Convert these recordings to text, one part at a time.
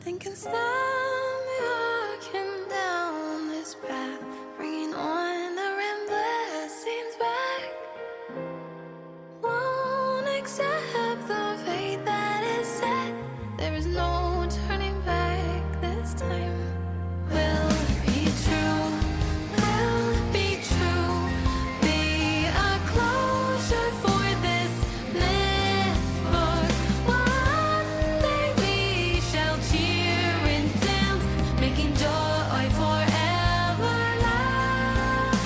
Nothing can stop me walking down this path, bringing on the restless scenes back. Won't accept the fate that is set. There is no turning back this time. Will it be true? Will it be true? Be a closure for this myth book. One day we shall cheer and dance, making joy forever last.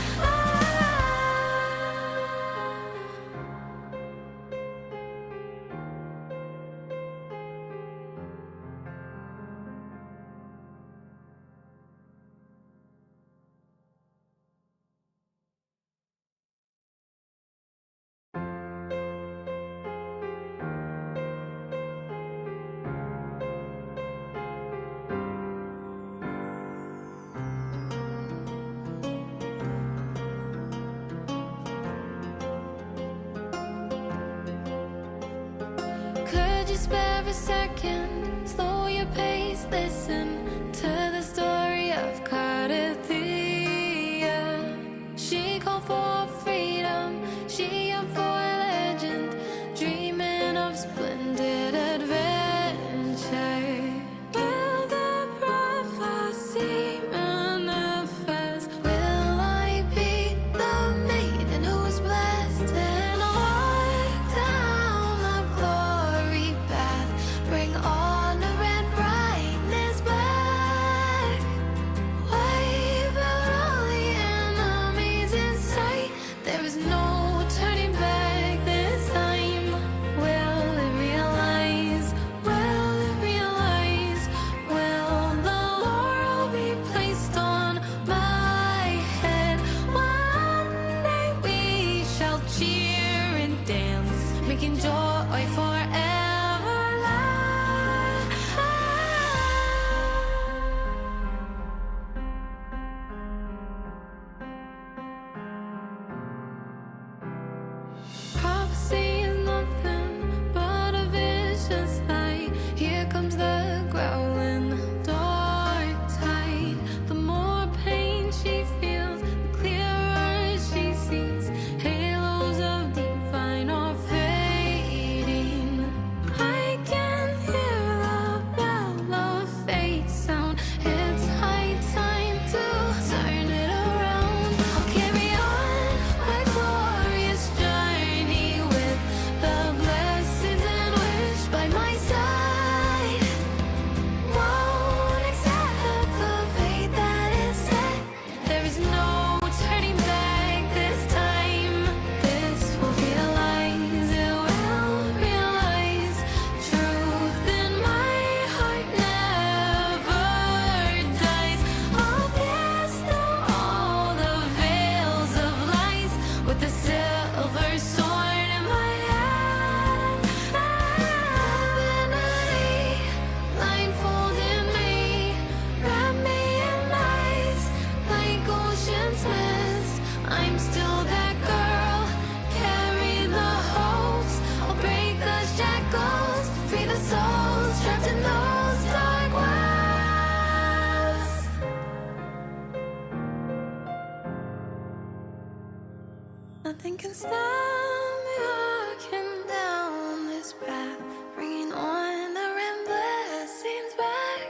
Could you spare a second? Slow your pace, listen to the story of Cardia. She called for freedom, she yearned for legend, dreaming of splendid adventure. Will the prophecy manifest? Will I be the maiden who is blessed and walk down the glory path? Bring honor and brightness back. Wipe out all the enemies in sight. There is no turning back this time. Will it realize? Will it realize? Will the laurel be placed on my head? One day we shall cheer and dance, making joy forever last. Prophecy is nothing but a vicious lie. Here comes the growling dark tide. The more pain she feels, the clearer she sees. Halos of divine are fading. I can hear the bell of fate sound. It's high time to turn it around. I'll carry on my glorious journey with the blessings and wish by my side. Won't accept the fate that is set. There is no turning back this time. This will realize, it will realize. Truth in my heart never dies. I'll pierce through all the veils of lies with the silver sword in my hand. Divinity blindfolded me, wrap me in lies like ocean's mist. I'm still that girl, carry the hopes. I'll break the shackles, free the souls trapped in those dark wells. Nothing can stop me walking down this path, bringing on the restless scenes back.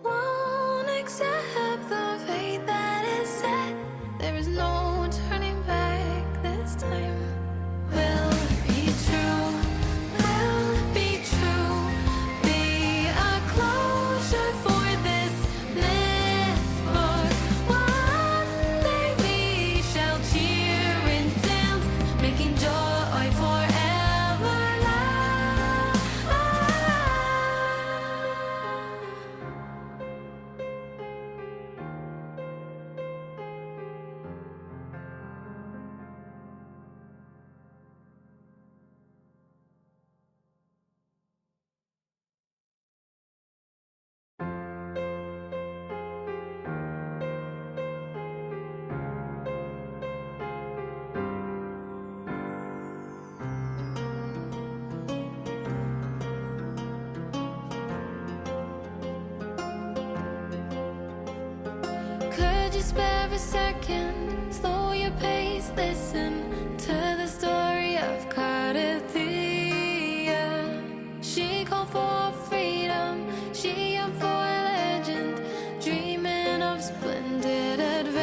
Won't accept the fate that is set. There is no turning back this time. Will it be true? Will it be true? Be a closure for this myth book. One day we shall cheer and dance, making listen to the story of Cardia. She called for freedom, she yearned for legend, dreaming of splendid adventure.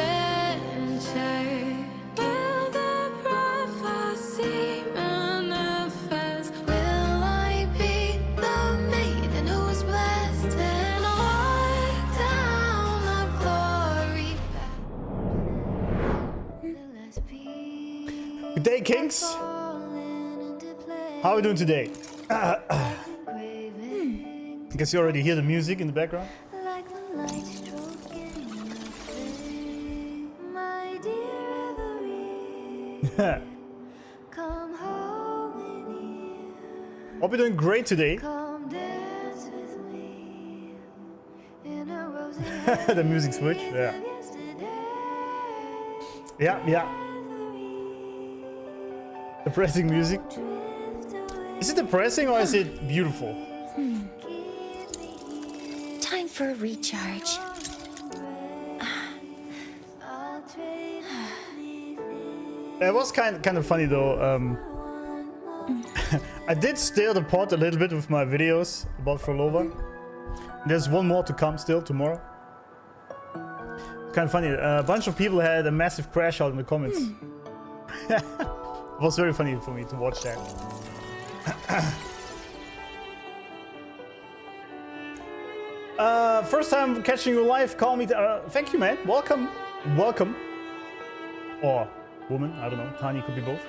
Will the prophecy manifest? Will I be the maiden who is blessed and walk down the glory path? Good day, Kings. How are we doing today? I guess you already hear the music in the background. Like the light stroking your face, my dear Every. Come home with you. Hope you're doing great today. Come dance with me in a rosy The music switch. Yeah. Yeah. Depressing music. Is it depressing or is it beautiful? Time for a recharge. It was kind of funny though. I did stir the pot a little bit with my videos about Frolova. There's one more to come still tomorrow. Kind of funny. A bunch of people had a massive crash out in the comments. It was very funny for me to watch that. First time catching you live, call me. Thank you, man. Welcome. Or woman, I don't know. Tani could be both.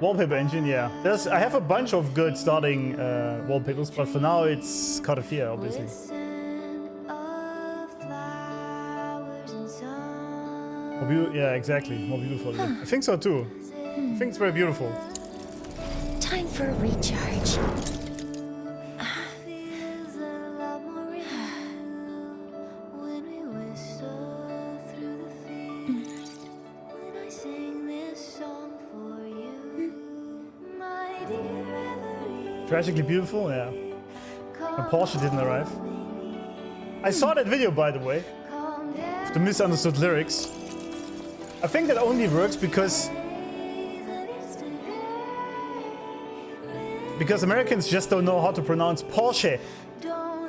Wallpaper engine, yeah. I have a bunch of good starting wallpapers, but for now it's Cardia, obviously. Yeah, exactly. More beautiful. I think so too. I think it's very beautiful. Time for a recharge. Tragically beautiful, yeah. And Porsche didn't arrive. I saw that video, by the way, of the misunderstood lyrics. I think that only works because Americans just don't know how to pronounce Porsche.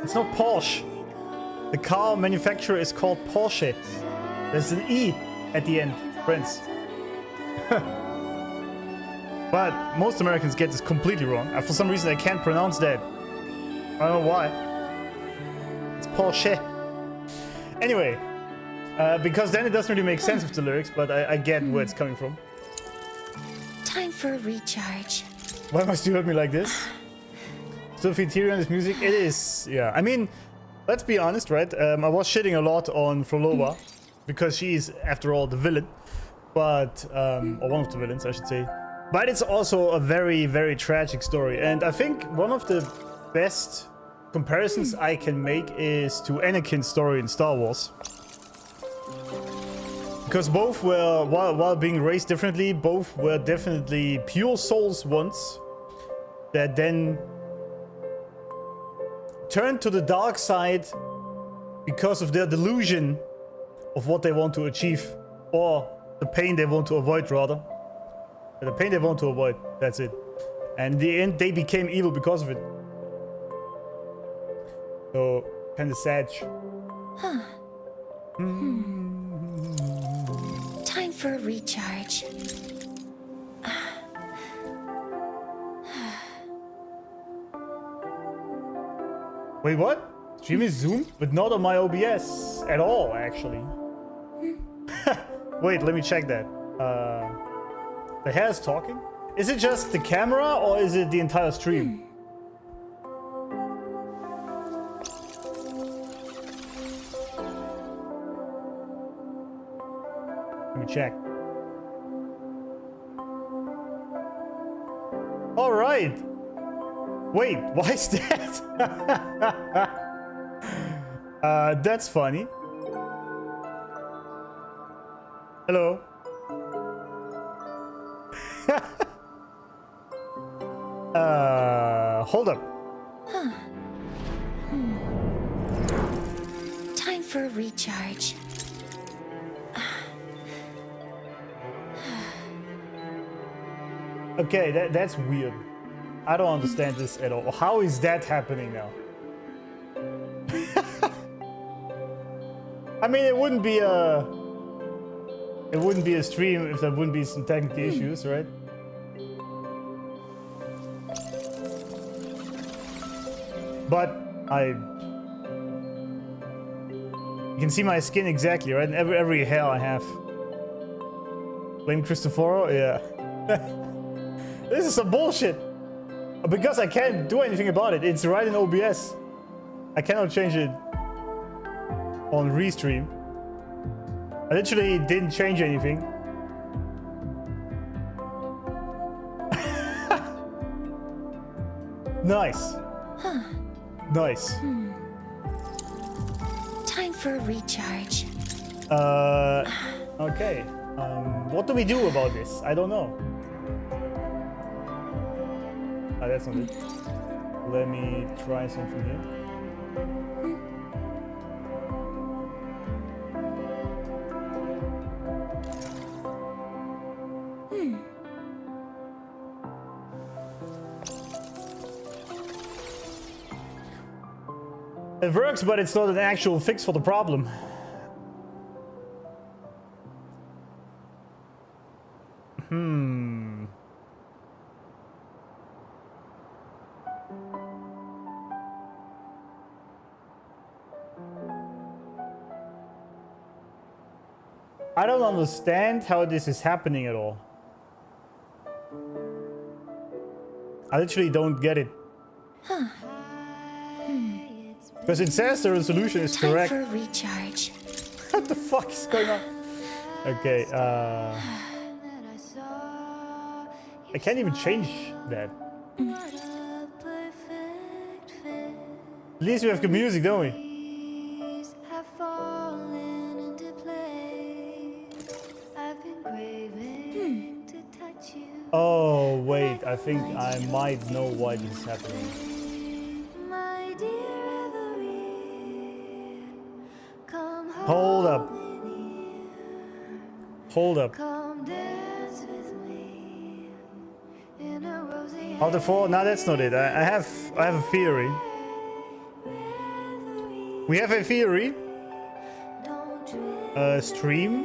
It's not Porsche. The car manufacturer is called Porsche. There's an E at the end, friends. But most Americans get this completely wrong. For some reason, I can't pronounce that. I don't know why. It's Porsche. Anyway, because then it doesn't really make sense with the lyrics, but I get where it's coming from. Time for a recharge. Why must you hurt me like this? Still feel teary on this music? It is, yeah. I mean, let's be honest, right? I was shitting a lot on Frolova because she is, after all, the villain. But, or one of the villains, I should say. But it's also a very, very tragic story. And I think one of the best comparisons I can make is to Anakin's story in Star Wars. Because both were, while being raised differently, both were definitely pure souls once. That then turned to the dark side because of their delusion of what they want to achieve. Or the pain they want to avoid, rather. The pain they want to avoid, that's it. And in the end, they became evil because of it. So, kind of sad. Time for a recharge. Wait, what? Stream is zoomed, but not on my OBS at all, actually. Wait, let me check that. The hair is talking? Is it just the camera or is it the entire stream? Let me check. All right. Wait, why is that? That's funny. Hello. Hold up. Time for a recharge. Okay, that's weird. I don't understand this at all. How is that happening now? I mean, it wouldn't be a stream if there wouldn't be some technical issues, right? But you can see my skin exactly, right? And every hair I have. Blame Cristoforo? Yeah. This is some bullshit. Because I can't do anything about it. It's right in OBS. I cannot change it on Restream. I literally didn't change anything. Nice. Nice. Time for a recharge. Okay. What do we do about this? I don't know. Ah, that's not it. Let me try something here. It works, but it's not an actual fix for the problem. I don't understand how this is happening at all. I literally don't get it. Because it says the resolution is correct. Time for a recharge. What the fuck is going on? Okay, I can't even change that. At least we have good music, don't we? Have fallen into place. I've been craving to touch you. Oh, wait, I think I might know why this is happening. My dear Every, come Hold up. Hold up. Come dance with me in a rosy Out of 4? No, that's not it. I have a theory. We have a theory. Stream.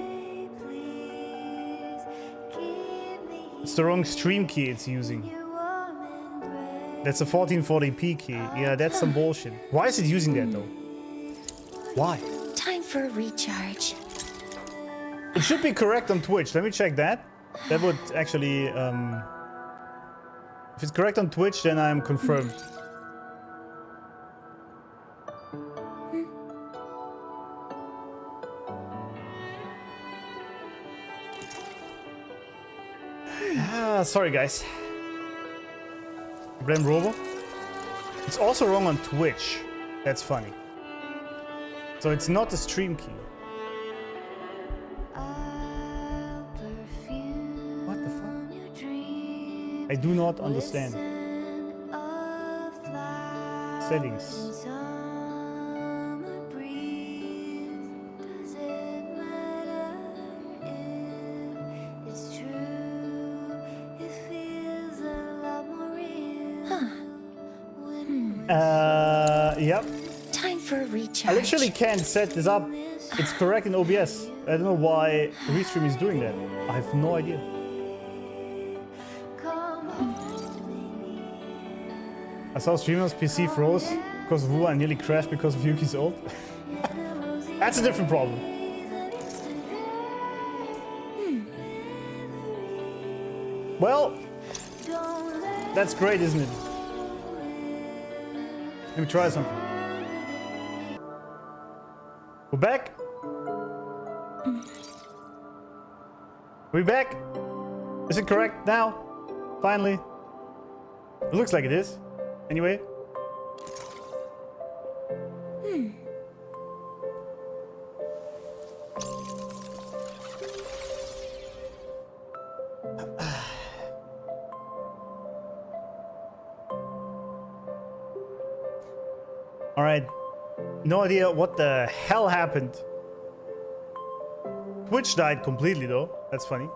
It's the wrong stream key it's using. That's a 1440p key. Yeah, that's some bullshit. Why is it using that though? Why? Time for a recharge. It should be correct on Twitch. Let me check that. That would actually, if it's correct on Twitch, then I'm confirmed. Sorry guys. Blame Robo. It's also wrong on Twitch. That's funny. So it's not the stream key. What the fuck? I do not understand. Settings. Yep. Time for a recharge. I literally can't set this up. It's correct in OBS. I don't know why Restream is doing that. I have no idea. I saw streamers PC froze because of Wu and nearly crashed because of Yuki's ult. That's a different problem. Well, that's great, isn't it? Let me try something. We're back. We back? Is it correct now? Finally. It looks like it is. Anyway. Alright. No idea what the hell happened. Twitch died completely though. That's funny.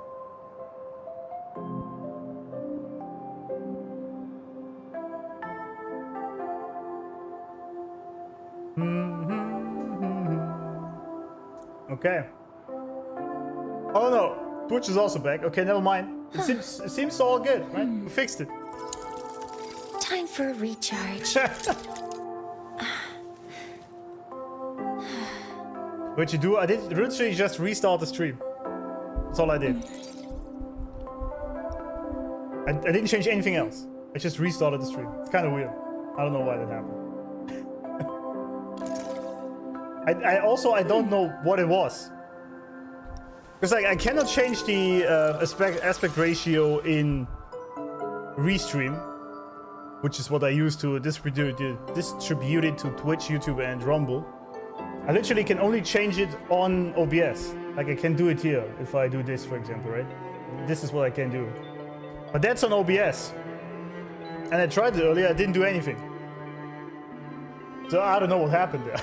Okay. Oh no, Twitch is also back. Okay, never mind. It seems all good, right? We fixed it. Time for a recharge. What you do? I did literally just restart the stream. That's all I did. I didn't change anything else. I just restarted the stream. It's kind of weird. I don't know why that happened. I don't know what it was. Because like I cannot change the aspect ratio in Restream, which is what I use to distribute it to Twitch, YouTube, and Rumble. I literally can only change it on OBS. Like I can do it here if I do this, for example, right? This is what I can do. But that's on OBS. And I tried it earlier, I didn't do anything. So I don't know what happened there.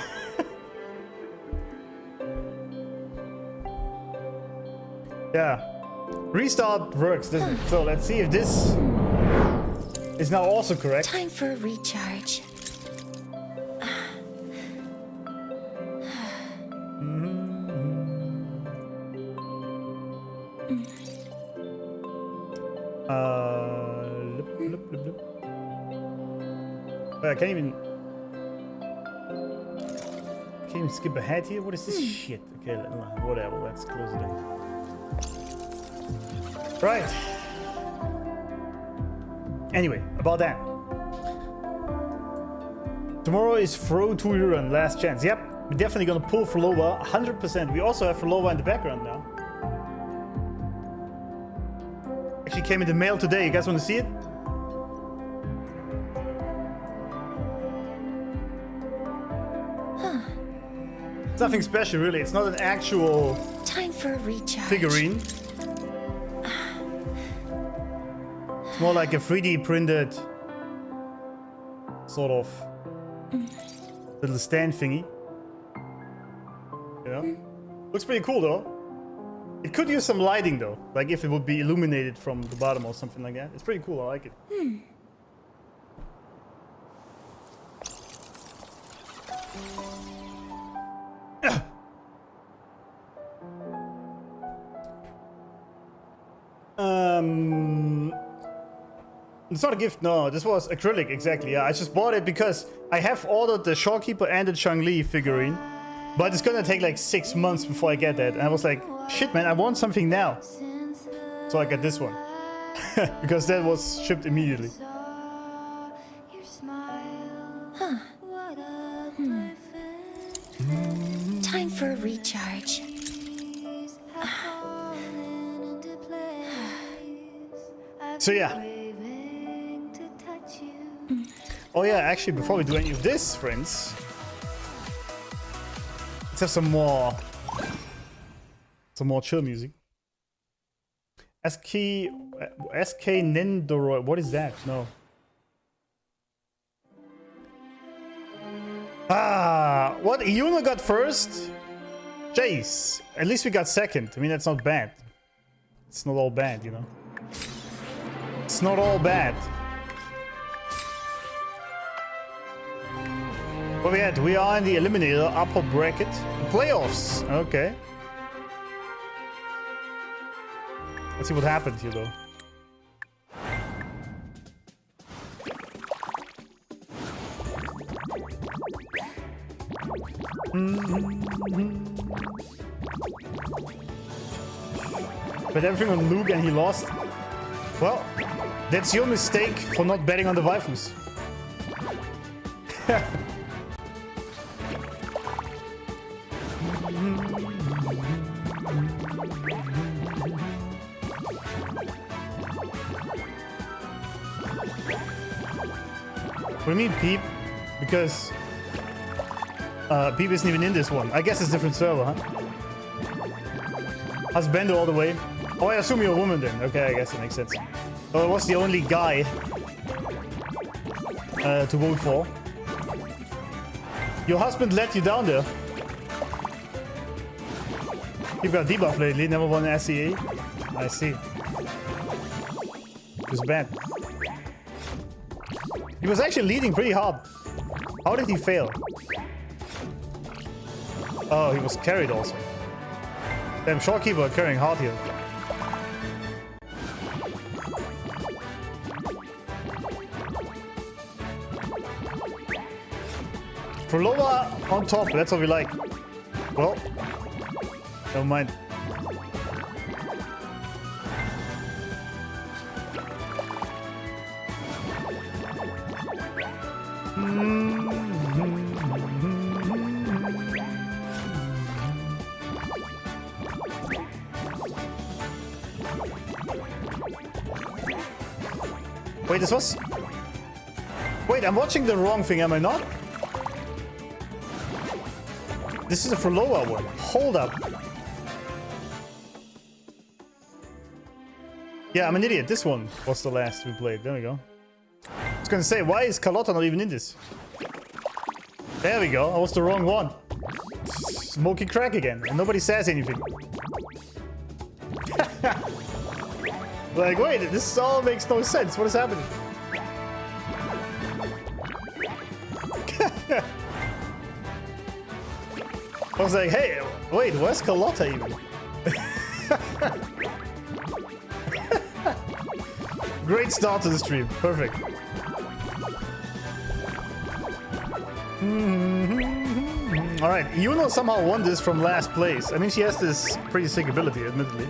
Yeah. Restart works, doesn't it? So let's see if this is now also correct. Time for a recharge. I can't even skip ahead here. What is this shit? Okay, whatever. Let's close it in. Right. Anyway, about that. Tomorrow is throw to run, last chance. Yep, we're definitely gonna pull Flova 100%. We also have Flova in the background now. Actually came in the mail today. You guys want to see it? It's nothing special, really. It's not an actual Time for a recharge. figurine. It's more like a 3D printed sort of little stand thingy. Yeah. Looks pretty cool though. It could use some lighting though. Like if it would be illuminated from the bottom or something like that. It's pretty cool, I like it. It's not a gift, no. This was acrylic, exactly. Yeah, I just bought it because I have ordered the Shawkeeper and the Chang-Li figurine, but it's gonna take like 6 months before I get that. And I was like, shit, man, I want something now. So I got this one because that was shipped immediately. Time for a recharge. So yeah. Oh yeah, actually, before we do any of this, friends, let's have some more chill music. SK Nendoroid, what is that? No. Ah, what? Yuno got first? Jace, at least we got second. I mean, that's not bad. It's not all bad, you know. It's not all bad. What we at? We are in the eliminator upper bracket playoffs. Okay. Let's see what happened here, though. Bet everything on Luke and he lost. Well, that's your mistake for not betting on the waifus. What do you mean, Peep? Because Peep isn't even in this one. I guess it's a different server, huh? Husbando all the way. Oh, I assume you're a woman then. Okay, I guess that makes sense. Oh, I was the only guy to vote for. Your husband let you down there. You've got debuff lately, never won an SEA. I see. It was bad. He was actually leading pretty hard. How did he fail? Oh, he was carried also. Damn, Shorekeeper carrying hard here. For lower on top, that's what we like. Well, never mind. Wait, this was... Wait, I'm watching the wrong thing, am I not? This is a for lower one. Hold up. Yeah, I'm an idiot. This one was the last we played. There we go. I was gonna say, why is Carlotta not even in this? There we go. I was the wrong one. Smoky crack again. And nobody says anything. Like, wait, this all makes no sense. What is happening? I was like, hey, wait, where's Carlotta even? Great start to the stream. Perfect. Alright, Yuno somehow won this from last place. I mean, she has this pretty sick ability, admittedly.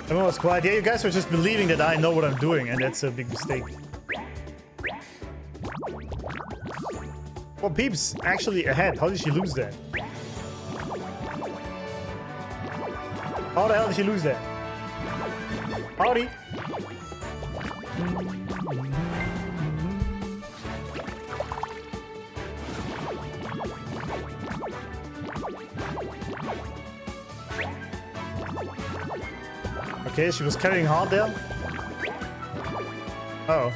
Everyone was quiet. Yeah, you guys were just believing that I know what I'm doing, and that's a big mistake. Well, Peeps actually ahead. How did she lose that? How the hell did she lose that? Howdy. Okay, she was carrying hard there. Oh.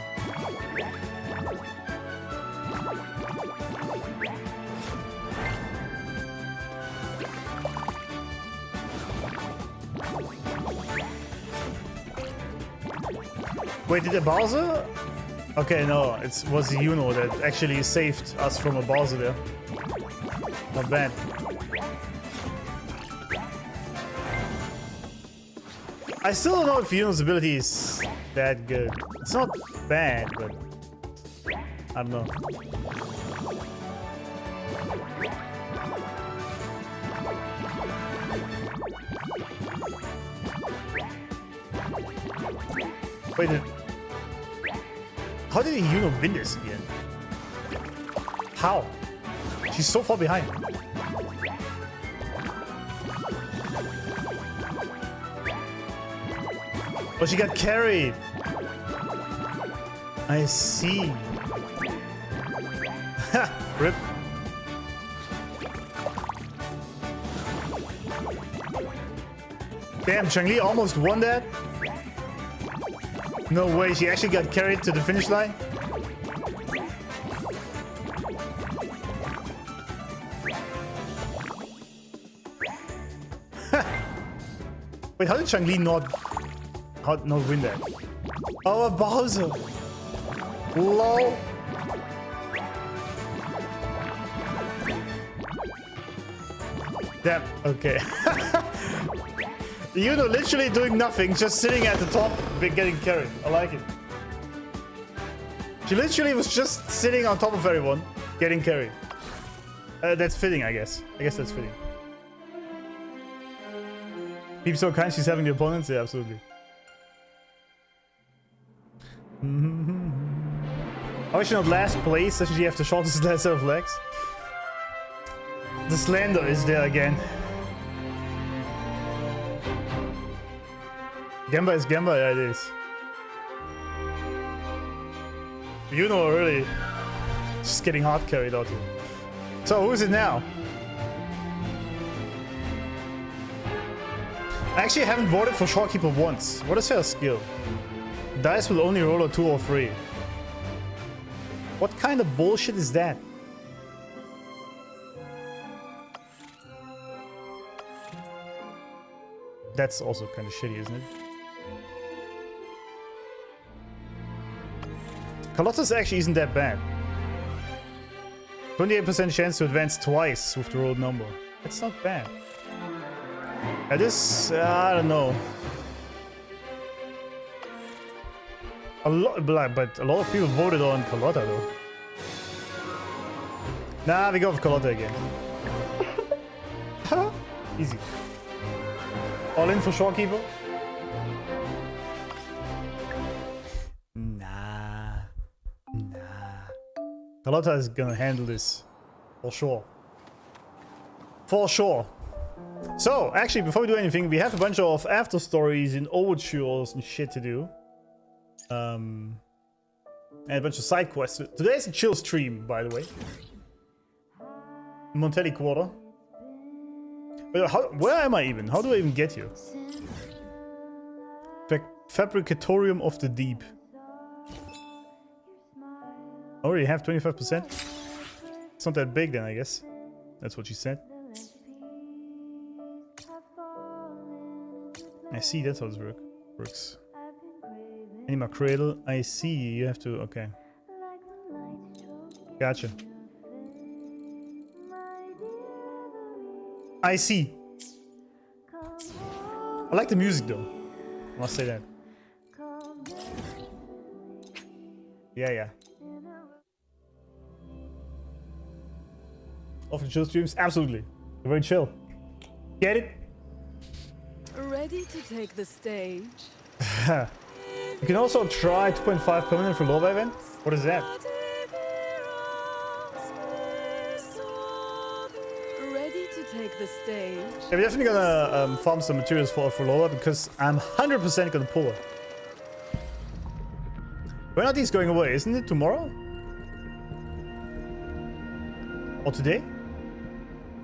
Wait, did the Bowser? Okay, no, it was Yuno that actually saved us from a Bowser there. Not bad. I still don't know if Yuno's ability is that good. It's not bad, but I don't know. Wait, how did Yuno win this again? How? She's so far behind. Oh, she got carried. I see. Ha! Rip. Damn, Changli almost won that. No way, she actually got carried to the finish line. Wait, how did Changli not win that? Oh, a Bowser. Lol. Damn, okay. Yuno literally doing nothing, just sitting at the top, getting carried. I like it. She literally was just sitting on top of everyone, getting carried. That's fitting, I guess. I guess that's fitting. Peep's so kind, she's having the opponents? Yeah, absolutely. How is she not last place? Doesn't she have the shortest set of legs? The slander is there again. Gamba is Gamba, yeah it is. Yuno really just getting hard carried out here. So who is it now? I actually haven't voted for Shorekeeper once. What is her skill? Dice will only roll a 2 or 3. What kind of bullshit is that? That's also kind of shitty, isn't it? Carlotta's actually isn't that bad. 28% chance to advance twice with the rolled number. That's not bad. This, I don't know. But a lot of people voted on Carlotta though. Nah, we go with Carlotta again. Easy. All in for Shorekeeper? Nah. Carlotta is gonna handle this. For sure. For sure. So, actually, before we do anything, we have a bunch of after stories and overtures and shit to do. And a bunch of side quests. Today's a chill stream, by the way. Montelli Quarter. Wait, where am I even? How do I even get here? Fabricatorium of the Deep. I already have 25%. It's not that big then, I guess. That's what she said. I see, that's how this works. Anima Cradle, I see, you have to, okay. Gotcha. I see. I like the music though. I must say that. Yeah. Often chill streams? Absolutely. They're very chill. Get it? Ready to take the stage? You can also try 2.5 permanent for Lova event. What is that? Ready to take the stage? Yeah, we're definitely gonna farm some materials for Lova because I'm 100% gonna pull her. When are these going away? Isn't it tomorrow? Or today?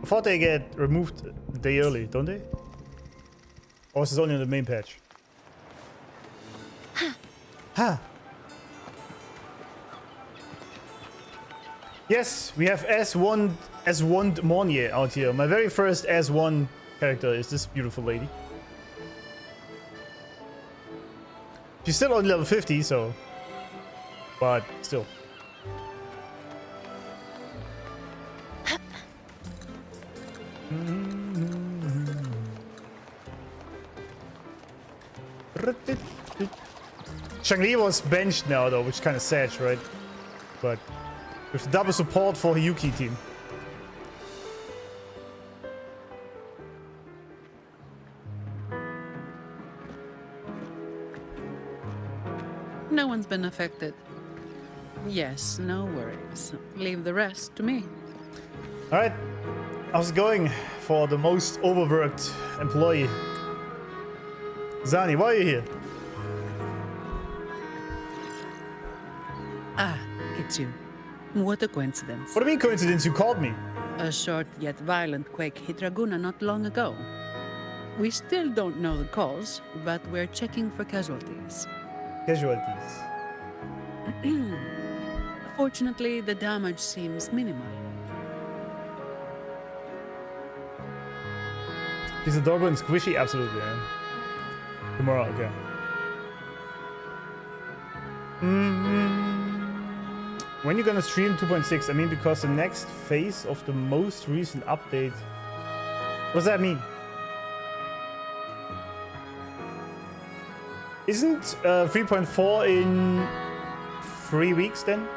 I thought they get removed a day early, don't they? Or is this only on the main patch? Ha! Yes, we have S1 Mornier out here. My very first S1 character is this beautiful lady. She's still on level 50, so... But still. Shangli was benched now though, which is kind of sad, right? But with double support for Hiyuki team. No one's been affected. Yes, no worries. Leave the rest to me. Alright, how's it going for the most overworked employee? Zani, why are you here? Ah, it's you. What a coincidence. What do you mean coincidence? You called me. A short yet violent quake hit Raguna not long ago. We still don't know the cause, but we're checking for casualties. Casualties. Fortunately, the damage seems minimal. She's adorable and squishy? Absolutely, yeah. Tomorrow, okay. When you gonna stream 2.6? I mean, because the next phase of the most recent update... What does that mean? Isn't 3.4 in 3 weeks then?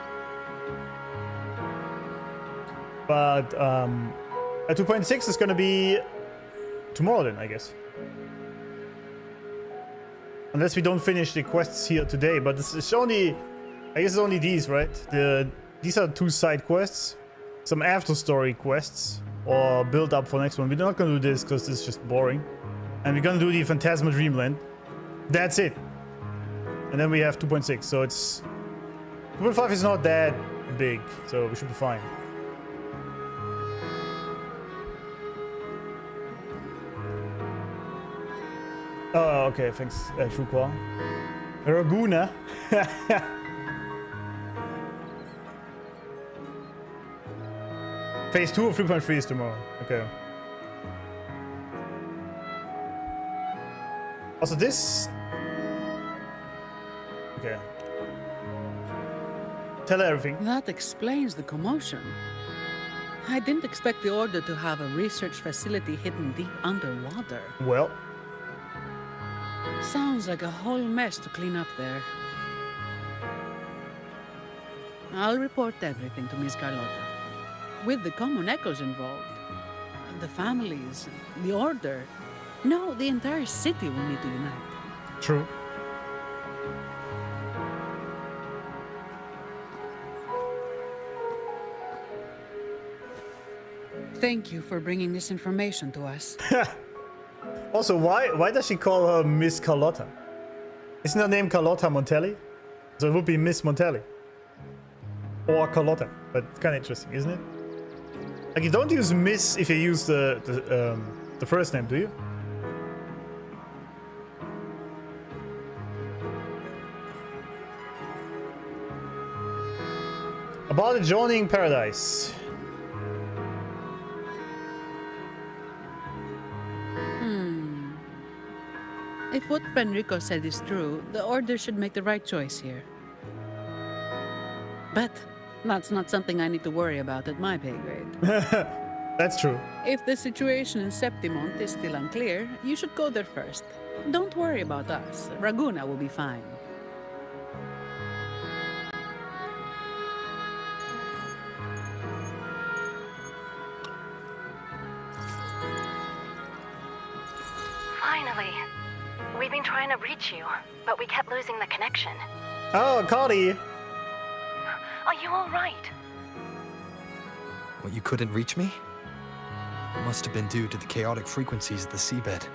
But 2.6 is gonna be tomorrow then, I guess. Unless we don't finish the quests here today, but it's only... I guess it's only these, right? These are 2 side quests. Some after story quests. Or build up for next one. We're not gonna do this because this is just boring. And we're gonna do the Fantasma Dreamland. That's it. And then we have 2.6, so it's... 2.5 is not that big, so we should be fine. Oh, okay, thanks, Shukwa. Raguna. Phase 2 of 3.3 is tomorrow. Okay. Also, this. Okay. Tell her everything. That explains the commotion. I didn't expect the Order to have a research facility hidden deep underwater. Well, Sounds like a whole mess to clean up there. I'll report everything to Miss Carlotta. With the common echoes involved, the families, the Order, no, the entire city will need to unite. true. Thank you for bringing this information to us. Also, why does she call her Miss Carlotta? Isn't her name Carlotta Montelli? So it would be Miss Montelli. Or Carlotta. But kind of interesting, isn't it? Like, you don't use Miss if you use the first name, do you? About adjoining paradise. If what Fenrico said is true, the Order should make the right choice here. But that's not something I need to worry about at my pay grade. That's true. If the situation in Septimont is still unclear, you should go there first. Don't worry about us. Raguna will be fine. Finally. We've been trying to reach you, but we kept losing the connection. Oh, Cardi. Are you all right? What, you couldn't reach me? It must have been due to the chaotic frequencies of the seabed.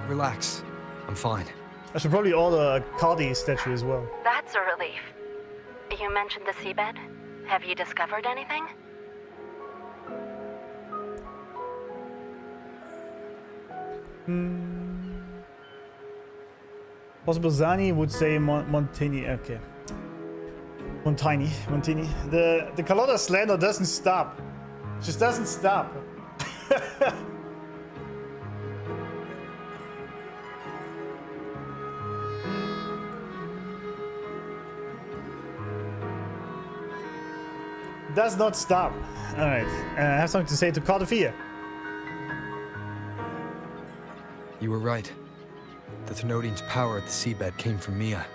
Relax. I'm fine. I should probably order a Cardi statue as well. That's a relief. You mentioned the seabed. Have you discovered anything? Possible Zani would say Montini. Okay. Montini. The Carlotta slander doesn't stop. Just doesn't stop. Does not stop. Alright. I have something to say to Cardia. You were right. The Thenodian's power at the seabed came from Mia.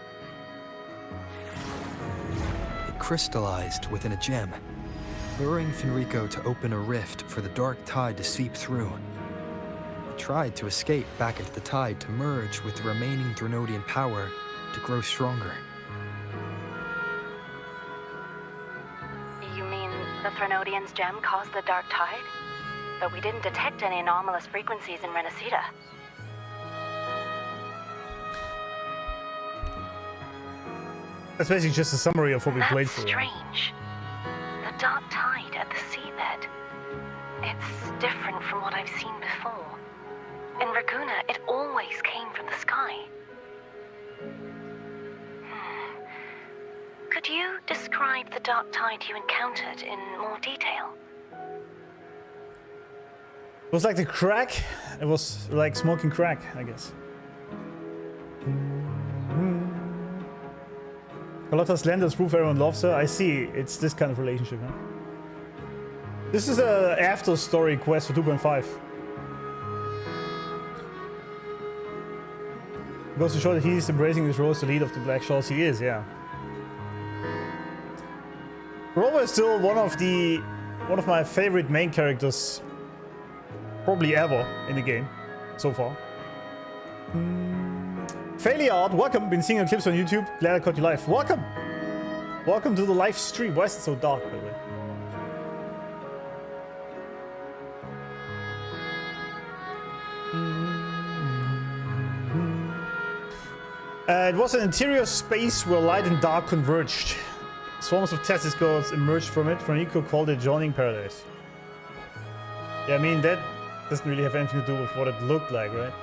It crystallized within a gem, luring Fenrico to open a rift for the dark tide to seep through. It tried to escape back into the tide to merge with the remaining Thenodian power to grow stronger. You mean the Thenodian's gem caused the dark tide? But we didn't detect any anomalous frequencies in Renacida. That's basically just a summary of what we played That's for. strange. The dark tide at the seabed. It's different from what I've seen before. In Raguna, it always came from the sky. Could you describe the dark tide you encountered in more detail? It was like the crack. It was like smoking crack, I guess. Carlotta's Landers proof everyone loves her. I see. It's this kind of relationship, huh? This is a after story quest for 2.5. It goes to show that he's embracing his role as the lead of the Black Shawls. He is, yeah. Robo is still one of my favorite main characters, probably ever in the game so far. Failure Art, welcome. Been seeing your clips on YouTube. Glad I caught you live. Welcome. Welcome to the live stream. Why is it so dark, by the way? It was an interior space where light and dark converged. Swarms of tentacles emerged from it. Fenrico called it adjoining paradise. Yeah, I mean, that doesn't really have anything to do with what it looked like, right?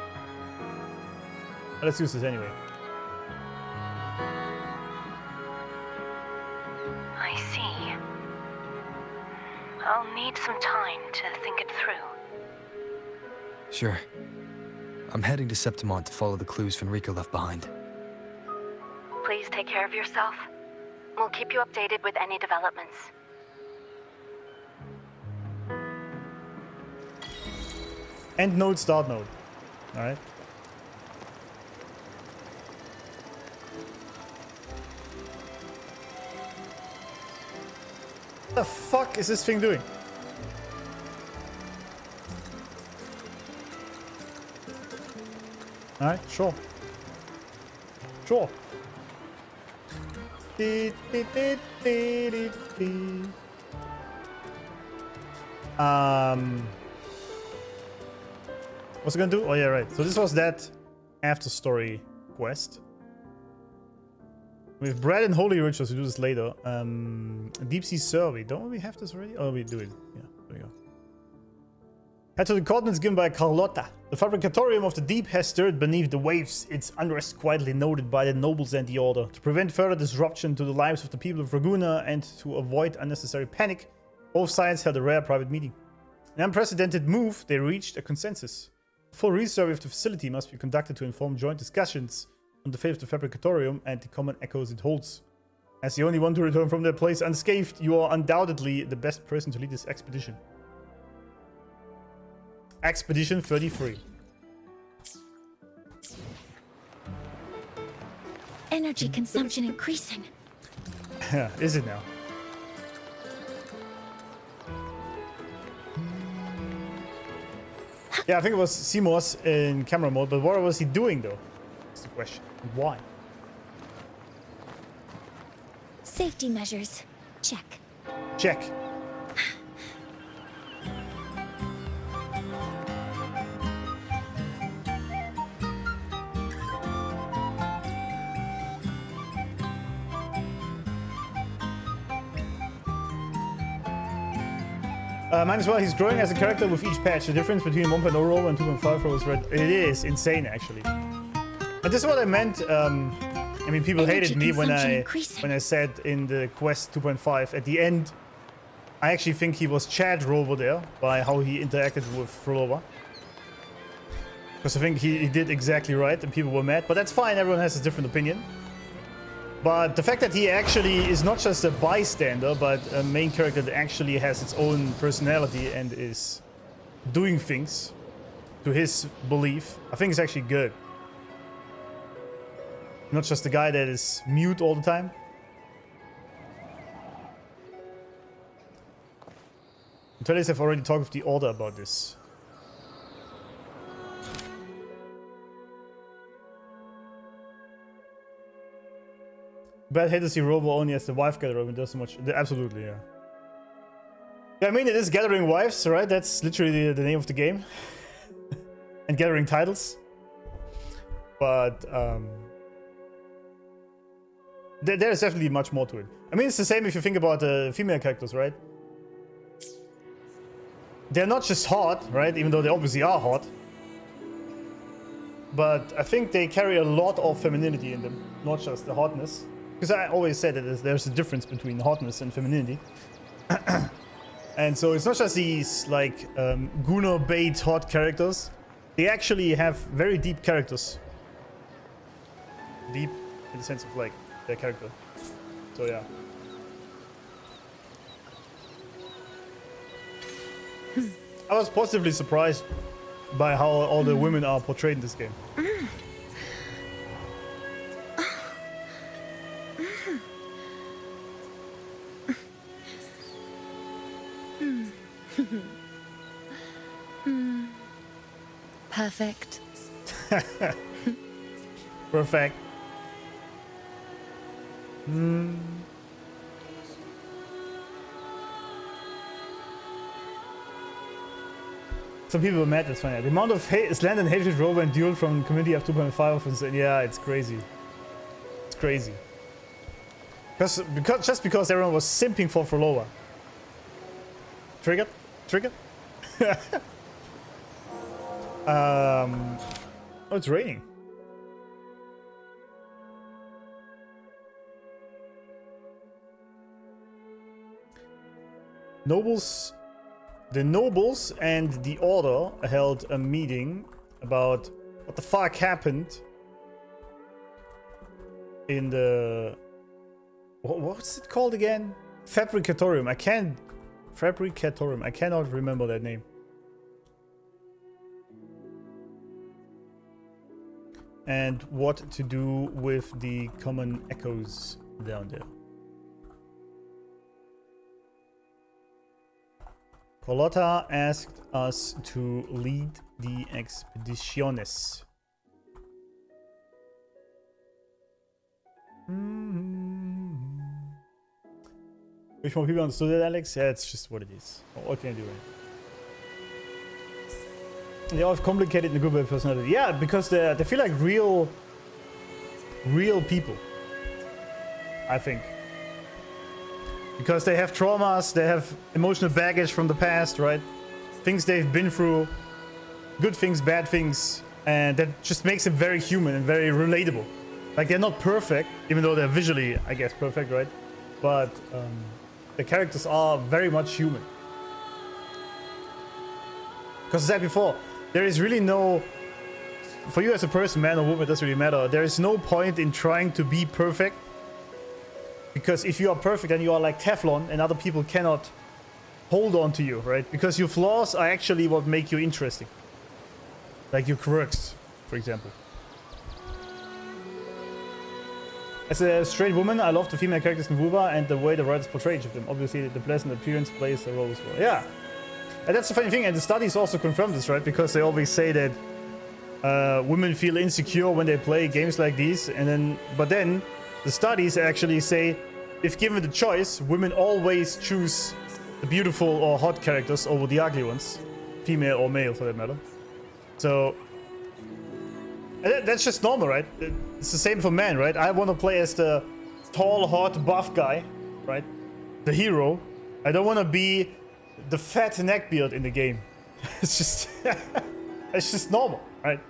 Let's use this anyway. I see. I'll need some time to think it through. Sure. I'm heading to Septimont to follow the clues Fenrico left behind. Please take care of yourself. We'll keep you updated with any developments. End node, start node. Alright. What the fuck is this thing doing? Alright, sure. Sure. What's it gonna do? Oh yeah, right. So this was that after story quest. With bread and holy rituals, we do this later. Deep sea survey. Don't we have this already? Oh, we do it. Yeah, there we go. Head to the coordinates given by Carlotta. The Fabricatorium of the deep has stirred beneath the waves, its unrest quietly noted by the nobles and the order. To prevent further disruption to the lives of the people of Ragusa and to avoid unnecessary panic, both sides held a rare private meeting. In an unprecedented move, they reached a consensus. A full resurvey of the facility must be conducted to inform joint discussions on the fate of the Fabricatorium and the common echoes it holds. As the only one to return from their place unscathed, you are undoubtedly the best person to lead this expedition. Expedition 33. Energy consumption increasing. Yeah, is it now? Yeah, I think it was Seymour's in camera mode, but what was he doing though? That's the question. And why? Safety measures. Check. Check. Mine as well, he's growing as a character with each patch. The difference between 1.0 roll and 2.5 roll is red. It is insane, actually. But this is what I meant. I mean, people hated me when I said in the quest 2.5 at the end, I actually think he was Chad over there by how he interacted with Frolova. Because I think he did exactly right and people were mad. But that's fine, everyone has a different opinion. But the fact that he actually is not just a bystander, but a main character that actually has its own personality and is doing things to his belief, I think is actually good. Not just a guy that is mute all the time. Intellis have already talked with the Order about this. Bad hate to see Robo only as the wife gatherer when does so much. Absolutely, yeah. Yeah, I mean, it is gathering wives, right? That's literally the name of the game. And gathering titles. But, there's definitely much more to it. I mean, it's the same if you think about the female characters, right? They're not just hot, right? Even though they obviously are hot. But I think they carry a lot of femininity in them, not just the hotness. Because I always said that there's a difference between hotness and femininity. And so it's not just these, like, Gunnar bait hot characters. They actually have very deep characters. Deep in the sense of, like, their character. So, yeah. I was positively surprised by how all the women are portrayed in this game. Perfect. Perfect. Some people are mad, that's funny. The amount of hate, slant and hatred Robo and Duel from the community of 2.5 yeah, it's crazy. It's crazy. Because everyone was simping for Frolova. Triggered? Triggered? Oh, it's raining. The nobles and the Order held a meeting about What the fuck happened in the... What's it called again? Fabricatorium. Fabricatorium. I cannot remember that name. And what to do with the common echoes down there. Carlotta asked us to lead the expediciones. Wish more people understood that, Alex? Yeah, it's just what it is. What can I do, right? They all have complicated in a good way personality. Yeah, because they feel like real people. I think. Because they have traumas, they have emotional baggage from the past, right? Things they've been through, good things, bad things, and that just makes them very human and very relatable. Like, they're not perfect, even though they're visually, I guess, perfect, right? But the characters are very much human. Because I said before, there is really no... For you as a person, man or woman, it doesn't really matter. There is no point in trying to be perfect. Because if you are perfect, then you are like Teflon, and other people cannot hold on to you, right? Because your flaws are actually what make you interesting. Like your quirks, for example. As a straight woman, I love the female characters in WoWa and the way the writers portray each of them. Obviously, the pleasant appearance plays a role as well. Yeah. And that's the funny thing, and the studies also confirm this, right? Because they always say that women feel insecure when they play games like these, and then... But then... The studies actually say, if given the choice, women always choose the beautiful or hot characters over the ugly ones. Female or male, for that matter. So, that's just normal, right? It's the same for men, right? I want to play as the tall, hot, buff guy, right? The hero. I don't want to be the fat neckbeard in the game. It's just... it's just normal, right?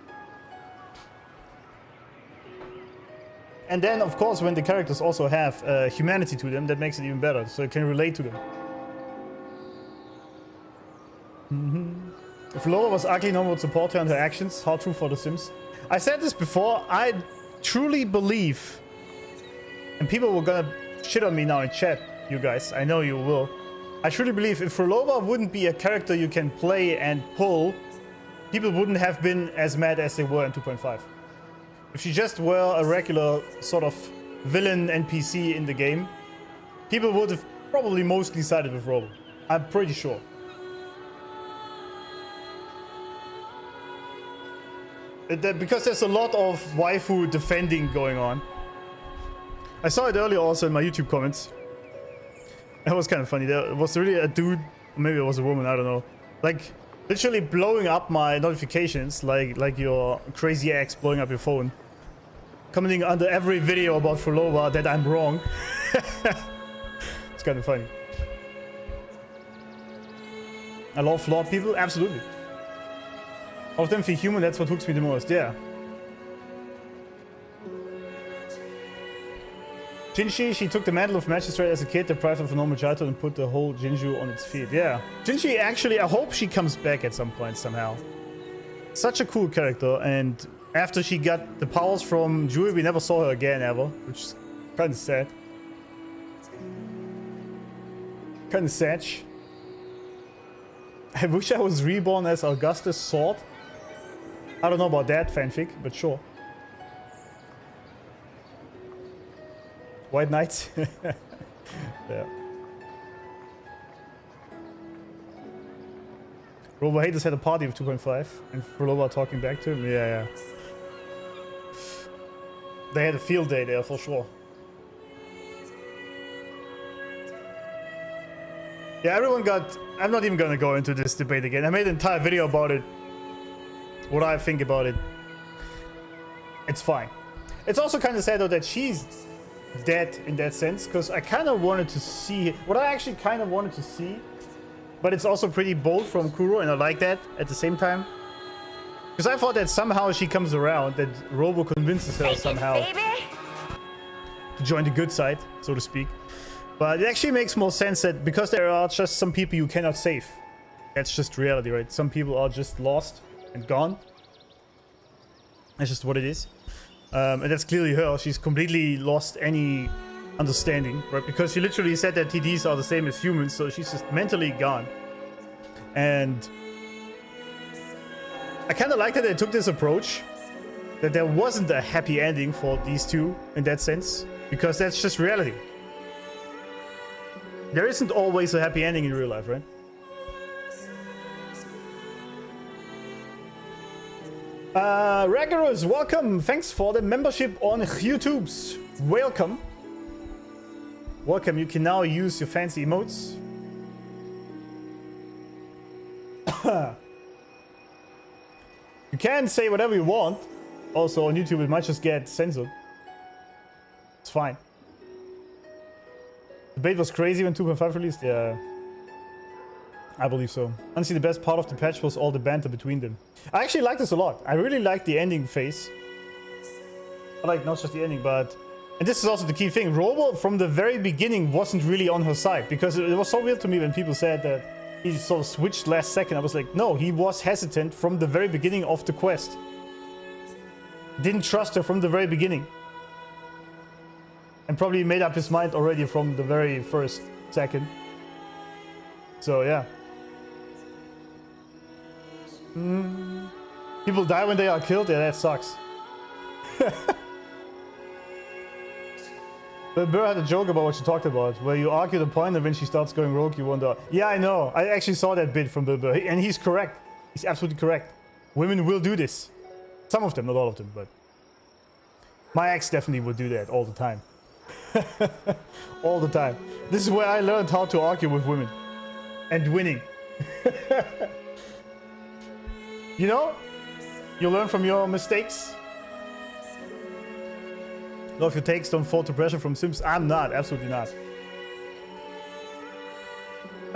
And then, of course, when the characters also have humanity to them, that makes it even better. So you can relate to them. If Laura was ugly, no one would support her and her actions. How true for The Sims. I said this before. I truly believe, and people were gonna shit on me now in chat, you guys. I know you will. I truly believe if Frolova wouldn't be a character you can play and pull, people wouldn't have been as mad as they were in 2.5. If she just were a regular sort of villain NPC in the game, people would have probably mostly sided with Robo. I'm pretty sure. Because there's a lot of waifu defending going on. I saw it earlier also in my YouTube comments. That was kind of funny. There was really a dude, maybe it was a woman, I don't know. Like, literally blowing up my notifications, like your crazy ex blowing up your phone. Commenting under every video about Frolova that I'm wrong. It's kind of funny. I love flawed people, absolutely. All of them feel human, that's what hooks me the most, yeah. Jinshi, she took the mantle of magistrate as a kid, deprived of a normal childhood, and put the whole Jinju on its feet, yeah. Jinshi, actually, I hope she comes back at some point somehow. Such a cool character, and after she got the powers from Jui, we never saw her again ever, which is kind of sad. Kind of sad. I wish I was reborn as Augusta's sword. I don't know about that fanfic, but sure. White Knights? Yeah. Robo Haters had a party with 2.5 and Frolova talking back to him. Yeah. They had a field day there for sure. Yeah, everyone got... I'm not even gonna go into this debate again. I made an entire video about it. What I think about it. It's fine. It's also kind of sad though that she's dead in that sense, because I kind of wanted to see... What I actually kind of wanted to see, but it's also pretty bold from Kuro, and I like that at the same time. Because I thought that somehow she comes around, that Robo convinces her somehow to join the good side, so to speak. But it actually makes more sense that because there are just some people you cannot save. That's just reality, right? Some people are just lost and gone. That's just what it is. And that's clearly her. She's completely lost any understanding, right? Because she literally said that TDs are the same as humans, so she's just mentally gone. And I kind of like that they took this approach, that there wasn't a happy ending for these two in that sense, because that's just reality. There isn't always a happy ending in real life, right? Regulars, welcome. Thanks for the membership on YouTube's. Welcome. Welcome. You can now use your fancy emotes. You can say whatever you want. Also on YouTube, it might just get censored. It's fine. The debate was crazy when 2.5 released. Yeah, I believe so. Honestly, the best part of the patch was all the banter between them. I actually like this a lot. I really like the ending phase. I like not just the ending, but... And this is also the key thing. Robo, from the very beginning, wasn't really on her side. Because it was so weird to me when people said that he sort of switched last second. I was like, no, he was hesitant from the very beginning of the quest. Didn't trust her from the very beginning. And probably made up his mind already from the very first second. So, yeah. People die when they are killed? Yeah, that sucks. But Burr had a joke about what she talked about, where you argue the point and when she starts going rogue, you wonder. Yeah, I know. I actually saw that bit from Bill Burr. And he's correct. He's absolutely correct. Women will do this. Some of them, not all of them, but... My ex definitely would do that all the time. All the time. This is where I learned how to argue with women. And winning. You know? You learn from your mistakes. Love your takes, don't fall to pressure from Sims. I'm not, absolutely not.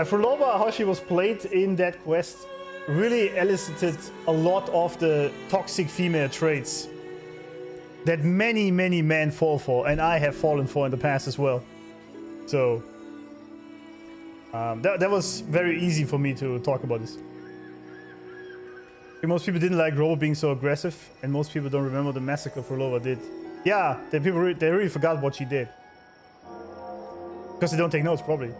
For Loba, how she was played in that quest really elicited a lot of the toxic female traits that many, many men fall for, and I have fallen for in the past as well. So, that was very easy for me to talk about this. Most people didn't like Robo being so aggressive, and most people don't remember the massacre Frolova did. Yeah, they really forgot what she did. Because they don't take notes, probably.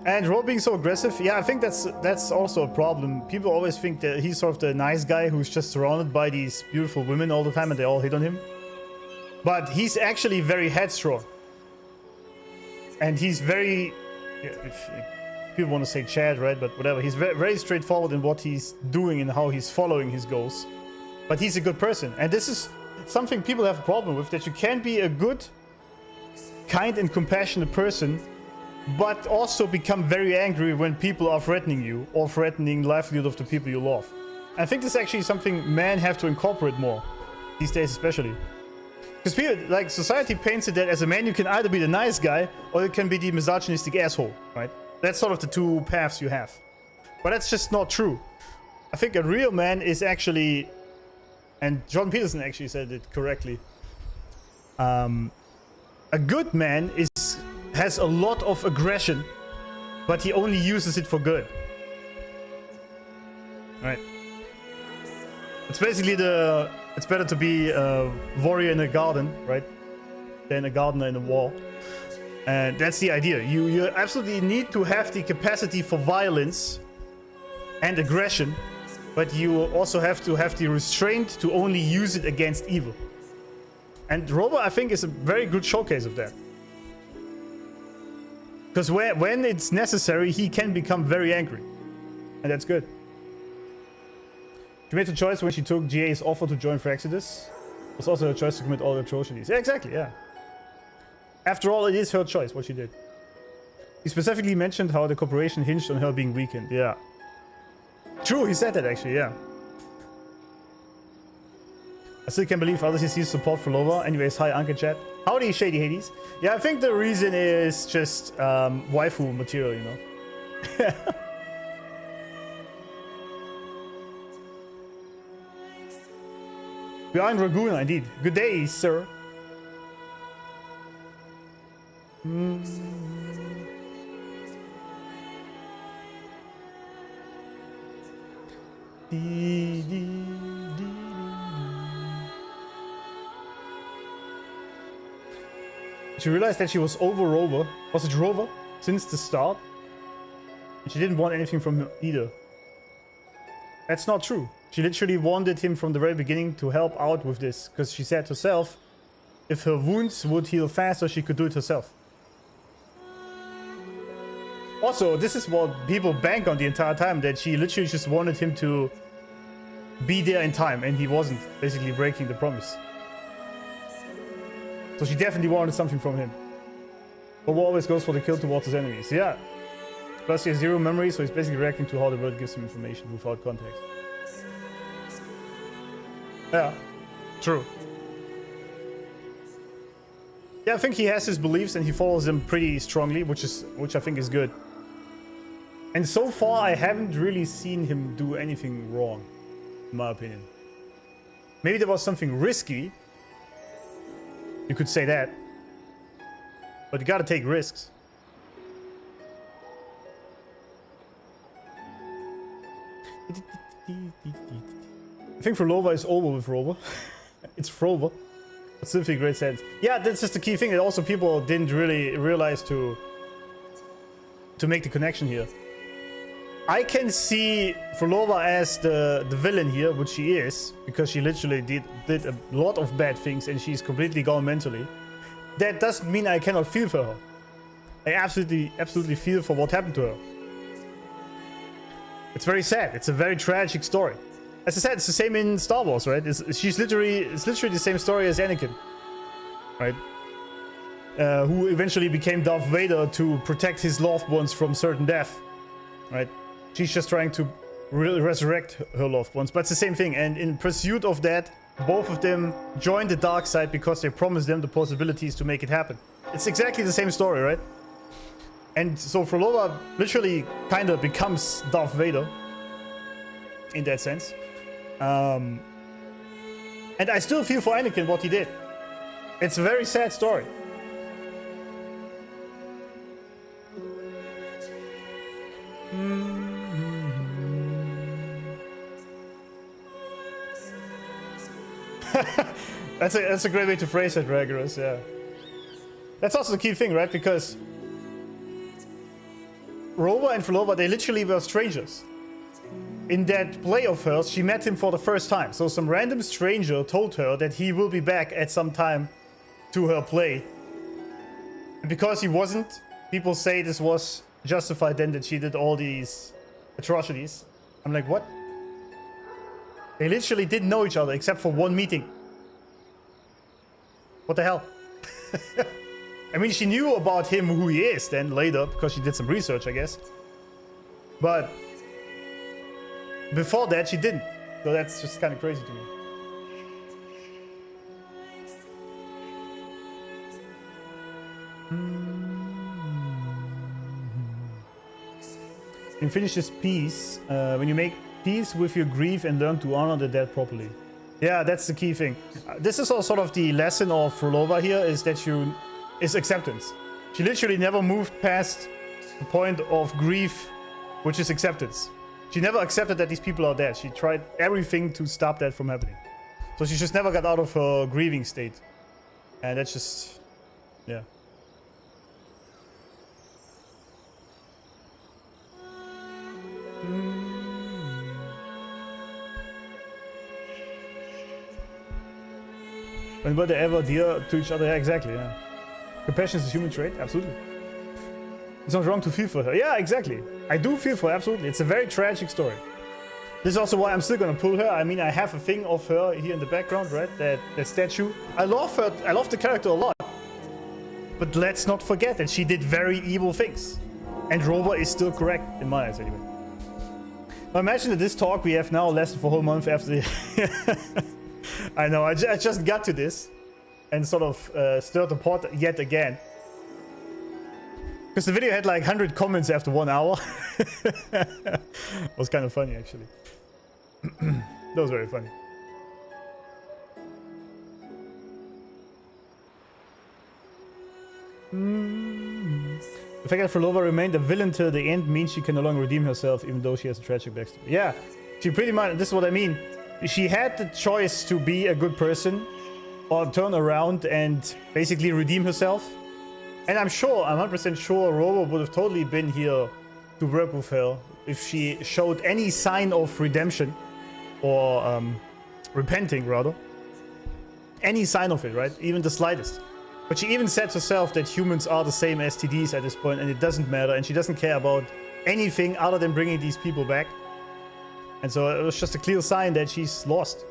And Robo being so aggressive, yeah, I think that's also a problem. People always think that he's sort of the nice guy who's just surrounded by these beautiful women all the time and they all hit on him. But he's actually very headstrong. And he's very... if people want to say Chad, right? But whatever. He's very, very straightforward in what he's doing and how he's following his goals. But he's a good person. And this is something people have a problem with, that you can be a good, kind and compassionate person, but also become very angry when people are threatening you or threatening livelihood of the people you love. I think this is actually something men have to incorporate more, these days especially. Because people, like, society paints it that as a man you can either be the nice guy or you can be the misogynistic asshole, right? That's sort of the two paths you have. But that's just not true. I think a real man is actually... And Jordan Peterson actually said it correctly. A good man has a lot of aggression, but he only uses it for good. Right? It's basically it's better to be a warrior in a garden, right, than a gardener in a war. And that's the idea. You absolutely need to have the capacity for violence and aggression, but you also have to have the restraint to only use it against evil. And Robo, I think, is a very good showcase of that. Because when it's necessary, he can become very angry. And that's good. She made the choice when she took GA's offer to join for Exodus. It was also her choice to commit all the atrocities. Yeah, exactly, yeah. After all, it is her choice, what she did. He specifically mentioned how the corporation hinged on her being weakened. Yeah. True, he said that actually, yeah. I still can't believe others see support for Loba. Anyways, hi Uncle Chat. Howdy, Shady Hades. Yeah, I think the reason is just waifu material, you know. We are in Raguna, indeed. Good day, sir. She realized that she was over Rover. Was it Rover? Since the start. And she didn't want anything from him either. That's not true. She literally wanted him from the very beginning to help out with this. Because she said herself, if her wounds would heal faster, she could do it herself. Also, this is what people bank on the entire time. That she literally just wanted him to be there in time. And he wasn't, basically breaking the promise. So she definitely wanted something from him. But always goes for the kill towards his enemies. Yeah. Plus he has zero memory, so he's basically reacting to how the world gives him information without context. Yeah. True. Yeah, I think he has his beliefs and he follows them pretty strongly, which I think is good. And so far I haven't really seen him do anything wrong, in my opinion. Maybe there was something risky. You could say that. But you gotta take risks. I think Frolova is over with Rover. It's Frover. It's simply a great sense. Yeah, that's just the key thing. And also people didn't really realize to make the connection here. I can see Frolova as the villain here, which she is, because she literally did a lot of bad things and she's completely gone mentally. That doesn't mean I cannot feel for her. I absolutely feel for what happened to her. It's very sad. It's a very tragic story. As I said, it's the same in Star Wars, right? It's literally the same story as Anakin, right? Who eventually became Darth Vader to protect his loved ones from certain death, right? She's just trying to resurrect her loved ones, but it's the same thing. And in pursuit of that, both of them joined the dark side because they promised them the possibilities to make it happen. It's exactly the same story, right? And so Frolova literally kind of becomes Darth Vader in that sense. And I still feel for Anakin what he did. It's a very sad story. That's a great way to phrase it, Ragorous, yeah. That's also the key thing, right? Because Rover and Frolova, they literally were strangers. In that play of hers, she met him for the first time. So some random stranger told her that he will be back at some time to her play. And because he wasn't, people say this was justified then that she did all these atrocities. I'm like, what? They literally didn't know each other except for one meeting. What the hell? I mean, she knew about him, who he is, then later, because she did some research, I guess. But before that, she didn't. So that's just kind of crazy to me. And finish this piece when you make peace with your grief and learn to honor the dead properly. Yeah, that's the key thing. This is all sort of the lesson of Frolova here, is that is acceptance. She literally never moved past the point of grief, which is acceptance. She never accepted that these people are dead. She tried everything to stop that from happening. So she just never got out of her grieving state. And that's just, yeah. And were they ever dear to each other? Yeah, exactly, yeah. Compassion is a human trait, absolutely. It's not wrong to feel for her. Yeah, exactly. I do feel for her, absolutely. It's a very tragic story. This is also why I'm still gonna pull her. I mean, I have a thing of her here in the background, right? That statue. I love her. I love the character a lot. But let's not forget that she did very evil things. And Rover is still correct, in my eyes anyway. Now imagine that this talk we have now lasted for a whole month after the... I know, I just got to this and sort of stirred the pot yet again. Because the video had like 100 comments after 1 hour. It was kind of funny, actually. That was very funny. The fact that Frolova remained a villain till the end means she can no longer redeem herself, even though she has a tragic backstory. Yeah, She pretty much, this is what I mean. She had the choice to be a good person or turn around and basically redeem herself. And I'm 100% sure Robo would have totally been here to work with her if she showed any sign of redemption or repenting rather. Any sign of it, right? Even the slightest. But she even said herself that humans are the same as TDs at this point and it doesn't matter, and she doesn't care about anything other than bringing these people back. And so it was just a clear sign that she's lost.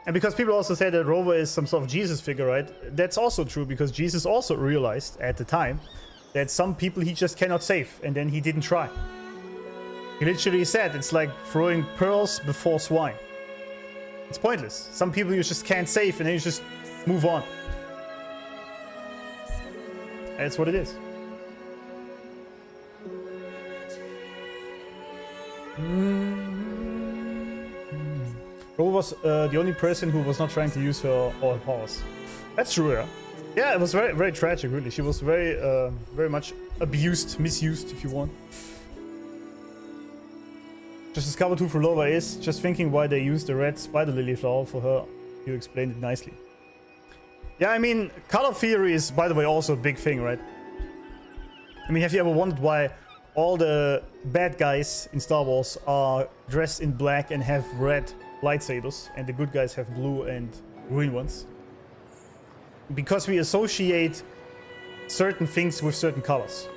And because people also say that Rover is some sort of Jesus figure, right? That's also true because Jesus also realized at the time that some people he just cannot save, and then he didn't try. He literally said it's like throwing pearls before swine. It's pointless. Some people you just can't save and then you just move on. That's what it is. Robo was the only person who was not trying to use her all her powers. That's true, yeah. Yeah, it was very, very tragic, really. She was very, very much abused, misused, if you want. Just discovered who Frolova is. Just thinking why they used the red spider lily flower for her. You explained it nicely. Yeah, I mean, color theory is, by the way, also a big thing, right? I mean, have you ever wondered why all the bad guys in Star Wars are dressed in black and have red lightsabers, and the good guys have blue and green ones? Because we associate certain things with certain colors.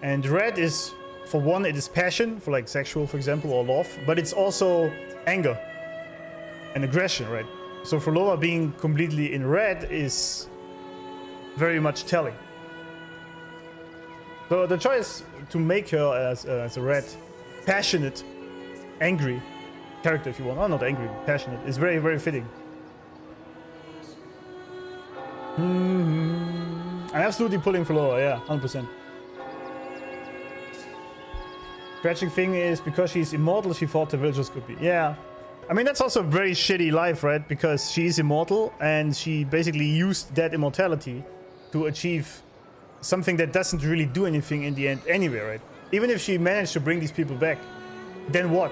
And red is, for one, it is passion, for like sexual, for example, or love, but it's also anger and aggression, right? So for Lola being completely in red is very much telling. So the choice to make her as a red, passionate, angry character, if you want, oh, not angry, but passionate, is very, very fitting. I'm absolutely pulling for Lola, yeah, 100%. Tragic thing is, because she's immortal, she thought the villagers could be. Yeah. I mean, that's also a very shitty life, right? Because she's immortal, and she basically used that immortality to achieve something that doesn't really do anything in the end anyway, right? Even if she managed to bring these people back, then what?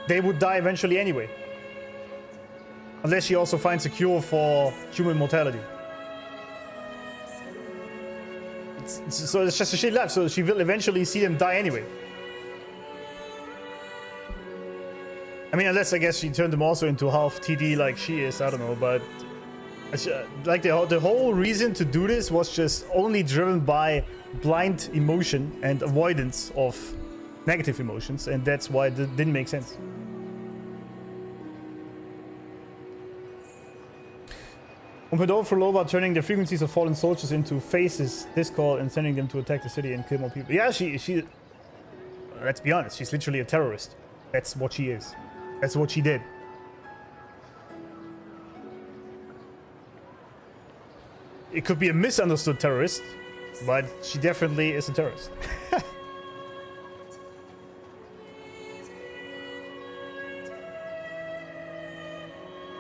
They would die eventually anyway. Unless she also finds a cure for human mortality. So it's just a shitty life, so she will eventually see them die anyway. I mean, unless I guess she turned them also into half TD like she is, I don't know, but like the whole reason to do this was just only driven by blind emotion and avoidance of negative emotions, and that's why it didn't make sense. Umpedor for Loba turning the frequencies of fallen soldiers into faces, this call, and sending them to attack the city and kill more people. Yeah, she let's be honest, she's literally a terrorist. That's what she is. That's what she did. It could be a misunderstood terrorist, but she definitely is a terrorist.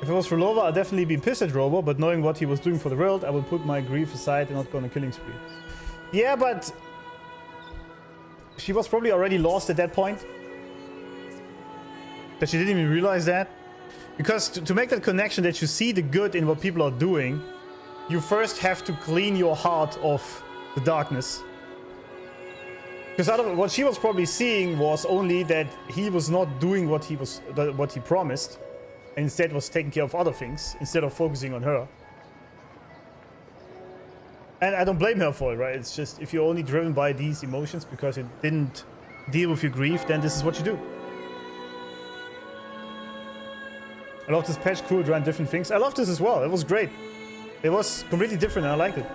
If it was for Lova, I'd definitely be pissed at Robo, but knowing what he was doing for the world, I would put my grief aside and not go on a killing spree. Yeah, but she was probably already lost at that point. That she didn't even realize that. Because to make that connection that you see the good in what people are doing, you first have to clean your heart of the darkness. Because what she was probably seeing was only that he was not doing what he promised. And instead was taking care of other things instead of focusing on her. And I don't blame her for it, right? It's just, if you're only driven by these emotions because it didn't deal with your grief, then this is what you do. I love this patch, cool, trying different things. I love this as well. It was great. It was completely different and I liked it.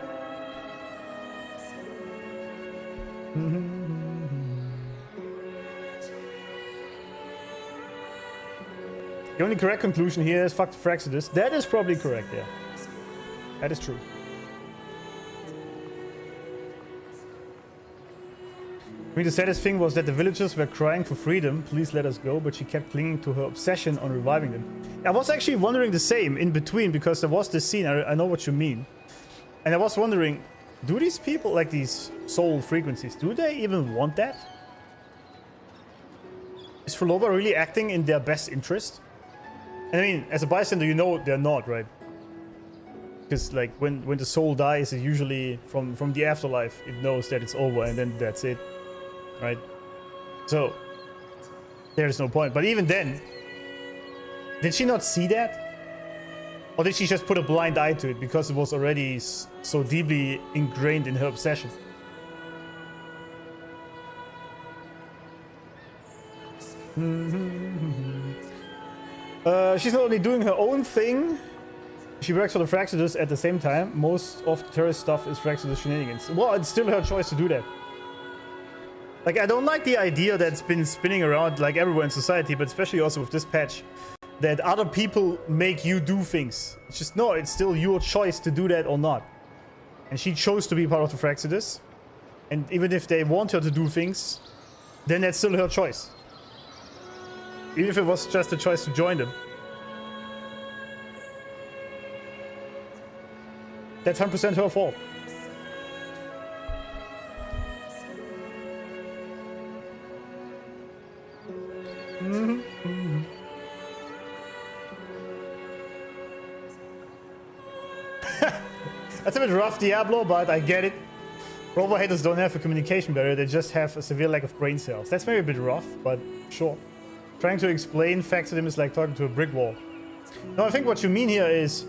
The only correct conclusion here is fuck the Fraxidus. That is probably correct, yeah. That is true. I mean, the saddest thing was that the villagers were crying for freedom, please let us go, but she kept clinging to her obsession on reviving them. I was actually wondering the same in between, because there was this scene, I know what you mean. And I was wondering, Do these people, like these soul frequencies, do they even want that? Is Frolova really acting in their best interest? And I mean, as a bystander, you know they're not, right? Because like when the soul dies, it usually from the afterlife, it knows that it's over and then that's it, right? So there's no point. But even then, did she not see that? Or did she just put a blind eye to it because it was already so deeply ingrained in her obsession? She's not only doing her own thing, she works for the Fraxidus at the same time. Most of the terrorist stuff is Fraxidus shenanigans. Well, it's still her choice to do that. Like, I don't like the idea that's been spinning around like everywhere in society, but especially also with this patch, that other people make you do things. It's just, no, it's still your choice to do that or not. And she chose to be part of the Fraxidus. And even if they want her to do things, then that's still her choice. Even if it was just a choice to join them. That's 100% her fault. That's a bit rough, Diablo, but I get it. Robo haters don't have a communication barrier, they just have a severe lack of brain cells. That's maybe a bit rough, but sure. Trying to explain facts to them is like talking to a brick wall. No, I think what you mean here is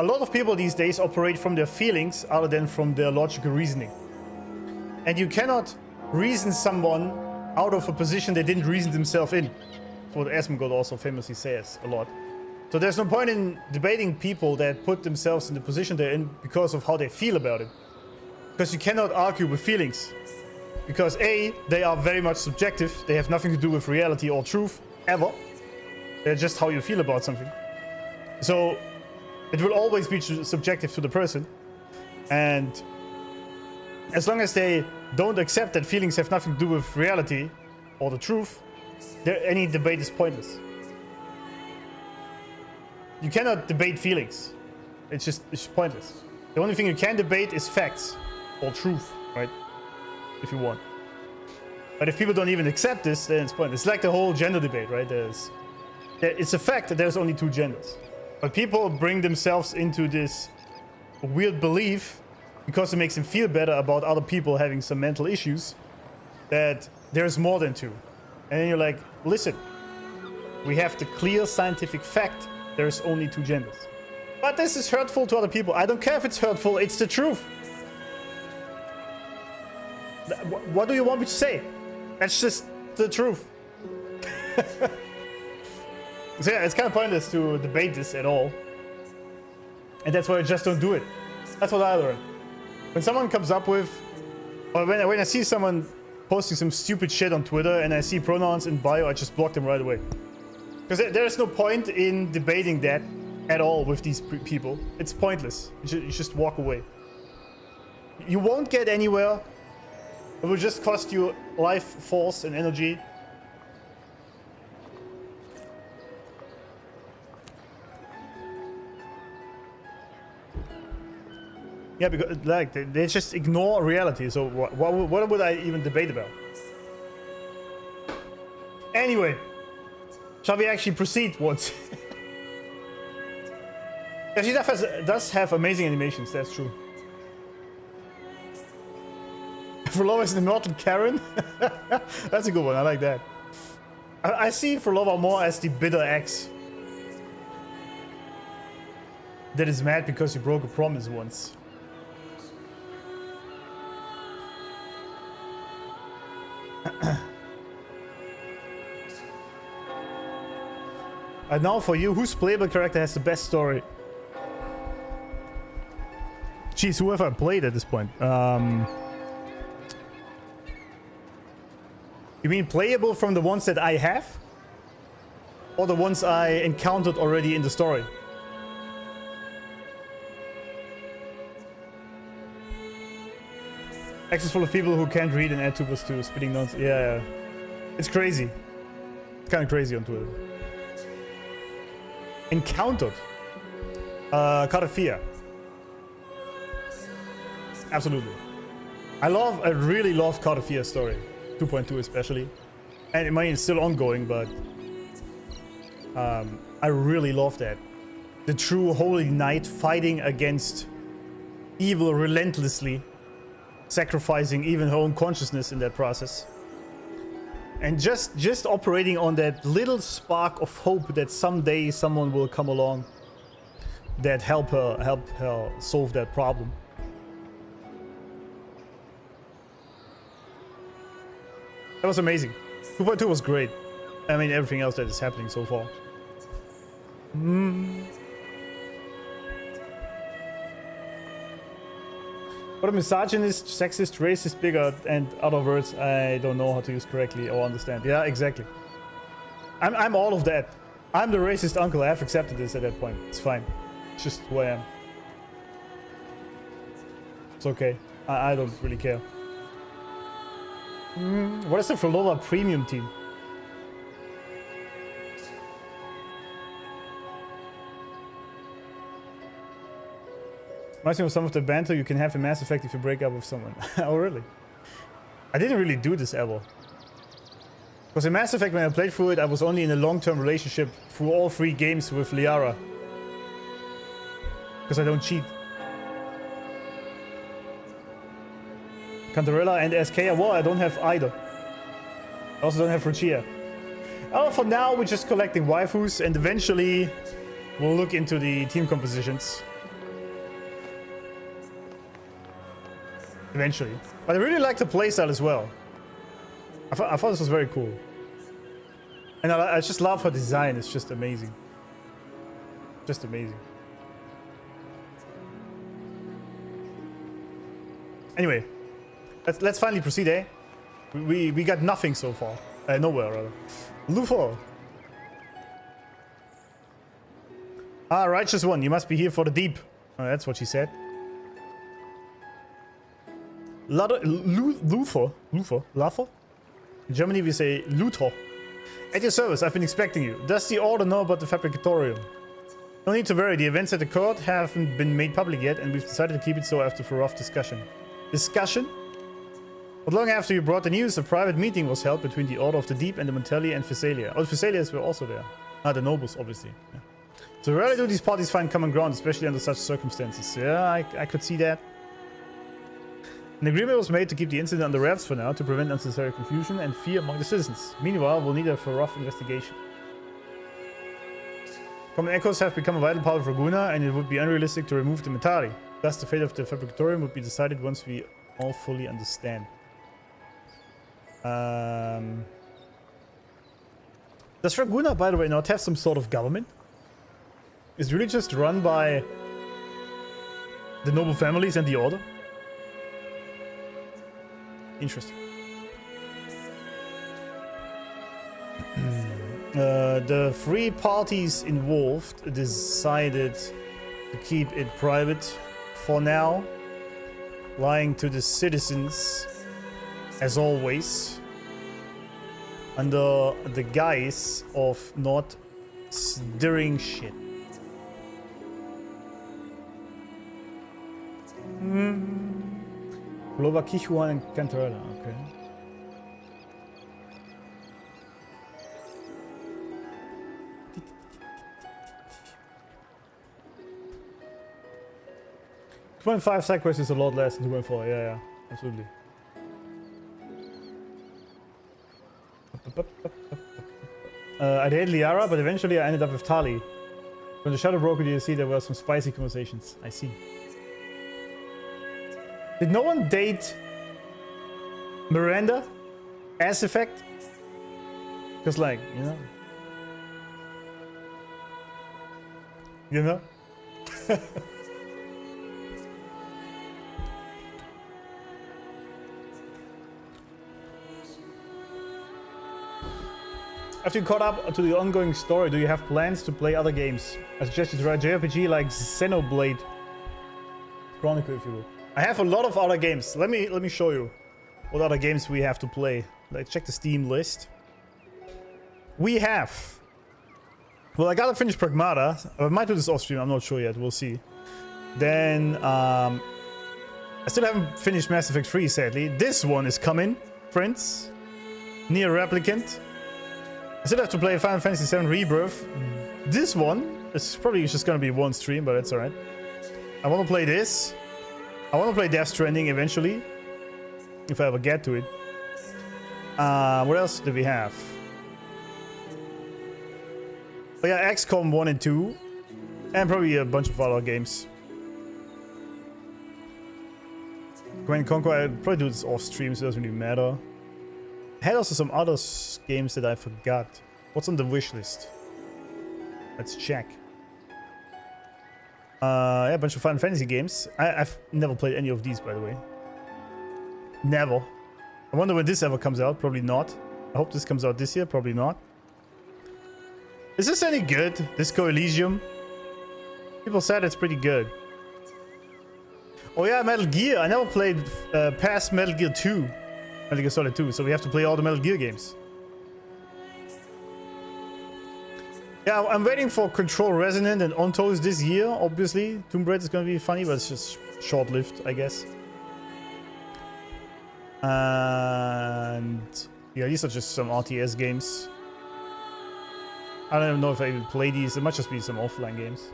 a lot of people these days operate from their feelings other than from their logical reasoning. And you cannot reason someone out of a position they didn't reason themselves in. That's what Asmongold also famously says a lot. So there's no point in debating people that put themselves in the position they're in because of how they feel about it. Because you cannot argue with feelings. Because A, they are very much subjective. They have nothing to do with reality or truth, ever. They're just how you feel about something. So it will always be subjective to the person. And as long as they don't accept that feelings have nothing to do with reality or the truth, any debate is pointless. You cannot debate feelings. It's just pointless. The only thing you can debate is facts or truth, right? If you want. But if people don't even accept this, then it's pointless. It's like the whole gender debate, right? It's a fact that there's only two genders. But people bring themselves into this weird belief because it makes them feel better about other people having some mental issues, that there's more than two. And then you're like, listen, we have the clear scientific fact there's only two genders. But this is hurtful to other people. I don't care if it's hurtful, it's the truth. What do you want me to say? That's just the truth. So yeah, it's kind of pointless to debate this at all. And that's why I just don't do it. That's what I learned. When someone comes up with, or when I see someone posting some stupid shit on Twitter and I see pronouns in bio, I just block them right away. Because there's no point in debating that at all with these people. It's pointless. You just walk away. You won't get anywhere. It will just cost you life, force, and energy. Yeah, because like they just ignore reality. So what would I even debate about? Anyway, shall we actually proceed once? Yeah, she does have amazing animations. That's true. Frolova is an immortal Karen. That's a good one. I like that. I see Frolova more as the bitter ex that is mad because you broke a promise once. And now for you, whose playable character has the best story? Jeez, whoever played at this point. You mean playable from the ones that I have? Or the ones I encountered already in the story? X is full of people who can't read and add 2+2, spitting nonsense. Yeah. It's crazy. It's kind of crazy on Twitter. Encountered. Cardia. Absolutely. I really love Cardia's story. 2.2 especially. And I mean, it's still ongoing, but I really love that. The true holy knight fighting against evil relentlessly, sacrificing even her own consciousness in that process. And just operating on that little spark of hope that someday someone will come along that help her solve that problem. That was amazing. 2.2 was great. I mean, everything else that is happening so far. What a misogynist, sexist, racist, bigot, and other words I don't know how to use correctly or understand. Yeah, exactly. I'm all of that. I'm the racist uncle. I have accepted this at that point. It's fine. It's just who I am. It's okay. I don't really care. What is the Frolova premium team? Reminds me of some of the banter you can have in Mass Effect if you break up with someone. Oh, really? I didn't really do this ever. Because in Mass Effect, when I played through it, I was only in a long-term relationship through all 3 games with Liara. Because I don't cheat. Cantarella and SK, well, I don't have either. I also don't have Ruchia. Oh, for now, we're just collecting waifus, and eventually we'll look into the team compositions. Eventually. But I really like the playstyle as well. I thought this was very cool. And I just love her design. It's just amazing. Just amazing. Anyway, let's finally proceed, eh? We got nothing so far. Nowhere, rather. Luthor. Ah, righteous one. You must be here for the deep. Oh, that's what she said. Luthor? In Germany we say Luthor. At your service, I've been expecting you. Does the order know about the Fabricatorium? No need to worry, the events at the court haven't been made public yet, and we've decided to keep it so after a rough discussion. Discussion? Not long after you brought the news, a private meeting was held between the Order of the Deep and the Montelli and Physalia. Oh, the Physalias were also there. Ah, the nobles, obviously. Yeah. So rarely do these parties find common ground, especially under such circumstances. Yeah, I could see that. An agreement was made to keep the incident under wraps for now, to prevent unnecessary confusion and fear among the citizens. Meanwhile, we'll need a rough investigation. Common echoes have become a vital part of Ragunna, and it would be unrealistic to remove the Metari. Thus, the fate of the Fabricatorium would be decided once we all fully understand. Does Ragunna, by the way, not have some sort of government? Is it really just run by the noble families and the Order? Interesting. The 3 parties involved decided to keep it private for now, lying to the citizens as always, under the guise of not stirring shit. Lova, Kichuan, and Cantarella, okay. .5 side quest is a lot less than 2.4, yeah, absolutely. I hated Liara, but eventually I ended up with Tali. From the Shadow Broker DLC, there were some spicy conversations. I see. Did no one date Miranda? Ass Effect? Because, like, you know? You know? After you caught up to the ongoing story, do you have plans to play other games? I suggest you try JRPG like Xenoblade Chronicle, if you will. I have a lot of other games. Let me show you what other games we have to play. Let's check the Steam list. We have... Well, I gotta finish Pragmata. I might do this off stream, I'm not sure yet. We'll see. Then, I still haven't finished Mass Effect 3, sadly. This one is coming, friends. Near Replicant. I still have to play Final Fantasy VII Rebirth. This one is probably just gonna be one stream, but that's alright. I want to play this. I want to play Death Stranding eventually. If I ever get to it. What else do we have? Oh yeah, XCOM 1 and 2. And probably a bunch of other games. Command & Conquer, I'll probably do this off stream, so it doesn't really matter. I had also some other games that I forgot. What's on the wish list? Let's check. Yeah, a bunch of Final Fantasy games. I've never played any of these, by the way. Never. I wonder when this ever comes out. Probably not. I hope this comes out this year. Probably not. Is this any good? Disco Elysium? People said it's pretty good. Oh yeah, Metal Gear. I never played past Metal Gear 2. Metal Gear Solid 2. So we have to play all the Metal Gear games. Yeah, I'm waiting for Control Resonant and Ontos this year, obviously. Tomb Raider is going to be funny, but it's just short-lived, I guess. And yeah, these are just some RTS games. I don't even know if I even play these. It might just be some offline games.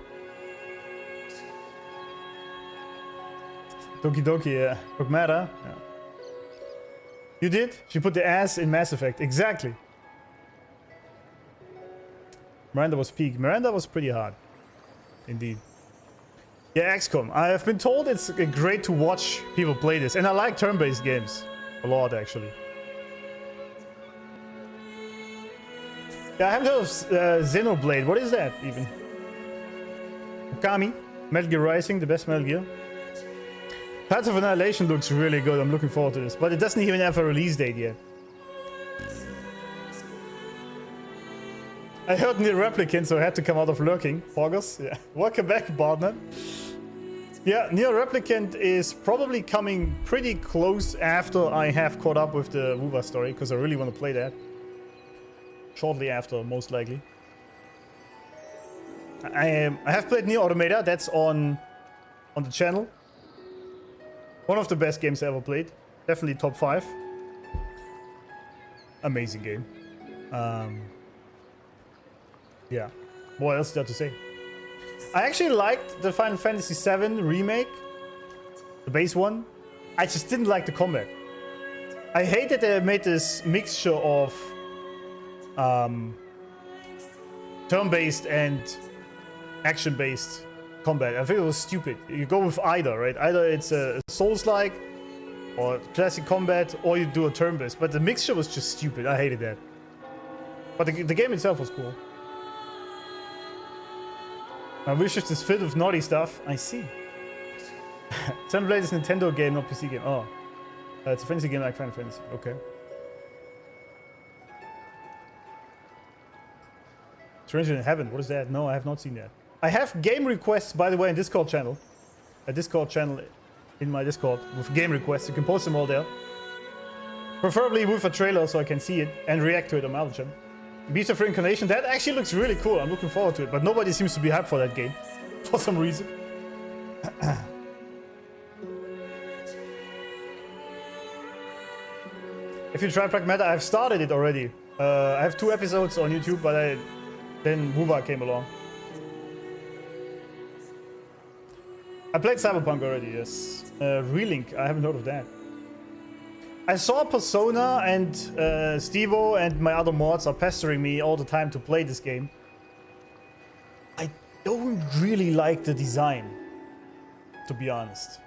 Doki Doki, yeah. Pragmata. Yeah. You did? She put the ass in Mass Effect. Exactly. Miranda was peak. Miranda was pretty hard. Indeed. Yeah, XCOM. I have been told it's great to watch people play this. And I like turn-based games. A lot, actually. Yeah, I haven't heard of Xenoblade. What is that, even? Okami. Metal Gear Rising, the best Metal Gear. Path of Annihilation looks really good. I'm looking forward to this. But it doesn't even have a release date yet. I heard Near Replicant, so I had to come out of lurking. August, yeah. Welcome back, partner. Yeah, Near Replicant is probably coming pretty close after I have caught up with the Wuva story, because I really want to play that. Shortly after, most likely. I have played Nier Automata. That's on the channel. One of the best games I ever played. Definitely top 5. Amazing game. Yeah. What else is there to say? I actually liked the Final Fantasy VII remake. The base one. I just didn't like the combat. I hate that they made this mixture of turn-based and action-based combat. I think it was stupid. You go with either, right? Either it's a Souls-like or classic combat, or you do a turn-based. But the mixture was just stupid. I hated that. But the game itself was cool. My wish list is filled with naughty stuff. I see. Xenoblade is a Nintendo game, not PC game. Oh. It's a fantasy game like Final Fantasy. Okay. Stranger in Heaven. What is that? No, I have not seen that. I have game requests, by the way, in Discord channel. A Discord channel in my Discord with game requests. You can post them all there. Preferably with a trailer so I can see it and react to it on my other channel. Beast of Reincarnation. That actually looks really cool. I'm looking forward to it. But nobody seems to be hyped for that game. For some reason. If you try Pragmata, I've started it already. I have 2 episodes on YouTube, but then Wuva came along. I played Cyberpunk already, yes. Relink, I haven't heard of that. I saw Persona and Stevo and my other mods are pestering me all the time to play this game. I don't really like the design, to be honest.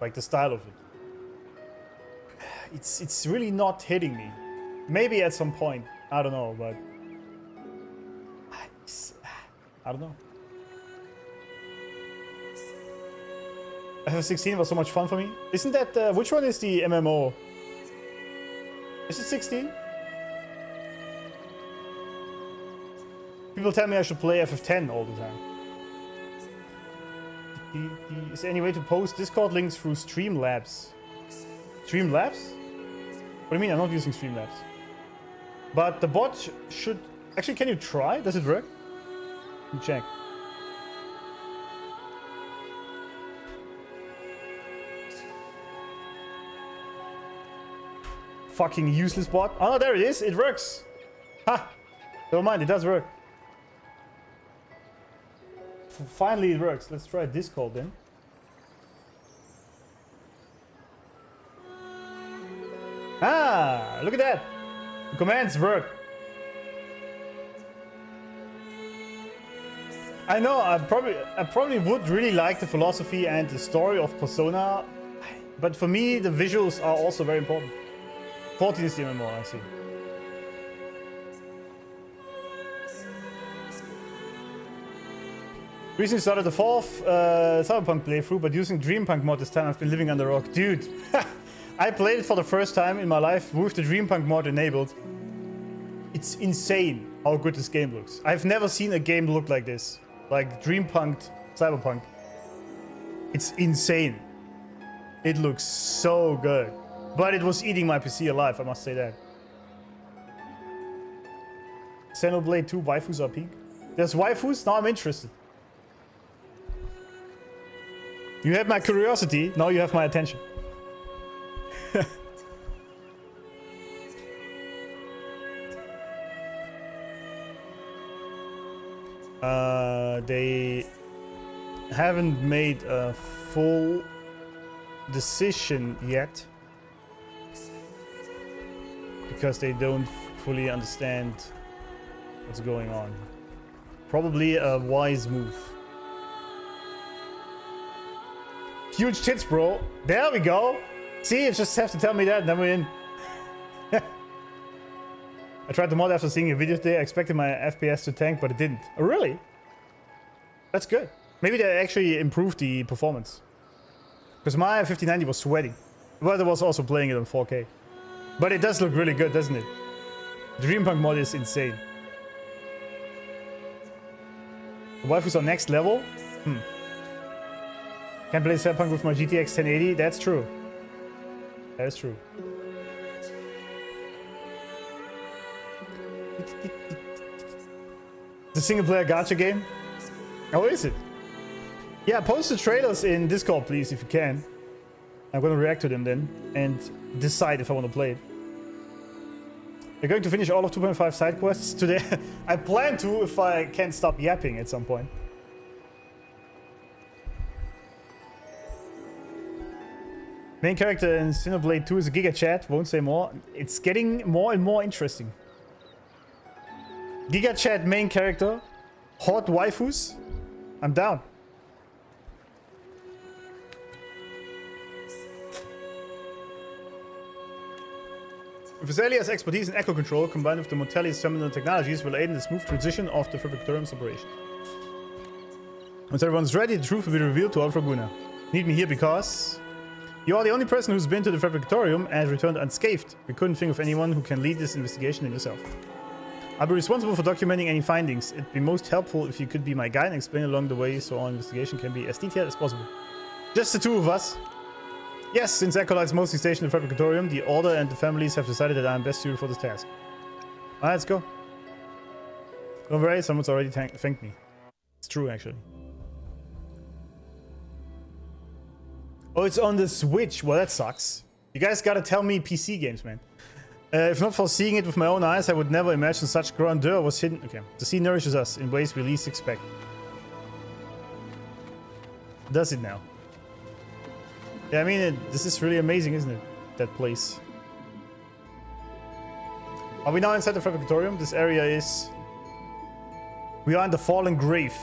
Like the style of it. It's really not hitting me. Maybe at some point, I don't know, but I don't know. FF16 was so much fun for me. Isn't that which one is the MMO? Is it 16? People tell me I should play FF10 all the time. Is there any way to post Discord links through Streamlabs? Streamlabs? What do you mean? I'm not using Streamlabs. But the bot should... Actually, can you try? Does it work? Let me check. fucking useless bot. Oh, no, there it is. It works. Ha! Never mind, it does work. Finally, it works. Let's try Discord then. Ah, look at that. The commands work. I know, I probably would really like the philosophy and the story of Persona, but for me, the visuals are also very important. 14 is the MMO, I see. Recently started the 4th Cyberpunk playthrough, but using Dreampunk mod this time. I've been living under a rock. Dude, I played it for the first time in my life with the Dreampunk mod enabled. It's insane how good this game looks. I've never seen a game look like this. Like Dreampunked Cyberpunk. It's insane. It looks so good. But it was eating my PC alive, I must say that. Xenoblade 2 waifus are peak. There's waifus? Now I'm interested. You had my curiosity, now you have my attention. They haven't made a full decision yet because they don't fully understand what's going on. Probably a wise move. Huge tits, bro. There we go. See, you just have to tell me that and then we're in. I tried the mod after seeing a video today. I expected my FPS to tank, but it didn't. Oh, really? That's good. Maybe they actually improved the performance. Because my 5090 was sweating. But it was also playing it on 4K. But it does look really good, doesn't it? The Dreampunk mod is insane. The waifus are next level? Can't play Cyberpunk with my GTX 1080? That's true. That is true. The single player gacha game? How is it? Yeah, post the trailers in Discord, please, if you can. I'm gonna react to them then and decide if I want to play it. You're going to finish all of 2.5 side quests today? I plan to if I can't stop yapping at some point. Main character in Xenoblade 2 is a Giga Chat, won't say more. It's getting more and more interesting. Giga Chat main character, hot waifus, I'm down. With Azalea's expertise in echo control combined with the Mortelli's terminal technologies will aid in the smooth transition of the Fabricatorium's operation. Once everyone's ready, the truth will be revealed to all Ragunna. Need me here because you are the only person who's been to the Fabricatorium and returned unscathed. We couldn't think of anyone who can lead this investigation than yourself. I'll be responsible for documenting any findings. It'd be most helpful if you could be my guide and explain along the way so our investigation can be as detailed as possible. Just the two of us. Yes, since Acolytes mostly stationed in the Fabricatorium, the Order and the families have decided that I am best suited for this task. Alright, let's go. Don't worry, someone's already thanked me. It's true, actually. Oh, it's on the Switch. Well, that sucks. You guys gotta tell me PC games, man. If not for seeing it with my own eyes, I would never imagine such grandeur was hidden. Okay, the sea nourishes us in ways we least expect. Does it now? Yeah, I mean, this is really amazing, isn't it? That place. Are we now inside the Fabricatorium? This area is... We are in the fallen grave.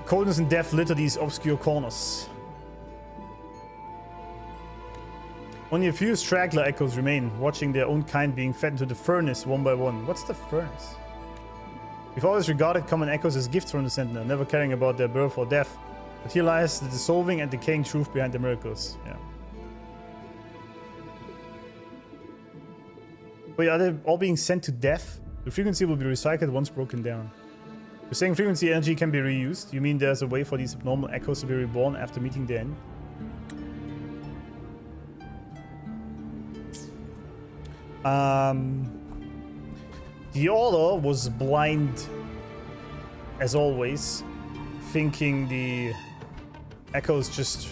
Coldness and death litter these obscure corners. Only a few straggler echoes remain, watching their own kind being fed into the furnace one by one. What's the furnace? We've always regarded common echoes as gifts from the Sentinel, never caring about their birth or death. But here lies the dissolving and decaying truth behind the miracles. Yeah. Wait, are they all being sent to death? The frequency will be recycled once broken down. You're saying frequency energy can be reused? You mean there's a way for these abnormal echoes to be reborn after meeting the end? The Order was blind, as always, thinking the echoes just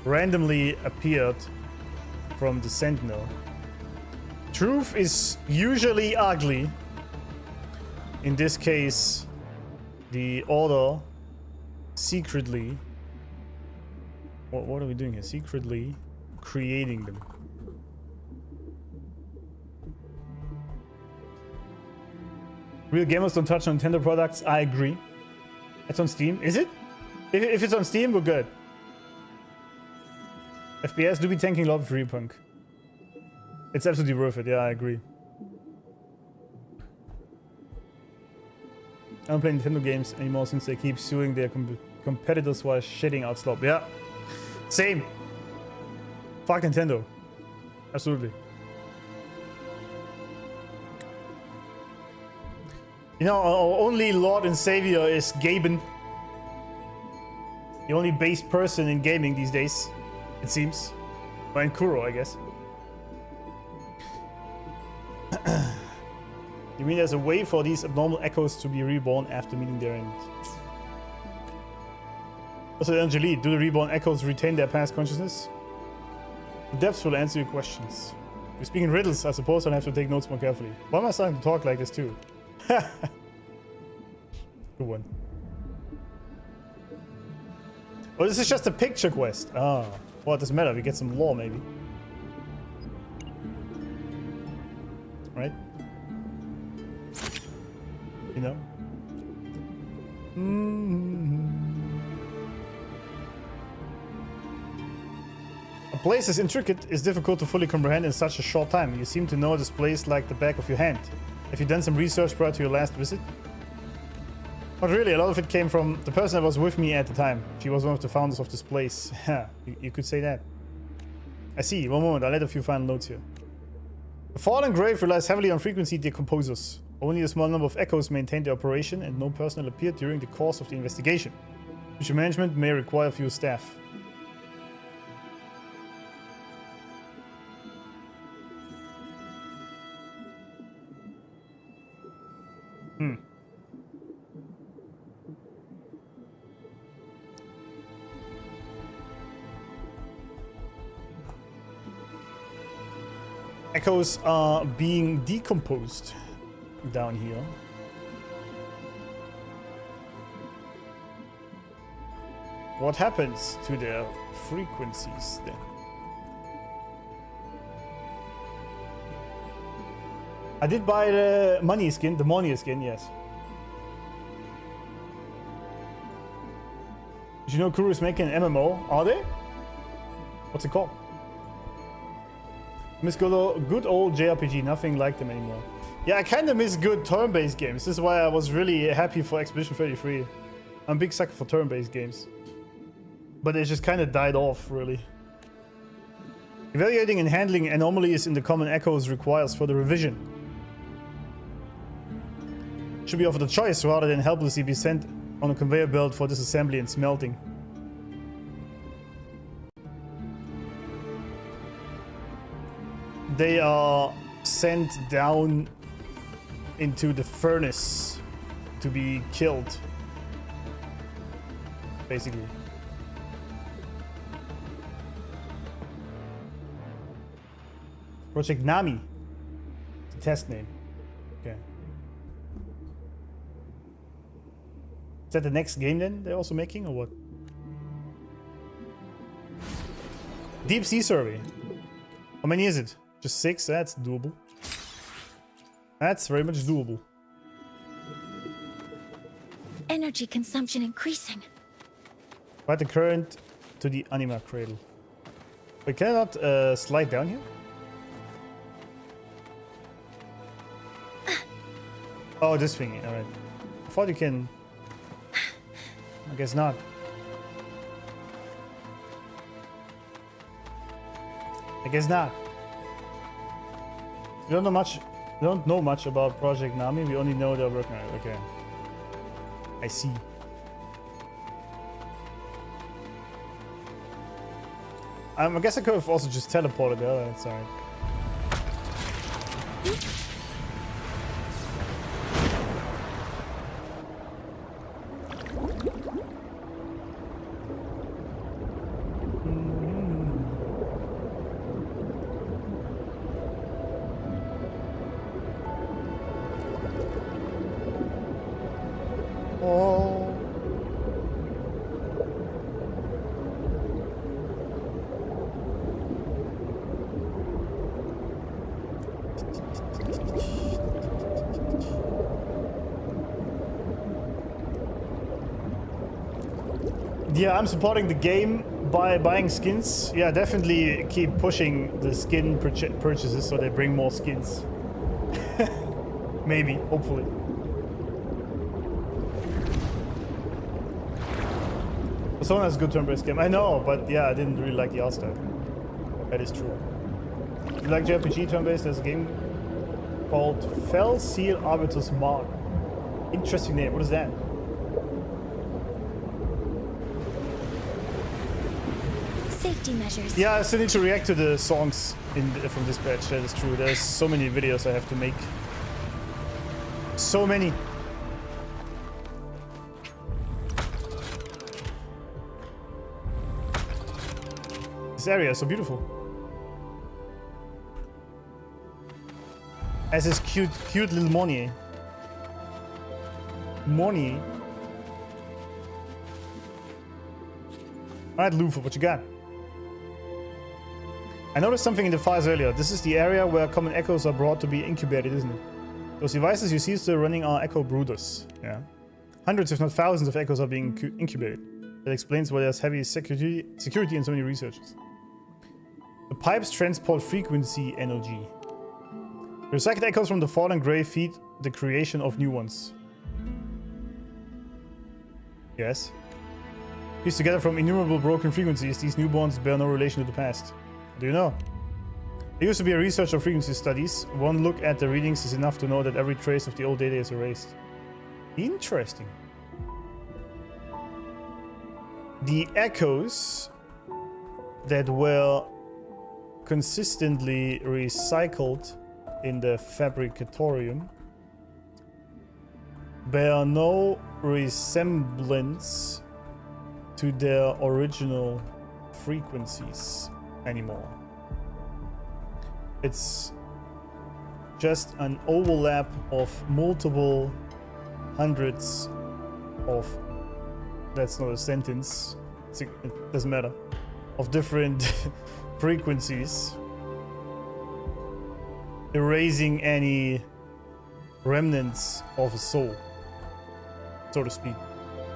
randomly appeared from the Sentinel. Truth is usually ugly. In this case, the Order secretly... What are we doing here? Secretly creating them. Real gamers don't touch on Nintendo products. I agree. It's on Steam. Is it? If it's on Steam, we're good. FPS do be tanking a lot for Repunk. It's absolutely worth it. Yeah, I agree. I don't play Nintendo games anymore since they keep suing their competitors while shitting out Slop. Yeah. Same. Fuck Nintendo. Absolutely. You know, our only Lord and Savior is Gaben. The only based person in gaming these days, it seems. Or in Kuro, I guess. You mean there's a way for these abnormal echoes to be reborn after meeting their end? Also, Angelique, do the reborn echoes retain their past consciousness? The depths will answer your questions. If you speak in riddles, I suppose I'll have to take notes more carefully. Why am I starting to talk like this too? Good one. Oh, this is just a picture quest. Ah, well, it doesn't matter. We get some lore, maybe. Right? You know? A place as intricate is difficult to fully comprehend in such a short time. You seem to know this place like the back of your hand. Have you done some research prior to your last visit? Not really. A lot of it came from the person that was with me at the time. She was one of the founders of this place. Yeah, you could say that. I see. One moment. I'll add a few final notes here. The fallen grave relies heavily on frequency decomposers. Only a small number of echoes maintained their operation and no personnel appeared during the course of the investigation. Future management may require few staff. Echoes are being decomposed down here. What happens to their frequencies then? I did buy the money skin, yes. Did you know Kuru's making an MMO? Are they? What's it called? Miss good old JRPG, nothing like them anymore. Yeah, I kind of miss good turn-based games. This is why I was really happy for Expedition 33. I'm a big sucker for turn-based games. But it just kind of died off, really. Evaluating and handling anomalies in the common echoes requires further revision. Should be offered a choice rather than helplessly be sent on a conveyor belt for disassembly and smelting. They are sent down into the furnace to be killed, basically. Project Nami. It's a test name. Okay. Is that the next game then they're also making, or what? Deep Sea Survey. How many is it? Just 6? That's doable. That's very much doable. Energy consumption increasing. Write the current to the Anima Cradle. Wait, can I not slide down here? Oh, this thingy. Alright. I thought you can... I guess not. I guess not. We don't know much about Project Nami. We only know they're working on it. Okay. I see. I guess I could have also just teleported there. That's alright. Oh. Yeah, I'm supporting the game by buying skins. Yeah, definitely keep pushing the skin purchases so they bring more skins. Maybe, hopefully. Persona's a good turn-based game. I know, but yeah, I didn't really like the art style. That is true. If you like JRPG turn-based, there's a game called Fell Seal Arbiter's Mark. Interesting name. What is that? Safety measures. Yeah, I still need to react to the songs from this patch. That is true. There's so many videos I have to make. So many. This area is so beautiful. As this cute little Monier. Monier. Alright, Lufa, what you got? I noticed something in the files earlier. This is the area where common echoes are brought to be incubated, isn't it? Those devices you see still running are echo brooders. Yeah. Hundreds, if not thousands, of echoes are being incubated. That explains why there's heavy security in so many researchers. The pipes transport frequency energy. Recycled echoes from the fallen grave feed the creation of new ones. Yes. Pieced together from innumerable broken frequencies, these newborns bear no relation to the past. Do you know? There used to be a research of frequency studies. One look at the readings is enough to know that every trace of the old data is erased. Interesting. The echoes that were consistently recycled in the Fabricatorium bear no resemblance to their original frequencies anymore. It's just an overlap of multiple hundreds of, that's not a sentence, it doesn't matter, of different frequencies, erasing any remnants of a soul, so to speak.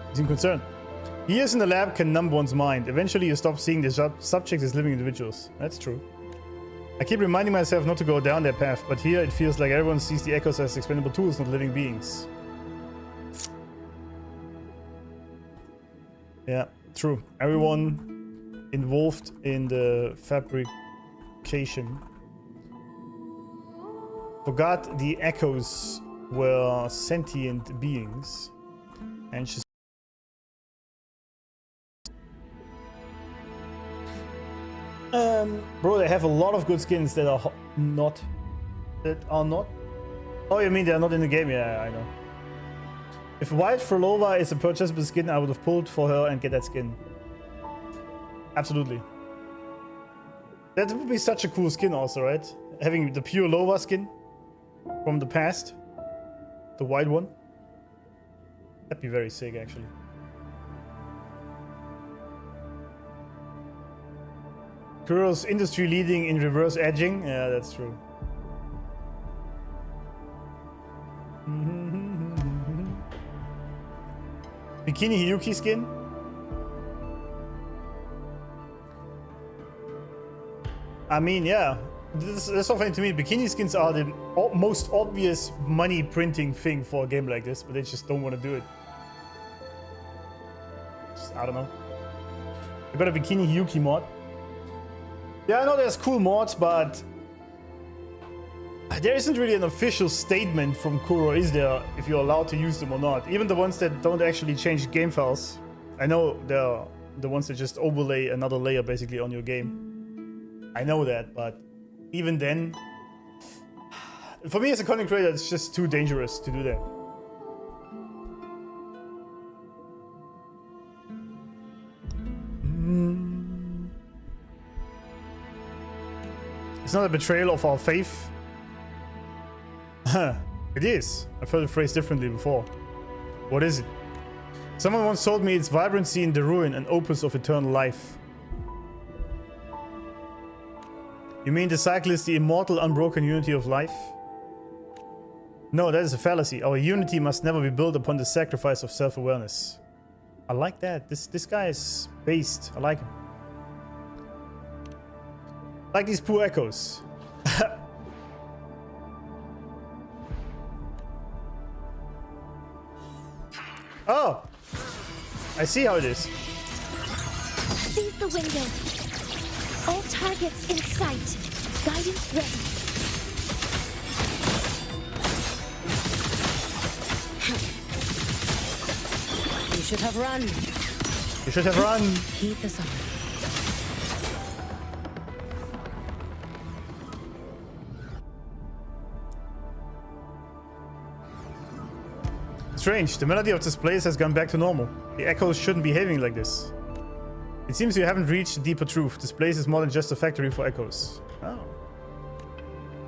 He's in concern. Years in the lab can numb one's mind. Eventually you stop seeing the subjects as living individuals. That's true. I keep reminding myself not to go down that path, but here it feels like everyone sees the echoes as expendable tools, not living beings. Yeah, true. Everyone involved in the fabrication forgot the echoes were sentient beings, and she's bro, they have a lot of good skins that are not. Oh, you mean they are not in the game? Yeah, I know. If White Frolova is a purchasable skin, I would have pulled for her and get that skin. Absolutely. That would be such a cool skin also, right? Having the pure Lova skin from the past. The white one. That'd be very sick, actually. Kuro's industry leading in reverse edging. Yeah, that's true. Bikini Hiyuki skin. I mean, yeah. That's so funny to me. Bikini skins are the most obvious money printing thing for a game like this, but they just don't want to do it. Just, I don't know. I got a Bikini Hiyuki mod. Yeah, I know there's cool mods, but there isn't really an official statement from Kuro, is there, if you're allowed to use them or not. Even the ones that don't actually change game files. I know they're the ones that just overlay another layer basically on your game. I know that, but even then, for me as a content creator, it's just too dangerous to do that. It's not a betrayal of our faith. It is. I've heard the phrase differently before. What is it? Someone once told me it's vibrancy in the ruin, an opus of eternal life. You mean the cycle is the immortal, unbroken unity of life? No, that is a fallacy. Our unity must never be built upon the sacrifice of self-awareness. I like that. This guy is based. I like him. Like these poor echoes. Oh! I see how it is. Seize the window. All targets in sight. Guidance ready. You should have run. You should have run. Heed the song. Strange, the melody of this place has gone back to normal. The echoes shouldn't be behaving like this. It seems you haven't reached the deeper truth. This place is more than just a factory for echoes. Oh.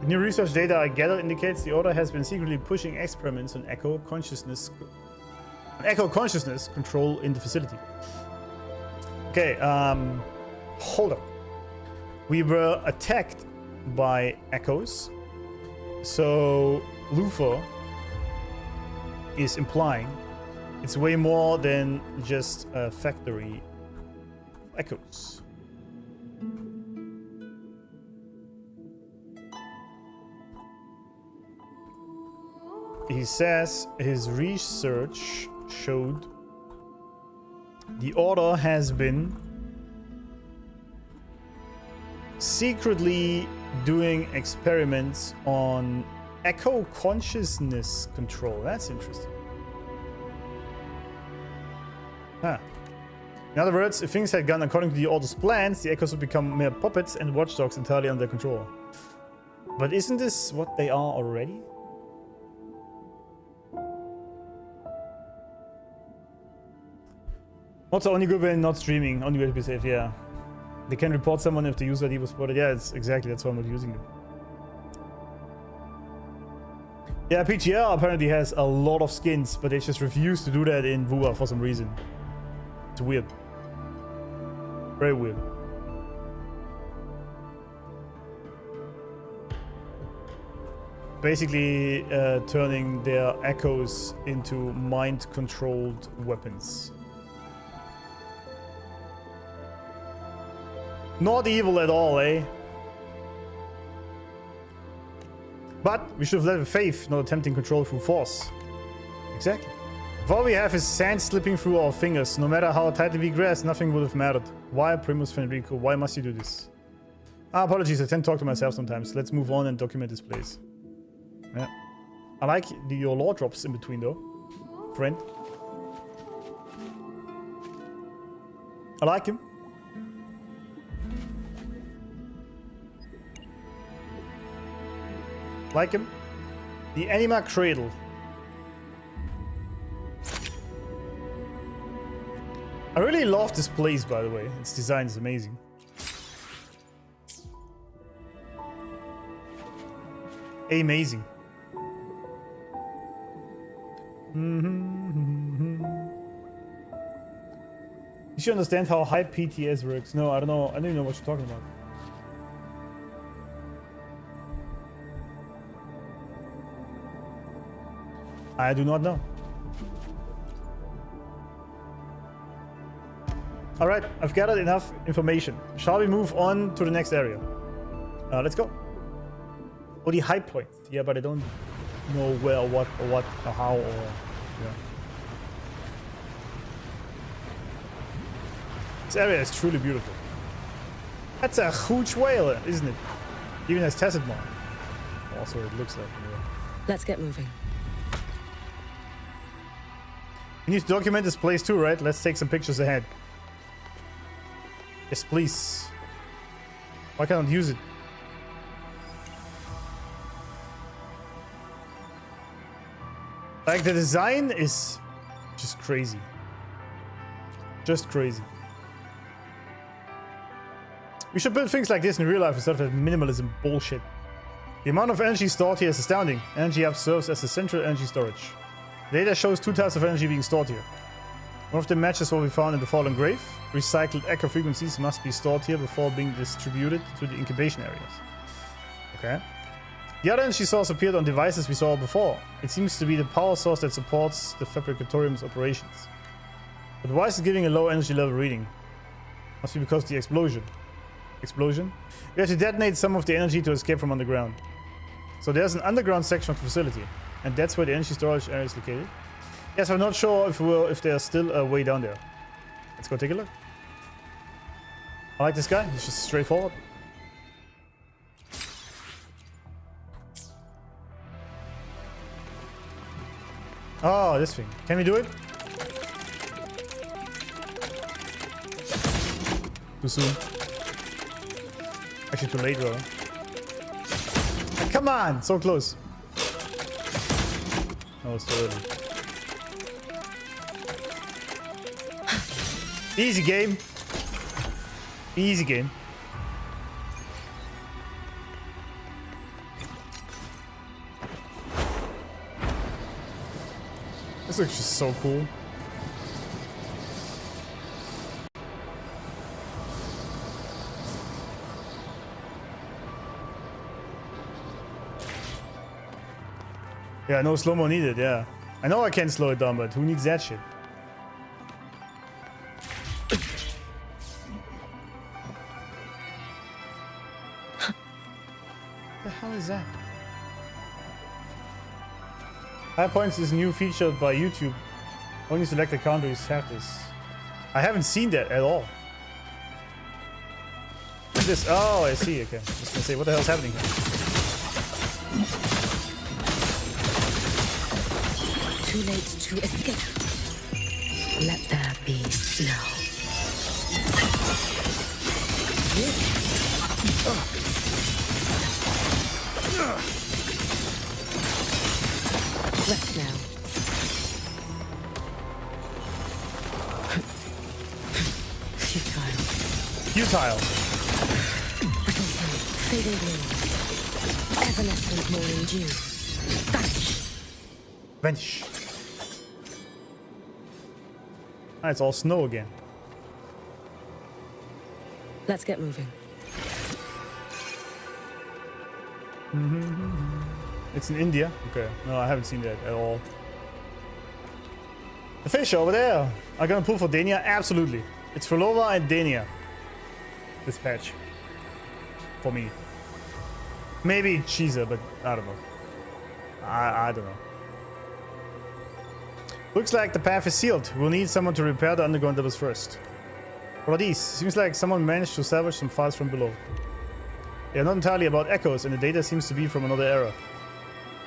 The new research data I gathered indicates the Order has been secretly pushing experiments on echo consciousness control in the facility. Okay, hold up. We were attacked by echoes. So Luthor is implying it's way more than just a factory of echoes. He says his research showed the Order has been secretly doing experiments on echo consciousness control. That's interesting. Huh. In other words, if things had gone according to the Order's plans, the echoes would become mere puppets and watchdogs entirely under control. But isn't this what they are already? Mods are only good when not streaming, only way to be safe, yeah. They can report someone if the user ID was spotted. Yeah, it's exactly, that's why I'm not using them. Yeah, PGR apparently has a lot of skins, but they just refuse to do that in Vua for some reason. It's weird. Very weird. Basically turning their echoes into mind-controlled weapons. Not evil at all, eh? But we should have led with faith, not attempting control through force. Exactly. If all we have is sand slipping through our fingers, no matter how tightly we grasp, nothing would have mattered. Why, Primus Fenrico? Why must you do this? Apologies, I tend to talk to myself sometimes. Let's move on and document this place. Yeah. I like your lore drops in between though, friend. I like him. Like him. The Anima Cradle. I really love this place, by the way. Its design is amazing. Amazing. You should understand how high PTS works. No, I don't know. I don't even know what you're talking about. I do not know. Alright, I've gathered enough information. Shall we move on to the next area? Let's go. Oh, the high point. Yeah, but I don't know where or what or how or... Yeah. This area is truly beautiful. That's a huge whale, isn't it? Even as Tacit Mark. Also, it looks like. Yeah. Let's get moving. You need to document this place too, right? Let's take some pictures ahead. Yes, please. Why can't I use it? Like, the design is just crazy. Just crazy. We should build things like this in real life instead of that minimalism bullshit. The amount of energy stored here is astounding. Energy hub serves as the central energy storage. Data shows 2 types of energy being stored here. One of the matches will be found in the Fallen Grave. Recycled echo frequencies must be stored here before being distributed to the incubation areas. Okay. The other energy source appeared on devices we saw before. It seems to be the power source that supports the Fabricatorium's operations. But why is it giving a low energy level reading? Must be because of the explosion. Explosion? We have to detonate some of the energy to escape from underground. So there's an underground section of the facility. And that's where the energy storage area is located. Yes, I'm not sure if there's still a way down there. Let's go take a look. I like this guy. He's just straightforward. Oh, this thing. Can we do it? Too soon. Actually, too late, bro. Come on! So close. Oh, it's too early. Easy game. Easy game. This looks just so cool. Yeah, no slow-mo needed, yeah. I know I can slow it down, but who needs that shit? What the hell is that? High points is new feature by YouTube. Only selected countries have this. I haven't seen that at all. What's this? Oh, I see. Okay. I was gonna say, what the hell's happening here? Too late to escape. Let there be snow. Rest now. Futile. Futile. Fading gloom. Evanescent morning dew. Vanish. Vanish. Ah, it's all snow again. Let's get moving. It's in India. Okay. No, I haven't seen that at all. The fish over there. Are gonna pull for Dania? Absolutely. It's for Lova and Dania. This patch. For me. Maybe Cheezer, but I don't know. I don't know. Looks like the path is sealed. We'll need someone to repair the underground levels first. What are these? Seems like someone managed to salvage some files from below. They are not entirely about echoes, and the data seems to be from another era.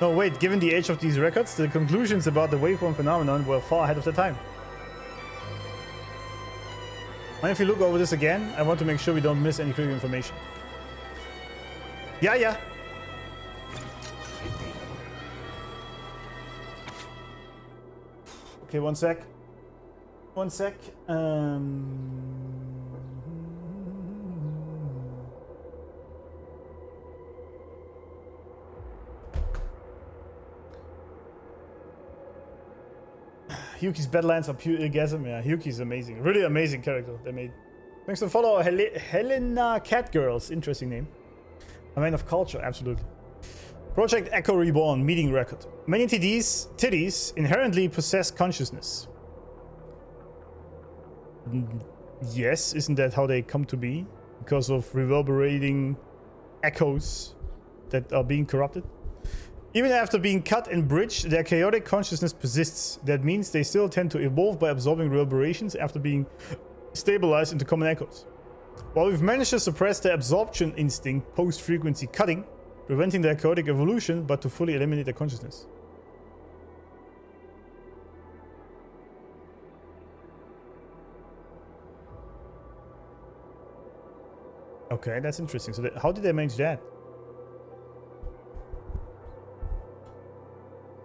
No, wait, given the age of these records, the conclusions about the waveform phenomenon were far ahead of their time. And if you look over this again, I want to make sure we don't miss any critical information. Yeah. Okay, one sec. Hyuki's Badlands are pure orgasm. Yeah, Hyuki's amazing. Really amazing character they made. Thanks for follow Helena Catgirls. Interesting name. A man of culture, absolutely. Project Echo Reborn meeting record. Many titties inherently possess consciousness. Yes, isn't that how they come to be? Because of reverberating echoes that are being corrupted? Even after being cut and bridged, their chaotic consciousness persists. That means they still tend to evolve by absorbing reverberations after being stabilized into common echoes. While we've managed to suppress their absorption instinct post-frequency cutting, preventing their chaotic evolution, but to fully eliminate their consciousness. Okay, that's interesting. So how did they manage that?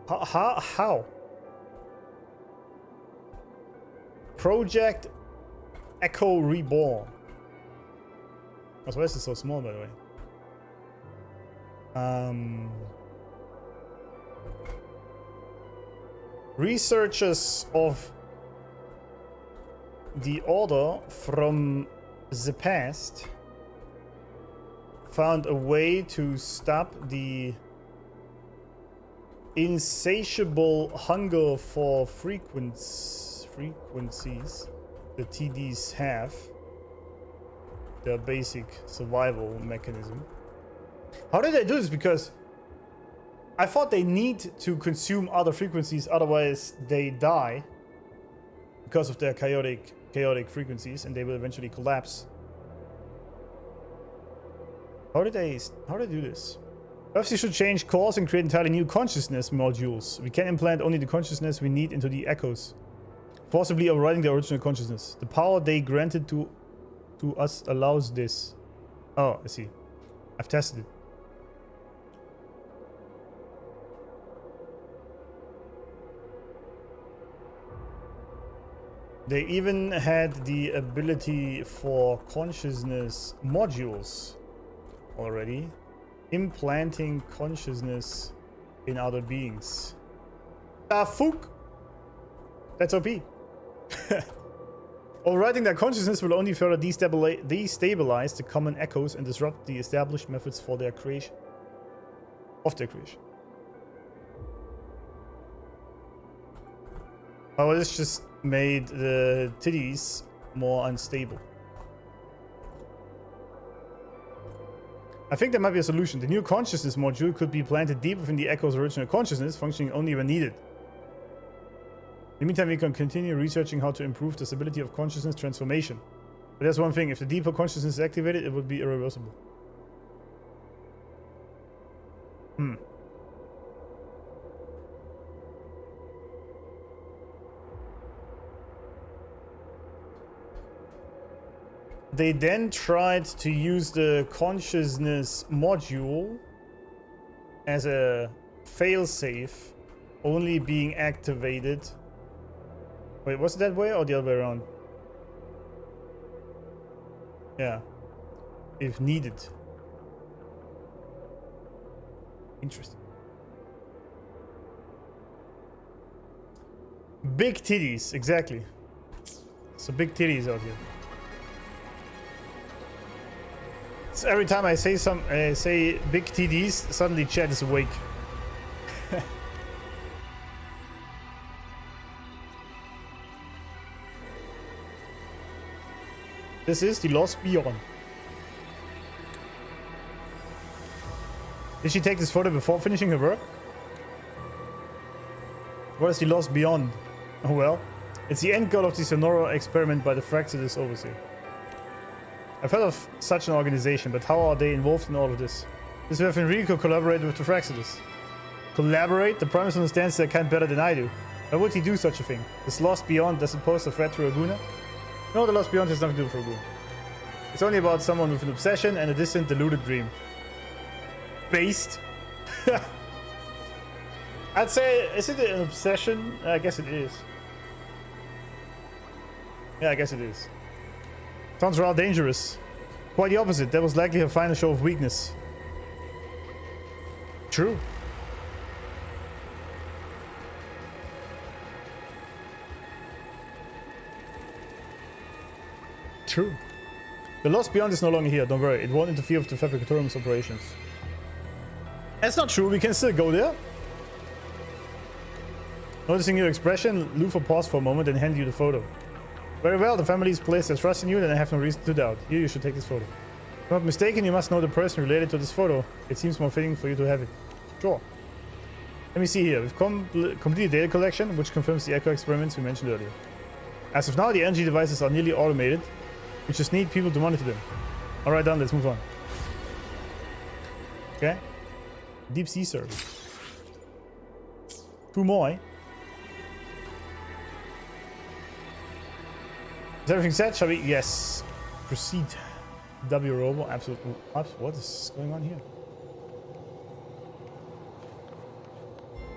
How? Project Echo Reborn. Oh, why is it so small, by the way? Researchers of the Order from the past found a way to stop the insatiable hunger for frequencies the TDs have. Their basic survival mechanism. How did they do this? Because I thought they need to consume other frequencies, otherwise they die because of their chaotic frequencies, and they will eventually collapse. How did they do this? Perhaps you should change course and create entirely new consciousness modules. We can implant only the consciousness we need into the echoes, forcibly overriding the original consciousness. The power they granted to us allows this. Oh, I see. I've tested it. They even had the ability for consciousness modules already. Implanting consciousness in other beings. Ah, fuck! That's OP. Overriding their consciousness will only further destabilize the common echoes and disrupt the established methods for their creation. Of their creation. Oh, this just made the titties more unstable. I think there might be a solution. The new consciousness module could be planted deep within the echo's original consciousness, functioning only when needed. In the meantime, we can continue researching how to improve the stability of consciousness transformation. But there's one thing, if the deeper consciousness is activated, it would be irreversible. They then tried to use the consciousness module as a failsafe, only being activated. Wait, was it that way or the other way around? Yeah. If needed. Interesting. Big titties, exactly. So big titties out here. So every time I say say big TDs, suddenly chat is awake. This is the Lost Beyond. Did she take this photo before finishing her work? What is the Lost Beyond? Oh well, it's the end goal of the Sonora experiment by the Fraxidus Overseer. I've heard of such an organization, but how are they involved in all of this? This is where Enrico collaborated with the Fraxidus. Collaborate? The Primus understands that kind better than I do. Why would he do such a thing? This Lost Beyond doesn't pose a threat to Raguna? No, the Lost Beyond has nothing to do with Raguna. It's only about someone with an obsession and a distant, deluded dream. Based? I'd say, is it an obsession? I guess it is. Yeah, I guess it is. Sounds rather dangerous. Quite the opposite. That was likely her final show of weakness. True. True. The Lost Beyond is no longer here, don't worry. It won't interfere with the Fabricatorium's operations. That's not true, we can still go there. Noticing your expression, Lufa paused for a moment and handed you the photo. Very well, the family's placed their trust in you, and I have no reason to doubt. Here, you should take this photo. If I'm not mistaken, you must know the person related to this photo. It seems more fitting for you to have it. Sure. Let me see here. We've completed data collection, which confirms the echo experiments we mentioned earlier. As of now, the energy devices are nearly automated. We just need people to monitor them. Alright, done. Let's move on. Okay. Deep sea service. 2 more, eh? Is everything set? Shall we? Yes. Proceed. W Robo. Absolutely. What is going on here?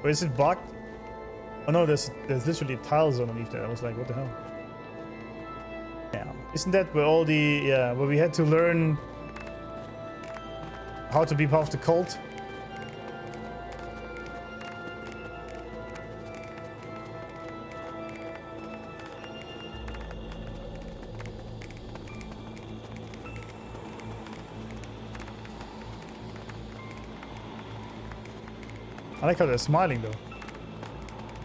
Wait, is it bugged? Oh no, there's literally tiles underneath there. I was like, what the hell? Yeah. Isn't that where all the where we had to learn how to be part of the cult? I like how they're smiling though.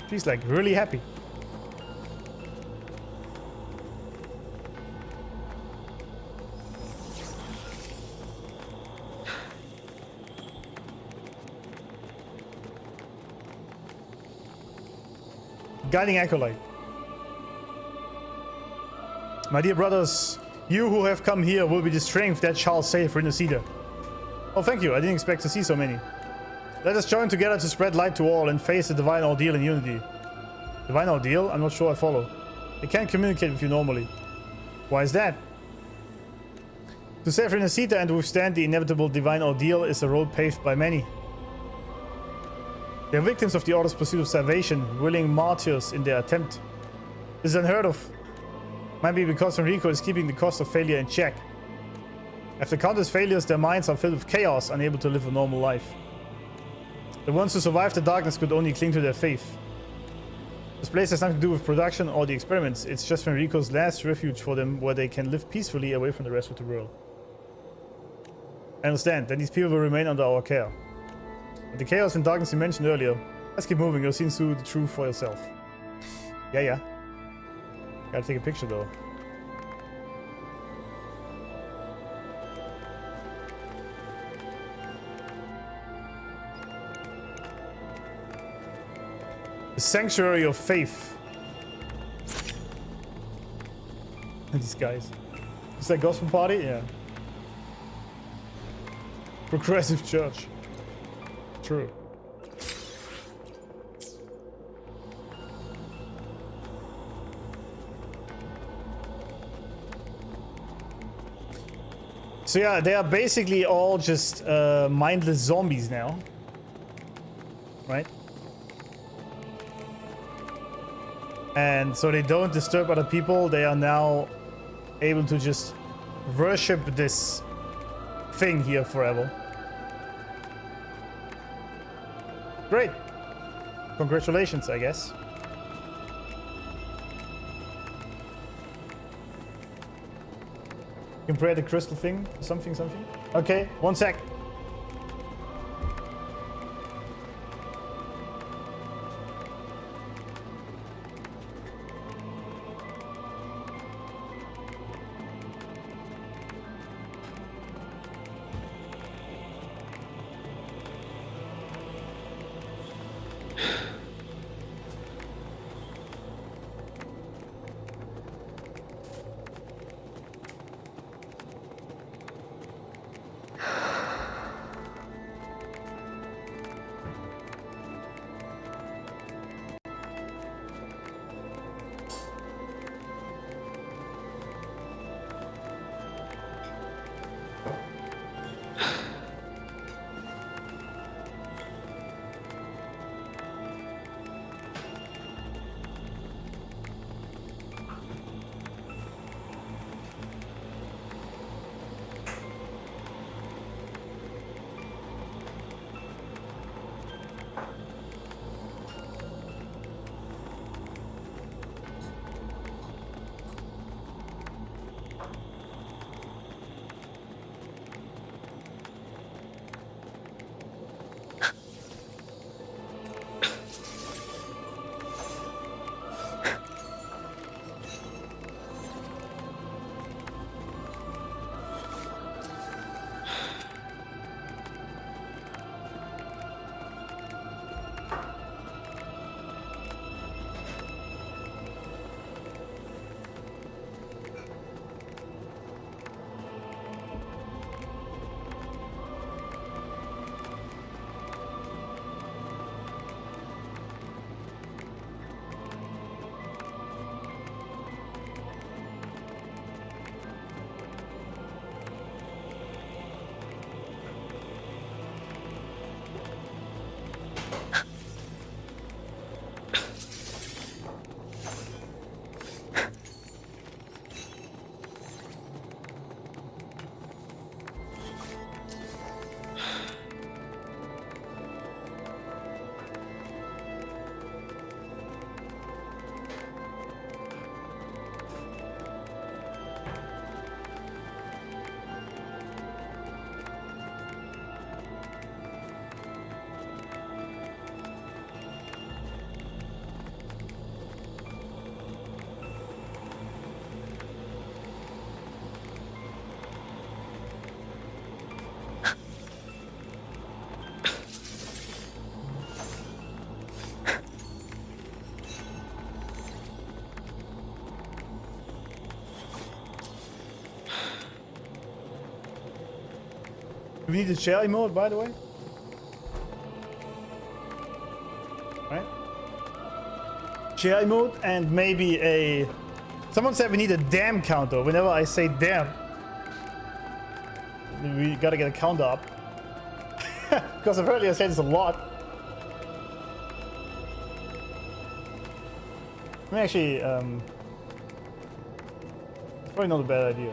She's like really happy. Guiding Acolyte. My dear brothers, you who have come here will be the strength that shall save Renacida. Oh, thank you. I didn't expect to see so many. Let us join together to spread light to all and face the divine ordeal in unity. Divine ordeal? I'm not sure I follow. They can't communicate with you normally. Why is that? To save Renacida and withstand the inevitable divine ordeal is a road paved by many. They are victims of the Order's pursuit of salvation, willing martyrs in their attempt. This is unheard of. Might be because Enrico is keeping the cost of failure in check. After countless failures, their minds are filled with chaos, unable to live a normal life. The ones who survived the darkness could only cling to their faith. This place has nothing to do with production or the experiments. It's just Enrico's last refuge for them, where they can live peacefully away from the rest of the world. I understand. Then these people will remain under our care. But the chaos and darkness you mentioned earlier. Let's keep moving. You'll see soon the truth for yourself. Yeah. Gotta take a picture though. The Sanctuary of Faith. These guys. Is that Gospel Party? Yeah. Progressive Church. True. So yeah, they are basically all just mindless zombies now. Right? And so they don't disturb other people. They are now able to just worship this thing here forever. Great. Congratulations, I guess. Compare the crystal thing for something. Okay, 1 sec. Do we need a cherry mode, by the way? Right? Cherry mode and maybe a... Someone said we need a damn counter. Whenever I say damn, we gotta get a counter up. Because apparently I said this a lot. I mean, actually, it's probably not a bad idea.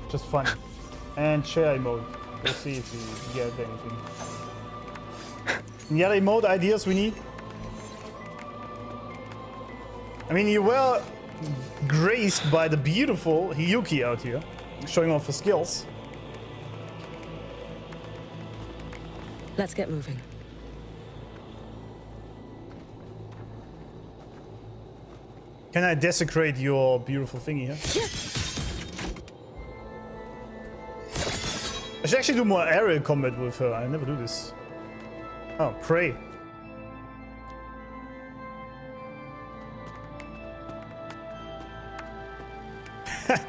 Just funny. And cherry mode. We'll see if we get anything. Any other emote ideas we need? I mean, you were graced by the beautiful Hiyuki out here, showing off her skills. Let's get moving. Can I desecrate your beautiful thingy here? I should actually do more aerial combat with her. I never do this. Oh, pray.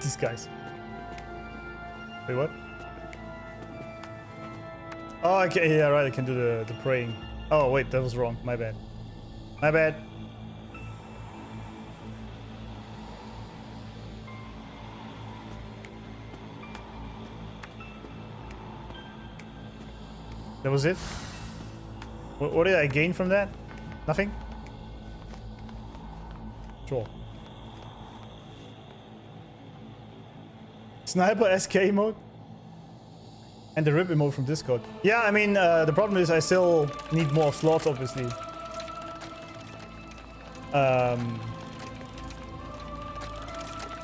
These guys. Wait, what? Oh, okay, yeah, right, I can do the praying. Oh, wait, that was wrong. My bad. My bad. That was it? What did I gain from that? Nothing? Sure. Sniper SK mode? And the rip emote from Discord. Yeah, I mean, the problem is I still need more slots, obviously.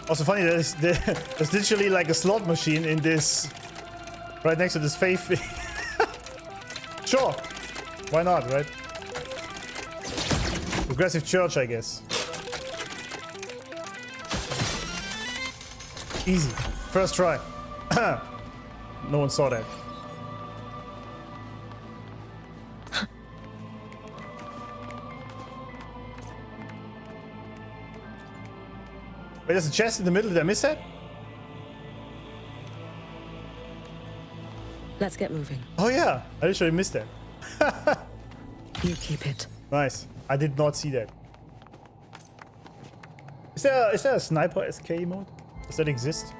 Also funny, there's literally like a slot machine in this... Right next to this faith. Sure. Why not, right? Progressive church, I guess. Easy. First try. No one saw that. Wait, there's a chest in the middle. Did I miss that? Let's get moving. Oh yeah, I literally missed that. You keep it. Nice. I did not see that. Is there a sniper SK mode? Does that exist?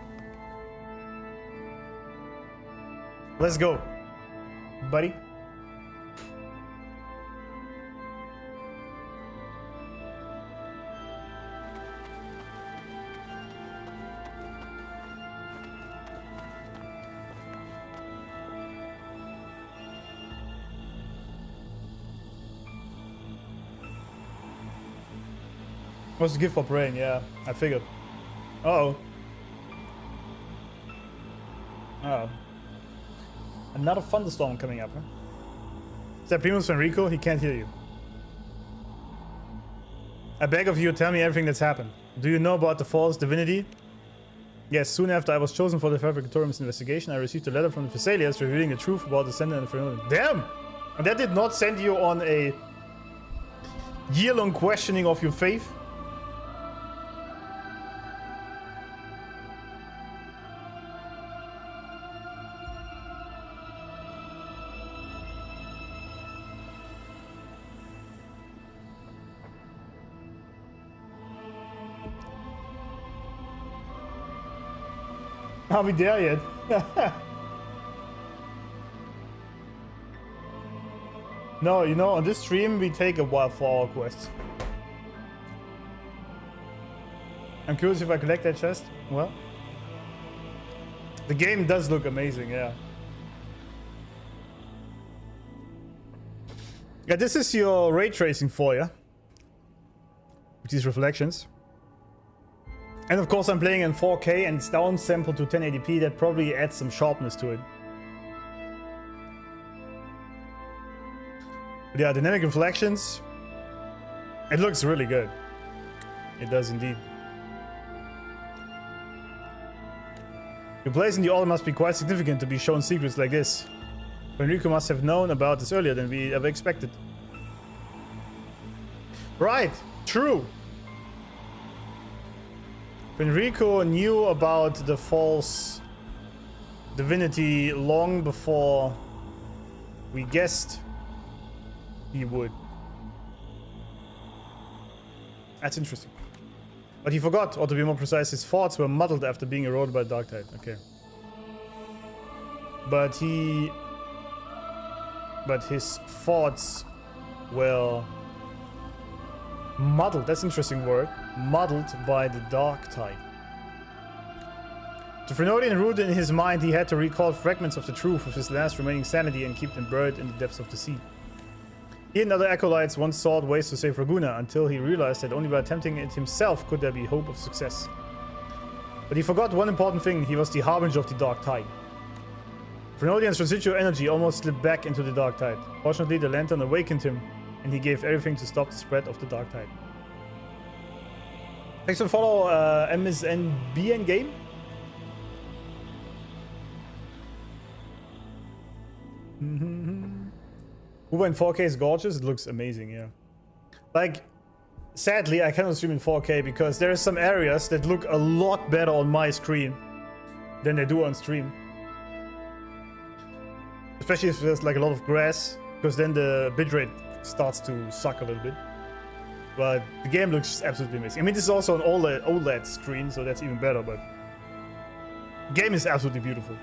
Let's go, buddy. What's the gift for praying? Yeah, I figured. Uh-oh. Uh-oh. Another thunderstorm coming up, huh? Is that Primus Enrico? He can't hear you. I beg of you, tell me everything that's happened. Do you know about the false divinity? Yes, soon after I was chosen for the Fabricatorium's investigation, I received a letter from the Thessalians revealing the truth about the Sender and the Phenomenon. Damn! And that did not send you on a year-long questioning of your faith? Are we there yet? No, you know, on this stream we take a while for our quests. I'm curious if I collect that chest. Well, the game does look amazing, yeah. Yeah, this is your ray tracing for you. With these reflections. And of course I'm playing in 4K and it's down sampled to 1080p. That probably adds some sharpness to it. But yeah, dynamic reflections. It looks really good. It does indeed. Your place in the order must be quite significant to be shown secrets like this. Enrico must have known about this earlier than we ever expected. Right, true. Enrico knew about the false divinity long before we guessed he would. That's interesting. But he forgot, or to be more precise, his thoughts were muddled after being eroded by the dark tide. Okay. But his thoughts were muddled. That's an interesting word. Muddled by the dark tide. To Frenodian rooted in his mind, he had to recall fragments of the truth of his last remaining sanity and keep them buried in the depths of the sea. He and other acolytes once sought ways to save Raguna until he realized that only by attempting it himself could there be hope of success. But he forgot one important thing: he was the harbinger of the dark tide. Frenodian's residual energy almost slipped back into the dark tide. Fortunately, the lantern awakened him, and he gave everything to stop the spread of the dark tide. Thanks for follow MSNBN game. Uber in 4K is gorgeous. It looks amazing, yeah. Like, sadly, I cannot stream in 4K because there are some areas that look a lot better on my screen than they do on stream. Especially if there's like a lot of grass, because then the bitrate starts to suck a little bit. But the game looks absolutely amazing. I mean, this is also an OLED screen, so that's even better, but the game is absolutely beautiful.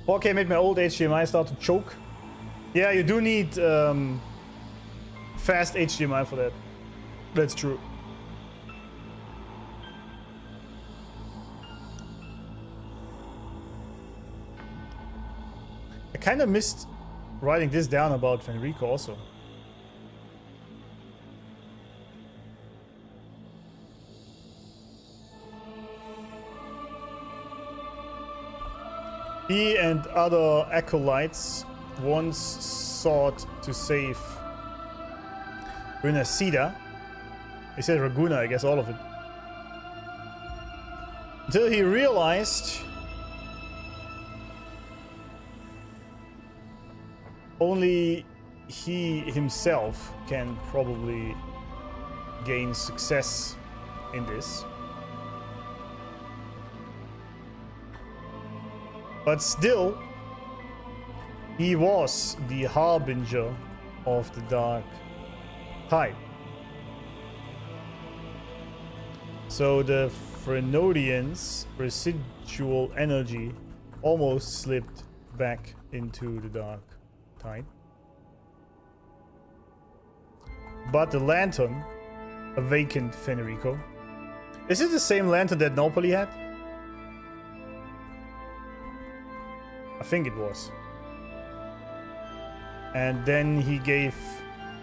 4K made my old HDMI start to choke. Yeah, you do need fast HDMI for that. That's true. I kind of missed writing this down about Fenrico also. He and other acolytes once sought to save Renacida. He said Raguna, I guess all of it. Until he realized only he himself can probably gain success in this. But still, he was the harbinger of the dark tide. So the Frenodians' residual energy almost slipped back into the dark tide. But the lantern awakened Fenrico. Is it the same lantern that Nopoli had? I think it was. And then he gave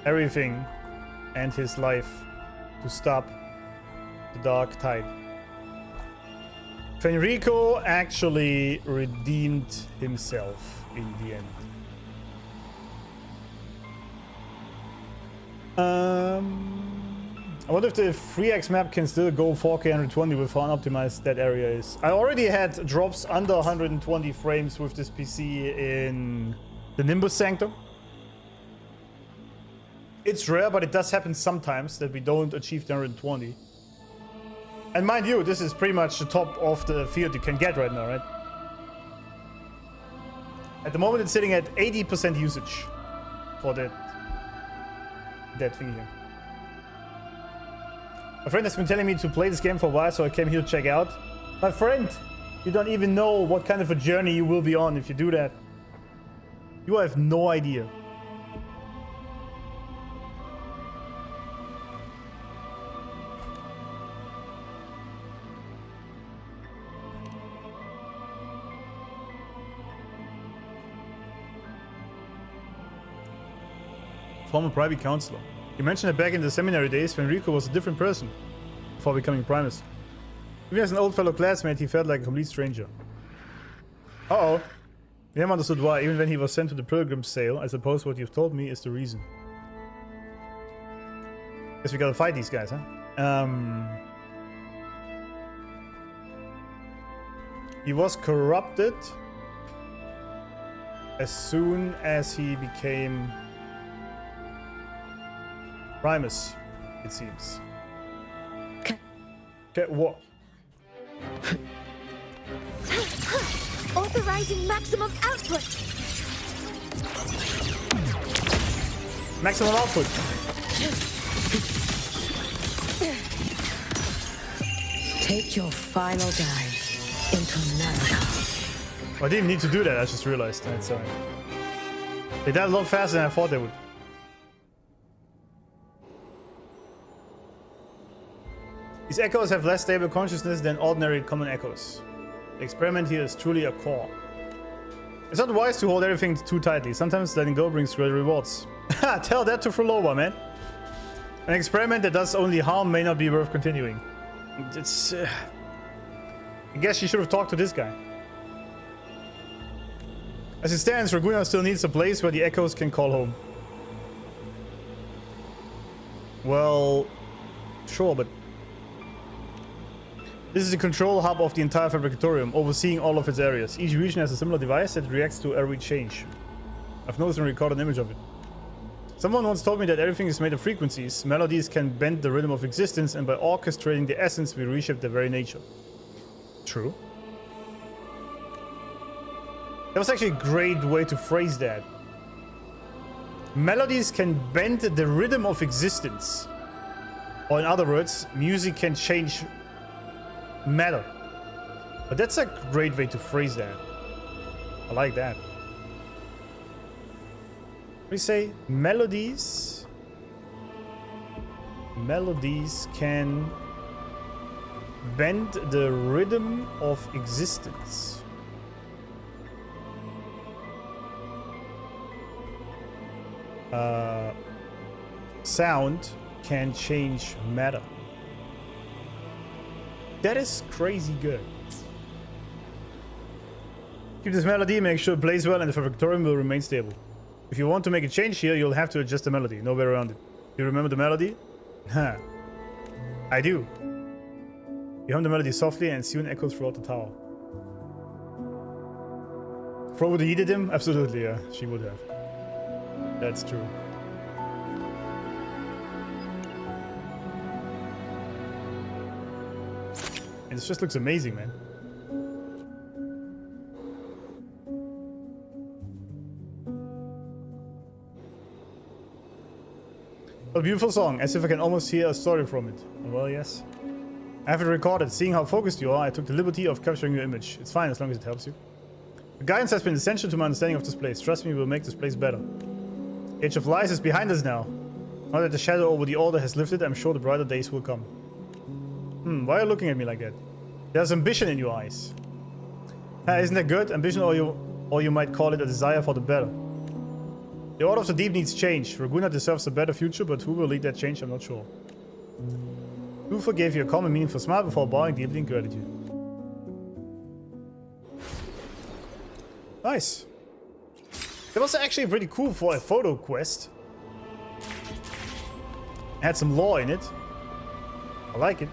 everything and his life to stop the dark tide. Fenrico actually redeemed himself in the end. I wonder if the 3x map can still go 4K 120 with how unoptimized that area is. I already had drops under 120 frames with this PC in the Nimbus Sanctum. It's rare, but it does happen sometimes that we don't achieve the 120. And mind you, this is pretty much the top of the field you can get right now, right? At the moment it's sitting at 80% usage for that thing here. My friend has been telling me to play this game for a while, so I came here to check out. My friend, you don't even know what kind of a journey you will be on if you do that. You have no idea. Former private counselor. You mentioned that back in the seminary days, Fenrico was a different person before becoming Primus. Even as an old fellow classmate, he felt like a complete stranger. Uh-oh. We never understood why, even when he was sent to the pilgrim's sale. I suppose what you've told me is the reason. Guess we gotta fight these guys, huh? He was corrupted as soon as he became Primus, it seems. Okay, what? Authorizing maximum output. Maximum output. Take your final dive into Naraka. I didn't need to do that, I just realized. That's alright. They died a lot faster than I thought they would. These echoes have less stable consciousness than ordinary common echoes. The experiment here is truly a core. It's not wise to hold everything too tightly. Sometimes letting go brings great rewards. Tell that to Frolova, man. An experiment that does only harm may not be worth continuing. It's... I guess you should have talked to this guy. As it stands, Raguna still needs a place where the echoes can call home. Well... Sure, but... This is the control hub of the entire Fabricatorium, overseeing all of its areas. Each region has a similar device that reacts to every change. I've noticed and recorded an image of it. Someone once told me that everything is made of frequencies. Melodies can bend the rhythm of existence, and by orchestrating the essence, we reshape their very nature. True. That was actually a great way to phrase that. Melodies can bend the rhythm of existence. Or in other words, music can change matter. But that's a great way to phrase that. I like that. We say melodies can bend the rhythm of existence. Sound can change matter. That is crazy good. Keep this melody, make sure it plays well, and the Fabricatorium will remain stable. If you want to make a change here, you'll have to adjust the melody. No way around it. You remember the melody? Huh. I do. You hum the melody softly and soon echoes throughout the tower. Fro would have heeded him? Absolutely, yeah. She would have. That's true. And this just looks amazing, man. A beautiful song, as if I can almost hear a story from it. Well, yes. I have it recorded. Seeing how focused you are, I took the liberty of capturing your image. It's fine as long as it helps you. The guidance has been essential to my understanding of this place. Trust me, we'll make this place better. The Age of Lies is behind us now. Now that the shadow over the Order has lifted, I'm sure the brighter days will come. Why are you looking at me like that? There's ambition in your eyes. Isn't that good? Ambition, or you might call it a desire for the better. The Order of the Deep needs change. Raguna deserves a better future, but who will lead that change, I'm not sure. Lufa gave you a calm and meaningful smile before bowing deeply in gratitude. Nice. That was actually pretty cool for a photo quest. Had some lore in it. I like it.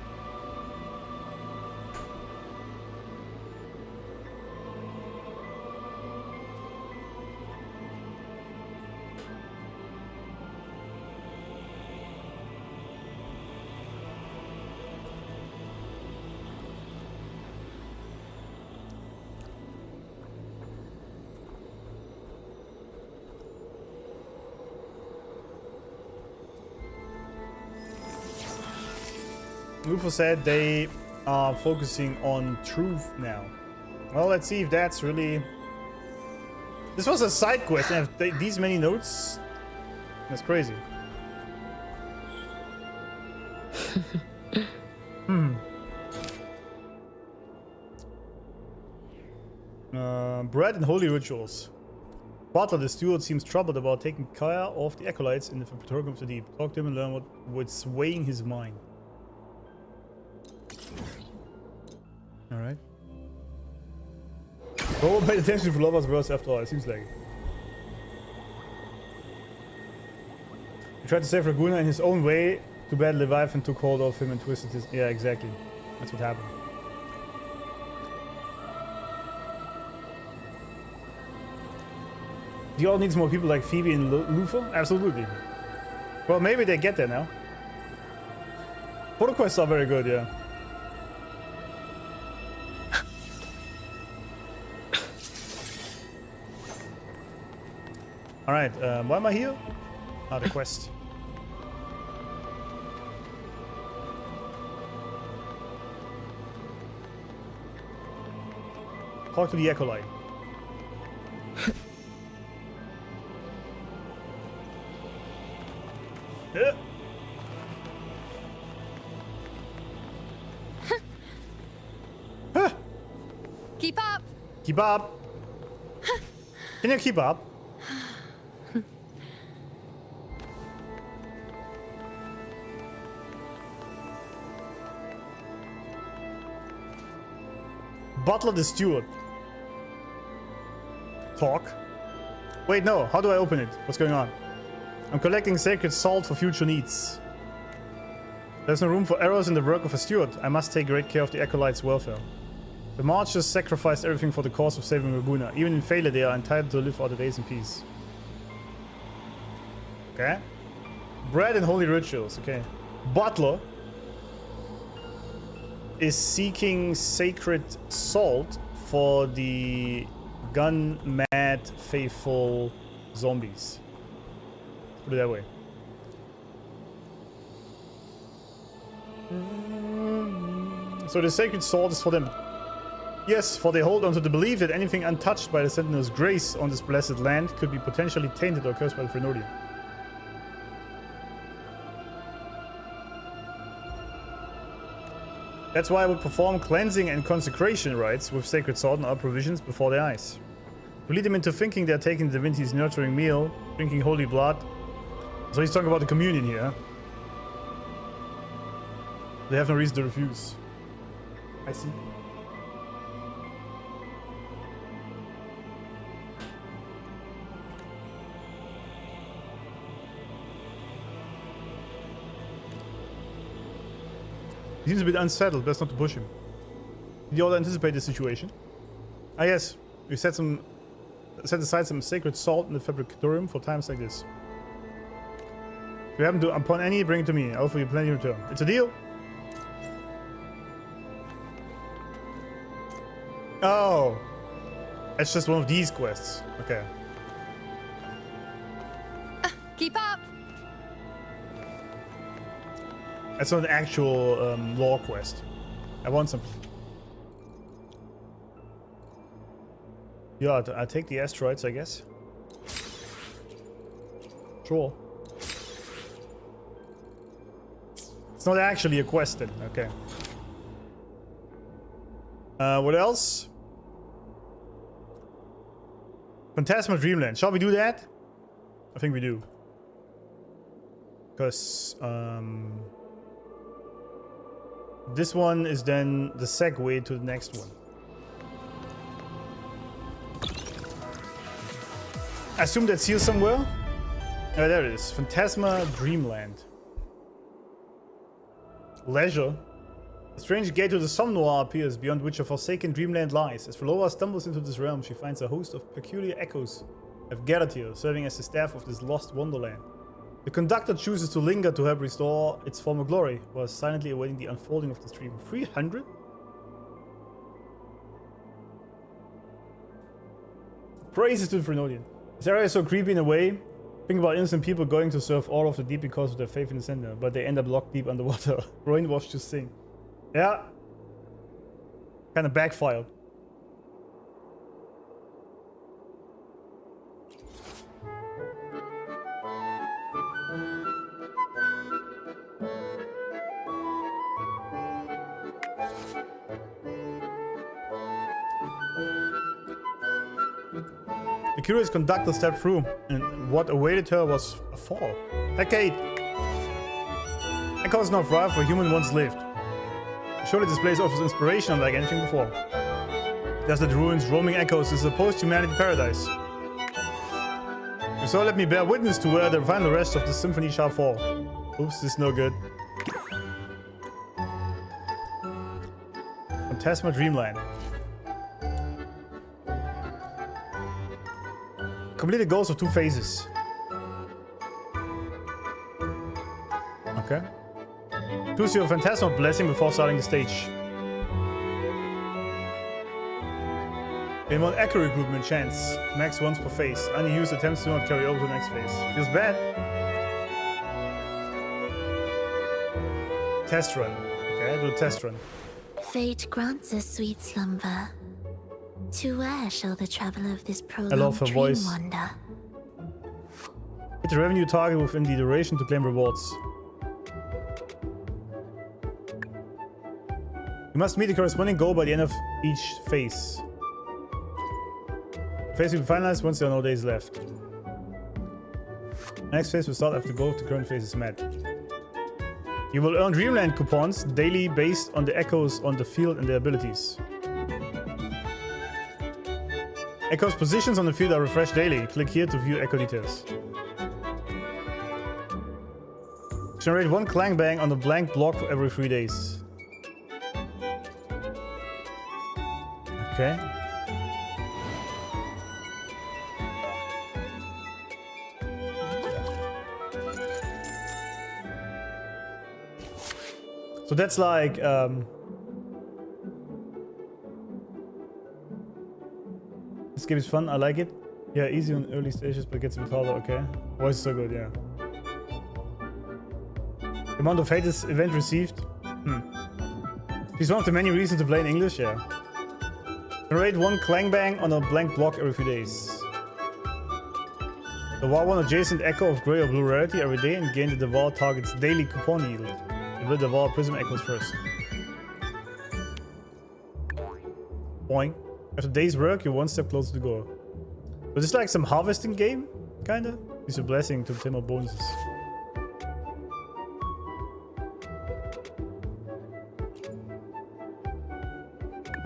Lufa said they are focusing on truth now. Well, let's see if that's really... This was a side quest and have these many notes? That's crazy. Bread and holy rituals. Butler, the steward, seems troubled about taking care of the acolytes in the Fabricatorium of the Deep. Talk to him and learn what's swaying his mind. Alright. Oh, pay attention to Lover's verse after all, it seems like it. He tried to save Raguna in his own way. Too bad Leviathan took hold of him and twisted his... Yeah, exactly. That's what happened. Do you all need more people like Phoebe and Lufa? Absolutely. Well, maybe they get there now. Photo quests are very good, yeah. Alright, why am I here? Ah, the quest. Talk to the Acolyte. Yeah. Keep up! Keep up! Can you keep up? Butler the steward. Talk. Wait, no. How do I open it? What's going on? I'm collecting sacred salt for future needs. There's no room for errors in the work of a steward. I must take great care of the acolytes' welfare. The marchers sacrificed everything for the cause of saving Laguna. Even in failure, they are entitled to live out the days in peace. Okay. Bread and holy rituals. Okay. Butler is seeking sacred salt for the gun-mad, faithful zombies. Put it that way. So the sacred salt is for them. Yes, for they hold on to the belief that anything untouched by the Sentinel's grace on this blessed land could be potentially tainted or cursed by the Frenodian. That's why I would perform cleansing and consecration rites with sacred salt and other provisions before their eyes. To lead them into thinking they're taking the divinity's nurturing meal, drinking holy blood. So he's talking about the communion here. They have no reason to refuse. I see. He seems a bit unsettled, best not to push him. Did you all anticipate this situation? Ah yes, we set aside some sacred salt in the Fabricatorium for times like this. If you happen to upon any, bring it to me. I'll offer you plenty in return. It's a deal! Oh! That's just one of these quests. Okay. Keep up! That's not an actual lore quest. I want something. Yeah, I take the asteroids, I guess. Sure. It's not actually a quest then. Okay. What else? Fantasma Dreamland. Shall we do that? I think we do. Because this one is then the segue to the next one. I assume that's here somewhere. Oh, there it is. Fantasma Dreamland. Leisure. A strange gate to the Somnoir appears, beyond which a forsaken dreamland lies. As Flora stumbles into this realm, she finds a host of peculiar echoes have gathered here, serving as the staff of this lost wonderland. The conductor chooses to linger to help restore its former glory, while silently awaiting the unfolding of the stream. 300? Praises to the Frenodian. This area is so creepy in a way. Think about innocent people going to serve all of the deep because of their faith in the Sentinel, but they end up locked deep underwater, brainwashed to sing. Yeah. Kind of backfired. The curious conductor stepped through, and what awaited her was a fall. That gate! Echoes not thrive where human once lived. Surely this place offers inspiration unlike anything before. Desert ruins, roaming echoes is a post-humanity paradise. If so, let me bear witness to where the final rest of the symphony shall fall. Oops, this is no good. Fantasma Dreamland. Complete the goals of 2 phases. Okay. Choose your Fantasma blessing before starting the stage. In one echo recruitment chance, max once per phase. Unused attempts do not carry over to the next phase. Feels bad. Test run. Okay, do a test run. Fate grants a sweet slumber. To where shall the traveler of this I love prolonged her dream voice. wander? Hit the revenue target within the duration to claim rewards. You must meet the corresponding goal by the end of each phase. Phase will be finalized once there are no days left. The next phase will start after the goal of the current phase is met. You will earn dreamland coupons daily based on the echoes on the field and their abilities. Echo's positions on the field are refreshed daily. Click here to view echo details. Generate one clang bang on a blank block for every 3 days. Okay. So that's like this game is fun, I like it. Yeah, easy on early stages but gets a bit harder, okay. Voice is so good, yeah. The amount of hate this event received. She's one of the many reasons to play in English, yeah. Generate one clang bang on a blank block every few days. Devour one adjacent echo of grey or blue rarity every day and gain the devour target's daily coupon yield. You will devour prism echoes first. Boing. After day's work, you're one step closer to goal. So this is like some harvesting game, kinda? It's a blessing to obtain more bonuses.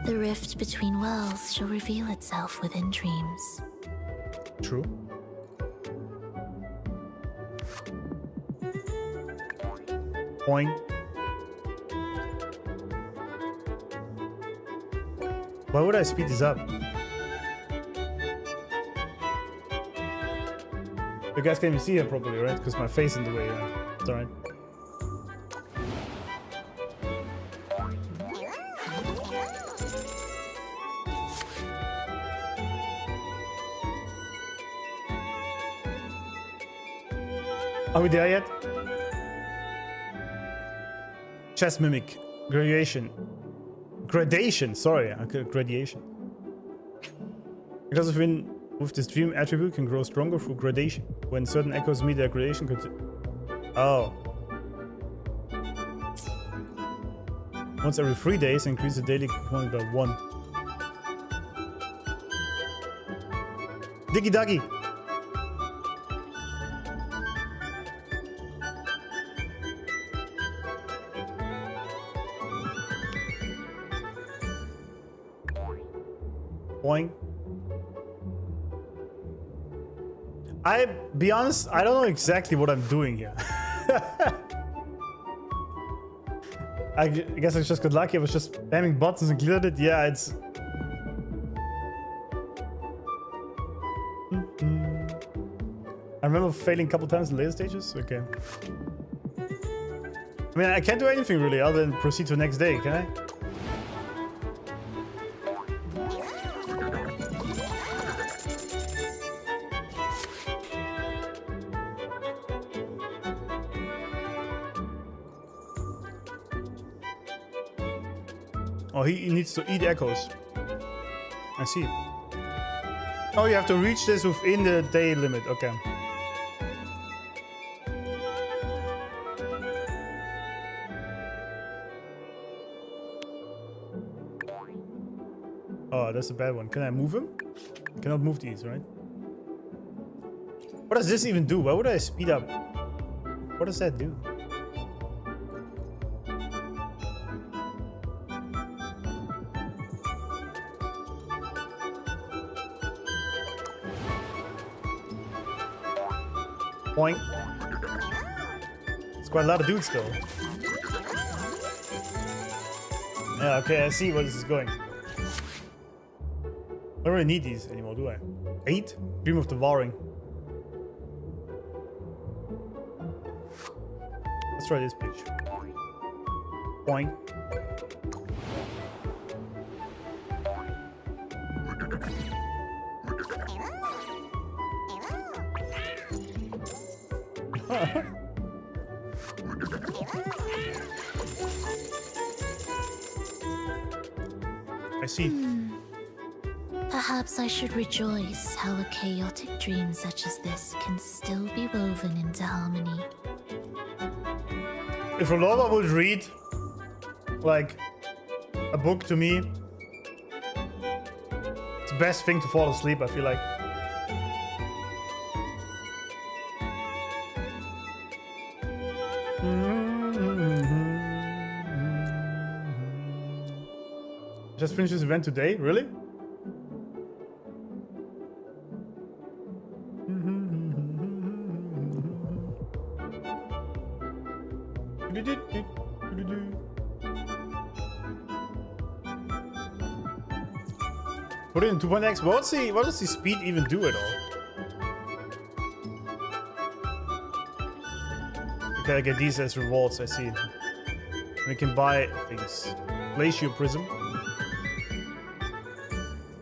The rift between worlds shall reveal itself within dreams. True. Boing. Why would I speed this up? You guys can't even see it properly, right? Because my face in the way. It's alright. Are we there yet? Chess mimic. Gradation. Sorry, gradation. Because with this dream attribute can grow stronger through gradation. When certain echoes meet their gradation Oh. Once every 3 days, increase the daily component by 1. Diggy doggy. Boing. I be honest, I don't know exactly what I'm doing here. I guess I just got lucky. I was just spamming buttons and cleared it. Yeah, it's. I remember failing a couple times in later stages. Okay. I mean, I can't do anything really other than proceed to the next day, can I? Oh, he needs to eat echoes. I see. Oh, you have to reach this within the day limit. Okay. Oh, that's a bad one. Can I move him? I cannot move these, right? What does this even do? Why would I speed up? What does that do? Point. It's quite a lot of dudes though. Yeah, okay, I see where this is going. I don't really need these anymore, do I? 8? Dream of devouring. Let's try this pitch. Boing. I see. Perhaps I should rejoice how a chaotic dream such as this can still be woven into harmony. If Rolova would read, like, a book to me, it's the best thing to fall asleep, I feel like. Just finished this event today? Really? Put it in 2.x. What does the speed even do at all? Okay, I get these as rewards, I see. We can buy things. Glacier Prism.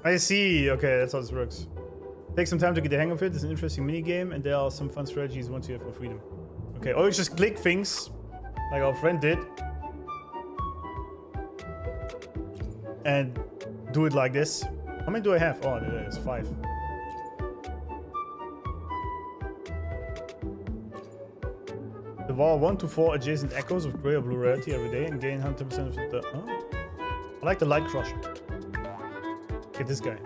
I see. Okay, that's how this works. Take some time to get the hang of it. It's an interesting mini game, and there are some fun strategies once you have more freedom. Okay, or you just click things, like our friend did, and do it like this. How many do I have? Oh, there's 5. Devour 1 to 4 adjacent echoes of gray or blue rarity every day and gain 100% of the. Oh. I like the Light Crusher. Get this guy.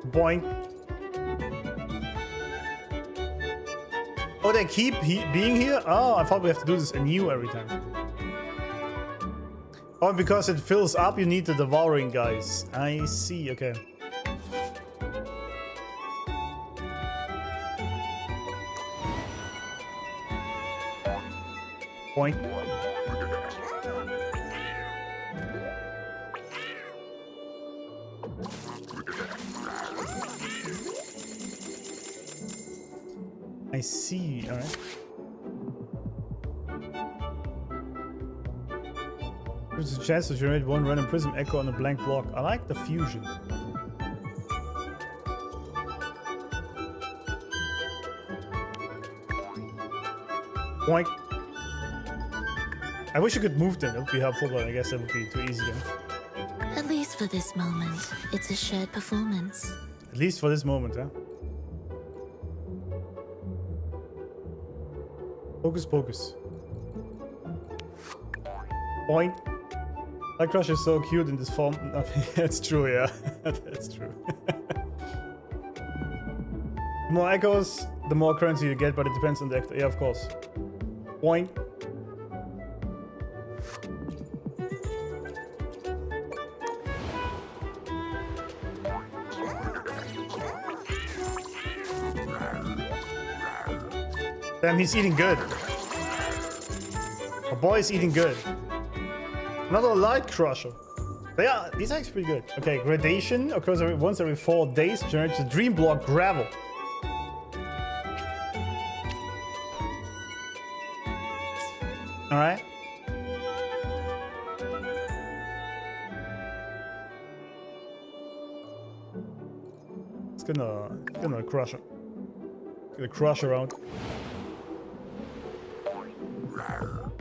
Boing. Oh, they keep being here? Oh, I thought we have to do this anew every time. Oh, because it fills up, you need the Devouring guys. I see, okay. Point. I see, alright. There's a chance to generate 1 random prism echo on a blank block. I like the fusion. Boink. I wish you could move them, it would be helpful, but I guess that would be too easy then. At least for this moment, it's a shared performance. At least for this moment, huh? Focus, focus. Point. That crush is so cute in this form. That's true, yeah. That's true. The more echoes, the more currency you get, but it depends on the actor. Yeah, of course. Point. Damn, he's eating good. Our boy is eating good. Another Light Crusher. Yeah, these are actually pretty good. Okay, gradation occurs once every 4 days, generates a dream block gravel. Alright. It's gonna crush her. Gonna crush around.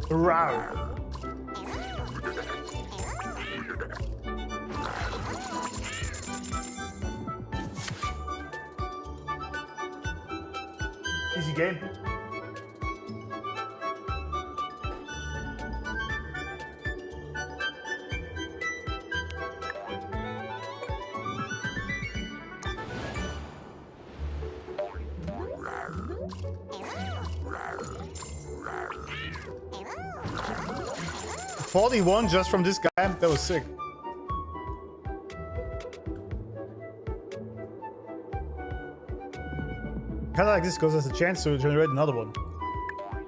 Rawr. Easy game. $41 just from this guy. That was sick. Kinda like this because there's a chance to generate another one.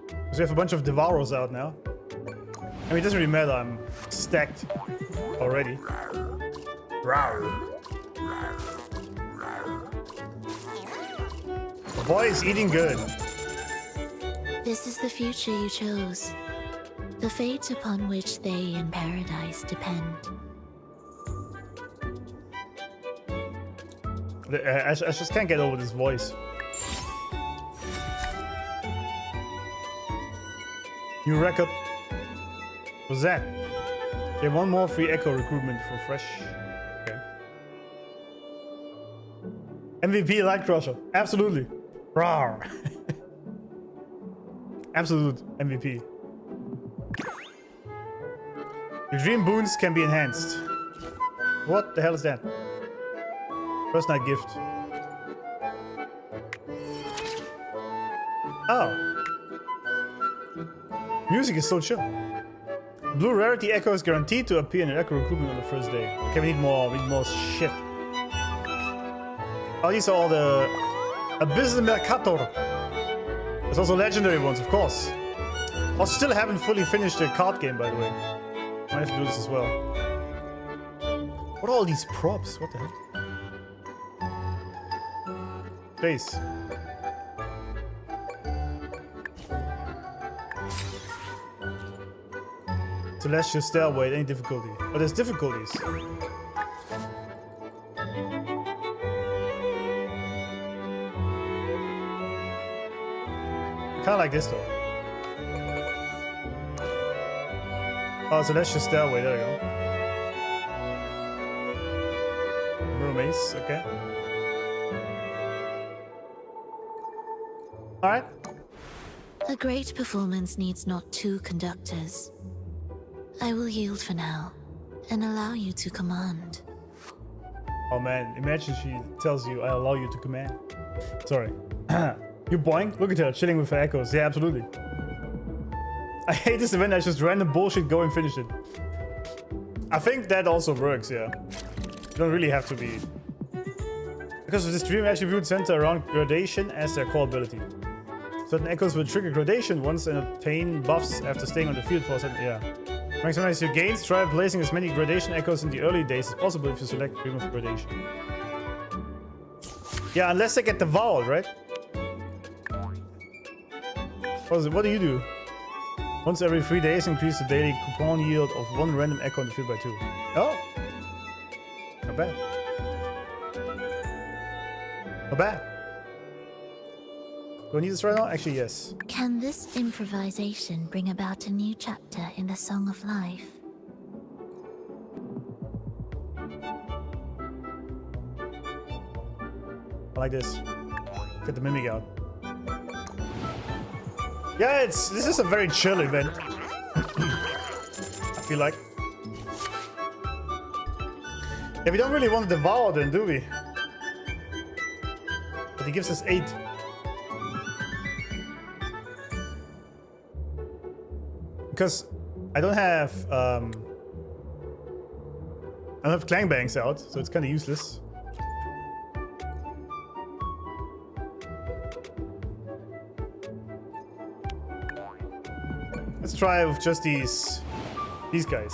Because we have a bunch of Devourers out now. I mean, it doesn't really matter, I'm stacked already. Rawr. The boy is eating good. This is the future you chose. The fate upon which they in paradise depend. I just can't get over this voice. New record. What's that? Okay, one more free Echo recruitment for fresh. Okay. MVP Light Crusher. Absolutely. Rawr. Absolute MVP. Your dream boons can be enhanced. What the hell is that? First night gift. Oh. Music is so chill. Blue rarity Echo is guaranteed to appear in an Echo recruitment on the first day. Okay, we need more shit. Oh, these are all the Abyssal Mercator. There's also legendary ones, of course. I still haven't fully finished the card game, by the way. Might have to do this as well. What are all these props? What the hell? Base. Celestial Stairway, any difficulty. Oh, there's difficulties. Kinda like this though. Oh, Celestial Stairway, there we go. Room Ace, okay. Alright. A great performance needs not two conductors. I will yield for now, and allow you to command. Oh man, imagine she tells you, I allow you to command. Sorry. You boing? Look at her, chilling with her echoes. Yeah, absolutely. I hate this event, I just random bullshit, go and finish it. I think that also works, yeah. You don't really have to be... Because of this dream attribute center around gradation as their core ability. Certain echoes will trigger gradation once and obtain buffs after staying on the field for a second, yeah. Maximize your gains, try placing as many gradation echoes in the early days as possible if you select Dream of Gradation. Yeah, unless they get the vowel, right? What do you do? Once every 3 days, increase the daily coupon yield of one random echo in the field by 2. Oh! Not bad. Not bad. Do I need this right now? Actually, yes. Can this improvisation bring about a new chapter in the Song of Life? I like this. Get the mimic out. Yeah, this is a very chill event. I feel like. Yeah, we don't really want to devour them, do we? But he gives us 8. Because I don't have clang bangs out, so it's kind of useless. Let's try with just these guys.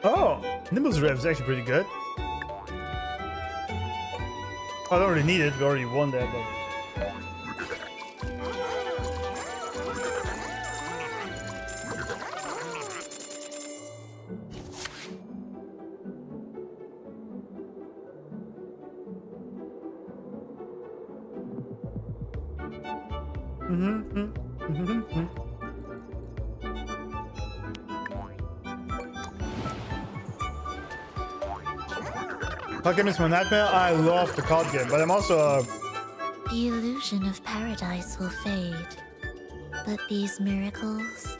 Oh, Nimble's rev is actually pretty good. I don't really need it, we already won that, but... Card game is my nightmare. I love the card game, but I'm also The illusion of paradise will fade, but these miracles,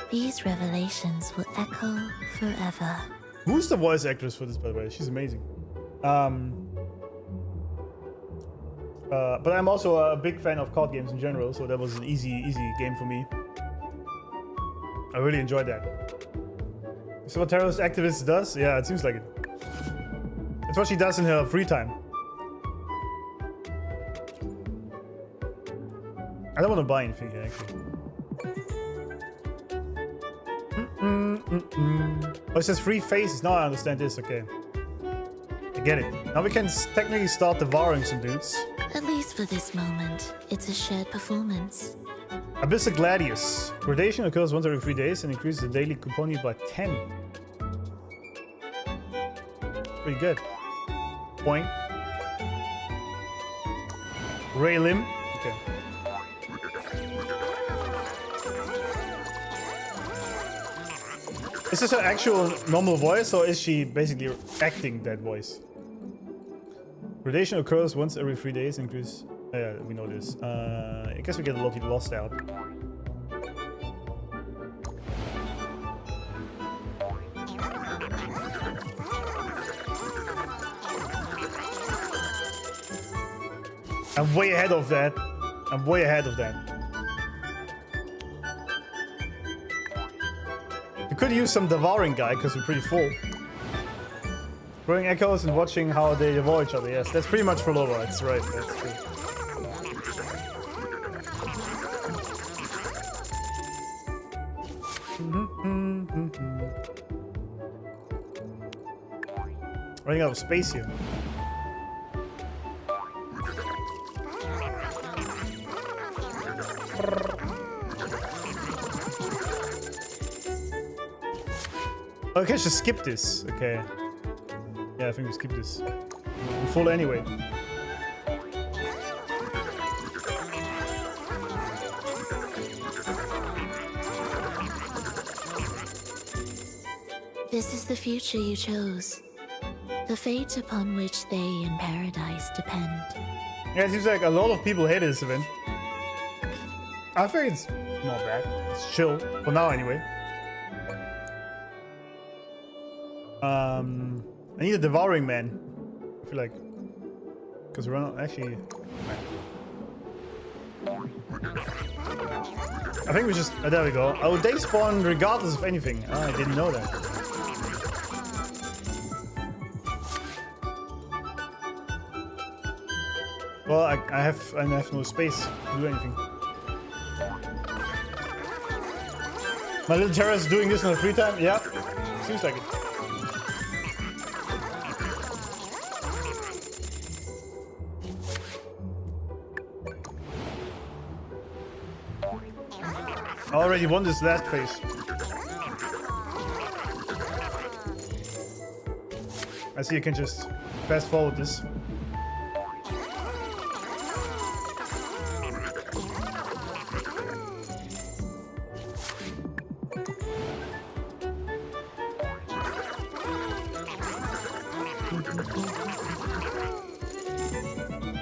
these revelations will echo forever. Who's the voice actress for this, by the way? She's amazing. But I'm also a big fan of card games in general, so that was an easy game for me. I really enjoyed that. So what terrorist activist does? Yeah, it seems like it. It's what she does in her free time. I don't want to buy anything here, actually. Oh, it says 3 phases. Now I understand this. Okay. I get it. Now we can technically start devouring some dudes. At least for this moment, it's a shared performance. Abyssal Gladius. Gradation occurs once every 3 days and increases the daily component by 10. Pretty good. Point. Ray Lim. Okay. Is this her actual normal voice, or is she basically acting that voice? Gradation occurs once every 3 days. Increase. Yeah, we know this. I guess we get a lot lost out. I'm way ahead of that. I'm way ahead of that. We could use some devouring guy because we're pretty full. Growing echoes and watching how they devour each other. Yes, that's pretty much for Lova. That's right. That's true. Running out of space here. Okay, just skip this. Okay. Yeah, I think we skip this. I'm full anyway. This is the future you chose. The fate upon which they in paradise depend. Yeah, it seems like a lot of people hate this event. I think it's not bad. It's chill. For now, anyway. I need a devouring man. I feel like. Because we're not actually. I think we just. There we go. Oh, they spawn regardless of anything. Oh, I didn't know that. Well, I have no space to do anything. My little terrorist is doing this in her free time? Yeah, seems like it. I already won this last phase. I see you can just fast forward this.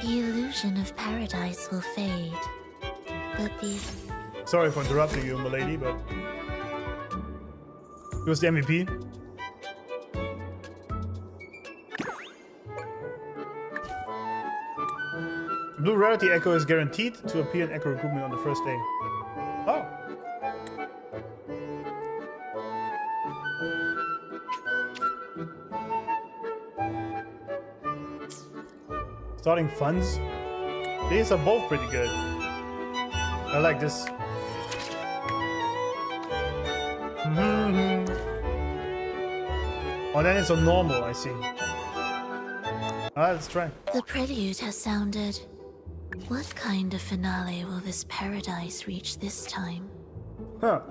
The illusion of paradise will fade, but these... Sorry for interrupting you, my lady, but... He was the MVP. Blue Rarity Echo is guaranteed to appear in Echo Recruitment on the first day. Oh! Starting funds. These are both pretty good. I like this. Oh, then it's on normal, I see. Alright, let's try. The prelude has sounded. What kind of finale will this paradise reach this time? Huh.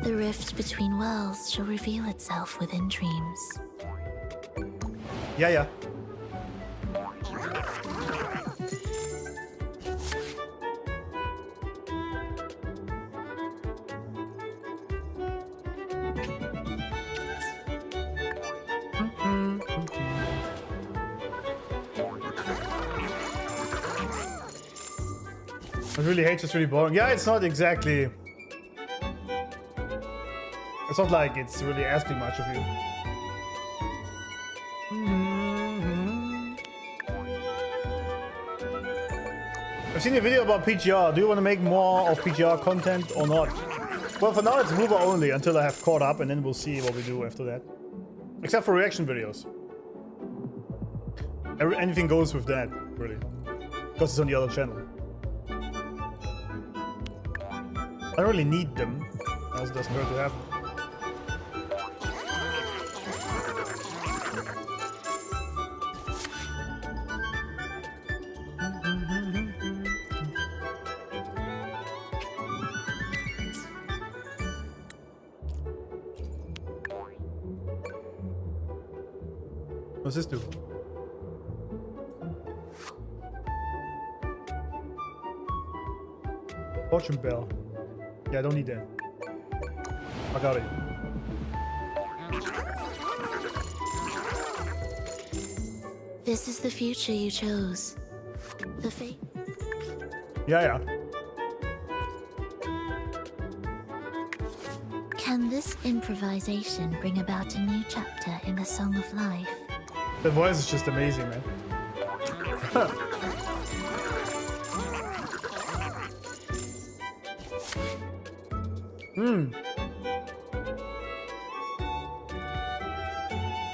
The rift between worlds shall reveal itself within dreams. Yeah, yeah. I really hate it's really boring. Yeah, it's not exactly... It's not like it's really asking much of you. I've seen a video about PGR. Do you want to make more of PGR content or not? Well, for now it's mover only until I have caught up, and then we'll see what we do after that. Except for reaction videos. Anything goes with that. really. Because it's on the other channel. I don't really need them. Also doesn't hurt to have them. What's this do? Fortune bell. Yeah, I don't need that. I got it. This is the future you chose. The fate. Yeah. Can this improvisation bring about a new chapter in the Song of Life? The voice is just amazing, man.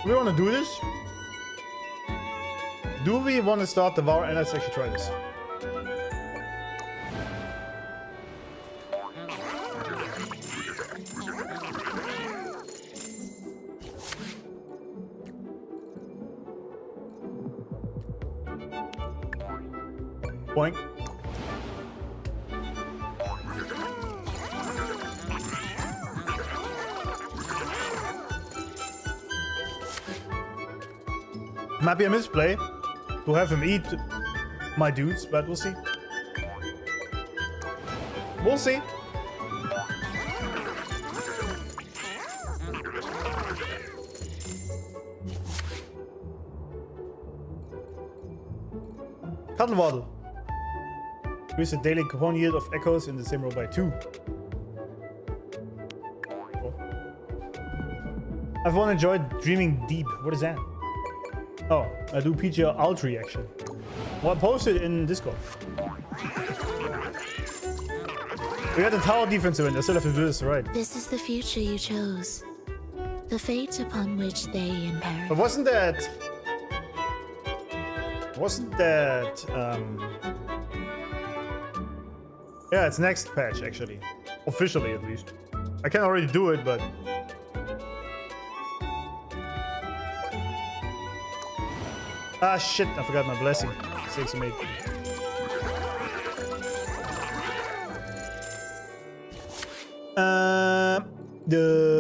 We want to do this? Do we want to start the war? And let's actually try this. Boink. Might be a misplay to have him eat my dudes, but we'll see. We'll see. Cuddlewaddle. Increase the daily coupon yield of echoes in the same row by 2. Cool. Everyone enjoyed Dreaming Deep. What is that? Oh, I do PGR alt reaction. Well, I posted in Discord. We got the tower defense event. I still have to do this, right? This is the future you chose. The fate upon which they inherit. But wasn't that... Yeah, it's next patch, actually. Officially, at least. I can already do it, but... Ah, shit, I forgot my blessing. Mistakes I made.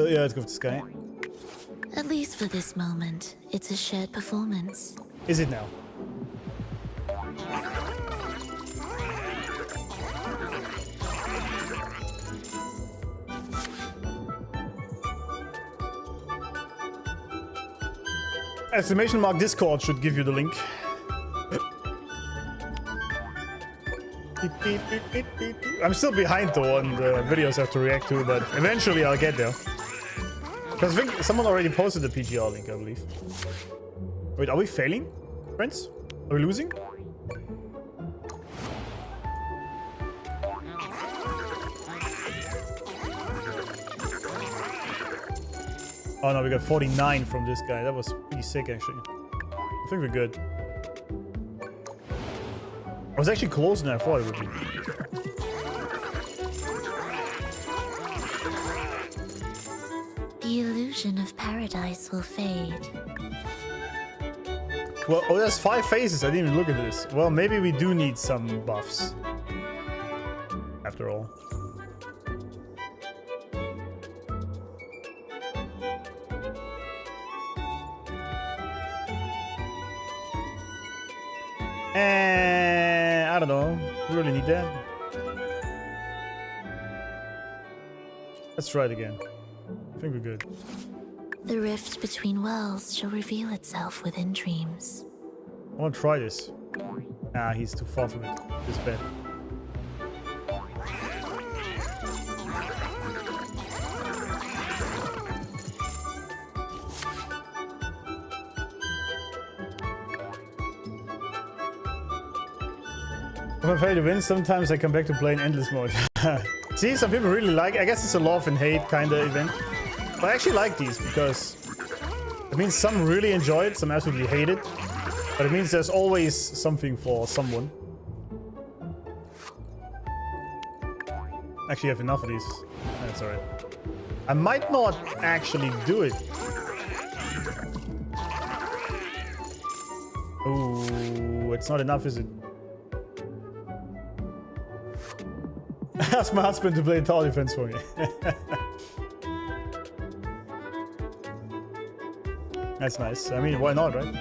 Yeah, let's go with this guy. At least for this moment, it's a shared performance. Is it now? Exclamation mark Discord should give you the link. I'm still behind though on the videos I have to react to, but eventually I'll get there. Because I think someone already posted the PGR link, I believe. Wait, are we failing, friends? Are we losing? Oh no, we got 49 from this guy. That was pretty sick, actually. I think we're good. I was actually closer than I thought it would be. The illusion of paradise will fade. Well, oh, there's 5 phases. I didn't even look at this. Well, maybe we do need some buffs. After all. I don't know. We really need that. Let's try it again. I think we're good. The rift between worlds shall reveal itself within dreams. I want to try this. Nah, he's too far from it. This bad. If I fail to win, sometimes I come back to play in endless mode. See, some people really like it. I guess it's a love and hate kind of event. But I actually like these because it means some really enjoy it, some absolutely hate it. But it means there's always something for someone. Actually, I have enough of these. That's alright. I might not actually do it. Oh, it's not enough, is it? Ask my husband to play tower defense for me. That's nice. I mean, why not, right?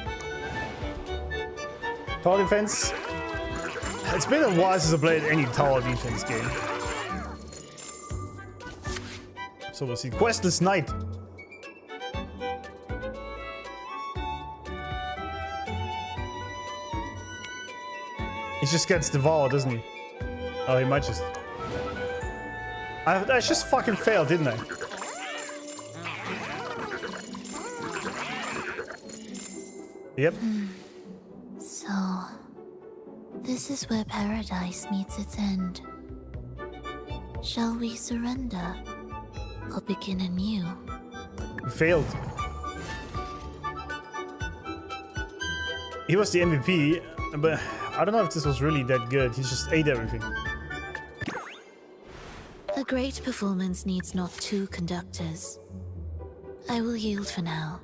Tower defense. It's been a while since I played any tower defense game. So we'll see. Questless Knight. He just gets devoured, doesn't he? Oh, he might just... I just fucking failed, didn't I? Yep. So, this is where paradise meets its end. Shall we surrender or begin anew? Failed. He was the MVP, but I don't know if this was really that good. He just ate everything. A great performance needs not two conductors. I will yield for now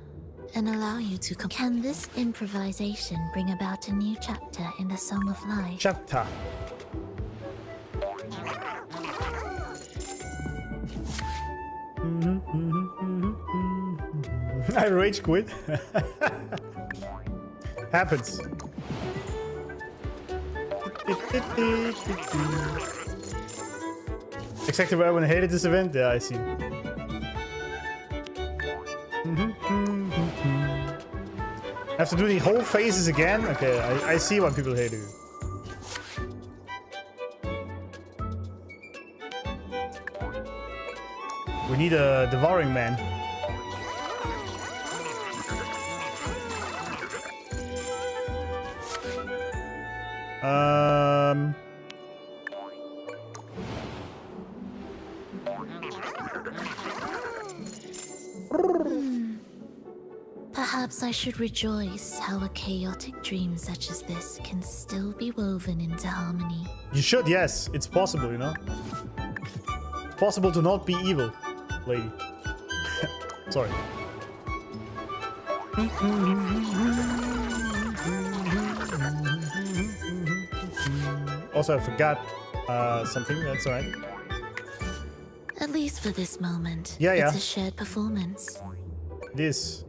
and allow you to Can this improvisation bring about a new chapter in the Song of Life? Chapter. I rage quit. Happens. Exactly where everyone hated this event? Yeah, I see. Have to do the whole phases again? Okay, I see why people hated it. We need a devouring man. Perhaps I should rejoice how a chaotic dream such as this can still be woven into harmony. You should, yes. It's possible, you know? It's possible to not be evil, lady. Sorry. Also, I forgot something. That's alright. At least for this moment, Yeah, yeah. it's a shared performance. This.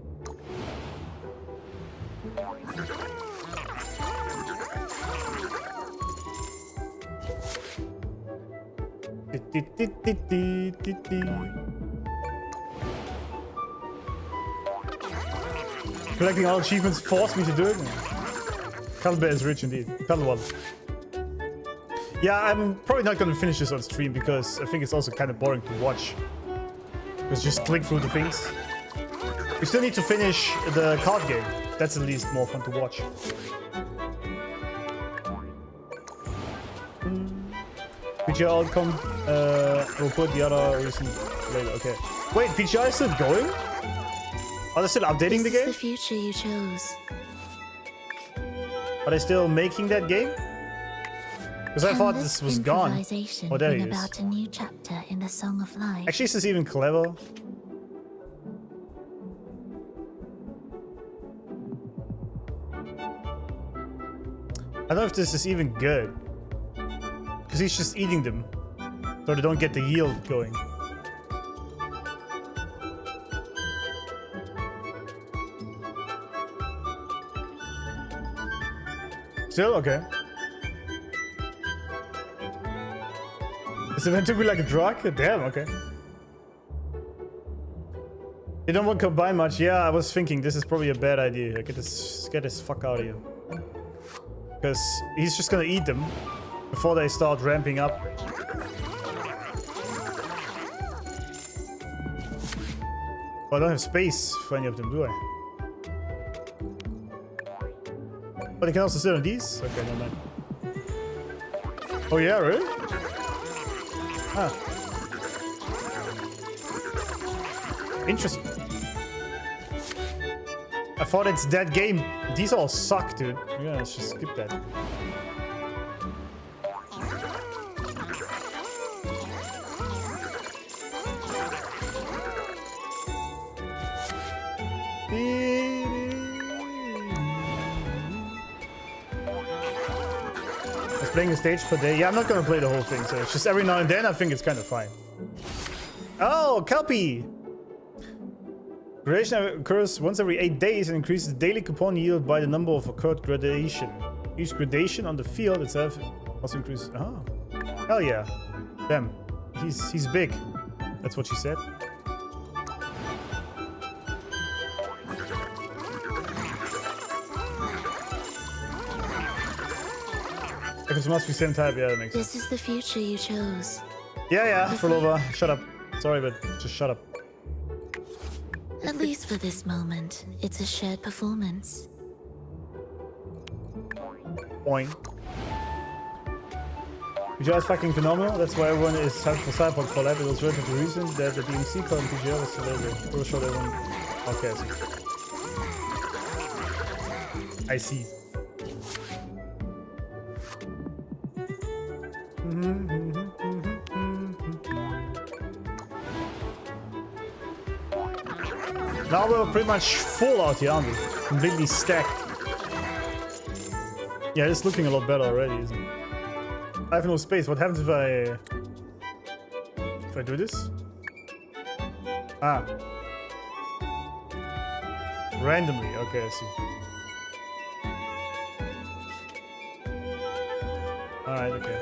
Collecting all achievements forced me to do it. Cuddlebear is rich indeed. Cuddle. Yeah, I'm probably not going to finish this on stream because I think it's also kind of boring to watch. Because just click through the things. We still need to finish the card game. That's at least more fun to watch. PGI outcome, we'll put the other recent later. Okay. Wait, PGI is still going? Are they still updating the This game? is the future you chose. Are they still making that game? Because I Can thought this was gone. improvisation Oh, there bring he is. about a new chapter in the Song of Life? Actually, this is even clever. I don't know if this is even good. Because he's just eating them. So they don't get the yield going. Still? Okay. This event took me like a drug? Damn, okay. You don't want to combine much? Yeah, I was thinking this is probably a bad idea. Get this fuck out of here. Because he's just gonna eat them before they start ramping up. Oh, I don't have space for any of them, do I? But they can also sit on these? Okay, never mind. Oh yeah, really? Ah. I thought it's that game. These all suck, dude. Yeah, let's just skip that. Playing the stage per day. Yeah, I'm not gonna play the whole thing, so it's just every now and then I think it's kind of fine. Oh, Kelpie! Gradation occurs once every 8 days and increases the daily coupon yield by the number of occurred gradation. Each gradation on the field itself also increases. Oh, hell yeah! Damn, he's big. That's what she said. Because it must be same type, yeah, that makes sense. This is the future you chose. Yeah, Frolova, shut up. Sorry, but just shut up. At least for this moment, it's a shared performance. Boing. PGR is fucking phenomenal. That's why everyone is hyped for Cyberpunk collab. It was relatively recent that the DMC code in PGR was still there. We'll show everyone. Okay, I see. Now we're pretty much full out here, aren't we? Completely stacked. Yeah, it's looking a lot better already, isn't it? I have no space. What happens if I do this? Ah. Randomly. Okay, I see. Alright, okay.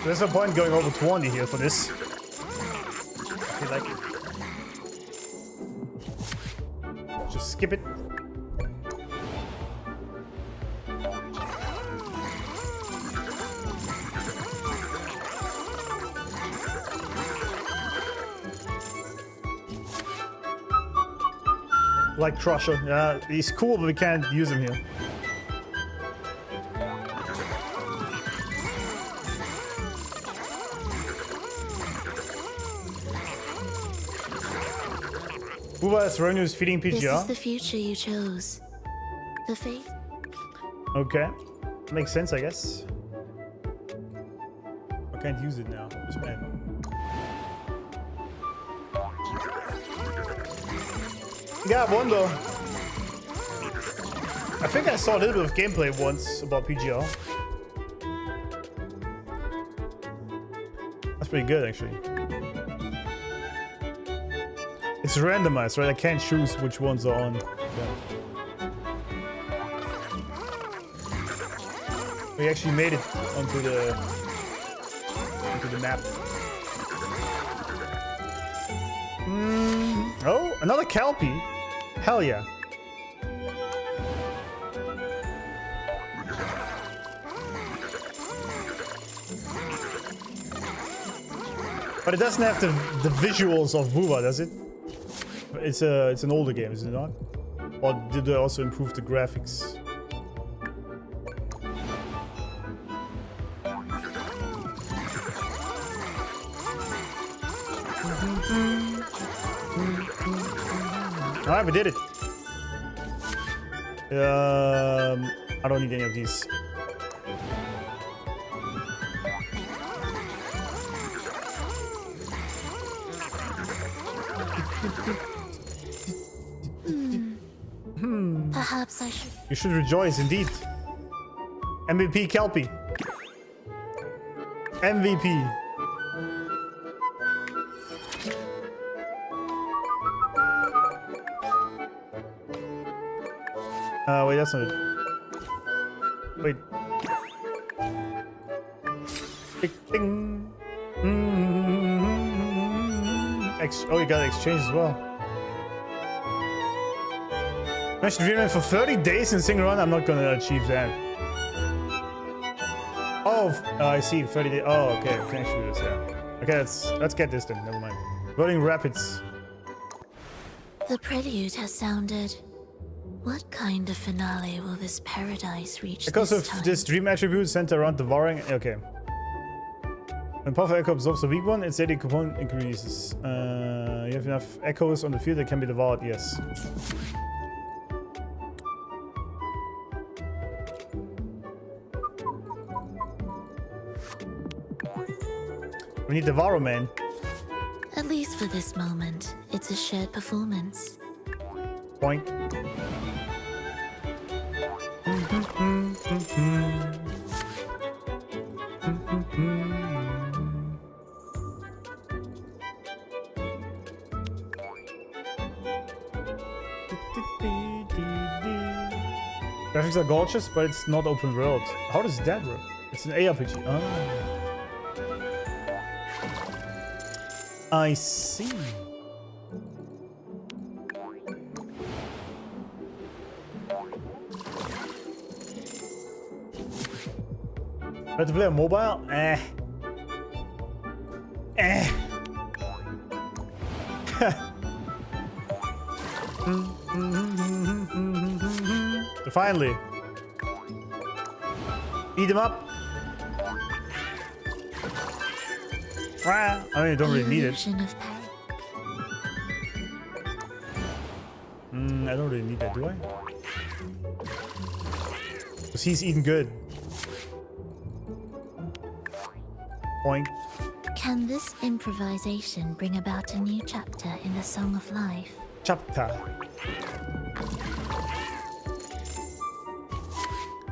There's no point going over 20 here for this. I feel like it. Just skip it. Like Crusher. Yeah, he's cool, but we can't use him here. Uva's Ronu is feeding PGR. This is the future you chose. The fate. Okay. Makes sense, I guess. I can't use it now. Just man. Yeah, I wonder. I think I saw a little bit of gameplay once about PGR. That's pretty good, actually. It's randomized, right? I can't choose which ones are on. Yeah. We actually made it onto the map. Oh, another Kelpie. Hell yeah. But it doesn't have the visuals of Wuva, does it? It's an older game, is it not? Or did they also improve the graphics? Alright, we did it. I don't need any of these. Perhaps I should. You should rejoice, indeed. MVP Kelpie. MVP. Wait, that's not it. Wait. Ding. Oh, you got exchange as well. Manage dreamland for 30 days in single run. I'm not gonna achieve that. Oh, I see. 30 days. Oh, okay. We can actually do this. Yeah. Okay, let's get this then. Never mind. Rolling Rapids. The prelude has sounded. What kind of finale will this paradise reach? Because this of time? this dream attribute centered around devouring. Okay. When powerful echo absorbs a weak one, its daily component increases. You have enough echoes on the field that can be devoured, yes. We need Devour Man. At least for this moment, it's a shared performance. Point. Graphics are gorgeous, but it's not open world. How does that work? It's an ARPG. Oh. I see. But to play on mobile? Finally. Eat him up. I mean, you don't really need it. I don't really need that, do I? Because he's eating good. Point. Can this improvisation bring about a new chapter in the Song of Life? Chapter.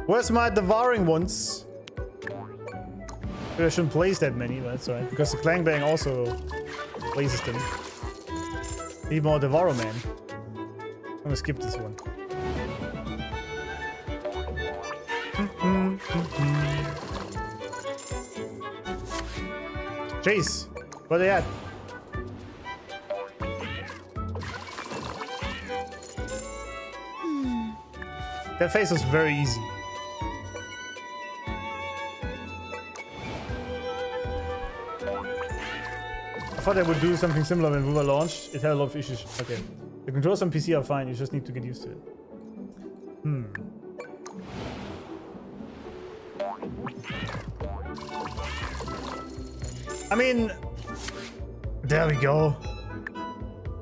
Where's my devouring ones? Maybe I shouldn't place that many, but that's alright. Because the Clangbang also places them. Need more Devour Man. I'm gonna skip this one. Chase! Where they at? That face was very easy. I thought they would do something similar when Wuthering launched. It had a lot of issues. Okay. The controls on PC are fine, you just need to get used to it. I mean... There we go.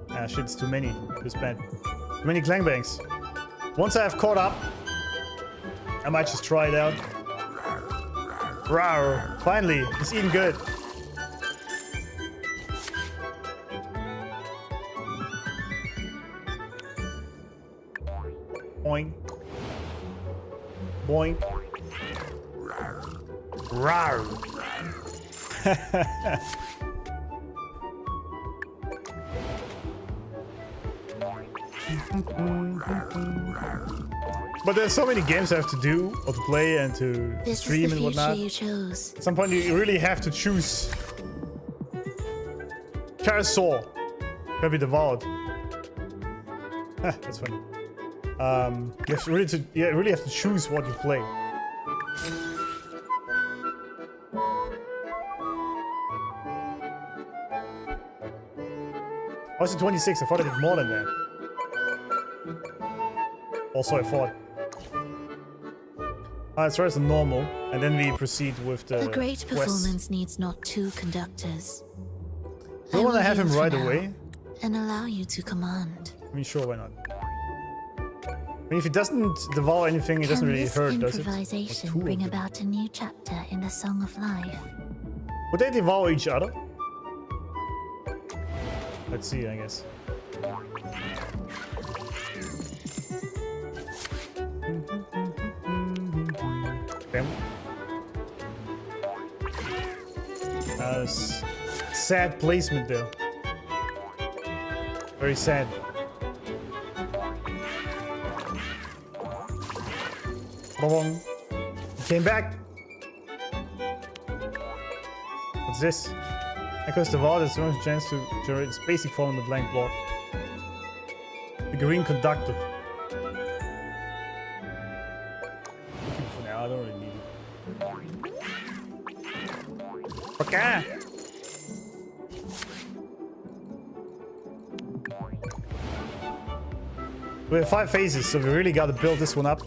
Ah shit, it's too many. It's bad. Too many Clangbangs. Once I have caught up, I might just try it out. Rawr! Finally, it's eating good. Boing. Boing. Rawr! But there's so many games I have to do, or to play, and to stream and whatnot. You chose. At some point you really have to choose. Carousel can be devoured. That's funny. You have to really have to choose what you play. I was at 26, I thought I did more than that. Also, I thought. Let's try the normal, and then we proceed with the A great quest. performance needs not two conductors. Don't want to have him right away. And allow you to command. I mean, sure, why not? I mean, if it doesn't devour anything, it doesn't really hurt, does it? Improvisation bring about a new chapter in the Song of Life. Would they devour each other? Let's see, I guess. Bam. Sad placement there. Very sad. Bong. He came back. What's this? Echoes devour has a chance to generate its basic form on the blank block. The green conductor. Keep it for now, I don't really need it. Okay. We have 5 phases, so we really gotta build this one up.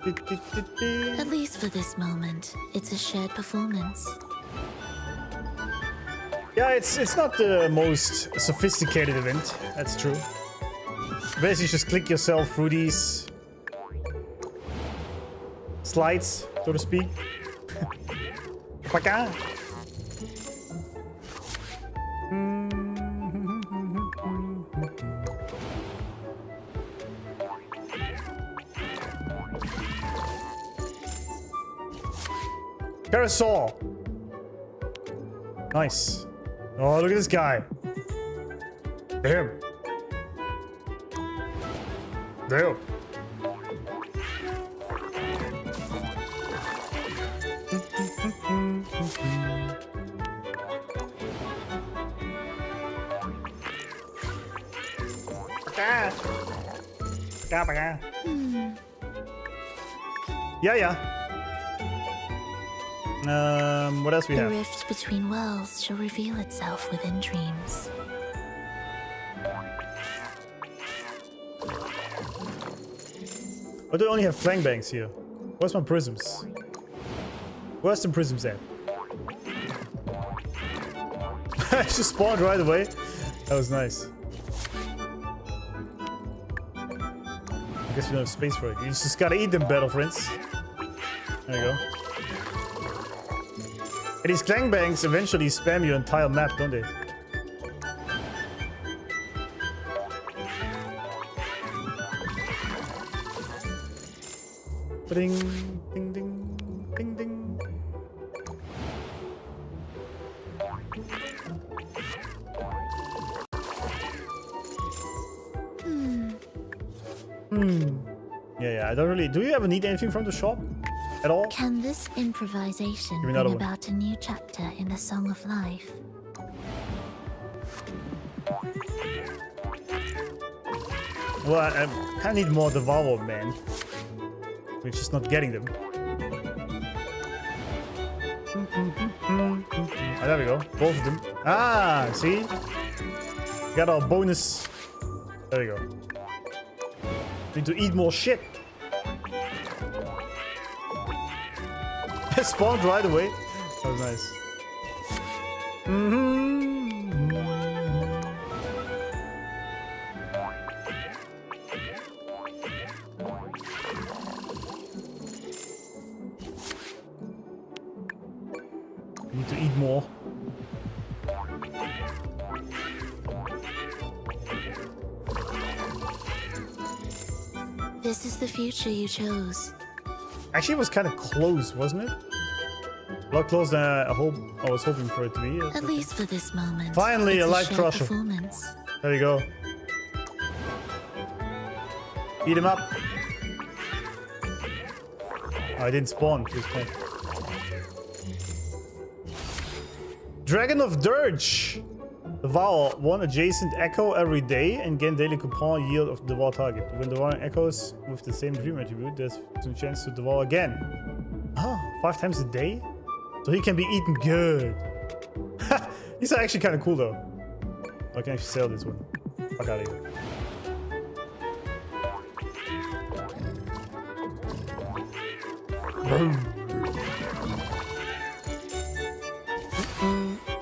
At least for this moment, it's a shared performance. Yeah, it's not the most sophisticated event. That's true. Basically, just click yourself through these slides, so to speak. Paka. Carousel. Nice. Oh, look at this guy. Damn. Damn. Yeah. What else we The have? rift between worlds shall reveal itself within dreams. Why do I only have flangbangs here? Where's my prisms? Where's the prisms at? I just spawned right away. That was nice. I guess you don't have space for it. You just gotta eat them, battle friends. There you go. And these clangbangs eventually spam your entire map, don't they? Ding, ding, ding, ding, ding. Yeah, I don't really... Do you ever need anything from the shop? At all? Can this improvisation Give me bring another one. about a new chapter in the Song of Life? Well, I kind of need more Devour, man. We're just not getting them. Ah, there we go. Both of them. Ah, see? Got our bonus. There we go. Need to eat more shit. Spawned right away. That was nice. Need to eat more. This is the future you chose. Actually, it was kind of close, wasn't it? A lot closer than I was hoping for it to be. At least for this moment. Finally, it's a light shared crusher. Performance. There you go. Eat him up. Oh, I didn't spawn. Just spawn. Dragon of Dirge. Devour one adjacent echo every day and gain daily coupon yield of the devour target. When devouring echoes with the same dream attribute, there's some chance to devour again. Oh, 5 times a day? So he can be eaten good. These are actually kind of cool though. I can actually sell this one. Fuck out of here.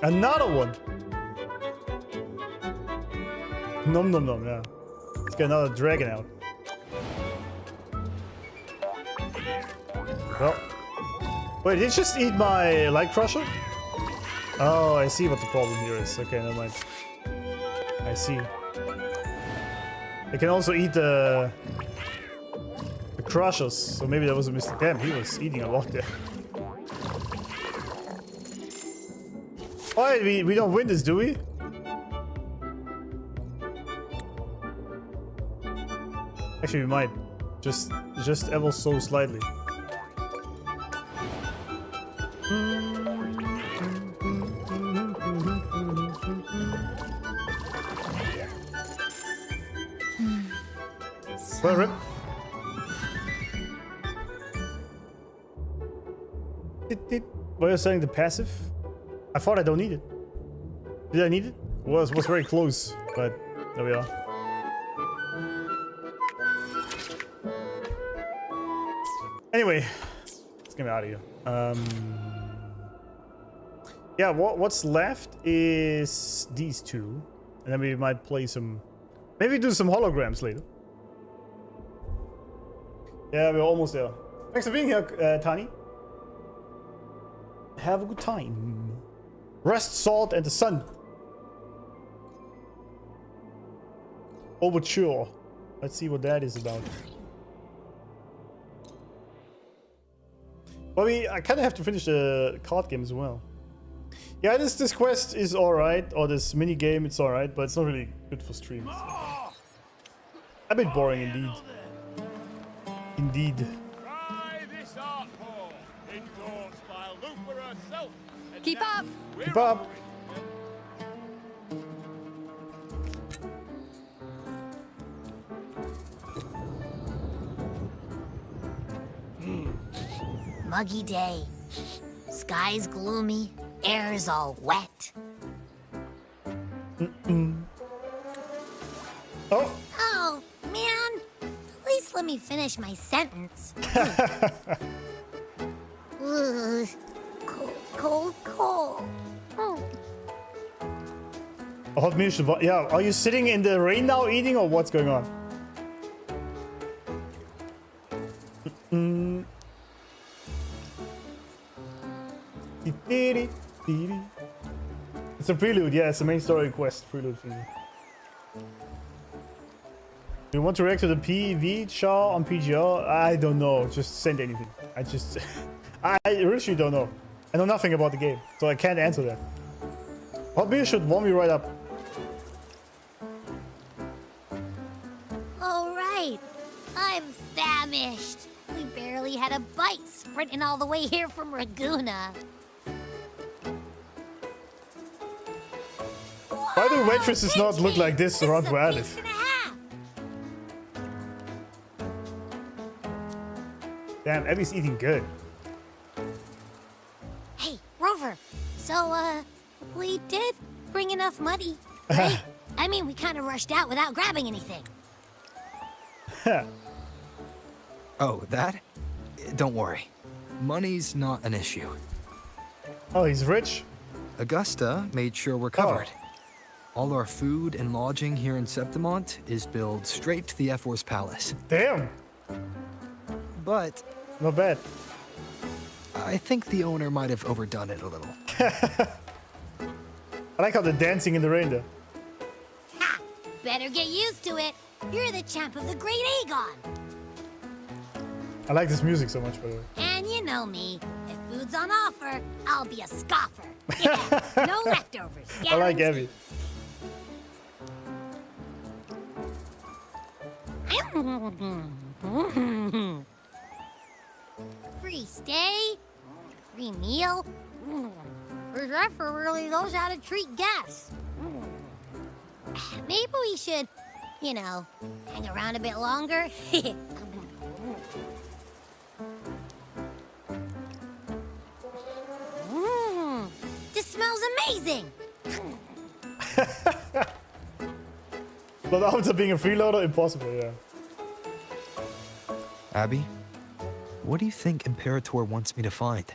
Another one. Nom nom nom, yeah. Let's get another dragon out. Well. Wait, did it just eat my light crusher? Oh, I see what the problem here is. Okay, never mind. I see. It can also eat the crushers, so maybe that was a mistake. Damn, he was eating a lot there. Alright, we don't win this, do we? Actually, we might. Just ever so slightly. Well, rip. Why are you selling the passive? I thought I don't need it. Did I need it? Was very close, but there we are. Anyway, let's get me out of here. Yeah, what's left is these two. And then we might play some... Maybe do some holograms later. Yeah, we're almost there. Thanks for being here, Tani. Have a good time. Rest, salt, and the sun. Overture. Let's see what that is about. Well, I kind of have to finish the card game as well. Yeah, this quest is alright, or this mini game, it's alright, but it's not really good for streams. A bit boring indeed. Indeed. Keep up! Keep up! Muggy day. Sky's gloomy, air's all wet. Oh! Oh, man! At least let me finish my sentence. Ugh. Cold, cold, cold. Oh. A hot meal should... Yeah, are you sitting in the rain now eating, or what's going on? It's a prelude, yeah, it's the main story quest prelude for you. Do you want to react to the PV char on PGR? I don't know, just send anything. I really don't know. I know nothing about the game, so I can't answer that. Hot beer should warm you right up. All right, I'm famished. We barely had a bite sprinting all the way here from Ragusa. Why do waitresses not look like this around where I live? Damn, Abby's eating good. Hey, Rover. So, we did bring enough money, right? I mean, we kind of rushed out without grabbing anything. Oh, that? Don't worry. Money's not an issue. Oh, he's rich? Augusta made sure we're covered. All our food and lodging here in Septimont is billed straight to the F-Force Palace. Damn! But... Not bad. I think the owner might have overdone it a little. I like how they're dancing in the rain there. Ha! Better get used to it. You're the champ of the Great Aegon. I like this music so much, by the way. And you know me. If food's on offer, I'll be a scoffer. Yeah, no leftovers. I like Abby. Free stay, free meal. Zephyr really knows how to treat guests. Maybe we should, you know, hang around a bit longer. This smells amazing. But after being a freeloader, impossible, yeah. Abby, what do you think Imperator wants me to find?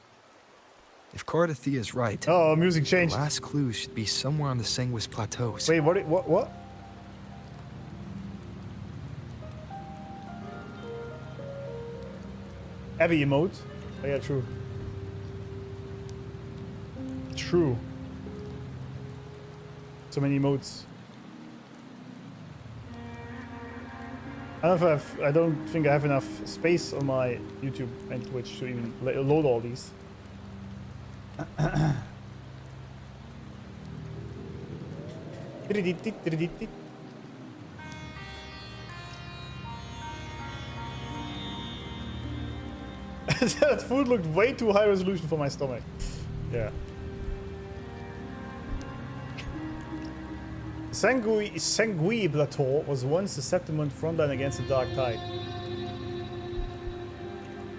If Cardia is right, oh, music changed. The last clue should be somewhere on the Sanguis Plateaus. Wait, what? Abby emote? Oh yeah, true. True. So many emotes. I don't think I have enough space on my YouTube and Twitch to even load all these. That food looked way too high resolution for my stomach. Yeah. Sangui Plateau was once the Septimont frontline against the Dark Tide.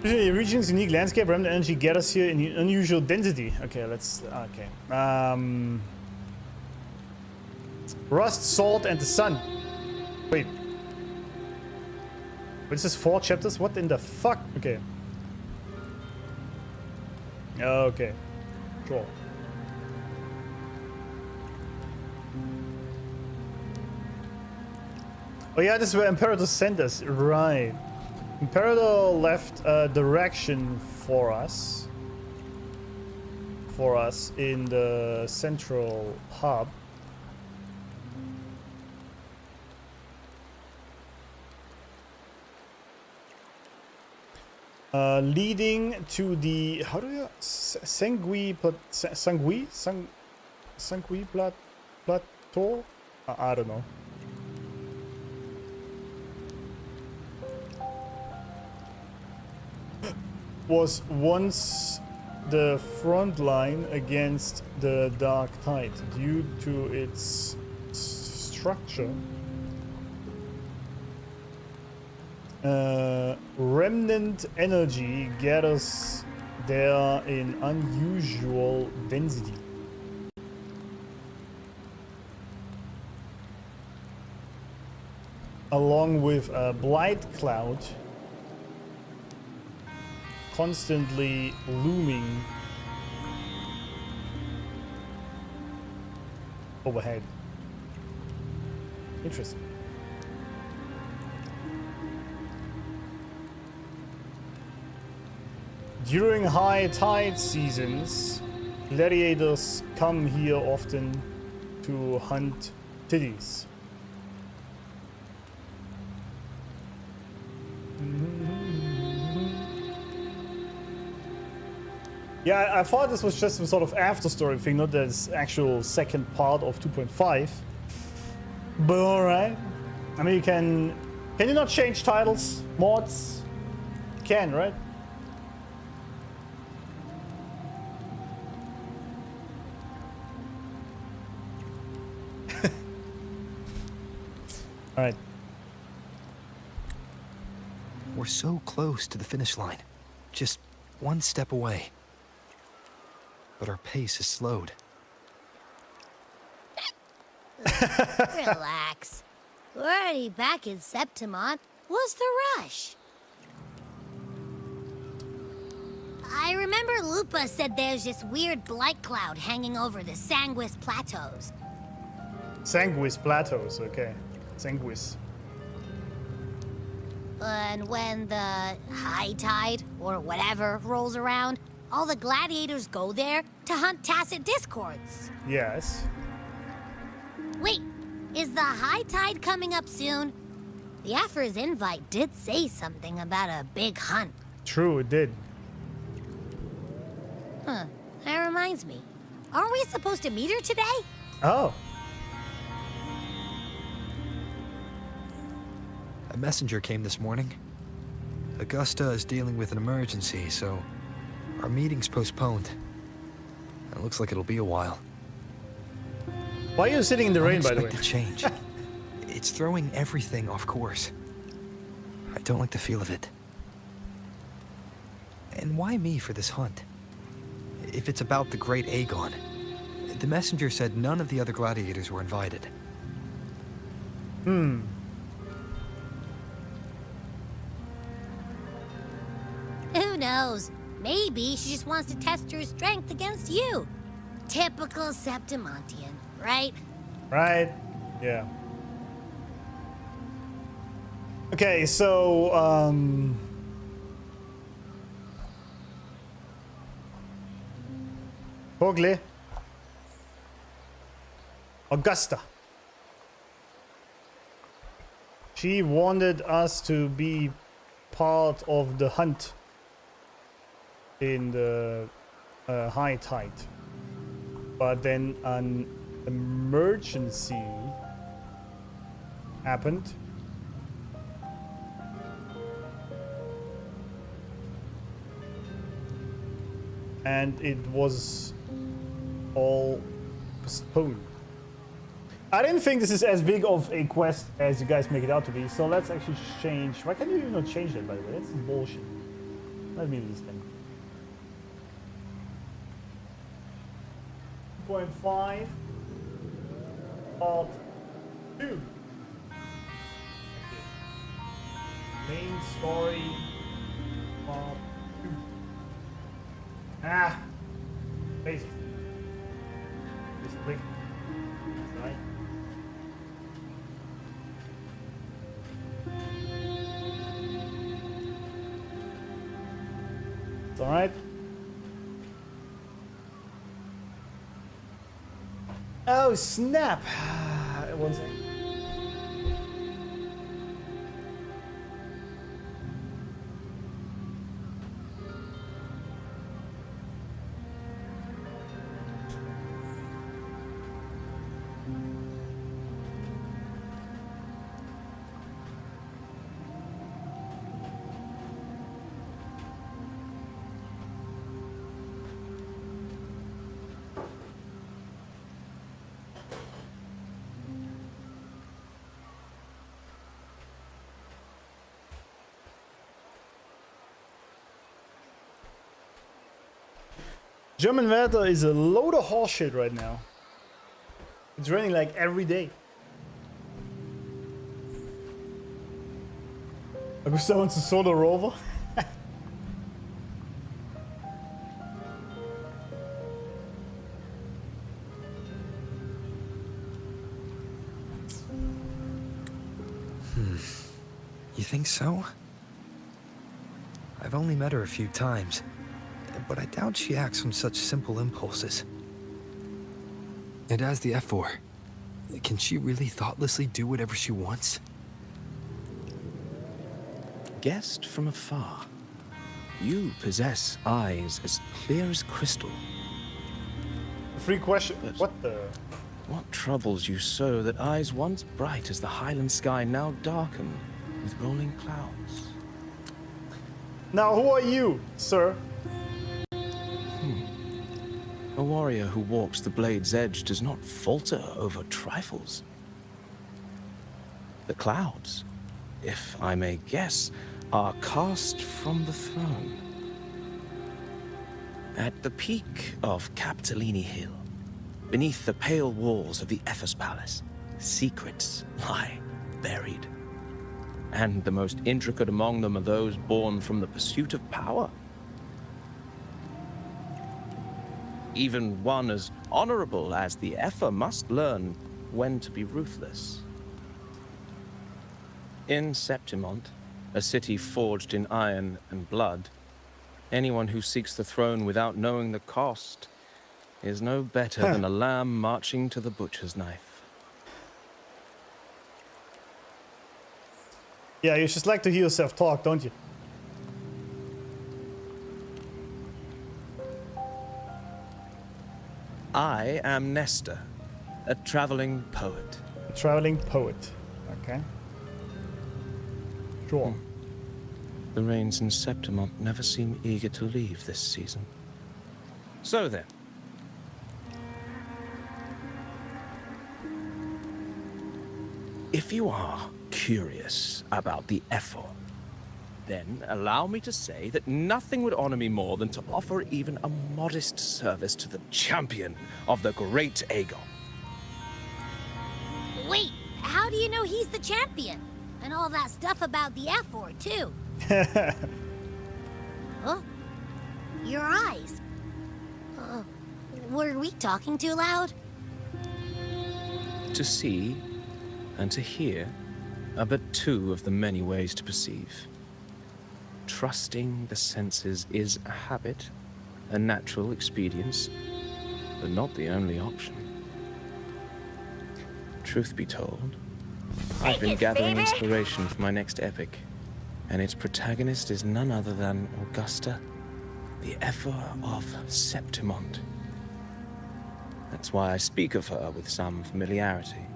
The region's unique landscape, remnant energy gathers here in unusual density. Okay, let's... Okay. Rust, salt, and the sun. Wait. What is this? 4 chapters? What in the fuck? Okay. Okay. Sure. Oh yeah, this is where Imperator sent us. Right. Imperator left a direction for us. In the central hub. Leading to the, how do you, Sangui Plateau? I don't know. Was once the front line against the Dark Tide due to its structure. Remnant energy gathers there in unusual density. Along with a blight cloud constantly looming overhead. Interesting. During high tide seasons, gladiators come here often to hunt titties. Yeah, I thought this was just some sort of after story thing, not this actual second part of 2.5. But alright. I mean, can you not change titles? Mods? You can, right? Alright. We're so close to the finish line. Just one step away. But our pace is slowed. Relax. We're already back in Septimon. What's the rush? I remember Lupa said there's this weird blight cloud hanging over the Sanguis Plateaus. Sanguis Plateaus, okay. Sanguis. And when the high tide, or whatever, rolls around, all the gladiators go there to hunt tacit discords. Yes. Wait, is the high tide coming up soon? The Aphra's invite did say something about a big hunt. True, it did. Huh, that reminds me. Aren't we supposed to meet her today? Oh. A messenger came this morning. Augusta is dealing with an emergency, so our meeting's postponed. It looks like it'll be a while. Why are you sitting in the rain, by the way? Unexpected change. It's throwing everything off course. I don't like the feel of it. And why me for this hunt? If it's about the great Aegon, the messenger said none of the other gladiators were invited. Hmm. Who knows? Maybe she just wants to test her strength against you. Typical Septimontian, right? Right. Yeah. Okay, so Hogle. Augusta. She wanted us to be part of the hunt in the high tide, but then an emergency happened, and it was all postponed. I didn't think this is as big of a quest as you guys make it out to be, so let's actually change. Why can't you even not change that, by the way? That's bullshit. Let me do this thing. 2.5 part 2. Okay. Main story part 2. Ah! Basic. Just click. Right. It's alright. Oh snap! One second. German weather is a load of horseshit right now. It's raining like every day. Augusta wants a solar rover. You think so? I've only met her a few times, but I doubt she acts on such simple impulses. And as the F4, can she really thoughtlessly do whatever she wants? Guessed from afar, you possess eyes as clear as crystal. Free question. But what the? What troubles you so that eyes once bright as the highland sky now darken with rolling clouds? Now, who are you, sir? A warrior who walks the blade's edge does not falter over trifles. The clouds, if I may guess, are cast from the throne. At the peak of Capitolini Hill, beneath the pale walls of the Ephes Palace, secrets lie buried. And the most intricate among them are those born from the pursuit of power. Even one as honorable as the Effer must learn when to be ruthless. In Septimont, a city forged in iron and blood, anyone who seeks the throne without knowing the cost is no better than a lamb marching to the butcher's knife. Yeah, you just like to hear yourself talk, don't you? I am Nestor, a traveling poet. A traveling poet. Okay. Sure. The rains in Septimont never seem eager to leave this season. So then. If you are curious about the Effort, then allow me to say that nothing would honor me more than to offer even a modest service to the champion of the great Aegon. Wait, how do you know he's the champion? And all that stuff about the F4 too? Huh? Your eyes. Were we talking too loud? To see and to hear are but two of the many ways to perceive. Trusting the senses is a habit, a natural expedience, but not the only option. Truth be told, I've been gathering inspiration for my next epic, and its protagonist is none other than Augusta, the Effer of Septimont. That's why I speak of her with some familiarity.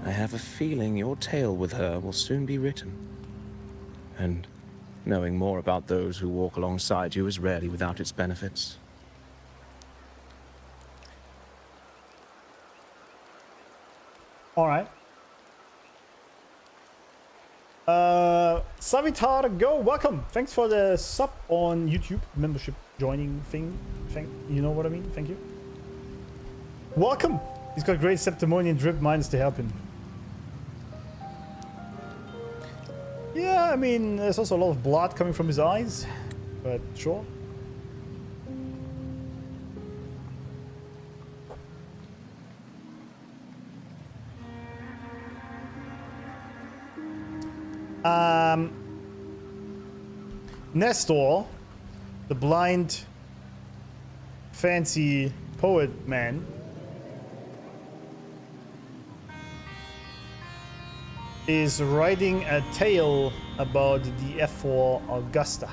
I have a feeling your tale with her will soon be written. And knowing more about those who walk alongside you is rarely without its benefits. All right. Savitar, go, welcome. Thanks for the sub on YouTube, membership joining thing. You know what I mean? Thank you. Welcome. He's got great Septimonian drip minds to help him. Yeah, I mean, there's also a lot of blood coming from his eyes. but sure. Nestor, the blind, fancy poet man, is writing a tale about the F4 Augusta.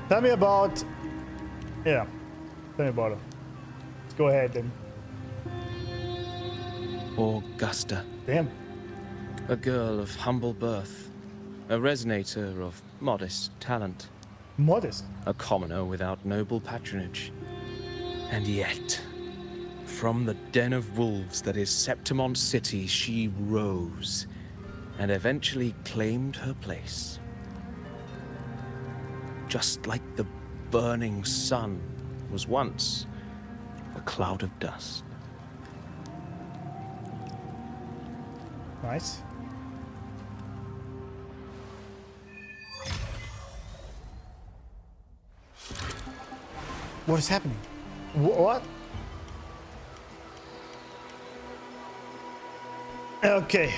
Tell me about... Yeah, tell me about it. Let's go ahead then. Augusta. Damn. A girl of humble birth. A resonator of modest talent. Modest? A commoner without noble patronage. And yet, from the den of wolves that is Septimont City, she rose and eventually claimed her place. Just like the burning sun was once a cloud of dust. Nice. What is happening? What? Okay.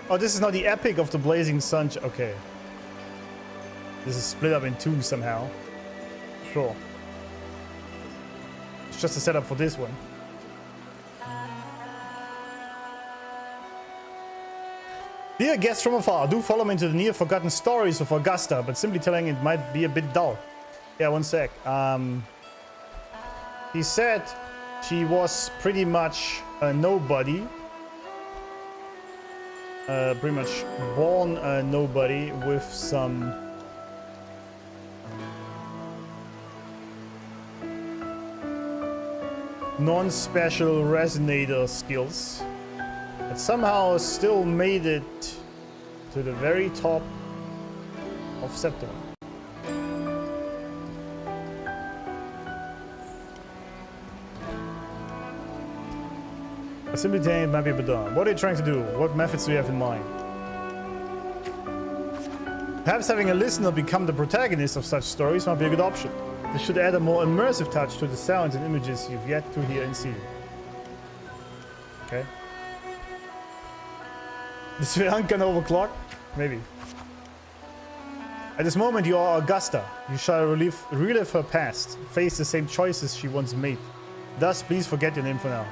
Oh, this is not the epic of the Blazing Sun. Okay. This is split up in two somehow. Sure. It's just a setup for this one. Dear guests from afar, do follow me into the near forgotten stories of Augusta, but simply telling it might be a bit dull. Yeah, one sec. He said she was pretty much a nobody. Pretty much born a nobody with some non-special resonator skills. But somehow still made it to the very top of September. Simply saying it might be a bit dumb. What are you trying to do? What methods do you have in mind? Perhaps having a listener become the protagonist of such stories might be a good option. This should add a more immersive touch to the sounds and images you've yet to hear and see. Okay. Is Bianca overclock? Maybe. At this moment, you are Augusta. You shall relive her past, face the same choices she once made. Thus, please forget your name for now.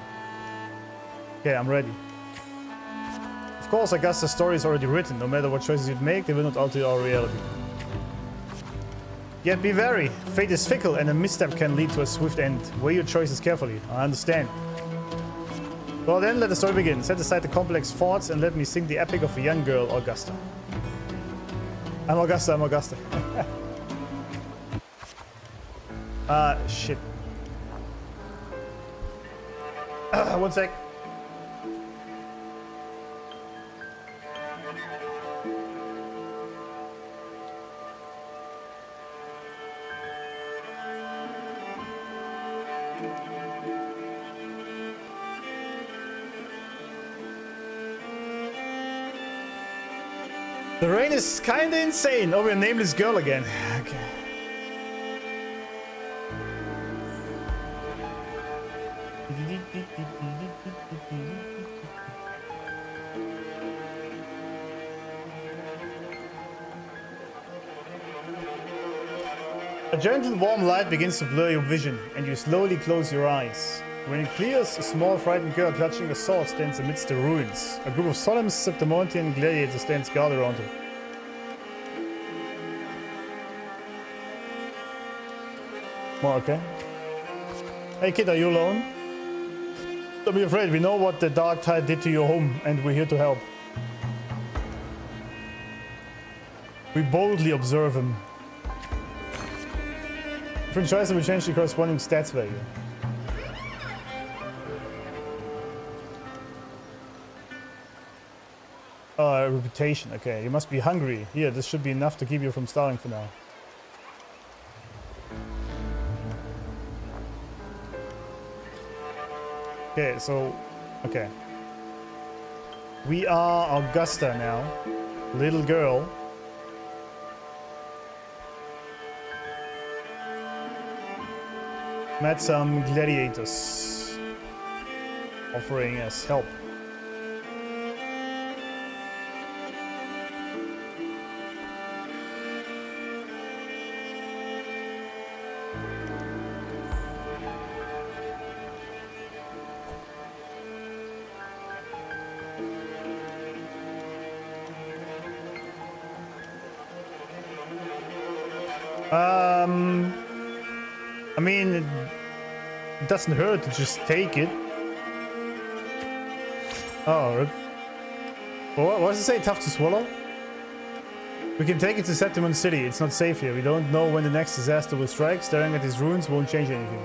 Okay, I'm ready. Of course, Augusta's story is already written. No matter what choices you'd make, they will not alter our reality. Yet be wary. Fate is fickle, and a misstep can lead to a swift end. Weigh your choices carefully. I understand. Well then, let the story begin. Set aside the complex thoughts and let me sing the epic of a young girl, Augusta. I'm Augusta, I'm Augusta. Shit. One sec. The rain is kinda insane. Oh, we're a nameless girl again. Okay. A gentle warm light begins to blur your vision, and you slowly close your eyes. When it clears, a small frightened girl clutching a sword stands amidst the ruins. A group of solemn Septimontian gladiators stands guard around her. Well, okay. Hey kid, are you alone? Don't be afraid, we know what the dark tide did to your home, and we're here to help. We boldly observe him. Different choices will change the corresponding stats value. Reputation. Okay, you must be hungry. Here, this should be enough to keep you from starving for now. Okay, so... Okay. We are Augusta now. Little girl. Met some gladiators. Offering us help. I mean, it doesn't hurt to just take it. Oh, what does it say? Tough to swallow? We can take it to Septimon City. It's not safe here. We don't know when the next disaster will strike. Staring at these ruins won't change anything.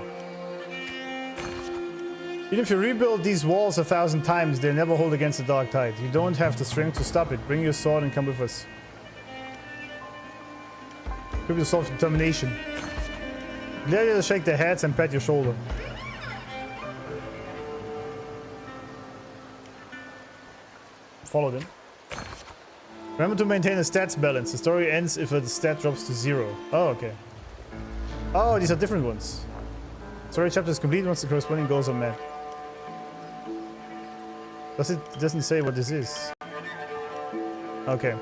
Even if you rebuild these walls 1,000 times, they never hold against the dark tide. You don't have the strength to stop it. Bring your sword and come with us. Equip your sword with determination. Gladiators shake their heads and pat your shoulder. Follow them. Remember to maintain a stats balance. The story ends if a stat drops to 0. Oh, okay. Oh, these are different ones. Story chapter is complete once the corresponding goals are met. It doesn't say what this is. Okay.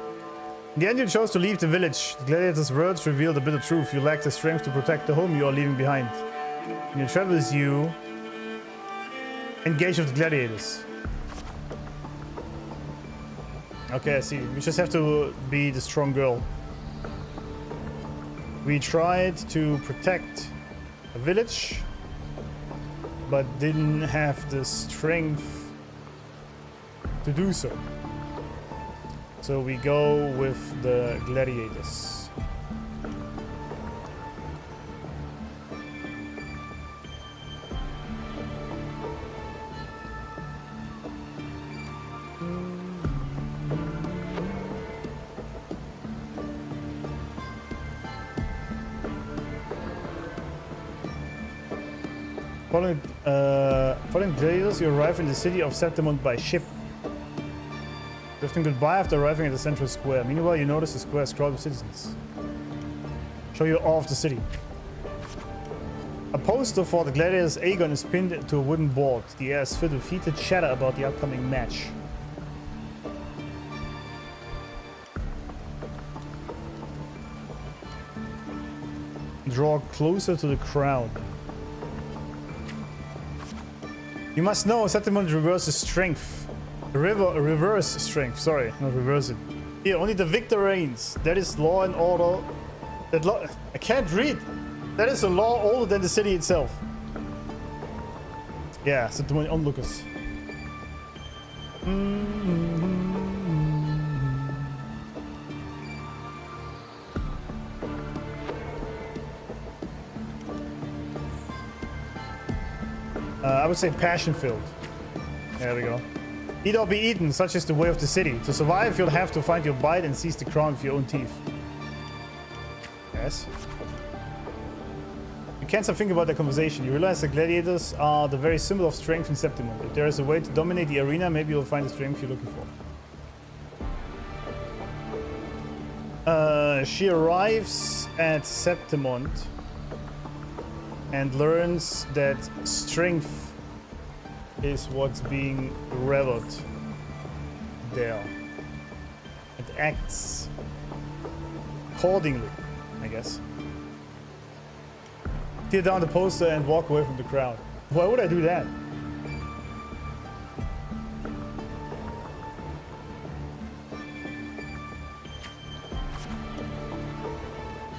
In the end, you chose to leave the village. The gladiators' words revealed a bitter truth. You lack the strength to protect the home you are leaving behind. In your travels, you engage with the gladiators. Okay, I see. We just have to be the strong girl. We tried to protect a village, but didn't have the strength to do so. So we go with the gladiators. Following gladiators, you arrive in the city of Septimon by ship. Drifting goodbye after arriving at the central square. Meanwhile, you notice the square is crowded with citizens. Show you all of the city. A poster for the gladiators Aegon is pinned to a wooden board. The air is filled with heated chatter about the upcoming match. Draw closer to the crowd. You must know Septimon reverses strength. Reverse strength, sorry, not reverse it. Here, only the victor reigns. That is law and order. I can't read. That is a law older than the city itself. Yeah, Septimon onlookers. I would say passion-filled. There we go. Eat or be eaten, such is the way of the city. To survive, you'll have to find your bite and seize the crown with your own teeth. Yes. You can't stop thinking about that conversation. You realize the gladiators are the very symbol of strength in Septimon. If there is a way to dominate the arena, maybe you'll find the strength you're looking for. She arrives at Septimon and learns that strength is what's being reveled there. It acts accordingly, I guess. Tear down the poster and walk away from the crowd. Why would I do that?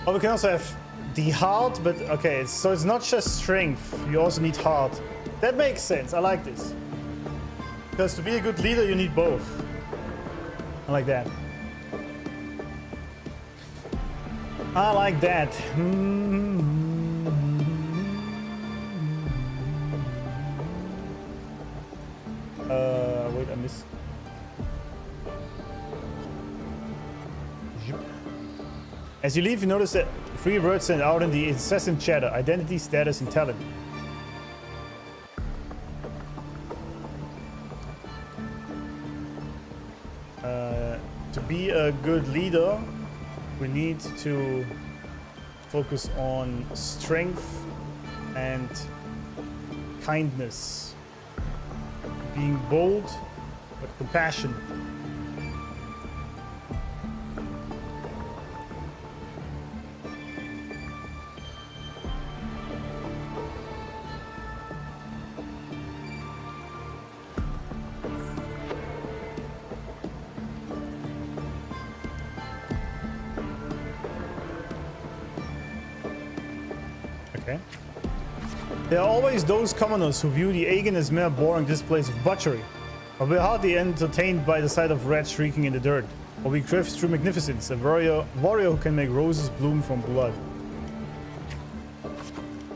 Oh, we can also have the heart, but okay, so it's not just strength, you also need heart. That makes sense, I like this. Because to be a good leader, you need both. I like that. I like that. Wait, I missed. As you leave, you notice that 3 words stand out in the incessant chatter: identity, status, and talent. To be a good leader, we need to focus on strength and kindness. Being bold, but compassion. Okay. There are always those commoners who view the Aegon as mere boring displays of butchery, but we're hardly entertained by the sight of rats shrieking in the dirt, or we crave true magnificence, a warrior who can make roses bloom from blood.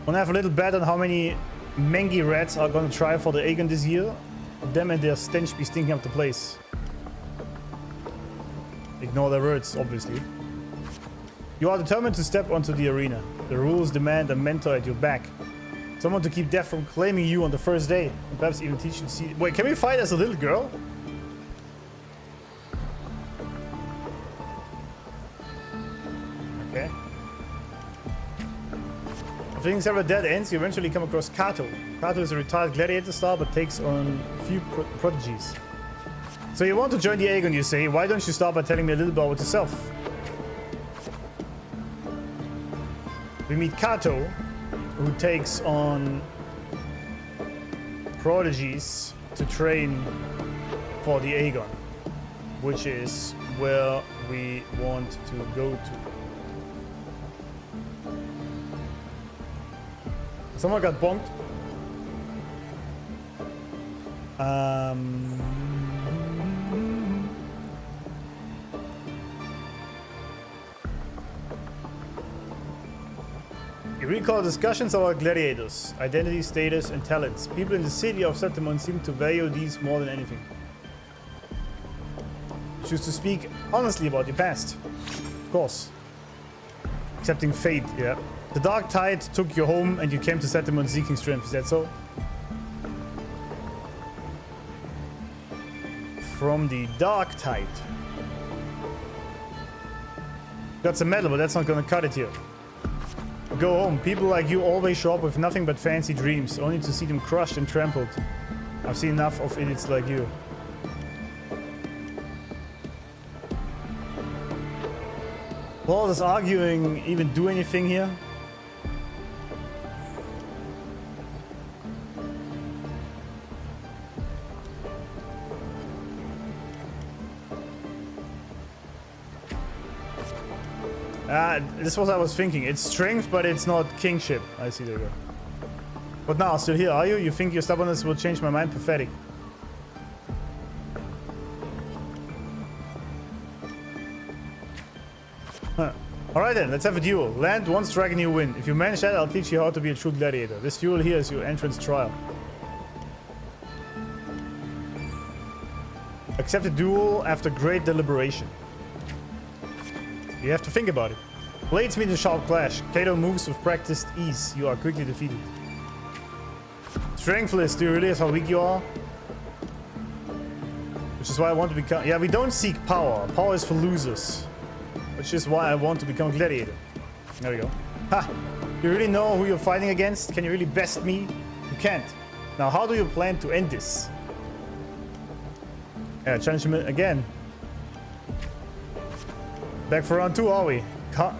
Wanna have a little bet on how many mangy rats are gonna try for the Aegon this year? Them and their stench be stinking up the place. Ignore their words, obviously. You are determined to step onto the arena. The rules demand a mentor at your back. Someone to keep death from claiming you on the first day. And perhaps even teach you to see... Wait, can we fight as a little girl? Okay. If things ever dead ends, you eventually come across Kato. Kato is a retired gladiator star, but takes on a few prodigies. So you want to join the Aegon, you say. Why don't you start by telling me a little about yourself? We meet Kato, who takes on prodigies to train for the Aegon, which is where we want to go to. Someone got bombed. You recall discussions about gladiators, identity, status, and talents. People in the city of Septimon seem to value these more than anything. Choose to speak honestly about your past. Of course. Accepting fate, yeah. The dark tide took you home and you came to Septimon seeking strength, is that so? From the dark tide. Got some metal, but that's not gonna cut it here. Go home. People like you always show up with nothing but fancy dreams, only to see them crushed and trampled. I've seen enough of idiots like you. Well, does arguing even do anything here? This was what I was thinking. It's strength, but it's not kingship. I see, there you go. But now, still here, are you? You think your stubbornness will change my mind? Pathetic. Huh. Alright then, let's have a duel. Land one strike and you win. If you manage that, I'll teach you how to be a true gladiator. This duel here is your entrance trial. Accept a duel after great deliberation. You have to think about it. Blades meet a sharp clash. Kato moves with practiced ease. You are quickly defeated. Strengthless, do you realize how weak you are? Which is why I want to become... Yeah, we don't seek power. Power is for losers. Which is why I want to become a gladiator. There we go. Ha! You really know who you're fighting against? Can you really best me? You can't. Now, how do you plan to end this? Yeah, challenge him again. Back for round 2, are we?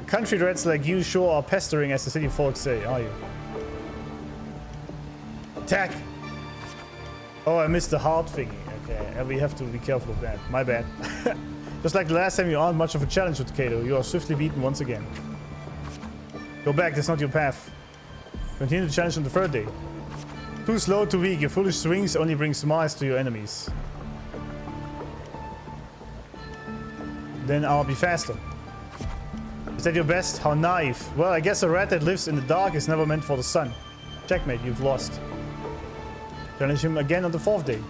Country rats like you sure are pestering, as the city folks say, are you? Attack! Oh, I missed the heart thingy. Okay, we have to be careful of that. My bad. Just like the last time, you aren't much of a challenge with Kato. You are swiftly beaten once again. Go back, that's not your path. Continue the challenge on the 3rd day. Too slow, too weak. Your foolish swings only bring smiles to your enemies. Then I'll be faster. Is that your best? How naive. Well, I guess a rat that lives in the dark is never meant for the sun. Checkmate, you've lost. Challenge him again on the 4th day.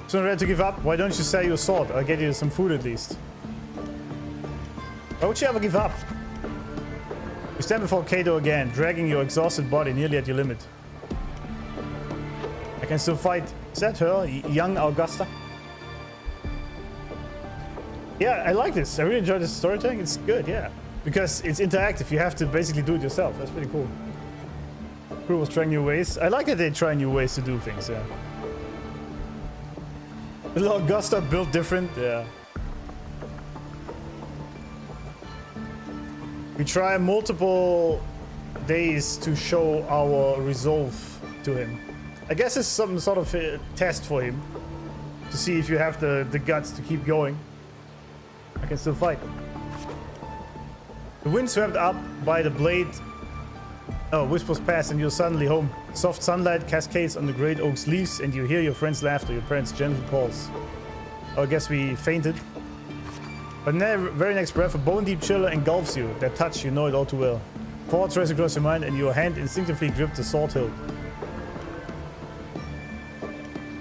So ready to give up? Why don't you sell your sword? I'll get you some food at least. Why would you ever give up? You stand before Kato again, dragging your exhausted body nearly at your limit. I can still fight. Is that her? Young Augusta? Yeah, I like this. I really enjoy this storytelling. It's good, yeah. Because it's interactive. You have to basically do it yourself. That's pretty cool. Crew was trying new ways. I like that they try new ways to do things, yeah. Little Augusta built different, yeah. We try multiple days to show our resolve to him. I guess it's some sort of a test for him. To see if you have the guts to keep going. I can still fight. The wind swept up by the blade. Oh, whispers past and you're suddenly home. Soft sunlight cascades on the great oak's leaves and you hear your friend's laughter, your parents' gentle calls. Oh, I guess we fainted. But in the very next breath, a bone-deep chill engulfs you. That touch, you know it all too well. Thoughts race across your mind and your hand instinctively gripped the sword hilt.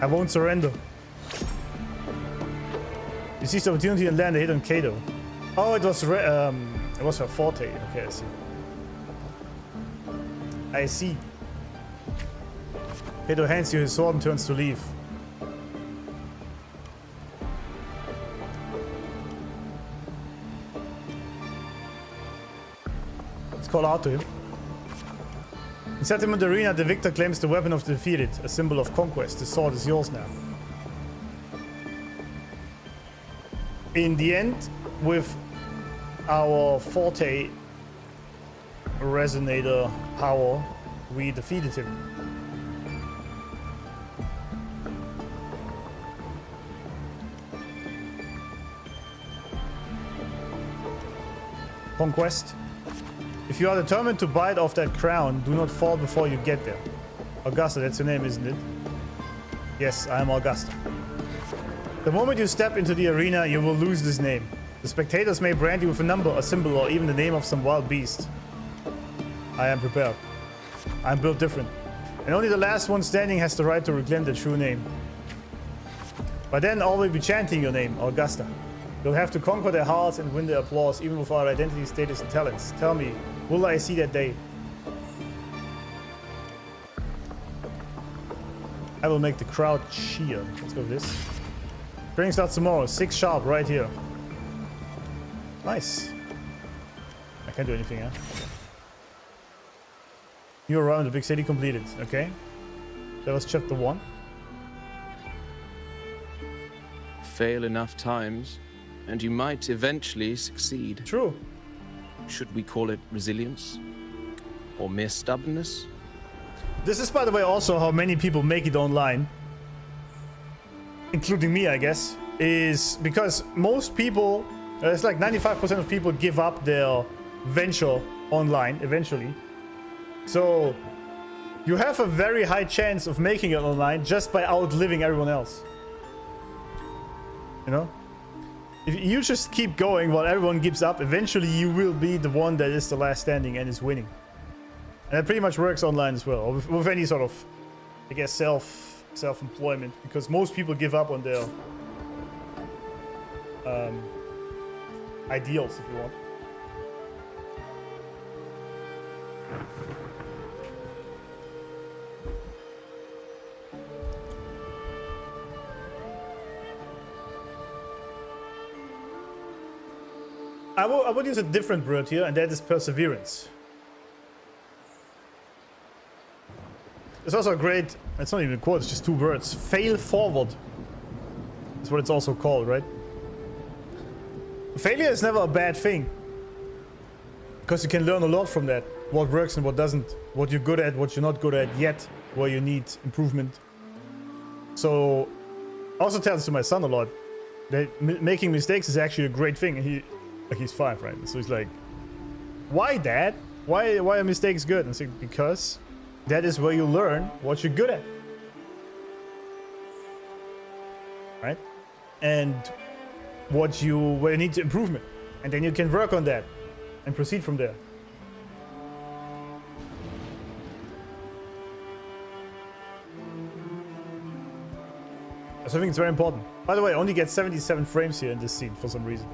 I won't surrender. You seized the opportunity and land a hit on Kato. Oh, it was her forte. Okay, I see. I see. Kato hands you his sword and turns to leave. Let's call out to him. In Settlement Arena, the victor claims the weapon of the defeated, a symbol of conquest. The sword is yours now. In the end, with our forte resonator power, we defeated him. Conquest. If you are determined to bite off that crown, do not fall before you get there. Augusta, that's your name, isn't it? Yes, I am Augusta. The moment you step into the arena, you will lose this name. The spectators may brand you with a number, a symbol, or even the name of some wild beast. I am prepared. I am built different. And only the last one standing has the right to reclaim the true name. By then, all will be chanting your name, Augusta. You'll have to conquer their hearts and win their applause, even without identity, status, and talents. Tell me, will I see that day? I will make the crowd cheer. Let's go with this. Training starts tomorrow, 6 sharp, right here. Nice. I can't do anything, huh? New around the big city completed. Okay. That was chapter 1. Fail enough times, and you might eventually succeed. True. Should we call it resilience? Or mere stubbornness? This is, by the way, also how many people make it online. Including me, I guess. Is because most people, it's like 95% of people give up their venture online eventually. So you have a very high chance of making it online just by outliving everyone else. You know? If you just keep going while everyone gives up, eventually you will be the one that is the last standing and is winning. And that pretty much works online as well, or with any sort of, I guess, self-employment, because most people give up on their ideals, if you want. I would use a different word here, and that is perseverance. It's also a great, it's not even a quote, it's just 2 words. Fail forward. That's what it's also called, right? Failure is never a bad thing. Because you can learn a lot from that. What works and what doesn't. What you're good at, what you're not good at yet. Where you need improvement. So, I also tell this to my son a lot. That making mistakes is actually a great thing. And he's 5, right? So he's like, why, Dad? Why are mistakes good? And I say, because that is where you learn what you're good at. Right? And where you need improvement. And then you can work on that and proceed from there. So I think it's very important. By the way, I only get 77 frames here in this scene for some reason.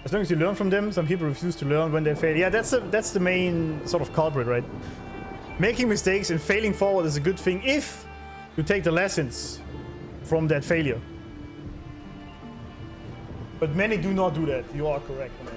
As long as you learn from them, some people refuse to learn when they fail. Yeah, that's the main sort of culprit, right? Making mistakes and failing forward is a good thing if you take the lessons from that failure. But many do not do that. You are correct on that.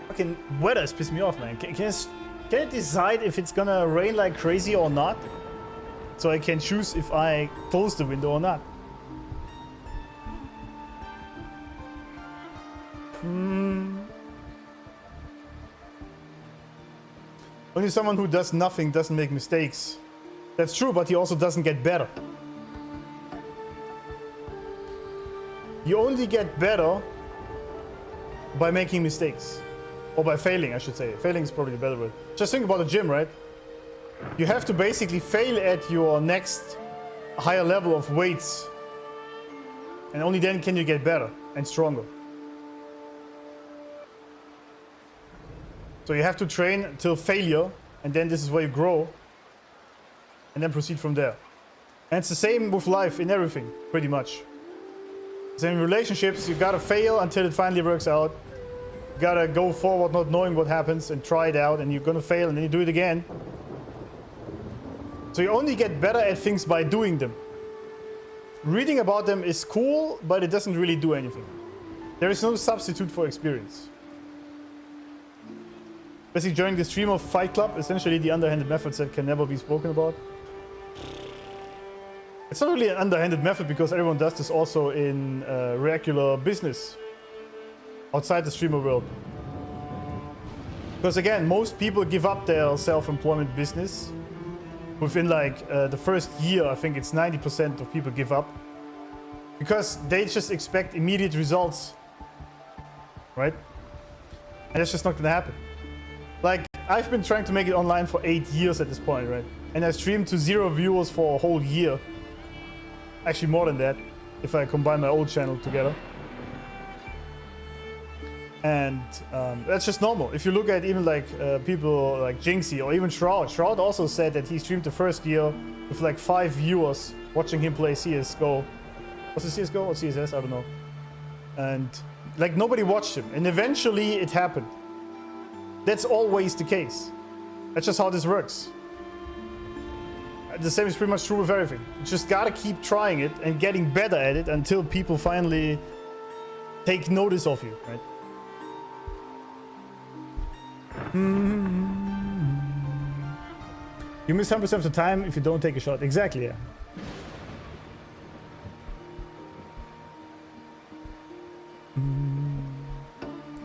Fucking weather is pissing me off, man. Can it decide if it's gonna rain like crazy or not? So I can choose if I close the window or not. Only someone who does nothing doesn't make mistakes. That's true, but he also doesn't get better. You only get better by making mistakes. Or by failing, I should say. Failing is probably the better word. Just think about the gym, right? You have to basically fail at your next higher level of weights. And only then can you get better and stronger. So you have to train till failure, and then this is where you grow. And then proceed from there. And it's the same with life in everything, pretty much. Same in relationships, you gotta fail until it finally works out. You gotta go forward not knowing what happens and try it out, and you're gonna fail and then you do it again. So you only get better at things by doing them. Reading about them is cool, but it doesn't really do anything. There is no substitute for experience. Basically joining the stream of Fight Club, essentially the underhanded methods that can never be spoken about. It's not really an underhanded method because everyone does this also in regular business. Outside the streamer world. Because again, most people give up their self-employment business. Within like the first year, I think it's 90% of people give up. Because they just expect immediate results. Right? And that's just not gonna happen. Like, I've been trying to make it online for 8 years at this point, right? And I streamed to 0 viewers for a whole year. Actually more than that, if I combine my old channel together. And that's just normal. If you look at even like people like Jinxie or even Shroud. Shroud also said that he streamed the first year with like 5 viewers watching him play CSGO. Was it CSGO or CSS? I don't know. And like nobody watched him. And eventually it happened. That's always the case. That's just how this works. The same is pretty much true with everything. You just gotta keep trying it and getting better at it until people finally take notice of you, right? You miss 100% of the time if you don't take a shot. Exactly, yeah.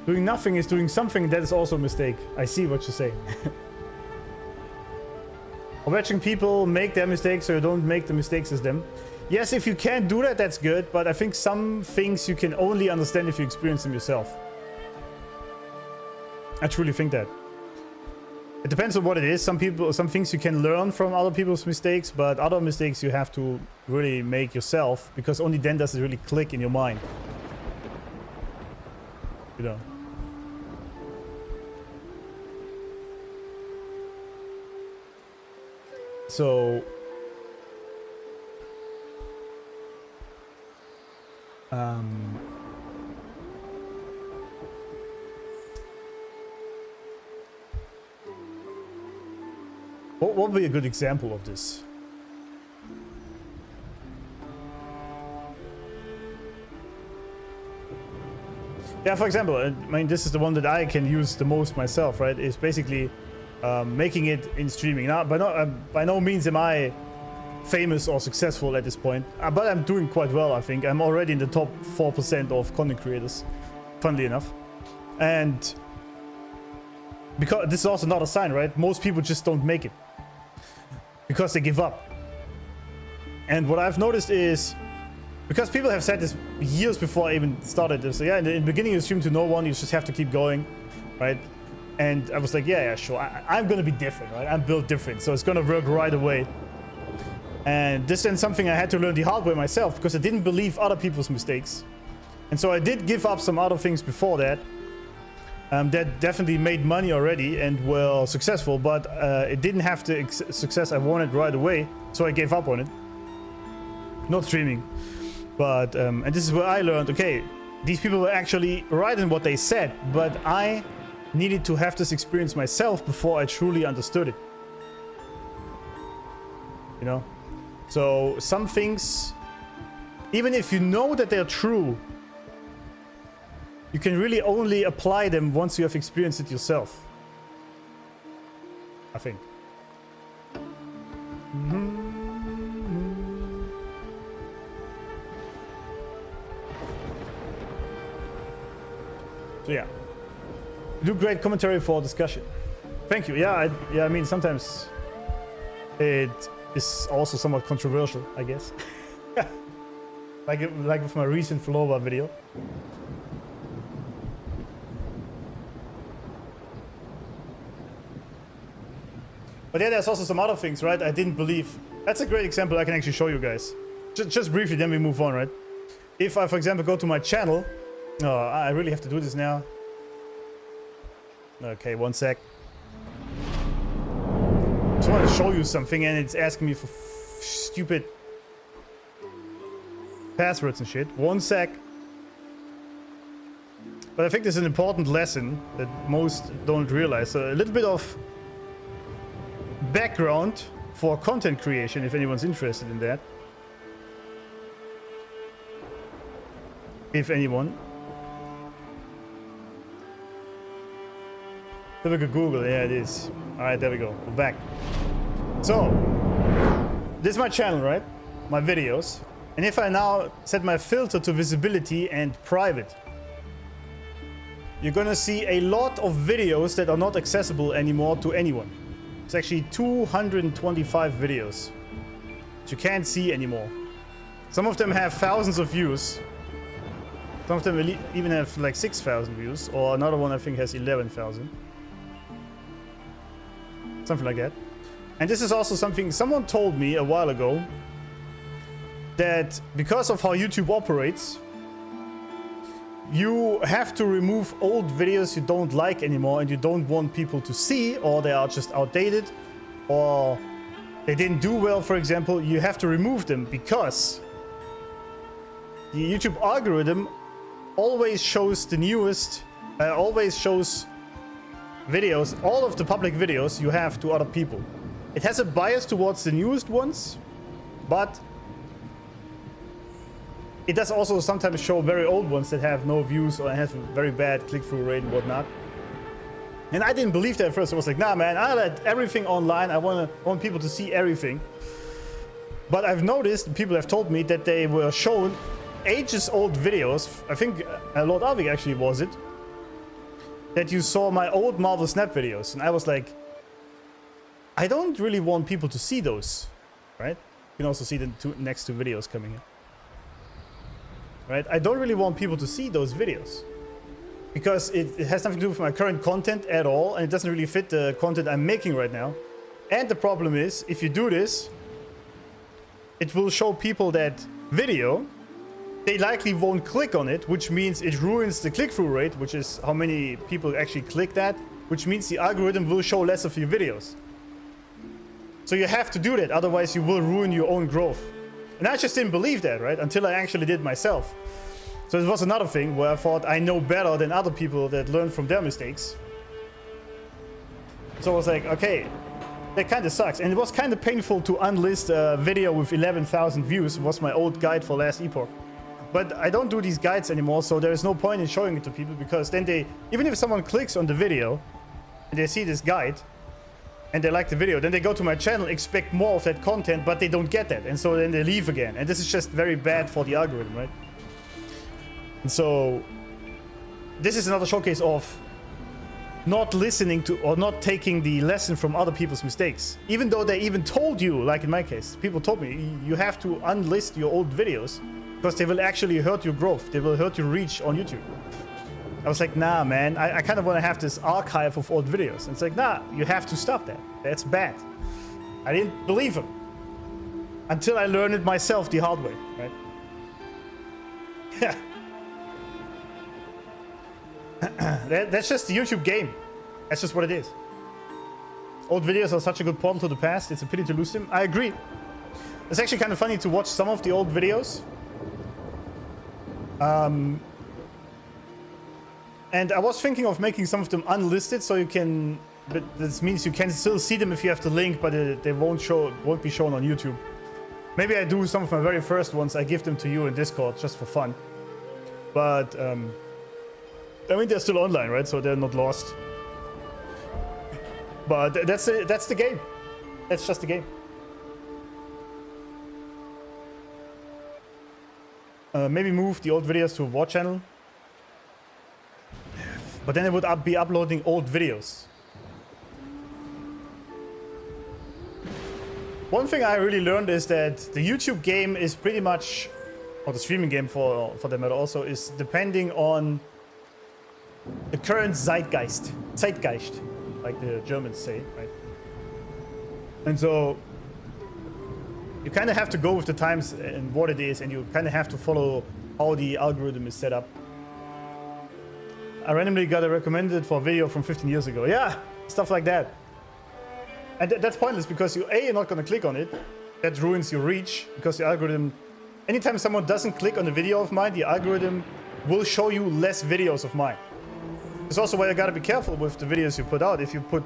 Doing nothing is doing something, that is also a mistake. I see what you're saying. Watching people make their mistakes so you don't make the mistakes as them. Yes, if you can do that, that's good, but I think some things you can only understand if you experience them yourself. I truly think that. It depends on what it is. Some things you can learn from other people's mistakes, but other mistakes you have to really make yourself, because only then does it really click in your mind. You know. So what would be a good example of this? Yeah, for example, I mean, this is the one that I can use the most myself, right? Is basically making it in streaming. Now, by no means am I famous or successful at this point, but I'm doing quite well, I think. I'm already in the top 4% of content creators, funnily enough. And because this is also not a sign, right? Most people just don't make it because they give up. And what I've noticed is, because people have said this years before I even started this, so yeah, in the beginning you stream to no one, you just have to keep going, right? And I was like, yeah, sure, I'm gonna be different, right? I'm built different, so it's gonna work right away. And this is something I had to learn the hard way myself, because I didn't believe other people's mistakes. And so I did give up some other things before that. that definitely made money already and were successful, but it didn't have the success I wanted right away, so I gave up on it. Not streaming. But, and this is where I learned, okay, these people were actually right in what they said, but I needed to have this experience myself before I truly understood it. You know? So some things, even if you know that they're true, you can really only apply them once you have experienced it yourself. I think. So yeah, you do great commentary for discussion. Thank you. Yeah, I mean sometimes it is also somewhat controversial, I guess. like with my recent Flova video. But yeah, there's also some other things, right? I didn't believe. That's a great example I can actually show you guys. Just briefly, then we move on, right? If I, for example, go to my channel. Oh, I really have to do this now. Okay, one sec. Just want to show you something and it's asking me for stupid passwords and shit. One sec. But I think this is an important lesson that most don't realize. So a little bit of background for content creation, if anyone's interested in that. If anyone. Typical Google, yeah it is. Alright, there we go. We're back. So, this is my channel, right? My videos. And if I now set my filter to visibility and private, you're gonna see a lot of videos that are not accessible anymore to anyone. It's actually 225 videos that you can't see anymore. Some of them have thousands of views. Some of them even have like 6,000 views, or another one I think has 11,000. Something like that. And this is also something someone told me a while ago, that because of how YouTube operates, you have to remove old videos you don't like anymore and you don't want people to see, or they are just outdated, or they didn't do well, for example. You have to remove them because the YouTube algorithm always shows the newest, always shows videos, all of the public videos you have to other people. It has a bias towards the newest ones, but it does also sometimes show very old ones that have no views or have a very bad click-through rate and whatnot. And I didn't believe that at first. I was like, nah man, I let everything online. I want people to see everything. But I've noticed, people have told me that they were shown ages old videos. I think Lord Arvik actually was it. That you saw my old Marvel Snap videos. And I was like, I don't really want people to see those, right? You can also see the next two videos coming in. Right? I don't really want people to see those videos because it has nothing to do with my current content at all, and it doesn't really fit the content I'm making right now. And the problem is, if you do this, it will show people that video. They likely won't click on it, which means it ruins the click-through rate, which is how many people actually click that, which means the algorithm will show less of your videos. So you have to do that, otherwise you will ruin your own growth. And I just didn't believe that, right? Until I actually did myself. So it was another thing where I thought I know better than other people that learn from their mistakes. So I was like, okay, that kind of sucks. And it was kind of painful to unlist a video with 11,000 views. It was my old guide for Last Epoch. But I don't do these guides anymore, so there is no point in showing it to people, because then they, even if someone clicks on the video and they see this guide and they like the video, then they go to my channel, expect more of that content, but they don't get that. And so then they leave again. And this is just very bad for the algorithm, right? And so this is another showcase of not listening to or not taking the lesson from other people's mistakes. Even though they even told you, like in my case, people told me, you have to unlist your old videos because they will actually hurt your growth. They will hurt your reach on YouTube. I was like, nah, man, I kind of want to have this archive of old videos. And it's like, nah, you have to stop that. That's bad. I didn't believe him until I learned it myself the hard way, right? Yeah. That's just the YouTube game. That's just what it is. Old videos are such a good portal to the past. It's a pity to lose them. I agree. It's actually kind of funny to watch some of the old videos. And I was thinking of making some of them unlisted, so you can. But this means you can still see them if you have the link, but they won't be shown on YouTube. Maybe I do some of my very first ones. I give them to you in Discord just for fun. But I mean, they're still online, right? So they're not lost. But that's the game. That's just the game. Maybe move the old videos to a war channel. But then it would be uploading old videos. One thing I really learned is that the YouTube game is pretty much, or the streaming game for that matter also, is depending on the current Zeitgeist, like the Germans say, right? And so you kind of have to go with the times and what it is, and you kind of have to follow how the algorithm is set up. I randomly got a recommended for a video from 15 years ago. Yeah, stuff like that. And that's pointless because you're not going to click on it. That ruins your reach because the algorithm... Anytime someone doesn't click on the video of mine, the algorithm will show you less videos of mine. It's also why you got to be careful with the videos you put out. If you put...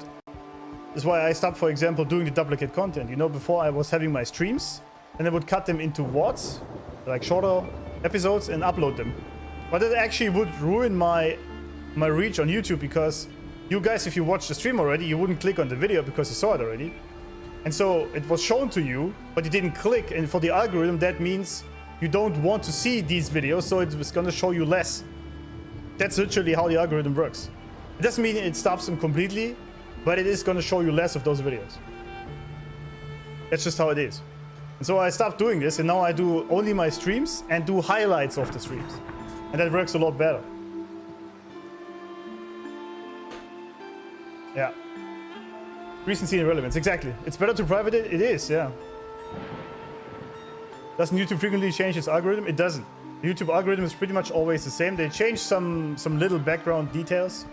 That's why I stopped, for example, doing the duplicate content. You know, before I was having my streams, and I would cut them into WODs, like shorter episodes, and upload them. But it actually would ruin my reach on YouTube because you guys, if you watch the stream already, you wouldn't click on the video because you saw it already. And so it was shown to you, but you didn't click. And for the algorithm, that means you don't want to see these videos, so it's going to show you less. That's literally how the algorithm works. It doesn't mean it stops them completely, but it is going to show you less of those videos. That's just how it is. And so I stopped doing this, and now I do only my streams and do highlights of the streams. And that works a lot better. Yeah. Recency and relevance, exactly. It's better to private it. It is, yeah. Doesn't YouTube frequently change its algorithm? It doesn't. The YouTube algorithm is pretty much always the same. They change some little background details.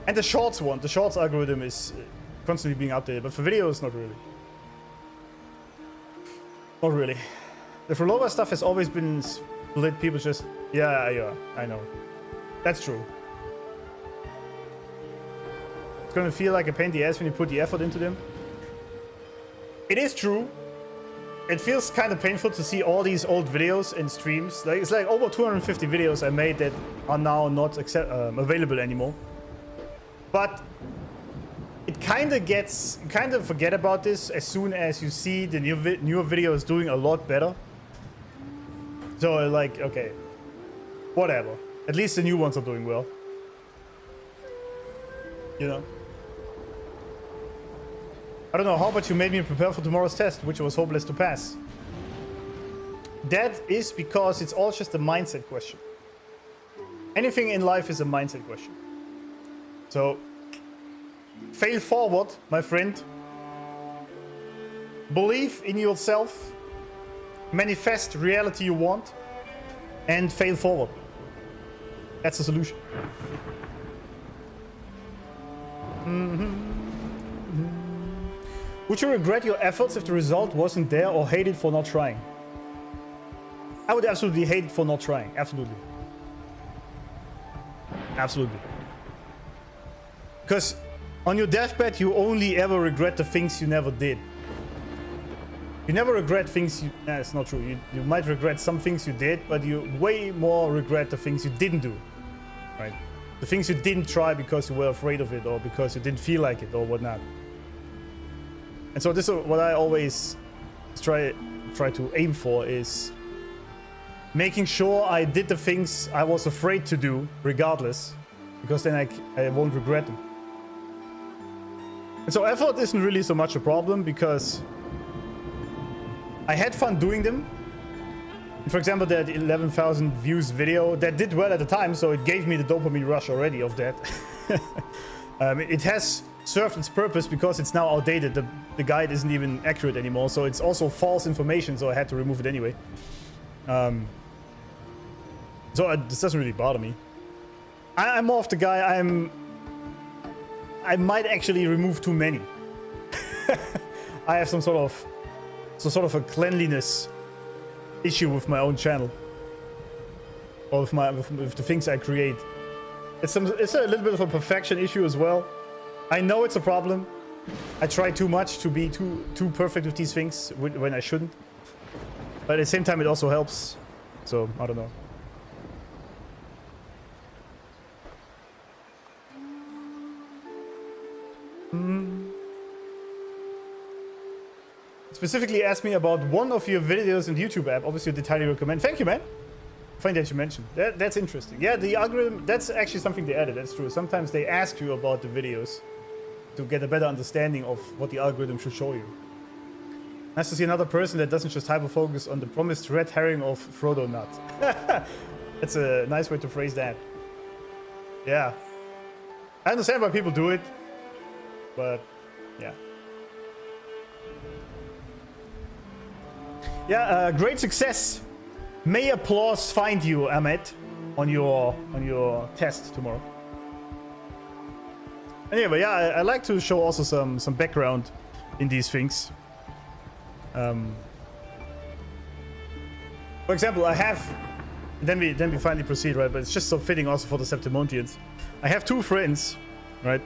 And the shorts one, the shorts algorithm is constantly being updated, but for videos, not really. Not really. The Frolova stuff has always been split. People just, yeah, I know. That's true. It's gonna feel like a pain in the ass when you put the effort into them. It is true. It feels kind of painful to see all these old videos and streams. Like, it's like over 250 videos I made that are now not available anymore. But it kind of gets, you kind of forget about this as soon as you see the newer videos doing a lot better. So like, okay, whatever. At least the new ones are doing well. You know? I don't know, how about you made me prepare for tomorrow's test, which was hopeless to pass? That is because it's all just a mindset question. Anything in life is a mindset question. So, fail forward, my friend. Believe in yourself. Manifest reality you want. And fail forward. That's the solution. Would you regret your efforts if the result wasn't there or hate it for not trying? I would absolutely hate it for not trying. Absolutely. Absolutely. Because on your deathbed, you only ever regret the things you never did. You never regret things you... Nah, it's not true. You might regret some things you did, but you way more regret the things you didn't do. Right? The things you didn't try because you were afraid of it or because you didn't feel like it or whatnot. And so this is what I always try to aim for, is making sure I did the things I was afraid to do regardless, because then I won't regret them. And so effort isn't really so much a problem because I had fun doing them. For example, that 11,000 views video, that did well at the time, so it gave me the dopamine rush already of that. It has served its purpose because it's now outdated. The guide isn't even accurate anymore, so it's also false information, so I had to remove it anyway. So this doesn't really bother me. I'm more of the guy. I might actually remove too many. I have some sort of a cleanliness issue with my own channel, or with the things I create. It's a little bit of a perfection issue as well. I know it's a problem. I try too much to be too perfect with these things when I shouldn't. But at the same time, it also helps. So I don't know. Specifically asked me about one of your videos in the YouTube app. Obviously, I did highly recommend. Thank you, man. Funny that you mentioned. That's interesting. Yeah, the algorithm, that's actually something they added. That's true. Sometimes they ask you about the videos to get a better understanding of what the algorithm should show you. Nice to see another person that doesn't just hyper-focus on the promised red herring of Frodo Nut. That's a nice way to phrase that. Yeah. I understand why people do it, but yeah. Yeah, great success. May applause find you, Ahmed, on your test tomorrow. Anyway, yeah, I like to show also some background in these things. For example, I have, then we finally proceed, right? But it's just so fitting also for the Septimontians. I have two friends, right?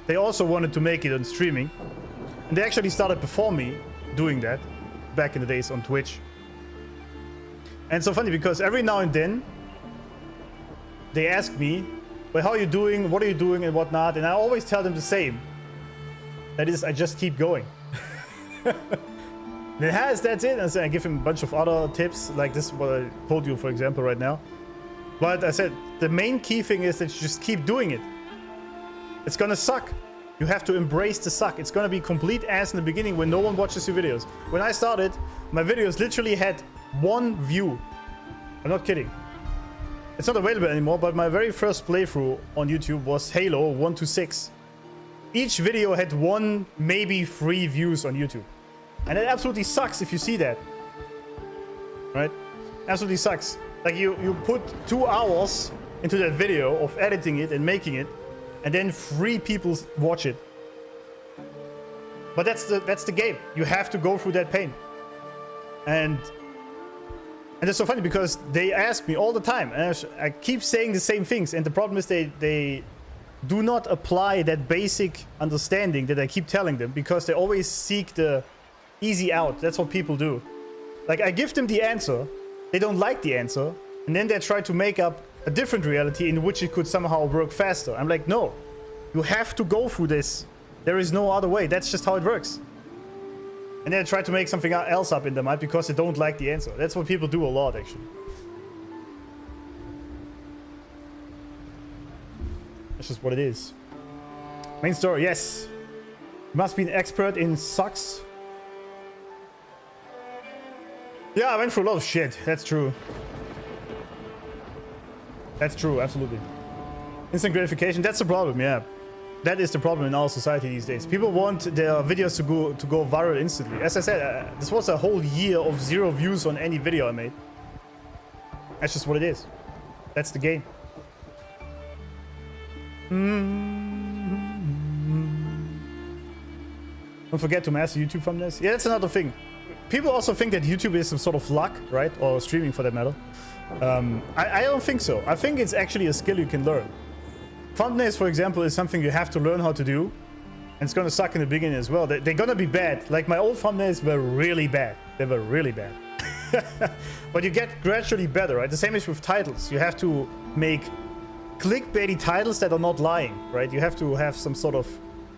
They also wanted to make it on streaming, and they actually started before me doing that back in the days on Twitch. And it's so funny because every now and then they ask me, well, how are you doing? What are you doing and whatnot? And I always tell them the same. That is, I just keep going. That's it. And so I give him a bunch of other tips, like this, what I told you, for example, right now. But I said, the main key thing is that you just keep doing it. It's gonna suck. You have to embrace the suck. It's gonna be complete ass in the beginning when no one watches your videos. When I started, my videos literally had 1 view. I'm not kidding. It's not available anymore, but my very first playthrough on YouTube was Halo 1 to 6. Each video had 1, maybe 3 views on YouTube. And it absolutely sucks if you see that. Right? Absolutely sucks. Like you put 2 hours into that video of editing it and making it, and then 3 people watch it. But that's the game. You have to go through that pain. And it's so funny because they ask me all the time, and I keep saying the same things, and the problem is they do not apply that basic understanding that I keep telling them, because they always seek the easy out. That's what people do. Like, I give them the answer, they don't like the answer, and then they try to make up a different reality in which it could somehow work faster. I'm like, no, you have to go through this. There is no other way. That's just how it works. And then try to make something else up in their mind because they don't like the answer. That's what people do a lot, actually. That's just what it is. Main story, yes. You must be an expert in sucks. Yeah, I went through a lot of shit. That's true. That's true, absolutely. Instant gratification, that's the problem, yeah. That is the problem in our society these days. People want their videos to go viral instantly. As I said, this was a whole year of 0 views on any video I made. That's just what it is. That's the game. Don't forget to master YouTube thumbnails. Yeah, that's another thing. People also think that YouTube is some sort of luck, right? Or streaming for that matter. I don't think so. I think it's actually a skill you can learn. Thumbnails, for example, is something you have to learn how to do. And it's gonna suck in the beginning as well. They're gonna be bad. Like, my old thumbnails were really bad. They were really bad. But you get gradually better, right? The same is with titles. You have to make clickbaity titles that are not lying, right? You have to have some sort of...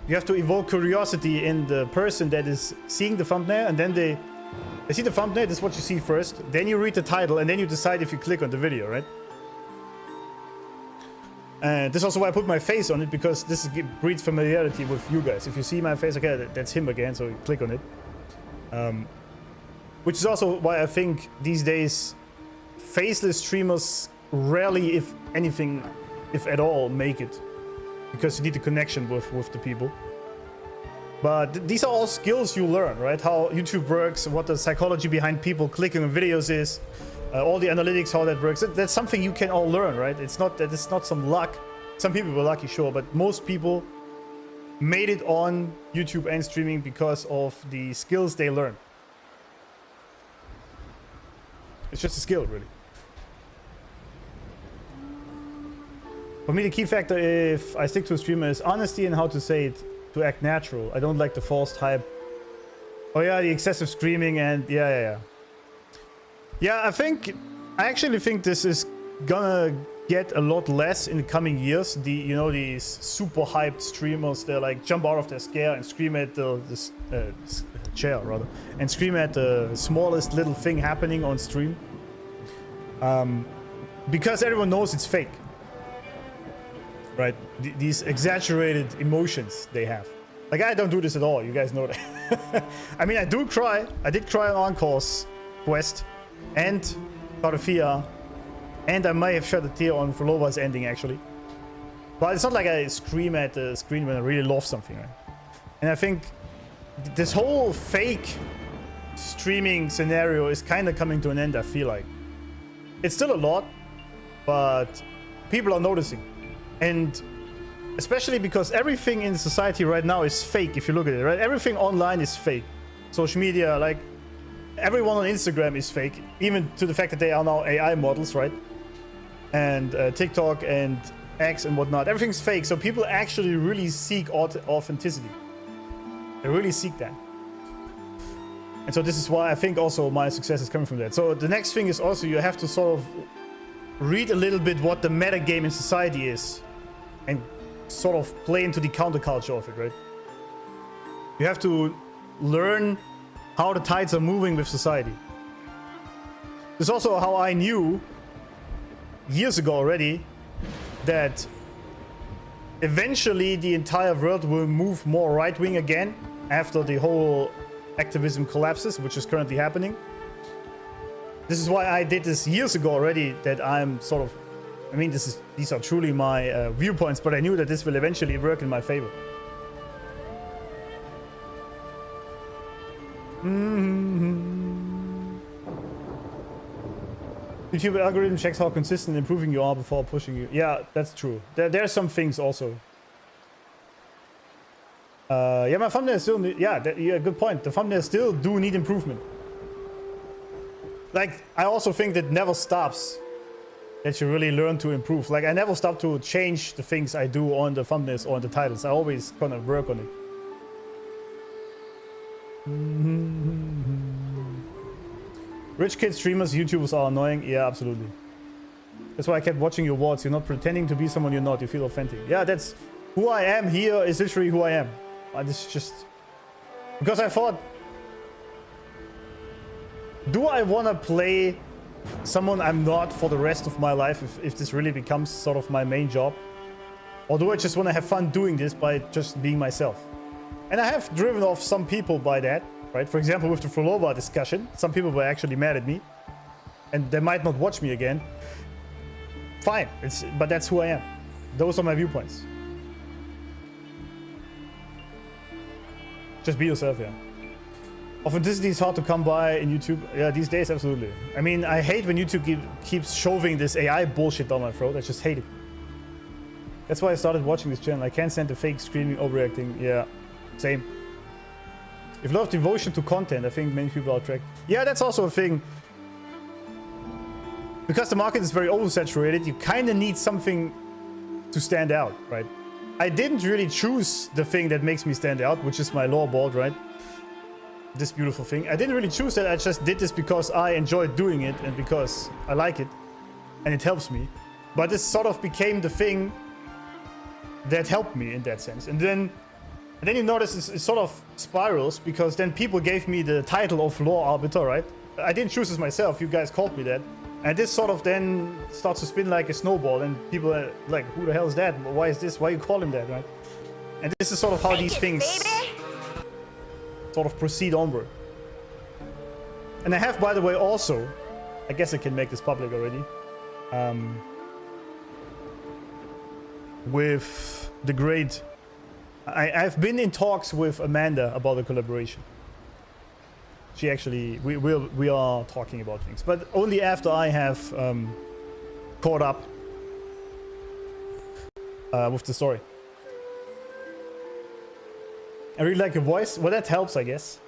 You have to evoke curiosity in the person that is seeing the thumbnail, and then they see the thumbnail, this is what you see first. Then you read the title, and then you decide if you click on the video, right? And this is also why I put my face on it, because this breeds familiarity with you guys. If you see my face, okay, that's him again, so you click on it. Which is also why I think these days faceless streamers rarely, if anything, if at all, make it. Because you need a connection with the people. But these are all skills you learn, right? How YouTube works, what the psychology behind people clicking on videos is. all the analytics, how that works. That's something you can all learn, right? It's not some luck. Some people were lucky, sure, but most people made it on YouTube and streaming because of the skills they learned. It's just a skill, really. For me, the key factor if I stick to a streamer is honesty and how to say it to act natural. I don't like the forced hype. Oh yeah, the excessive screaming and yeah. Yeah, I actually think this is gonna get a lot less in the coming years. These super hyped streamers, they like jump out of their scare and scream at the chair rather, and scream at the smallest little thing happening on stream. Because everyone knows it's fake. Right? These exaggerated emotions they have. Like, I don't do this at all, you guys know that. I mean, I do cry. I did cry on Encore's quest and Cardia, and I may have shed a tear on Frolova's ending, actually. But it's not like I scream at the screen when I really love something, right? And I think this whole fake streaming scenario is kind of coming to an end, I feel like. It's still a lot, but people are noticing. And especially because everything in society right now is fake, if you look at it, right? Everything online is fake. Social media, like, everyone on Instagram is fake, even to the fact that they are now AI models, right? And TikTok and X and whatnot, everything's fake. So people actually really seek authenticity. They really seek that. And so this is why I think also my success is coming from that. So the next thing is also you have to sort of read a little bit what the meta game in society is and sort of play into the counterculture of it, right? You have to learn how the tides are moving with society. This is also how I knew years ago already that eventually the entire world will move more right-wing again after the whole activism collapses, which is currently happening. This is why I did this years ago already, that I'm sort of, I mean, these are truly my viewpoints, but I knew that this will eventually work in my favor. YouTube algorithm checks how consistent improving you are before pushing you. Yeah, that's true. There are some things also. Yeah, my thumbnails still need, yeah, good point. The thumbnails still do need improvement. Like, I also think that never stops. That you really learn to improve. Like, I never stop to change the things I do on the thumbnails or on the titles. I always kind of work on it. Rich kid streamers, YouTubers are annoying. Yeah, absolutely. That's why I kept watching your VODs. You're not pretending to be someone you're not. You feel authentic. Yeah, that's who I am here. Is literally who I am. This is just because I thought, do I want to play someone I'm not for the rest of my life if this really becomes sort of my main job? Or do I just want to have fun doing this by just being myself? And I have driven off some people by that, right? For example, with the Frolova discussion, some people were actually mad at me and they might not watch me again. Fine, but that's who I am. Those are my viewpoints. Just be yourself, yeah. Authenticity is hard to come by in YouTube. Yeah, these days, absolutely. I mean, I hate when YouTube keeps shoving this AI bullshit down my throat. I just hate it. That's why I started watching this channel. I can't stand the fake screaming, overreacting. Yeah, same. If you love devotion to content, I think many people are attracted. Yeah, that's also a thing. Because the market is very oversaturated, you kind of need something to stand out, right? I didn't really choose the thing that makes me stand out, which is my lore board, right? This beautiful thing. I didn't really choose that. I just did this because I enjoyed doing it and because I like it and it helps me. But this sort of became the thing that helped me in that sense. And then you notice it sort of spirals because then people gave me the title of lore arbiter, right? I didn't choose this myself. You guys called me that. And this sort of then starts to spin like a snowball and people are like, who the hell is that? Why is this? Why you call him that, right? And this is sort of how these things sort of proceed onward. And I have, by the way, also, I guess I can make this public already, with the great, I've been in talks with Amanda about a collaboration. she actually we are talking about things, but only after I have caught up with the story. I really like your voice. Well, that helps, I guess.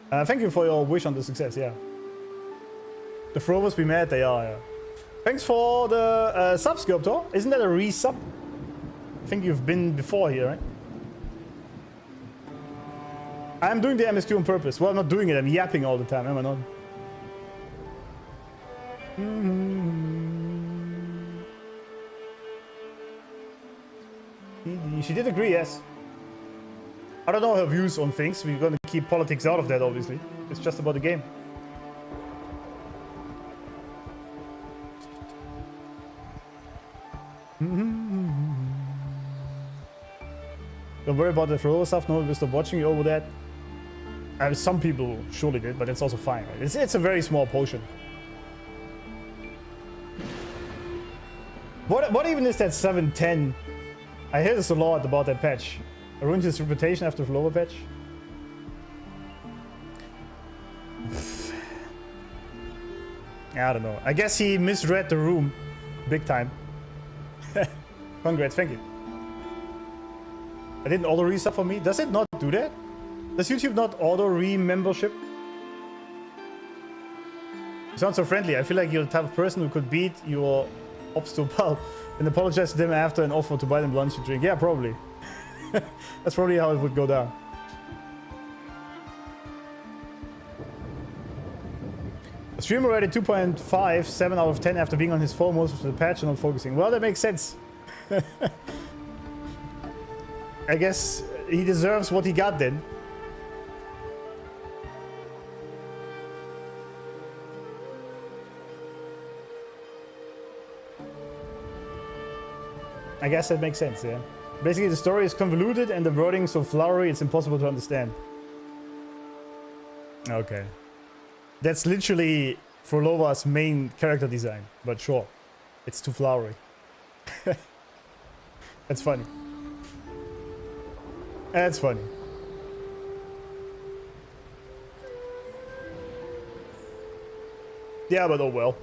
Thank you for your wish on the success. Yeah, the throwers be mad. They are. Yeah. Thanks for the sub, Sculptor. Isn't that a resub? I think you've been before here, right? I'm doing the MSQ on purpose. Well, I'm not doing it. I'm yapping all the time, am I not? She did agree, yes. I don't know her views on things. We're gonna keep politics out of that, obviously. It's just about the game. Don't worry about the throw stuff. No one will stop watching you over that. Some people surely did, but it's also fine. Right? It's a very small potion. What even is that 710? I hear this a lot about that patch. I ruined his reputation after the lower patch. I don't know. I guess he misread the room. Big time. Congrats, thank you. I didn't auto resub for me. Does it not do that? Does YouTube not auto re-membership? You sound so friendly. I feel like you're the type of person who could beat your ops to a pulp and apologize to them after and offer to buy them lunch and drink. Yeah, probably. That's probably how it would go down. A streamer rated 2.5, 7 out of 10 after being on his phone most of the patch and not focusing. Well, that makes sense. I guess he deserves what he got then. I guess that makes sense, yeah. Basically, the story is convoluted and the wording so flowery it's impossible to understand. Okay. That's literally Frolova's main character design, but sure. It's too flowery. That's funny. That's funny. Yeah, but oh well.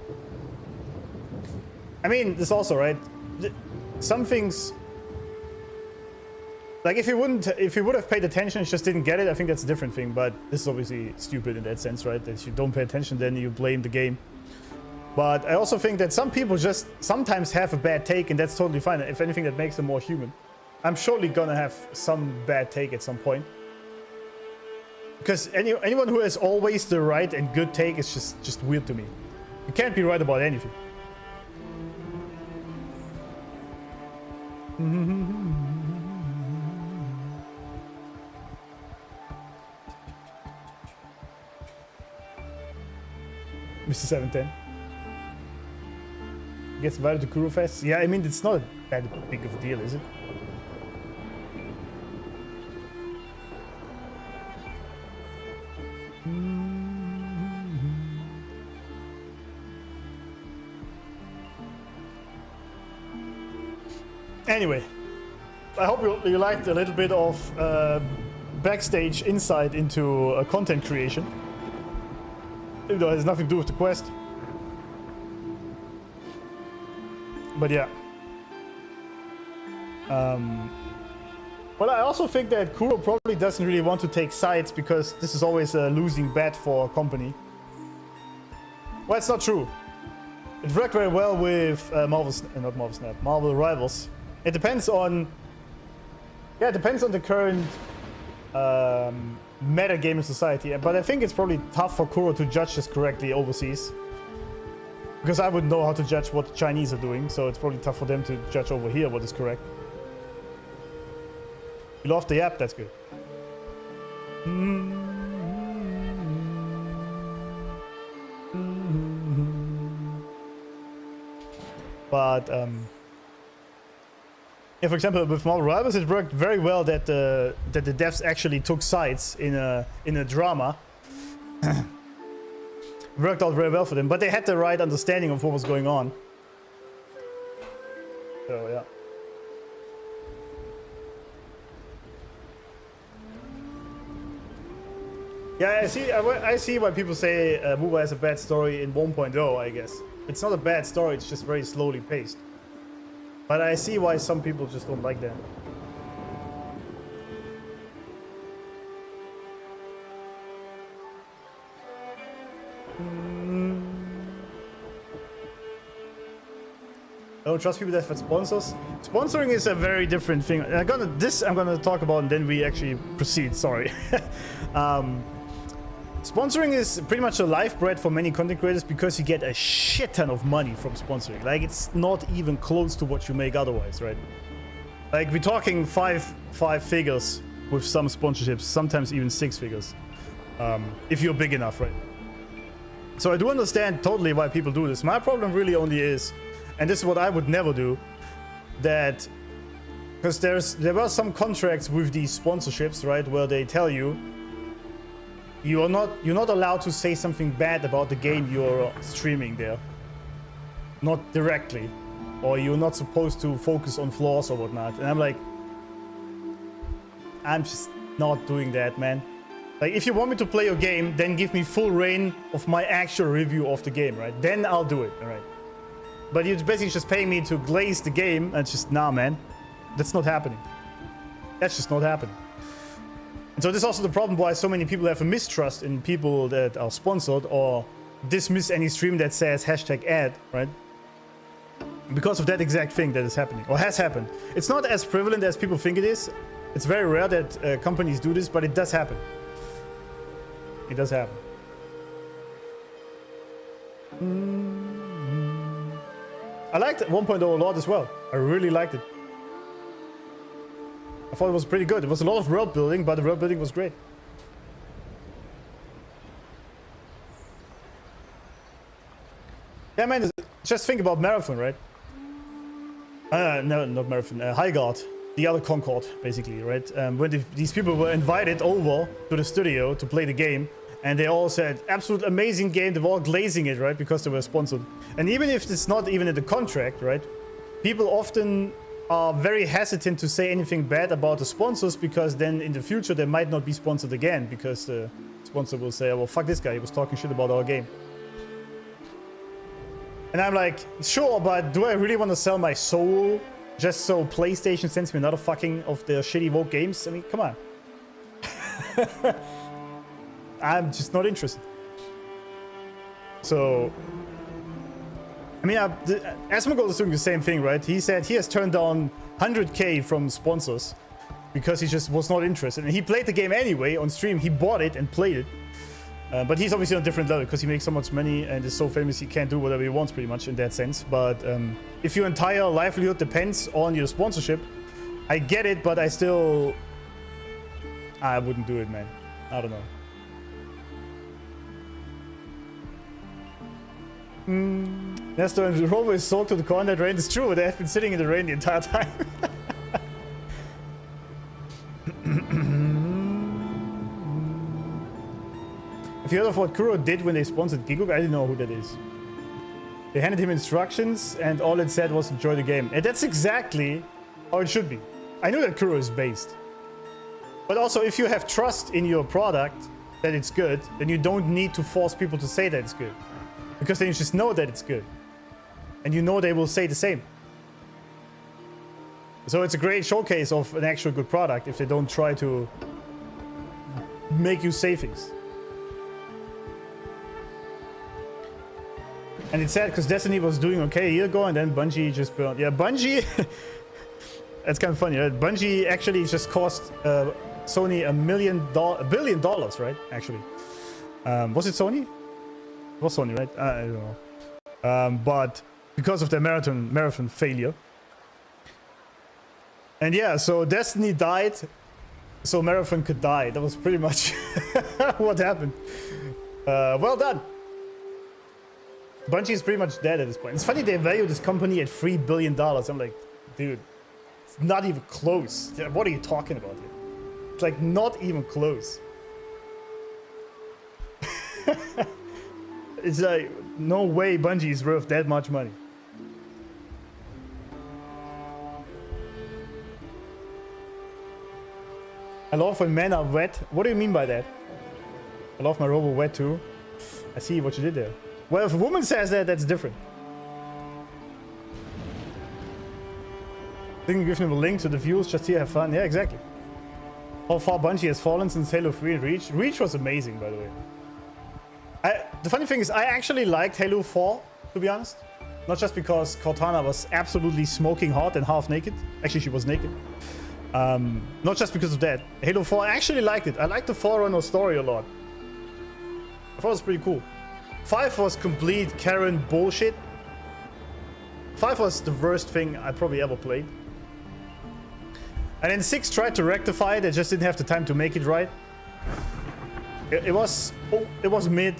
I mean, this also, right? Some things, like if you would have paid attention, just didn't get it, I think that's a different thing. But this is obviously stupid in that sense, right? That you don't pay attention, then you blame the game. But I also think that some people just sometimes have a bad take, and that's totally fine. If anything, that makes them more human. I'm surely gonna have some bad take at some point. Because anyone who has always the right and good take is just weird to me. You can't be right about anything. Mr. 710 gets invited to Kuro Fest. Yeah, I mean, it's not that big of a deal, is it? Anyway, I hope you liked a little bit of backstage insight into content creation. Even though it has nothing to do with the quest. But yeah. Well, I also think that Kuro probably doesn't really want to take sides because this is always a losing bet for a company. Well, it's not true. It worked very well with Marvel Rivals. It depends on... Yeah, it depends on the current meta gaming society. But I think it's probably tough for Kuro to judge this correctly overseas. Because I wouldn't know how to judge what the Chinese are doing, so it's probably tough for them to judge over here what is correct. You love the app, that's good. But yeah, for example, with Marvel Rivals, it worked very well that the devs actually took sides in a drama. Worked out very well for them, but they had the right understanding of what was going on. So yeah. Yeah, I see why people say MOBA has a bad story in 1.0, I guess. It's not a bad story, it's just very slowly paced. But I see why some people just don't like that. I don't trust people that have sponsors. Sponsoring is a very different thing. I'm gonna talk about and then we actually proceed, sorry. Sponsoring is pretty much a lifeblood for many content creators because you get a shit ton of money from sponsoring. Like, it's not even close to what you make otherwise, right? Like, we're talking five figures with some sponsorships, sometimes even 6 figures, if you're big enough, right? So I do understand totally why people do this. My problem really only is, and this is what I would never do, that because there were some contracts with these sponsorships, right, where they tell you you're not allowed to say something bad about the game you're streaming there, not directly, or you're not supposed to focus on flaws or whatnot. And I'm like, I'm just not doing that, man. Like, if you want me to play your game, then give me full reign of my actual review of the game, right? Then I'll do it, all right? But you're basically just paying me to glaze the game, and it's just, nah, man. That's not happening. That's just not happening. And so this is also the problem why so many people have a mistrust in people that are sponsored or dismiss any stream that says #ad, right? Because of that exact thing that is happening, or has happened. It's not as prevalent as people think it is. It's very rare that companies do this, but it does happen. It does happen. I liked 1.0 a lot as well. I really liked it. I thought it was pretty good. It was a lot of world building, but the world building was great. Yeah, man, just think about Marathon, right? No, not Marathon. Highguard, the other Concord, basically, right? When these people were invited over to the studio to play the game, and they all said, absolute amazing game, they were all glazing it, right? Because they were sponsored. And even if it's not even in the contract, right? People often are very hesitant to say anything bad about the sponsors because then in the future they might not be sponsored again because the sponsor will say, oh, well, fuck this guy, he was talking shit about our game. And I'm like, sure, but do I really want to sell my soul just so PlayStation sends me another fucking of their shitty woke games? I mean, come on. I'm just not interested. So, I mean, Asmongold is doing the same thing, right? He said he has turned down 100k from sponsors because he just was not interested. And he played the game anyway on stream. He bought it and played it. But he's obviously on a different level because he makes so much money and is so famous he can't do whatever he wants pretty much in that sense. But if your entire livelihood depends on your sponsorship, I get it, but I wouldn't do it, man. I don't know. Nestor and Robo is soaked to the core in that rain. It's true, they have been sitting in the rain the entire time. Have you heard of what Kuro did when they sponsored Giguk? I didn't know who that is. They handed him instructions and all it said was enjoy the game. And that's exactly how it should be. I know that Kuro is based. But also, if you have trust in your product that it's good, then you don't need to force people to say that it's good. Because then you just know that it's good. And you know they will say the same. So it's a great showcase of an actual good product if they don't try to make you say things. And it's sad because Destiny was doing okay a year ago and then Bungie just burned. Yeah, Bungie... That's kind of funny, right? Bungie actually just cost Sony $1 billion, right? Actually. Was it Sony? It was Sony, right? I don't know. But because of the marathon failure. And yeah, so Destiny died, so Marathon could die. That was pretty much what happened. Well done. Bungie is pretty much dead at this point. It's funny they value this company at $3 billion. I'm like, dude, it's not even close. What are you talking about here? It's like not even close. It's like, no way Bungie is worth that much money. I love when men are wet. What do you mean by that? I love my robo wet too. I see what you did there. Well, if a woman says that, that's different. Didn't give him a link to the views, just here have fun. Yeah, exactly. How far Bungie has fallen since Halo 3 and Reach. Reach was amazing, by the way. The funny thing is, I actually liked Halo 4, to be honest. Not just because Cortana was absolutely smoking hot and half naked. Actually, she was naked. Not just because of that. Halo 4, I actually liked it. I liked the Forerunner story a lot. I thought it was pretty cool. 5 was complete Karen bullshit. 5 was the worst thing I probably ever played. And then 6 tried to rectify it. They just didn't have the time to make it right. It was mid,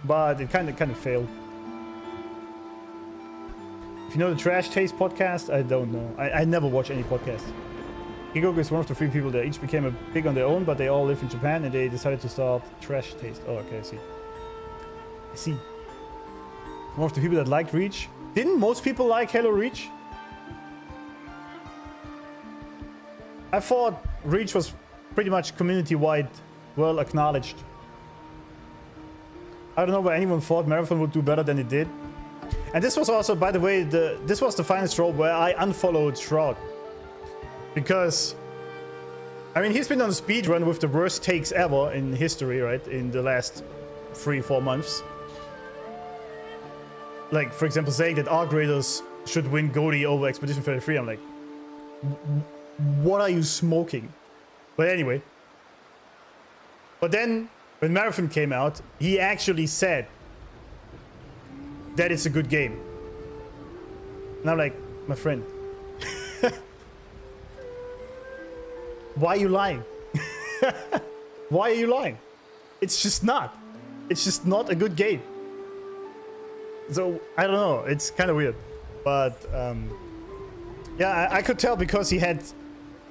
but it kind of failed. If you know the Trash Taste podcast, I don't know. I never watch any podcast. Kigoku is one of the 3 people that each became a pig on their own, but they all live in Japan and they decided to start Trash Taste. Oh, okay, I see. I see. One of the people that liked Reach. Didn't most people like Halo Reach? I thought Reach was pretty much community-wide, well acknowledged. I don't know why anyone thought Marathon would do better than it did. And this was also, by the way, this was the final straw where I unfollowed Shroud. Because, I mean, he's been on a speed run with the worst takes ever in history, right? In the last 3-4 months. Like, for example, saying that Arc Raiders should win GOTY over Expedition 33. I'm like, what are you smoking? But anyway. But then, when Marathon came out, he actually said that it's a good game. And I'm like, my friend. Why are you lying? Why are you lying? It's just not. It's just not a good game. So, I don't know. It's kind of weird. But, yeah, I could tell because he had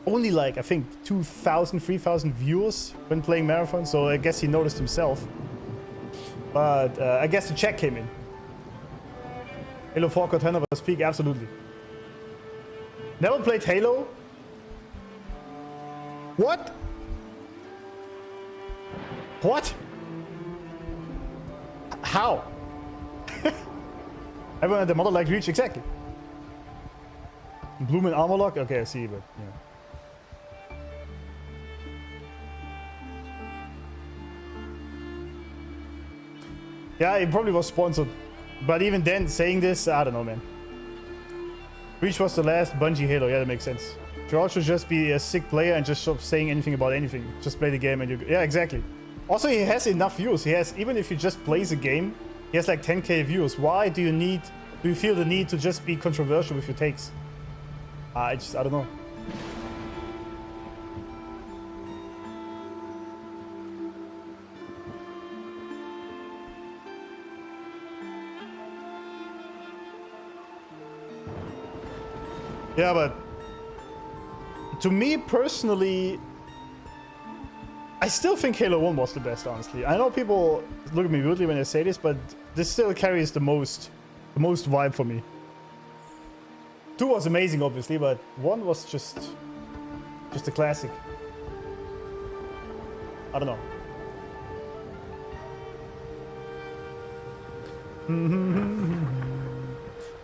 only like, I think, 2,000, 3,000 viewers when playing Marathon. So I guess he noticed himself. But I guess the check came in. Halo 4 Cortana was peak, absolutely. Never played Halo? What? What? How? Everyone at the model like Reach, exactly. Bloom and armor lock? Okay, I see, but yeah. Yeah, it probably was sponsored. But even then, saying this, I don't know, man. Reach was the last Bungie Halo. Yeah, that makes sense. George should just be a sick player and just stop saying anything about anything. Just play the game and you... Yeah, exactly. Also, he has enough views. He has... Even if he just plays a game, he has like 10k views. Why do you need... Do you feel the need to just be controversial with your takes? I don't know. Yeah, but to me personally, I still think Halo 1 was the best, honestly. I know people look at me weirdly when I say this, but this still carries the most vibe for me. 2 was amazing, obviously, but 1 was just a classic. I don't know.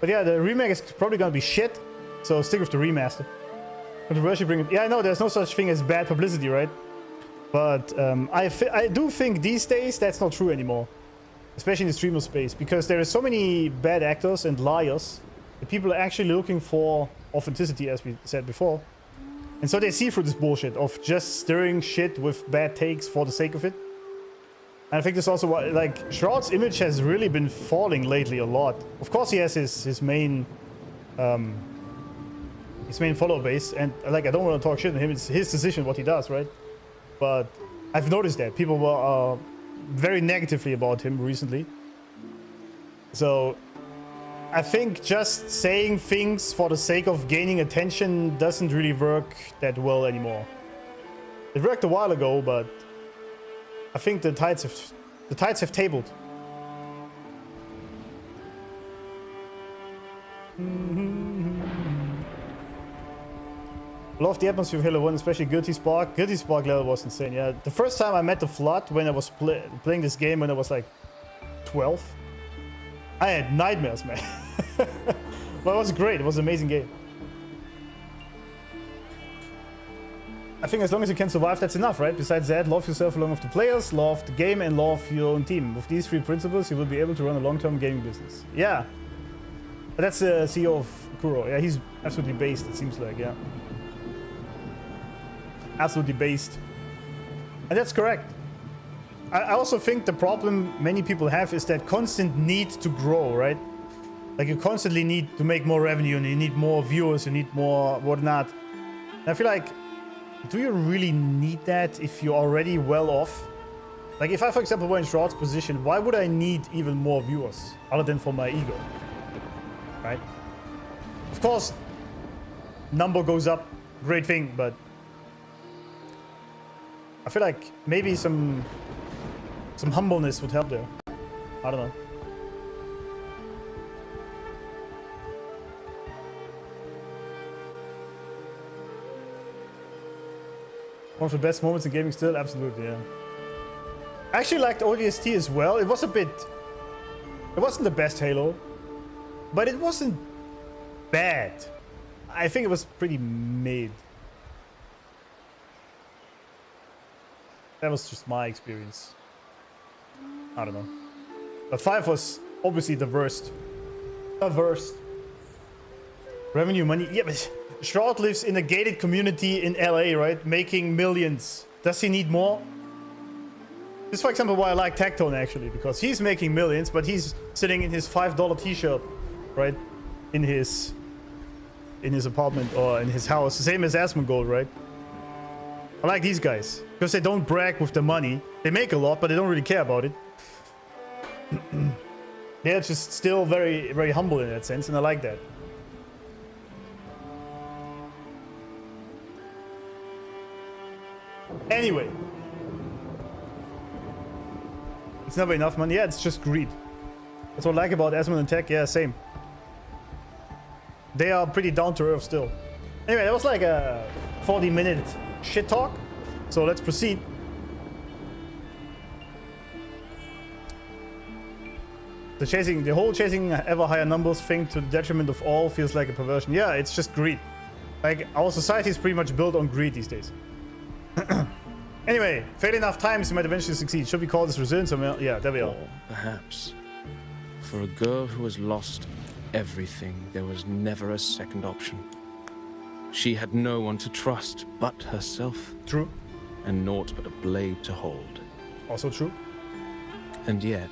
But yeah, the remake is probably gonna be shit. So stick with the remaster. Controversy bring it. Yeah, I know there's no such thing as bad publicity, right? But I do think these days that's not true anymore, especially in the streamer space, because there are so many bad actors and liars that people are actually looking for authenticity, as we said before, and so they see through this bullshit of just stirring shit with bad takes for the sake of it. And I think this also why, like, Shroud's image has really been falling lately a lot. Of course, he has his main follower base, and like I don't want to talk shit on him. It's his decision what he does, right? But I've noticed that people were very negatively about him recently. So I think just saying things for the sake of gaining attention doesn't really work that well anymore. It worked a while ago, but I think the tides have tabled. Love the atmosphere of Halo 1, especially Guilty Spark. Guilty Spark level was insane, yeah. The first time I met the Flood when I was playing this game when I was like 12, I had nightmares, man. But it was great. It was an amazing game. I think as long as you can survive, that's enough, right? Besides that, love yourself along with the players, love the game, and love your own team. With these 3 principles, you will be able to run a long-term gaming business. Yeah. But that's the CEO of Kuro. Yeah, he's absolutely based, it seems like, yeah. Absolutely based. And that's correct. I also think the problem many people have is that constant need to grow, right? Like you constantly need to make more revenue and you need more viewers, you need more whatnot. And I feel like, do you really need that if you're already well off? Like if I, for example, were in Shroud's position, why would I need even more viewers other than for my ego? Right? Of course, number goes up, great thing, but I feel like maybe some humbleness would help there. I don't know. One of the best moments in gaming still, absolutely, yeah. I actually liked ODST as well. It was a bit... It wasn't the best Halo, but it wasn't bad. I think it was pretty mid. That was just my experience. I don't know. But 5 was obviously the worst. The worst. Revenue, money. Yeah, but Shroud lives in a gated community in LA, right? Making millions. Does he need more? This is, for example, why I like Tactone, actually. Because he's making millions, but he's sitting in his $5 t-shirt, right? In his apartment or in his house. The same as Asmongold, right? I like these guys. Because they don't brag with the money. They make a lot, but they don't really care about it. They're just still very, very humble in that sense, and I like that. Anyway. It's never enough money. Yeah, it's just greed. That's what I like about Asmon and Tech. Yeah, same. They are pretty down to earth still. Anyway, that was like a 40-minute shit talk. So let's proceed. The whole chasing ever higher numbers thing to the detriment of all feels like a perversion. Yeah, it's just greed. Like, our society is pretty much built on greed these days. Anyway, fail enough times you might eventually succeed. Should we call this resilience? Yeah, there we are. Or perhaps, for a girl who has lost everything, there was never a second option. She had no one to trust but herself. True. And naught but a blade to hold. Also true. And yet,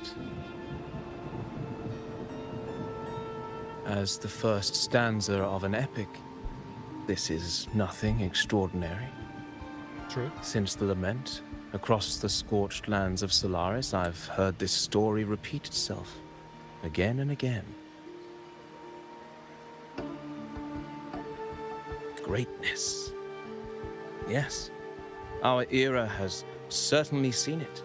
as the first stanza of an epic, this is nothing extraordinary. True. Since the lament, across the scorched lands of Solaris, I've heard this story repeat itself, again and again. Greatness. Yes, our era has certainly seen it.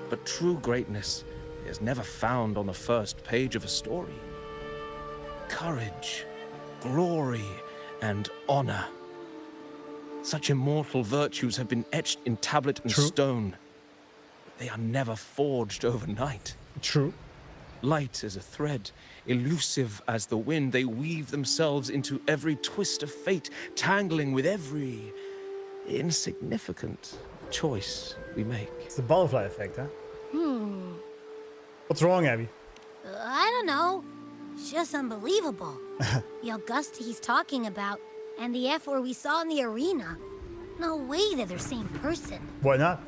But true greatness is never found on the first page of a story. Courage, glory, and honor. Such immortal virtues have been etched in tablet and stone. But they are never forged overnight. True. Light as a thread, elusive as the wind, they weave themselves into every twist of fate, tangling with every insignificant choice we make. It's the butterfly effect, huh? What's wrong, Abby? I don't know. It's just unbelievable. The Augusta he's talking about, and the F-word we saw in the arena. No way they're the same person. Why not?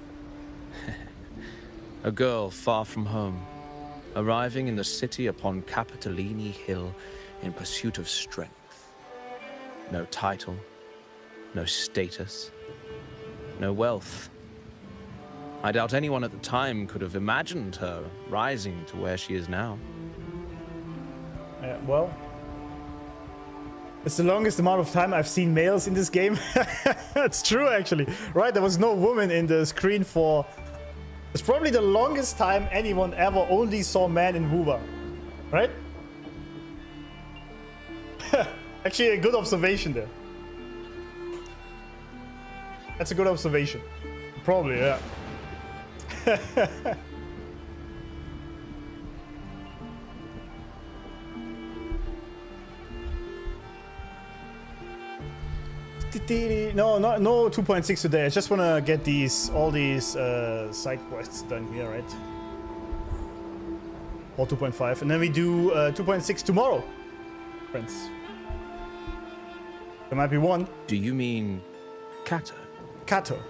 A girl far from home, arriving in the city upon Capitolini Hill in pursuit of strength. No title, no status, no wealth. I doubt anyone at the time could have imagined her rising to where she is now. Well, it's the longest amount of time I've seen males in this game. It's true, actually. Right? There was no woman in the screen for... It's probably the longest time anyone ever only saw men in WoWa. Right? Actually, a good observation there. That's a good observation. Probably, yeah. No, no 2.6 today. I just want to get all these side quests done here, right? Or 2.5, and then we do 2.6 tomorrow, friends. There might be one. Do you mean Kato? Kato.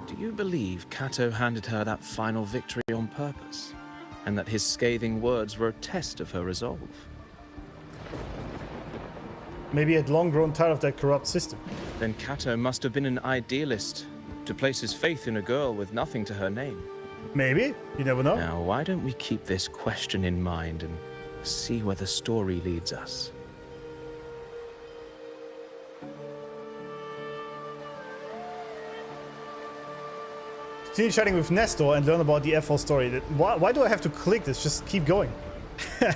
Do you believe Kato handed her that final victory on purpose? And that his scathing words were a test of her resolve? Maybe he had long grown tired of that corrupt system. Then Kato must have been an idealist, to place his faith in a girl with nothing to her name. Maybe. You never know. Now, why don't we keep this question in mind and see where the story leads us? Continue chatting with Nestor and learn about the F4 story. Why do I have to click this? Just keep going. Are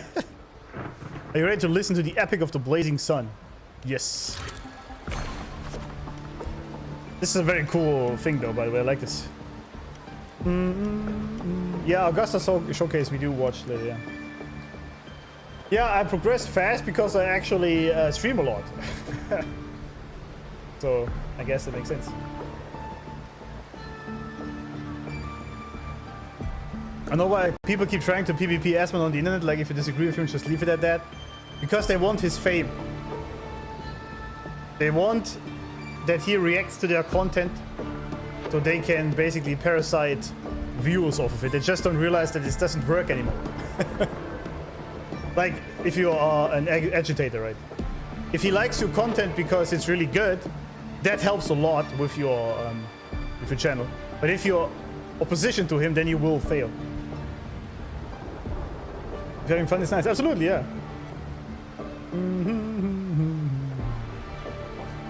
you ready to listen to the epic of the blazing sun? Yes. This is a very cool thing though, by the way. I like this. Yeah, Augusta showcase we do watch later, yeah. Yeah, I progress fast because I actually stream a lot. So, I guess that makes sense. I know why people keep trying to PvP Asmon on the internet, like if you disagree with him, just leave it at that. Because they want his fame. They want that he reacts to their content so they can basically parasite views off of it. They just don't realize that this doesn't work anymore. Like, if you are an agitator, right? If he likes your content because it's really good, that helps a lot with your channel. But if you're opposition to him, then you will fail. Having fun is nice. Absolutely, yeah.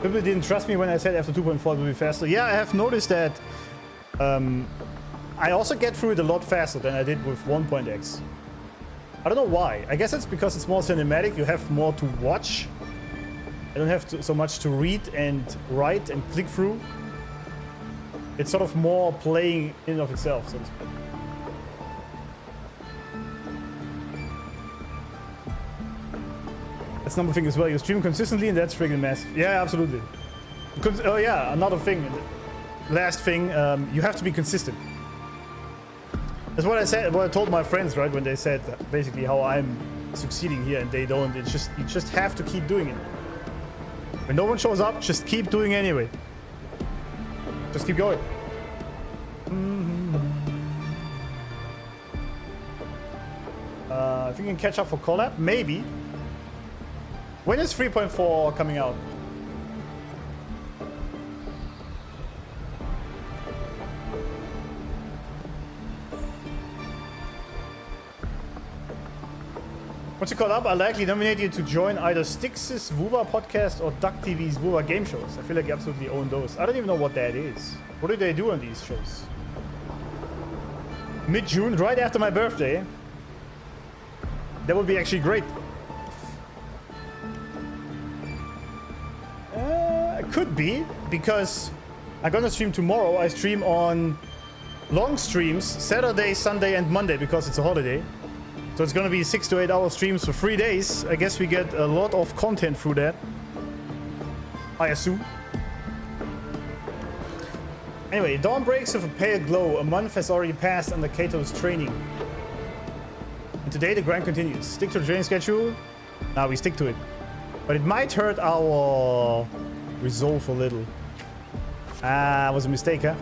People didn't trust me when I said after 2.4 it will be faster. Yeah, I have noticed that I also get through it a lot faster than I did with 1.x. I don't know why. I guess it's because it's more cinematic. You have more to watch. I don't have so much to read and write and click through. It's sort of more playing in and of itself, so to speak. That's another thing as well. You stream consistently and that's friggin' massive. Yeah, absolutely. Oh yeah, another thing. Last thing, you have to be consistent. That's what I said, what I told my friends, right, when they said basically how I'm succeeding here and they don't. It's just, you just have to keep doing it. When no one shows up, just keep doing anyway. Just keep going. I think you can catch up for collab, maybe. When is 3.4 coming out? Once you caught up, I'll likely nominate you to join either Styx's Wuva podcast or Duck TV's Wuva game shows. I feel like you absolutely own those. I don't even know what that is. What do they do on these shows? Mid-June, right after my birthday. That would be actually great. Could be, because I'm gonna stream tomorrow. I stream on long streams, Saturday, Sunday, and Monday, because it's a holiday. So it's gonna be 6 to 8 hour streams for 3 days. I guess we get a lot of content through that, I assume. Anyway, dawn breaks with a pale glow. A month has already passed under Kato's training. And today the grind continues. Stick to the training schedule. Now we stick to it. But it might hurt our resolve a little. Ah, was a mistake, huh?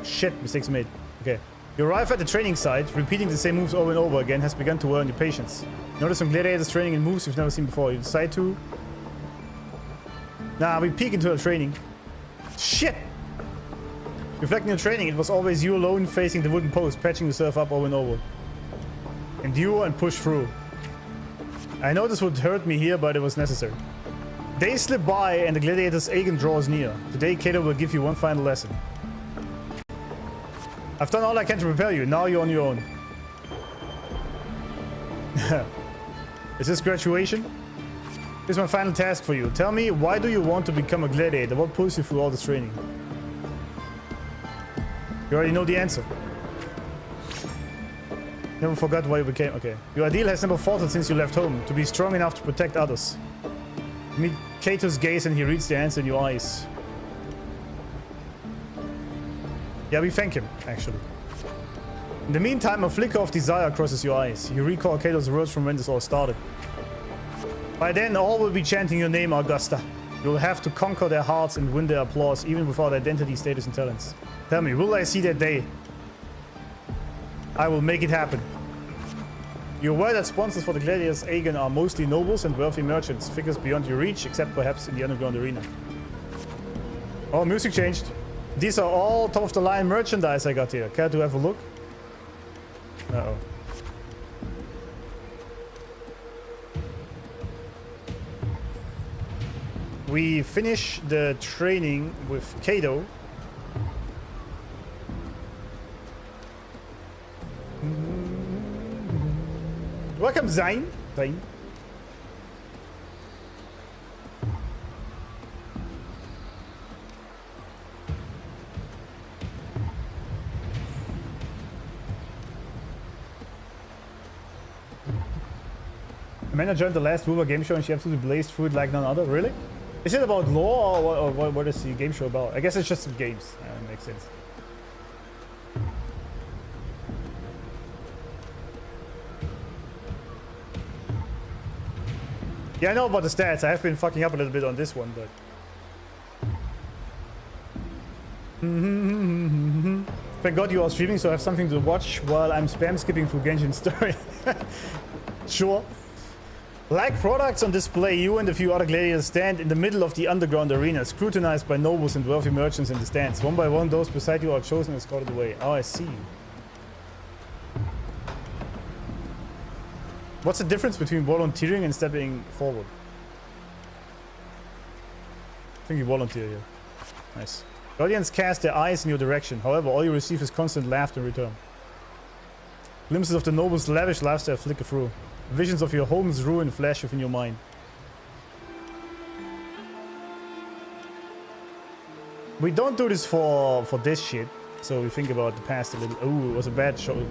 Shit, mistakes made. Okay. You arrive at the training site, repeating the same moves over and over again has begun to wear on your patience. Notice some gladiators training in moves you've never seen before. You decide to... Nah, we peek into the training. Shit! Reflecting your training, it was always you alone facing the wooden post, patching yourself up over and over. Endure and push through. I know this would hurt me here, but it was necessary. Days slip by and the gladiator's Aegon draws near. Today, Kato will give you one final lesson. I've done all I can to prepare you. Now you're on your own. Is this graduation? Here's my final task for you. Tell me, why do you want to become a gladiator? What pulls you through all this training? You already know the answer. Never forgot why you became... Okay. Your ideal has never faltered since you left home. To be strong enough to protect others. You meet Cato's gaze and he reads the answer in your eyes. Yeah, we thank him, actually. In the meantime, a flicker of desire crosses your eyes. You recall Cato's words from when this all started. By then, all will be chanting your name, Augusta. You'll have to conquer their hearts and win their applause, even without identity, status, and talents. Tell me, will I see that day? I will make it happen. You're aware that sponsors for the Gladiators Aegon are mostly nobles and wealthy merchants, figures beyond your reach, except perhaps in the underground arena. Oh, music changed. These are all top-of-the-line merchandise I got here. Care to have a look? Uh-oh. We finish the training with Cato. Welcome, Zain. Zain. Amanda joined the last Wuthering game show and she absolutely blazed through it like none other. Really? Is it about lore or what is the game show about? I guess it's just some games. Makes sense. Yeah, I know about the stats. I have been fucking up a little bit on this one, but... Thank God you are streaming, so I have something to watch while I'm spam skipping through Genshin's story. Sure. Like products on display, you and a few other gladiators stand in the middle of the underground arena, scrutinized by nobles and wealthy merchants in the stands. One by one, those beside you are chosen and escorted away. Oh, I see. What's the difference between volunteering and stepping forward? I think you volunteer here. Nice. The audience cast their eyes in your direction. However, all you receive is constant laughter in return. Glimpses of the nobles' lavish lifestyle flicker through. Visions of your home's ruin flash within your mind. We don't do this for this shit, so we think about the past a little. Ooh, it was a bad show.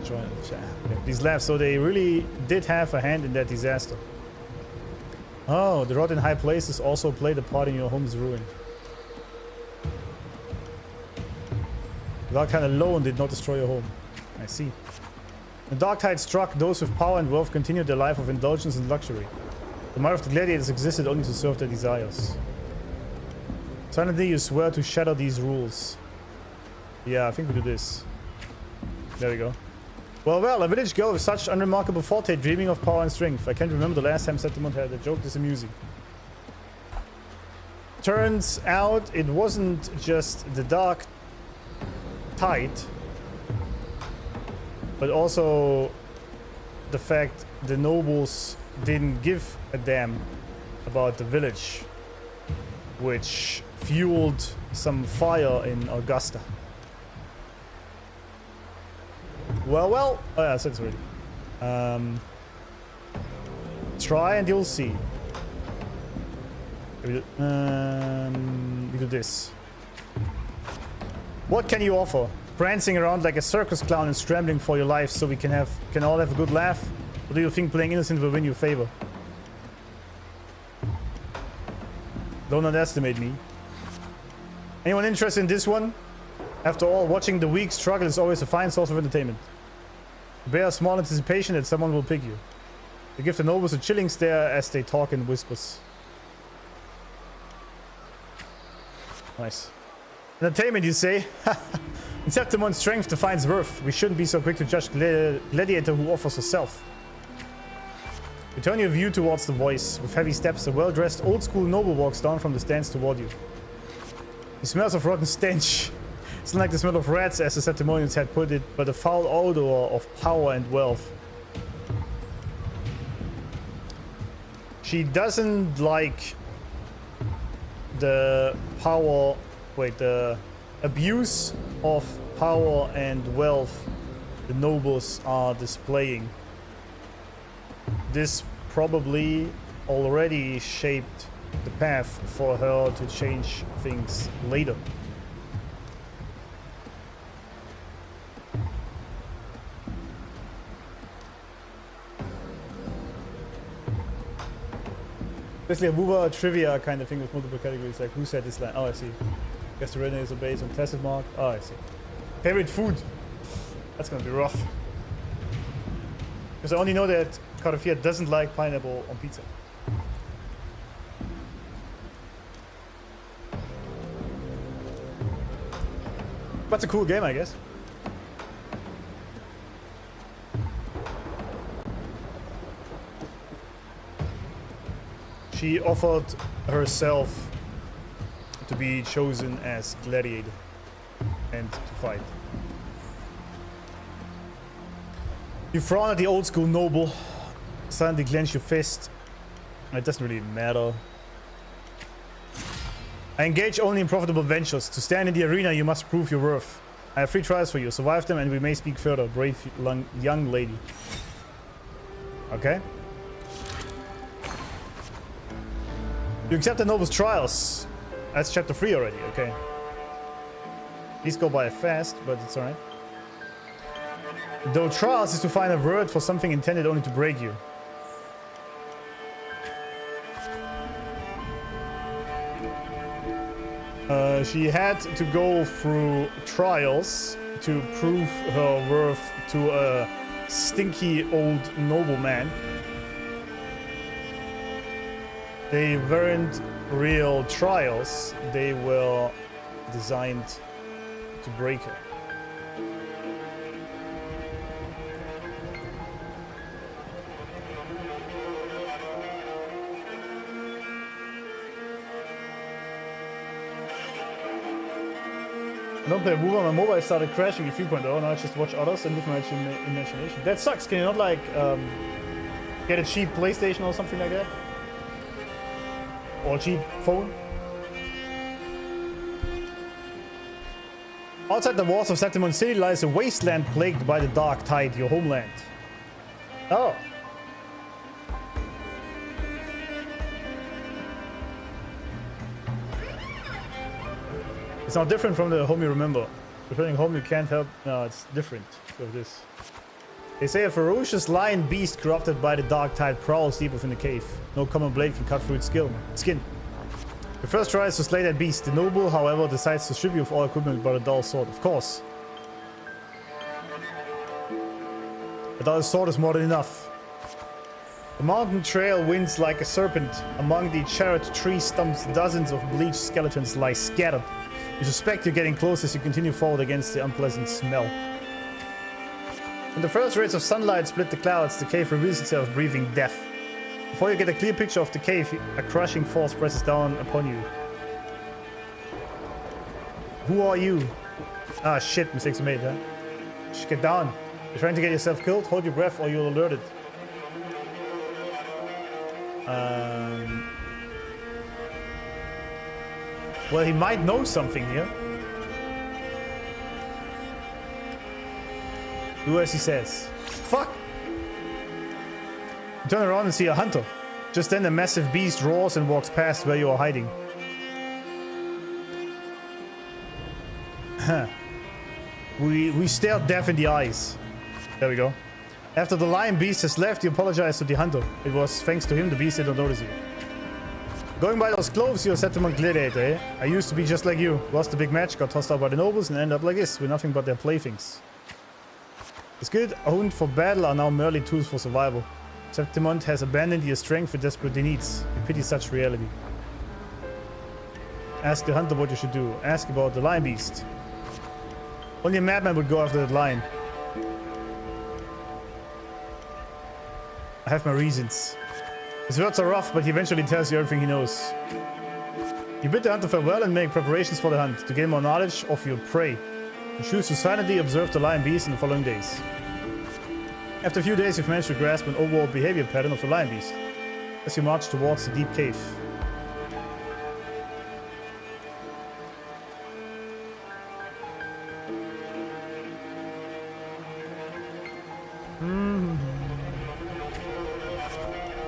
These laughs, so they really did have a hand in that disaster. Oh, the rot in high places also played a part in your home's ruin. The dark tide alone did not destroy your home. I see. The dark tide struck, those with power and wealth continued their life of indulgence and luxury. The might of the gladiators existed only to serve their desires. Silently you swear to shatter these rules. Yeah, I think we do this. There we go. Well, a village girl with such unremarkable forte dreaming of power and strength. I can't remember the last time Septimont had a joke this amusing. Turns out it wasn't just the dark tide, but also the fact the nobles didn't give a damn about the village, which fueled some fire in Augusta. Well, oh yeah, I said it's ready. Try and you'll see. We do this. What can you offer? Prancing around like a circus clown and scrambling for your life so we can all have a good laugh? Or do you think playing innocent will win you favor? Don't underestimate me. Anyone interested in this one? After all, watching the weak struggle is always a fine source of entertainment. Bear a small anticipation that someone will pick you. They give the nobles a chilling stare as they talk in whispers. Nice. Entertainment, you say? In Septimon's strength defines worth. We shouldn't be so quick to judge gladiator who offers herself. You turn your view towards the voice. With heavy steps, a well-dressed old-school noble walks down from the stands toward you. He smells of rotten stench. It's not like the smell of rats, as the Septimonians had put it, but a foul odor of power and wealth. She doesn't like the power... Wait, the abuse of power and wealth the nobles are displaying. This probably already shaped the path for her to change things later. Basically a Wuba trivia kind of thing with multiple categories, like who said this line? Oh, I see. Guess the redness is based on tacit mark. Oh, I see. Favorite food? That's gonna be rough. Because I only know that Cardia doesn't like pineapple on pizza. But it's a cool game, I guess. She offered herself to be chosen as gladiator and to fight. You frown at the old school noble, suddenly clench your fist. It doesn't really matter. I engage only in profitable ventures. To stand in the arena, you must prove your worth. I have 3 trials for you. Survive them and we may speak further. Brave young lady. Okay. You accept the noble's trials. That's chapter 3 already, okay. These go by fast, but it's alright. Though trials is to find a word for something intended only to break you. She had to go through trials to prove her worth to a stinky old nobleman. They weren't real trials, they were designed to break her. I don't play WoW, my mobile started crashing in 3.0, now I just watch others and live my imagination. That sucks, can you not like get a cheap PlayStation or something like that? Or a cheap phone? Outside the walls of Septimon City lies a wasteland plagued by the Dark Tide, your homeland. Oh. It's not different from the home you remember. Returning home you can't help. No, it's different of this. They say a ferocious lion beast corrupted by the dark tide prowls deep within the cave. No common blade can cut through its skin. The first tries to slay that beast. The noble, however, decides to strip you of all equipment but a dull sword, of course. A dull sword is more than enough. The mountain trail winds like a serpent. Among the charred tree stumps, dozens of bleached skeletons lie scattered. You suspect you're getting close as you continue forward against the unpleasant smell. When the first rays of sunlight split the clouds, the cave reveals itself, breathing death. Before you get a clear picture of the cave, a crushing force presses down upon you. Who are you? Ah shit, mistakes are made, huh? Just get down. You're trying to get yourself killed? Hold your breath or you'll alert it. Well, he might know something here. Do as he says. Fuck! You turn around and see a hunter. Just then a massive beast roars and walks past where you are hiding. We stare death in the eyes. There we go. After the lion beast has left, you apologize to the hunter. It was thanks to him the beast didn't notice you. Going by those clothes, you're a Septimon gladiator, eh? I used to be just like you. Lost the big match, got tossed out by the nobles, and ended up like this, with nothing but their playthings. It's good, owned for battle are now merely tools for survival. Septimon has abandoned your strength for desperate needs. You pity such reality. Ask the hunter what you should do. Ask about the lion beast. Only a madman would go after that lion. I have my reasons. His words are rough, but he eventually tells you everything he knows. You bid the hunter farewell and make preparations for the hunt, to gain more knowledge of your prey. You choose to silently observe the lion beast in the following days. After a few days, you've managed to grasp an overall behavior pattern of the lion beast, as you march towards the deep cave.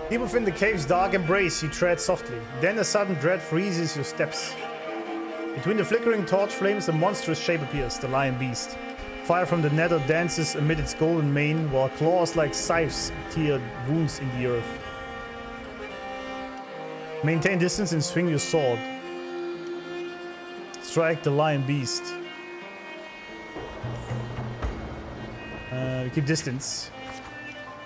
Deep within the cave's dark embrace, you tread softly. Then a sudden dread freezes your steps. Between the flickering torch flames, a monstrous shape appears, the lion beast. Fire from the nether dances amid its golden mane, while claws like scythes tear wounds in the earth. Maintain distance and swing your sword. Strike the lion beast. Keep distance.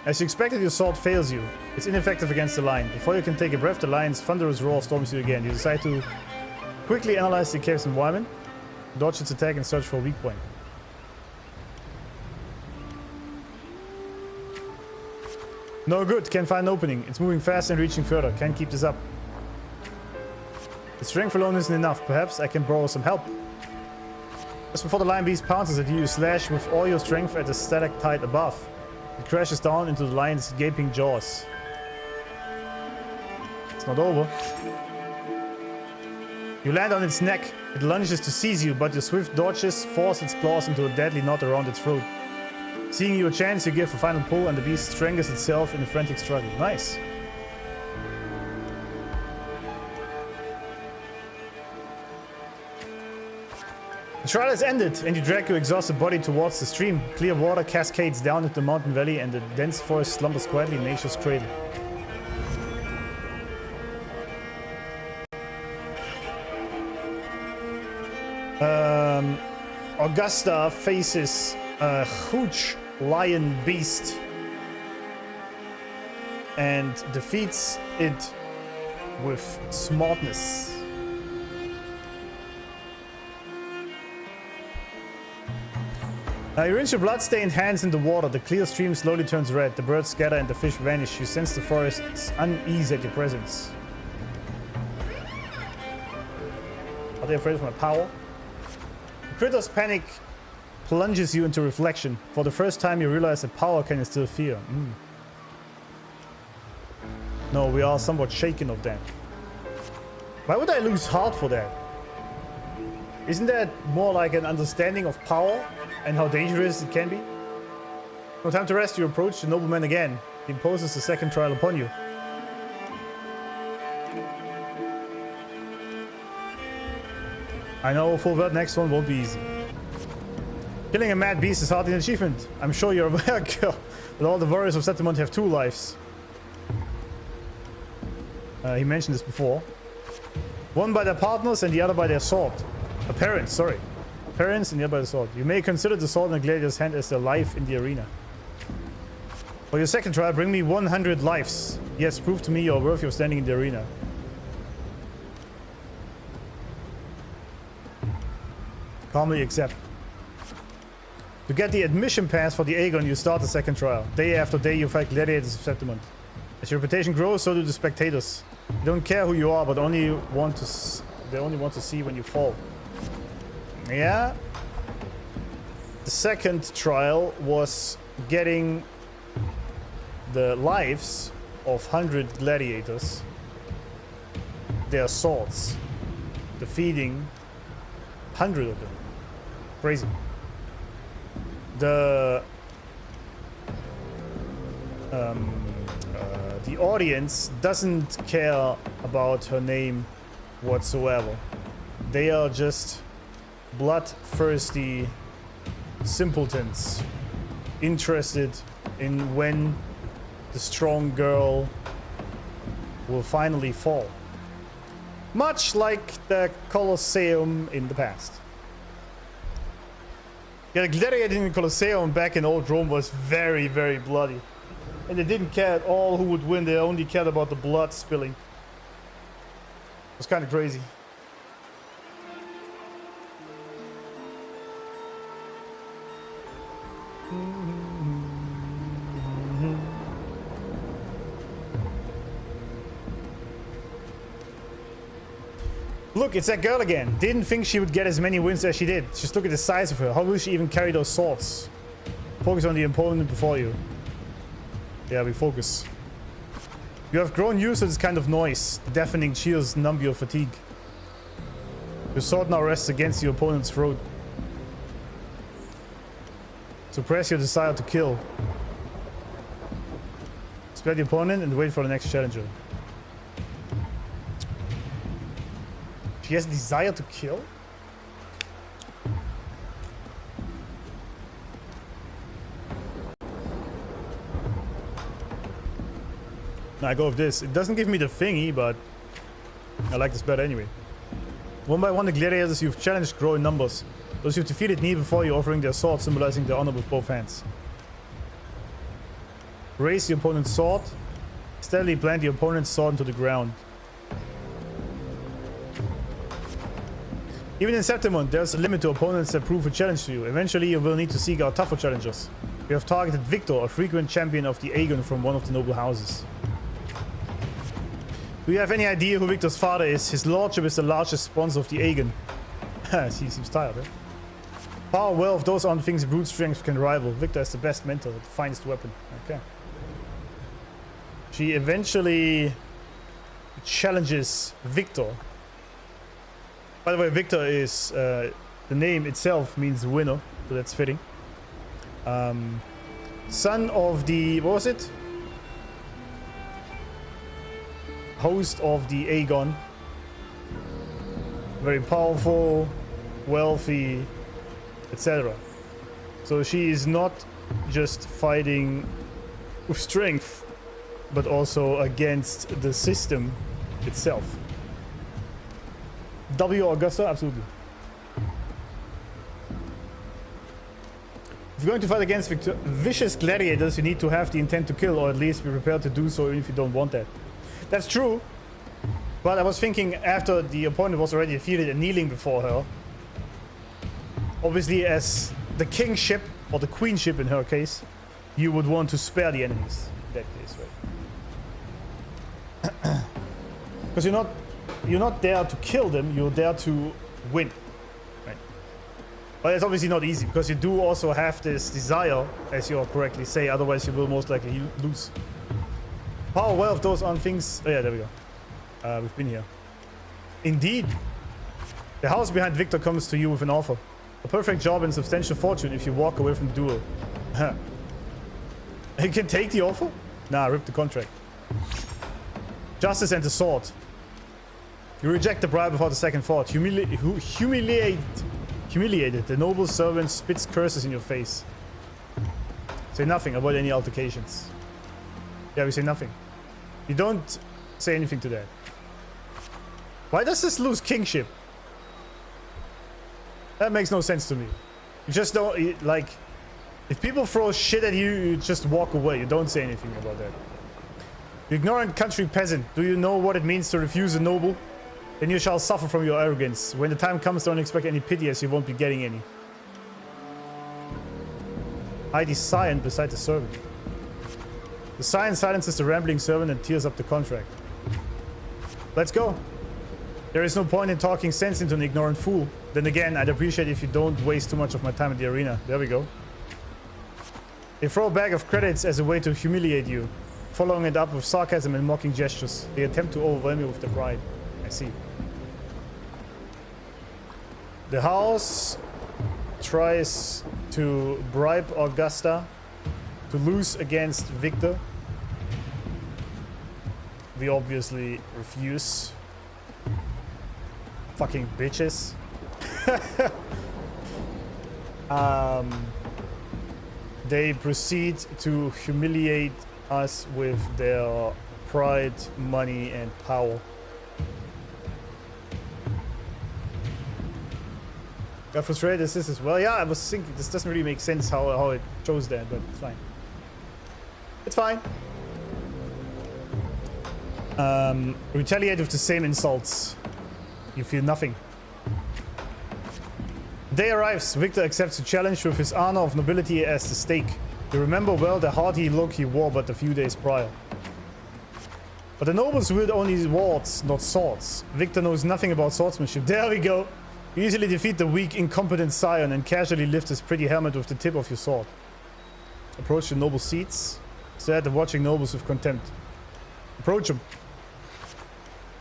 As you expected, your sword fails you. It's ineffective against the lion. Before you can take a breath, the lion's thunderous roar storms you again. You decide to quickly analyze the cave's environment, dodge its attack, and search for a weak point. No good. Can't find an opening. It's moving fast and reaching further. Can't keep this up. The strength alone isn't enough. Perhaps I can borrow some help. Just before the lion beast pounces at you, you slash with all your strength at the stalactite above. It crashes down into the lion's gaping jaws. It's not over. You land on its neck. It lunges to seize you, but your swift dodges force its claws into a deadly knot around its throat. Seeing you a chance, you give a final pull, and the beast strangles itself in a frantic struggle. Nice. The trial has ended, and you drag your exhausted body towards the stream. Clear water cascades down into the mountain valley, and the dense forest slumbers quietly in nature's cradle. Augusta faces a huge lion beast and defeats it with smartness. You rinse your blood-stained hands in the water. The clear stream slowly turns red. The birds scatter and the fish vanish. You sense the forest's unease at your presence. Are they afraid of my power? The critter's panic plunges you into reflection. For the first time, you realize that power can instill fear. No, we are somewhat shaken of that. Why would I lose heart for that? Isn't that more like an understanding of power and how dangerous it can be? No time to rest, you approach the nobleman again. He imposes the second trial upon you. I know full well next one won't be easy. Killing a mad beast is hardly an achievement. I'm sure you're aware, girl, that all the warriors of Septimont have two lives. He mentioned this before. One by their partners and the other by their sword. Parents, sorry. Parents and the other by the sword. You may consider the sword in a gladiator's hand as their life in the arena. For your second trial, bring me 100 lives. Yes, prove to me you're worthy of standing in the arena. Calmly accept. To get the admission pass for the Aegon, you start the second trial. Day after day, you fight gladiators of Septimont. As your reputation grows, so do the spectators. They don't care who you are, but they only want to see when you fall. Yeah. The second trial was getting the lives of 100 gladiators, their swords, defeating 100 of them. Crazy. The audience doesn't care about her name whatsoever. They are just bloodthirsty simpletons interested in when the strong girl will finally fall. Much like the Colosseum in the past. Yeah, the gladiator in the Colosseum back in old Rome was very, very bloody. And they didn't care at all who would win, they only cared about the blood spilling. It was kind of crazy. Look, it's that girl again. Didn't think she would get as many wins as she did. Just look at the size of her. How will she even carry those swords? Focus on the opponent before you. Yeah, we focus. You have grown used to this kind of noise. The deafening cheers numb your fatigue. Your sword now rests against your opponent's throat. Suppress your desire to kill. Spare the opponent and wait for the next challenger. She has desire to kill? No, I go with this. It doesn't give me the thingy, but I like this better anyway. One by one, the gladiators you've challenged grow in numbers. Those you've defeated kneel before you, offering their sword, symbolizing their honor with both hands. Raise the opponent's sword. Steadily plant the opponent's sword into the ground. Even in Septimont, there's a limit to opponents that prove a challenge to you. Eventually, you will need to seek out tougher challengers. You have targeted Victor, a frequent champion of the Aegon from one of the noble houses. Do you have any idea who Victor's father is? His lordship is the largest sponsor of the Aegon. He seems tired, eh? Power, wealth, those aren't things brute strength can rival. Victor has the best mentor, the finest weapon. Okay. She eventually challenges Victor. By the way, Victor is... the name itself means winner, so that's fitting. Son of the... what was it? Host of the Aegon. Very powerful, wealthy, etc. So she is not just fighting with strength, but also against the system itself. W Augusta, absolutely. If you're going to fight against vicious gladiators, you need to have the intent to kill, or at least be prepared to do so even if you don't want that. That's true, but I was thinking after the opponent was already defeated and kneeling before her, obviously as the kingship, or the queenship in her case, you would want to spare the enemies in that case, right? Because you're not there to kill them, you're there to win, right? But it's obviously not easy, because you do also have this desire, as you correctly say, otherwise you will most likely lose. Power, wealth, those aren't things... oh yeah, there we go. We've been here. Indeed. The house behind Victor comes to you with an offer. A perfect job and substantial fortune if you walk away from the duel. You can take the offer? Nah, rip the contract. Justice and the sword. You reject the bribe without a second thought. Humiliated. The noble servant spits curses in your face. Say nothing about any altercations. Yeah, we say nothing. You don't say anything to that. Why does this lose kingship? That makes no sense to me. You just don't, like... if people throw shit at you, you just walk away. You don't say anything about that. You ignorant country peasant. Do you know what it means to refuse a noble? Then you shall suffer from your arrogance. When the time comes, don't expect any pity, as you won't be getting any. Hide the scion beside the servant. The scion silences the rambling servant and tears up the contract. Let's go. There is no point in talking sense into an ignorant fool. Then again, I'd appreciate if you don't waste too much of my time at the arena. There we go. They throw a bag of credits as a way to humiliate you, following it up with sarcasm and mocking gestures. They attempt to overwhelm you with their pride. I see. The house tries to bribe Augusta to lose against Victor. We obviously refuse. Fucking bitches. They proceed to humiliate us with their pride, money, and power. Got frustrated as this as well. Yeah, I was thinking this doesn't really make sense how it chose that, but it's fine. It's fine. Retaliate with the same insults. You feel nothing. Day arrives. Victor accepts the challenge with his honor of nobility as the stake. You remember well the haughty look he wore but a few days prior. But the nobles wield only swords, not swords. Victor knows nothing about swordsmanship. There we go. You easily defeat the weak, incompetent scion and casually lift his pretty helmet with the tip of your sword. Approach the noble seats. Stare at the watching nobles with contempt. Approach them.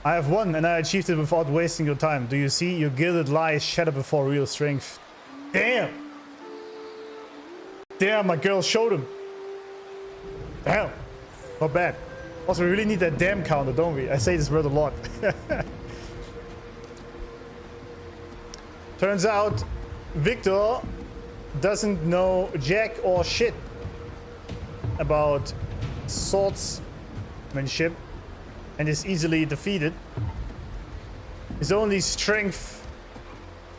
I have won, and I achieved it without wasting your time. Do you see? Your gilded lies shatter before real strength. Damn! Damn, my girl showed him. Damn. Not bad. Also, we really need that damn counter, don't we? I say this word a lot. Turns out, Victor doesn't know jack or shit about swordsmanship and is easily defeated. His only strength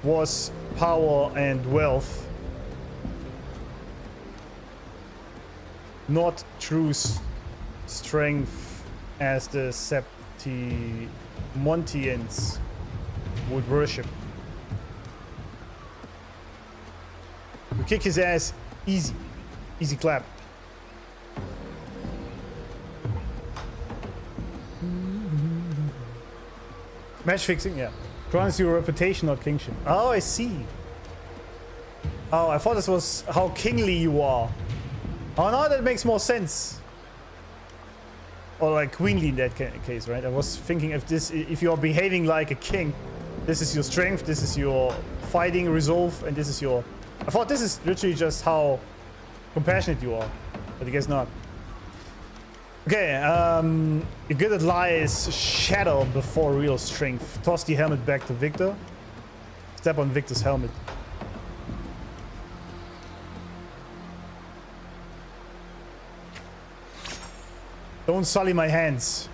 was power and wealth. Not true strength as the Septimontians would worship. We kick his ass easy. Easy clap. Match fixing, yeah. Grants you a reputation, not kingship. Oh, I see. Oh, I thought this was how kingly you are. Oh, no, that makes more sense. Or like queenly in that case, right? I was thinking if you are behaving like a king, this is your strength, this is your fighting resolve, and this is your... I thought this is literally just how compassionate you are, but I guess not. Okay, you're good at lies, shadow before real strength. Toss the helmet back to Victor. Step on Victor's helmet. Don't sully my hands.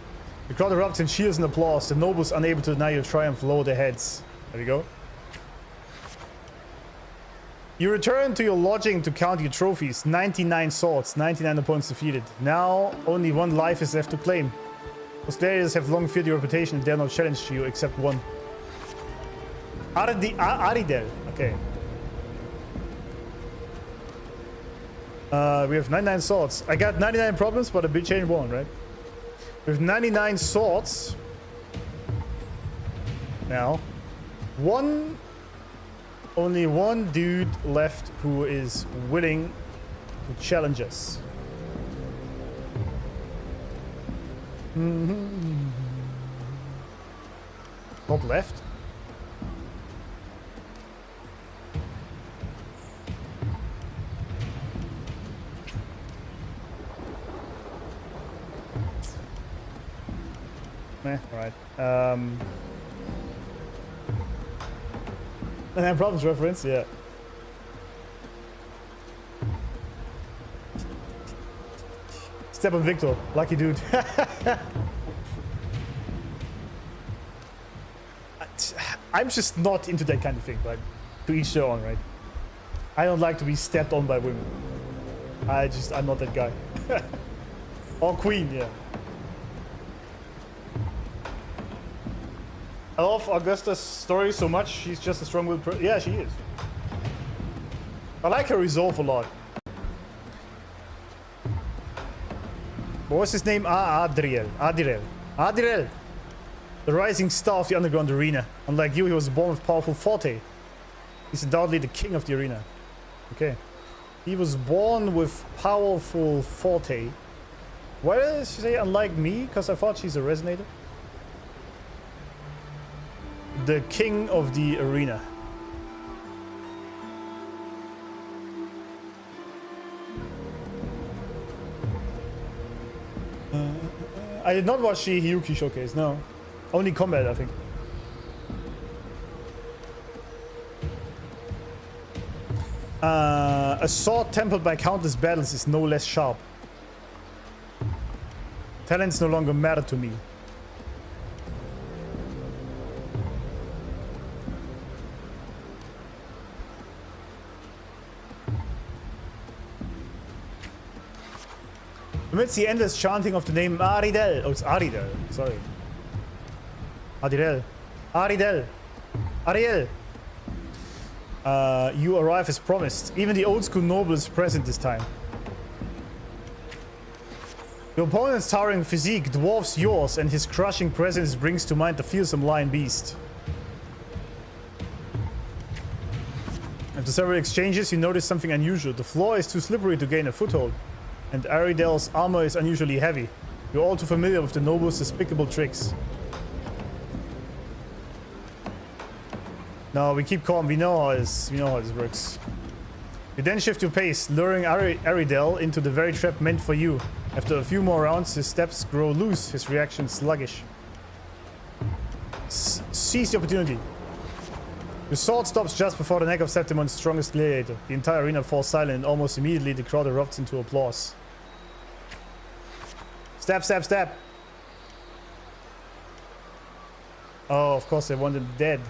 The crowd erupts in cheers and applause. The nobles, unable to deny your triumph, lower their heads. There we go. You return to your lodging to count your trophies. 99 swords, 99 opponents defeated. Now, only one life is left to claim. Most gladiators have long feared your reputation and dare not challenge you except one. Aridel. Okay. We have 99 swords. I got 99 problems, but a big chain won, right? We have 99 swords. Now, only one dude left who is willing to challenge us. Top left. Alright. And then problems reference, yeah. Step on Victor, lucky dude. I'm just not into that kind of thing, right? To each their own, right? I don't like to be stepped on by women. I'm not that guy. Or queen, yeah. I love Augusta's story so much. She's just a strong-willed person. Yeah, she is. I like her resolve a lot. What was his name? Adriel. The rising star of the underground arena. Unlike you, he was born with powerful forte. He's undoubtedly the king of the arena. Okay. He was born with powerful forte. Why did she say unlike me? Because I thought she's a resonator. The king of the arena. I did not watch the Hiyuki showcase, no. Only combat, I think. A sword tempered by countless battles is no less sharp. Talents no longer matter to me. Amidst the endless chanting of the name Aridel. Oh, it's Aridel. Sorry. Aridel. Aridel. Ariel. You arrive as promised. Even the old school noble is present this time. Your opponent's towering physique dwarfs yours, and his crushing presence brings to mind the fearsome lion beast. After several exchanges, you notice something unusual. The floor is too slippery to gain a foothold, and Aridel's armor is unusually heavy. You're all too familiar with the noble's despicable tricks. No, we keep calm. We know how this works. You then shift your pace, luring Aridel into the very trap meant for you. After a few more rounds, his steps grow loose, his reaction sluggish. Seize the opportunity. Your sword stops just before the neck of Septimon's strongest gladiator. The entire arena falls silent, and almost immediately the crowd erupts into applause. Stab, stab, stab! Oh, of course they want him dead.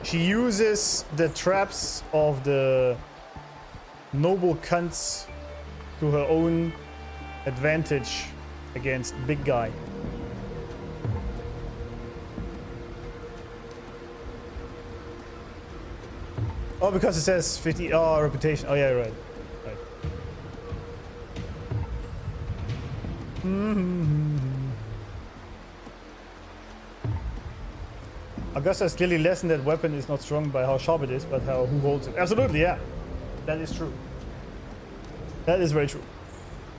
She uses the traps of the noble cunts to her own advantage against big guy. Oh, because it says 50. Oh, reputation. Oh, yeah, right. Augusta has clearly lessened that weapon is not strong by how sharp it is, but how who holds it. Absolutely, yeah. That is true. That is very true.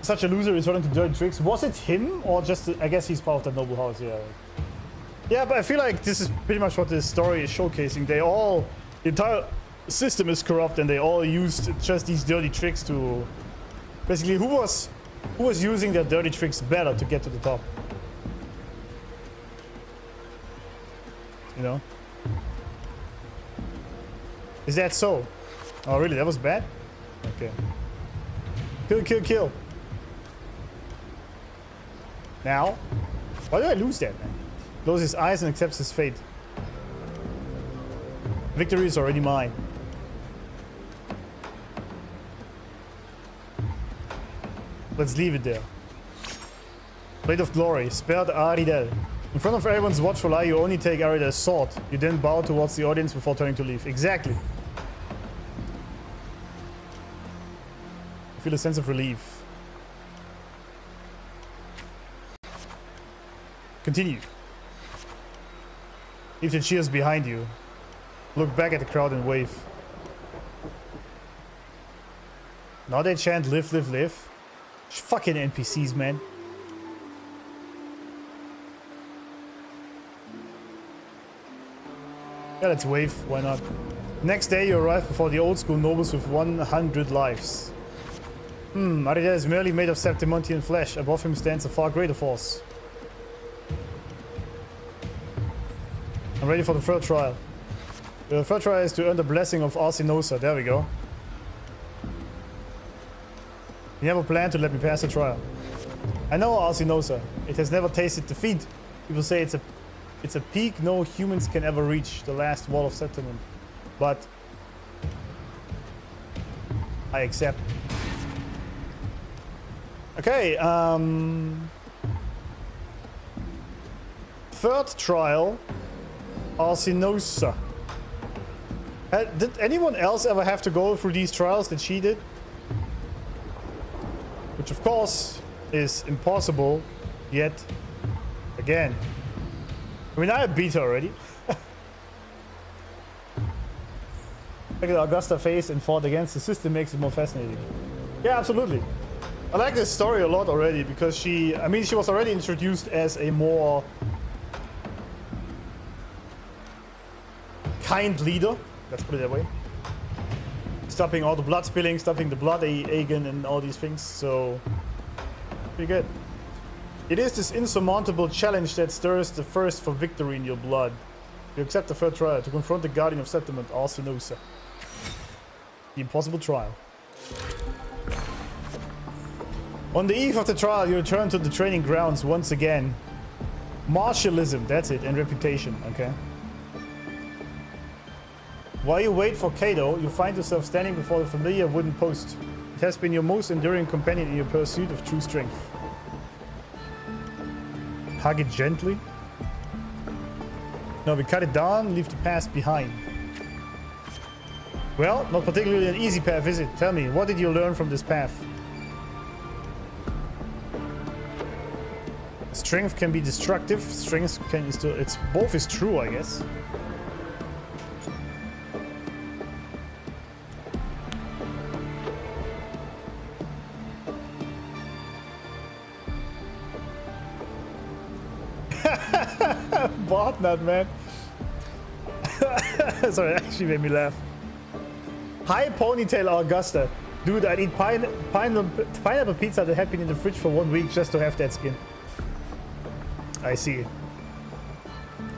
Such a loser is running to dirty tricks. Was it him or just? I guess he's part of that noble house. Yeah. Yeah, but I feel like this is pretty much what this story is showcasing. The entire system is corrupt, and they all used just these dirty tricks to. Basically, who was using their dirty tricks better to get to the top? You know? Is that so? Oh, really? That was bad? Okay. Kill, kill, kill. Now? Why do I lose that, man? Closes his eyes and accepts his fate. Victory is already mine. Let's leave it there. Blade of Glory. Spared Aridel. In front of everyone's watchful eye, you only take Aridel's sword. You then bow towards the audience before turning to leave. Exactly. I feel a sense of relief. Continue. Leave the cheers behind you. Look back at the crowd and wave. Now they chant live, live, live. Fucking NPCs, man. Yeah, let's wave. Why not? Next day, you arrive before the old school nobles with 100 lives. Aridel is merely made of Septimontian flesh. Above him stands a far greater force. I'm ready for the third trial. The third trial is to earn the blessing of Arsinosa. There we go. You have a plan to let me pass the trial. I know Arsinosa. It has never tasted defeat. People say it's a peak no humans can ever reach, the last wall of Septimon. But I accept. Okay, third trial, Arsinosa. Did anyone else ever have to go through these trials that she did? Which of course is impossible, yet again. I mean, I beat her already. Look at Augusta face and fought against the system makes it more fascinating. Yeah, absolutely. I like this story a lot already because she was already introduced as a more kind leader. Let's put it that way. Stopping all the blood spilling, stopping the blood Aegon and all these things. So, pretty good. It is this insurmountable challenge that stirs the thirst for victory in your blood. You accept the third trial to confront the Guardian of Septimon, Arsinosa. The impossible trial. On the eve of the trial, you return to the training grounds once again. Martialism, that's it, and reputation, okay. While you wait for Cato, you find yourself standing before the familiar wooden post. It has been your most enduring companion in your pursuit of true strength. Hug it gently. No, we cut it down, leave the past behind. Well, not particularly an easy path, is it? Tell me, what did you learn from this path? Strength can be destructive, strength can it's both is true, I guess. Bartnut, man. Sorry, it actually made me laugh. High ponytail Augusta. Dude, I'd eat pineapple pizza that had been in the fridge for 1 week just to have that skin. I see.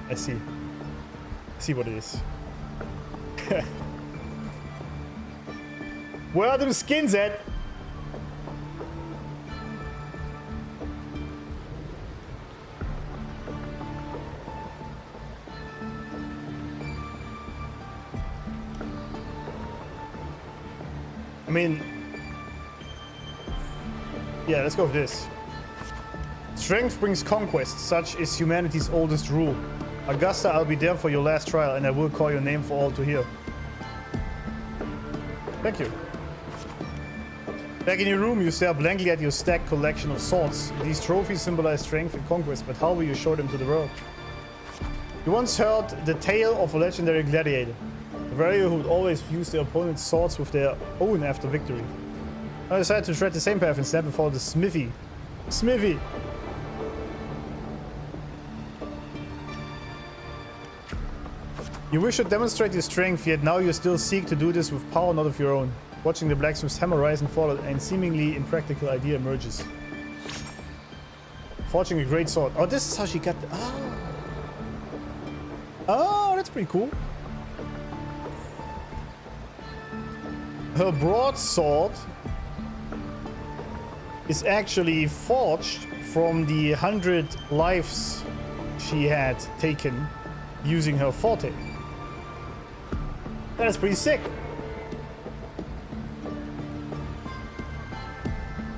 I see. I see what it is. Where are them skins at? I mean, yeah, let's go with this. Strength brings conquest, such is humanity's oldest rule. Augusta, I'll be there for your last trial, and I will call your name for all to hear. Thank you. Back in your room, you stare blankly at your stacked collection of swords. These trophies symbolize strength and conquest, but how will you show them to the world? You once heard the tale of a legendary gladiator. A warrior who would always fuse their opponent's swords with their own after victory. I decided to tread the same path instead before the smithy. Smithy! You wish to demonstrate your strength, yet now you still seek to do this with power not of your own. Watching the blacksmith's hammer rise and fall, and seemingly impractical idea emerges. Forging a great sword. Oh, this is how she got the... Oh. Oh, that's pretty cool. Her broadsword is actually forged from the 100 lives she had taken using her forte. That is pretty sick.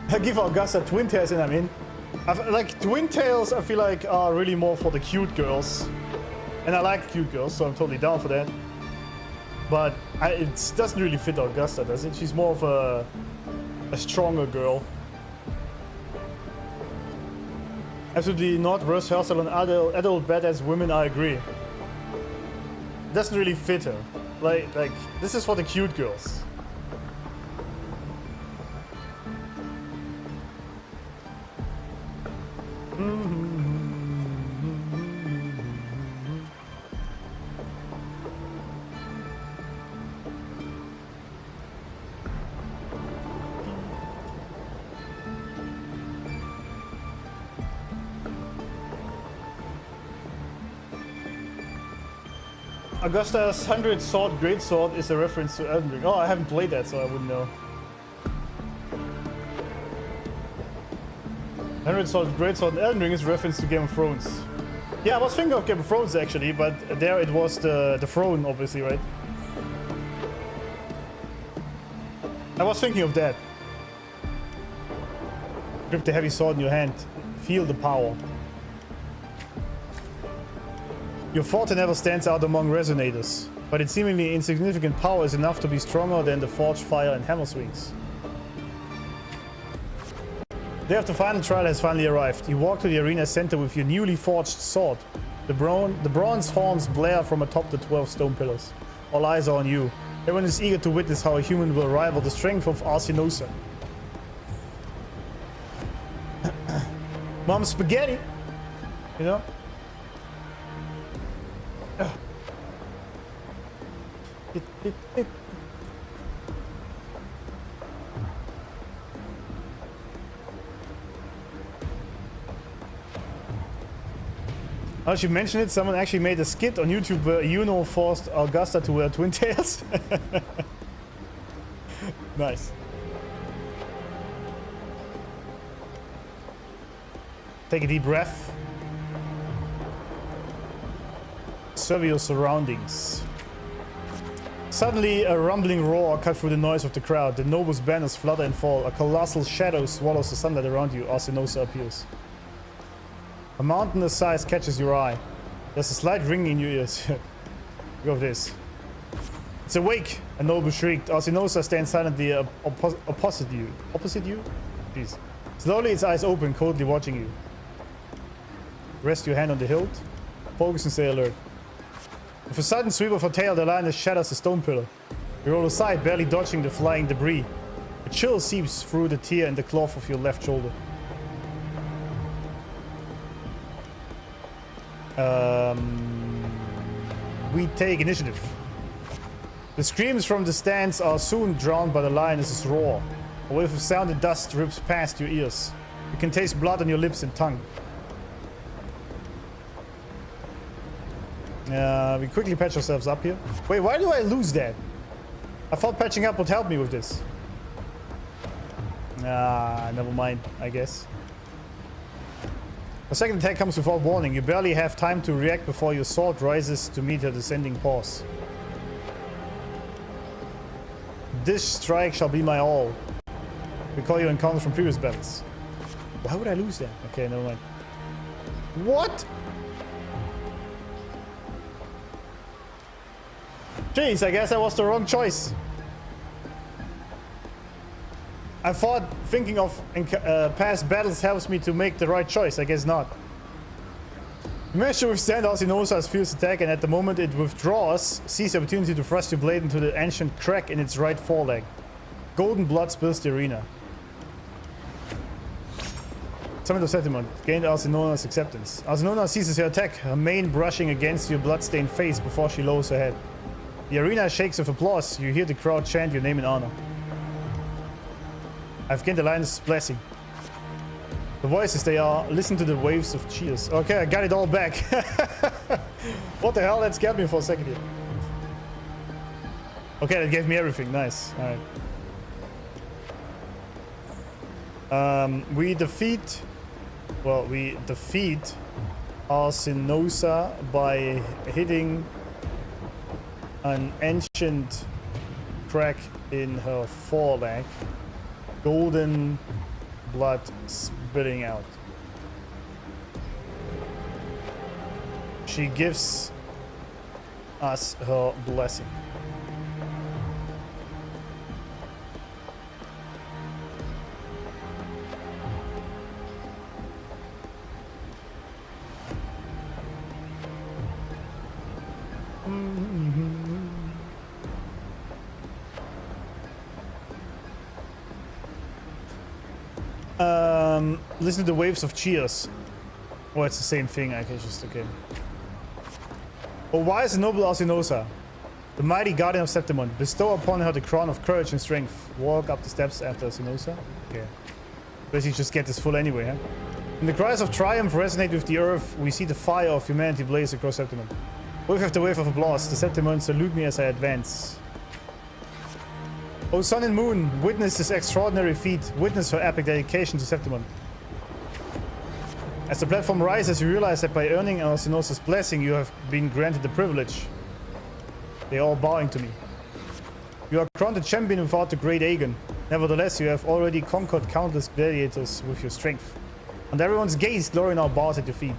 I give Augusta twin tails, and I mean, like twin tails, I feel like are really more for the cute girls, and I like cute girls, so I'm totally down for that. But it doesn't really fit Augusta, does it? She's more of a stronger girl. Absolutely not. Worst hairstyle on adult badass women, I agree. It doesn't really fit her. Like this is for the cute girls. Augusta's 100 sword greatsword is a reference to Elden Ring. Oh, I haven't played that, so I wouldn't know. 100 sword greatsword in Elden Ring is a reference to Game of Thrones. Yeah, I was thinking of Game of Thrones actually, but there it was the throne, obviously, right? I was thinking of that. Grip the heavy sword in your hand. Feel the power. Your forte never stands out among resonators, but its seemingly insignificant power is enough to be stronger than the forged fire and hammer swings. The day of the final trial has finally arrived. You walk to the arena center with your newly forged sword. The bronze horns blare from atop the 12 stone pillars. All eyes are on you. Everyone is eager to witness how a human will rival the strength of Arsinosa. Mom spaghetti! You know? Now that you mention it, someone actually made a skit on YouTube where Yuno forced Augusta to wear twin tails. Nice. Take a deep breath. Survey your surroundings. Suddenly, a rumbling roar cut through the noise of the crowd. The nobles' banners flutter and fall. A colossal shadow swallows the sunlight around you. Arsinosa appears. A mountainous size catches your eye. There's a slight ringing in your ears. Go with this. It's awake! A noble shrieked. Arsinosa stands silently opposite you. Opposite you? Jeez. Slowly, its eyes open, coldly watching you. Rest your hand on the hilt. Focus and stay alert. With a sudden sweep of her tail, the lioness shatters the stone pillar. You roll aside, barely dodging the flying debris. A chill seeps through the tear in the cloth of your left shoulder. We take initiative. The screams from the stands are soon drowned by the lioness's roar. A wave of sound and dust rips past your ears. You can taste blood on your lips and tongue. We quickly patch ourselves up here. Wait, why do I lose that? I thought patching up would help me with this. Never mind, I guess. A second attack comes without warning. You barely have time to react before your sword rises to meet her descending paws. This strike shall be my all. Recall your encounters from previous battles. Why would I lose that? Okay, never mind. What? Jeez, I guess that was the wrong choice. I thought thinking of past battles helps me to make the right choice. I guess not. You manage to withstand Alcinosa's fierce attack, and at the moment it withdraws, seize the opportunity to thrust your blade into the ancient crack in its right foreleg. Golden blood spills the arena. Summit of Settlement. Gained Alcinosa's acceptance. Alcinona ceases her attack, her mane brushing against your bloodstained face before she lowers her head. The arena shakes with applause. You hear the crowd chant your name in honor. I've gained the lioness's blessing. The voices, they are, listen to the waves of cheers. Okay, I got it all back. What the hell? That scared me for a second here. Okay, that gave me everything. Nice. Alright. We defeat Alcinosa by hitting an ancient crack in her foreleg. Golden blood spitting out. She gives us her blessing. Listen to the waves of cheers. Oh, it's the same thing. I can just, okay. Oh, why is the noble Alcinosa, the mighty guardian of Septimon, bestow upon her the crown of courage and strength? Walk up the steps after Alcinosa. Okay. Basically just get this full anyway, huh? When the cries of triumph resonate with the earth, we see the fire of humanity blaze across Septimon. Wave after wave of applause, the Septimon salute me as I advance. O sun and moon, witness this extraordinary feat. Witness her epic dedication to Septimon. As the platform rises, you realize that by earning Alcinosa's blessing, you have been granted the privilege. They are all bowing to me. You are crowned a champion without the great Aegon. Nevertheless, you have already conquered countless gladiators with your strength. And everyone's gaze glory now bows at your feet.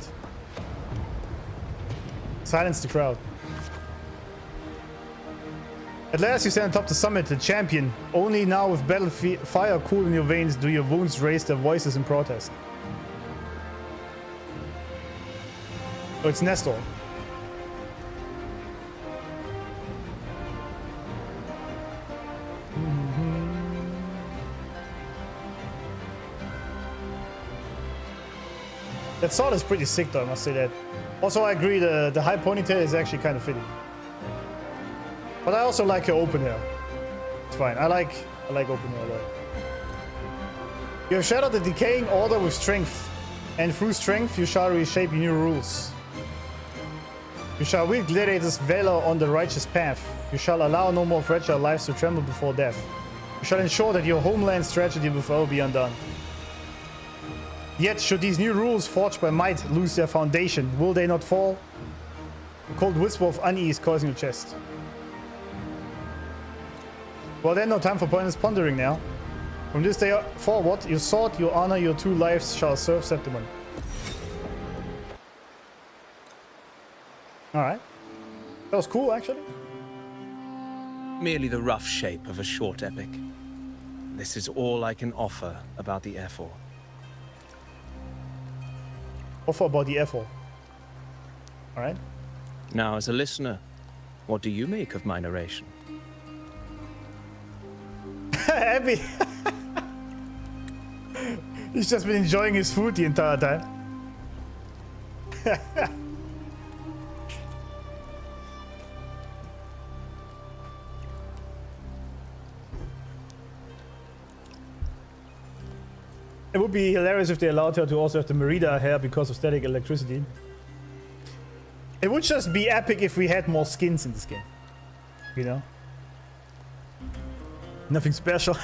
Silence the crowd. At last you stand atop the summit, the champion. Only now with battle fire cool in your veins do your wounds raise their voices in protest. Oh, it's Nestor. That sword is pretty sick though, I must say that. Also, I agree, the high ponytail is actually kind of fitting. But I also like her open hair. It's fine. I like open hair a lot. You have shattered the decaying order with strength, and through strength you shall reshape new rules. You shall wield gladiators' valor on the righteous path. You shall allow no more fragile lives to tremble before death. You shall ensure that your homeland's tragedy will forever be undone. Yet, should these new rules forged by might lose their foundation, will they not fall? A cold whisper of unease causing your chest. Well then, no time for pointless pondering now. From this day forward, your sword, your honor, your two lives shall serve Septimon. Alright. That was cool, actually. Merely the rough shape of a short epic. This is all I can offer about the F4. Offer about the F4. Alright. Now, as a listener, what do you make of my narration? Abby! He's just been enjoying his food the entire time. It would be hilarious if they allowed her to also have the Merida hair because of static electricity. It would just be epic if we had more skins in this game. You know? Nothing special.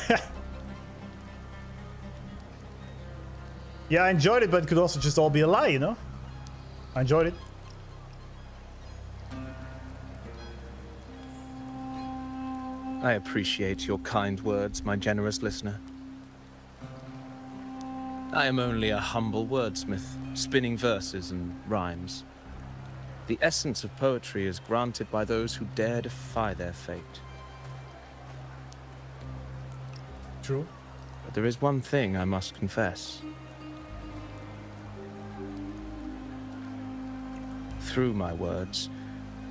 Yeah, I enjoyed it, but it could also just all be a lie, you know? I enjoyed it. I appreciate your kind words, my generous listener. I am only a humble wordsmith, spinning verses and rhymes. The essence of poetry is granted by those who dare defy their fate. True. But there is one thing I must confess. Through my words,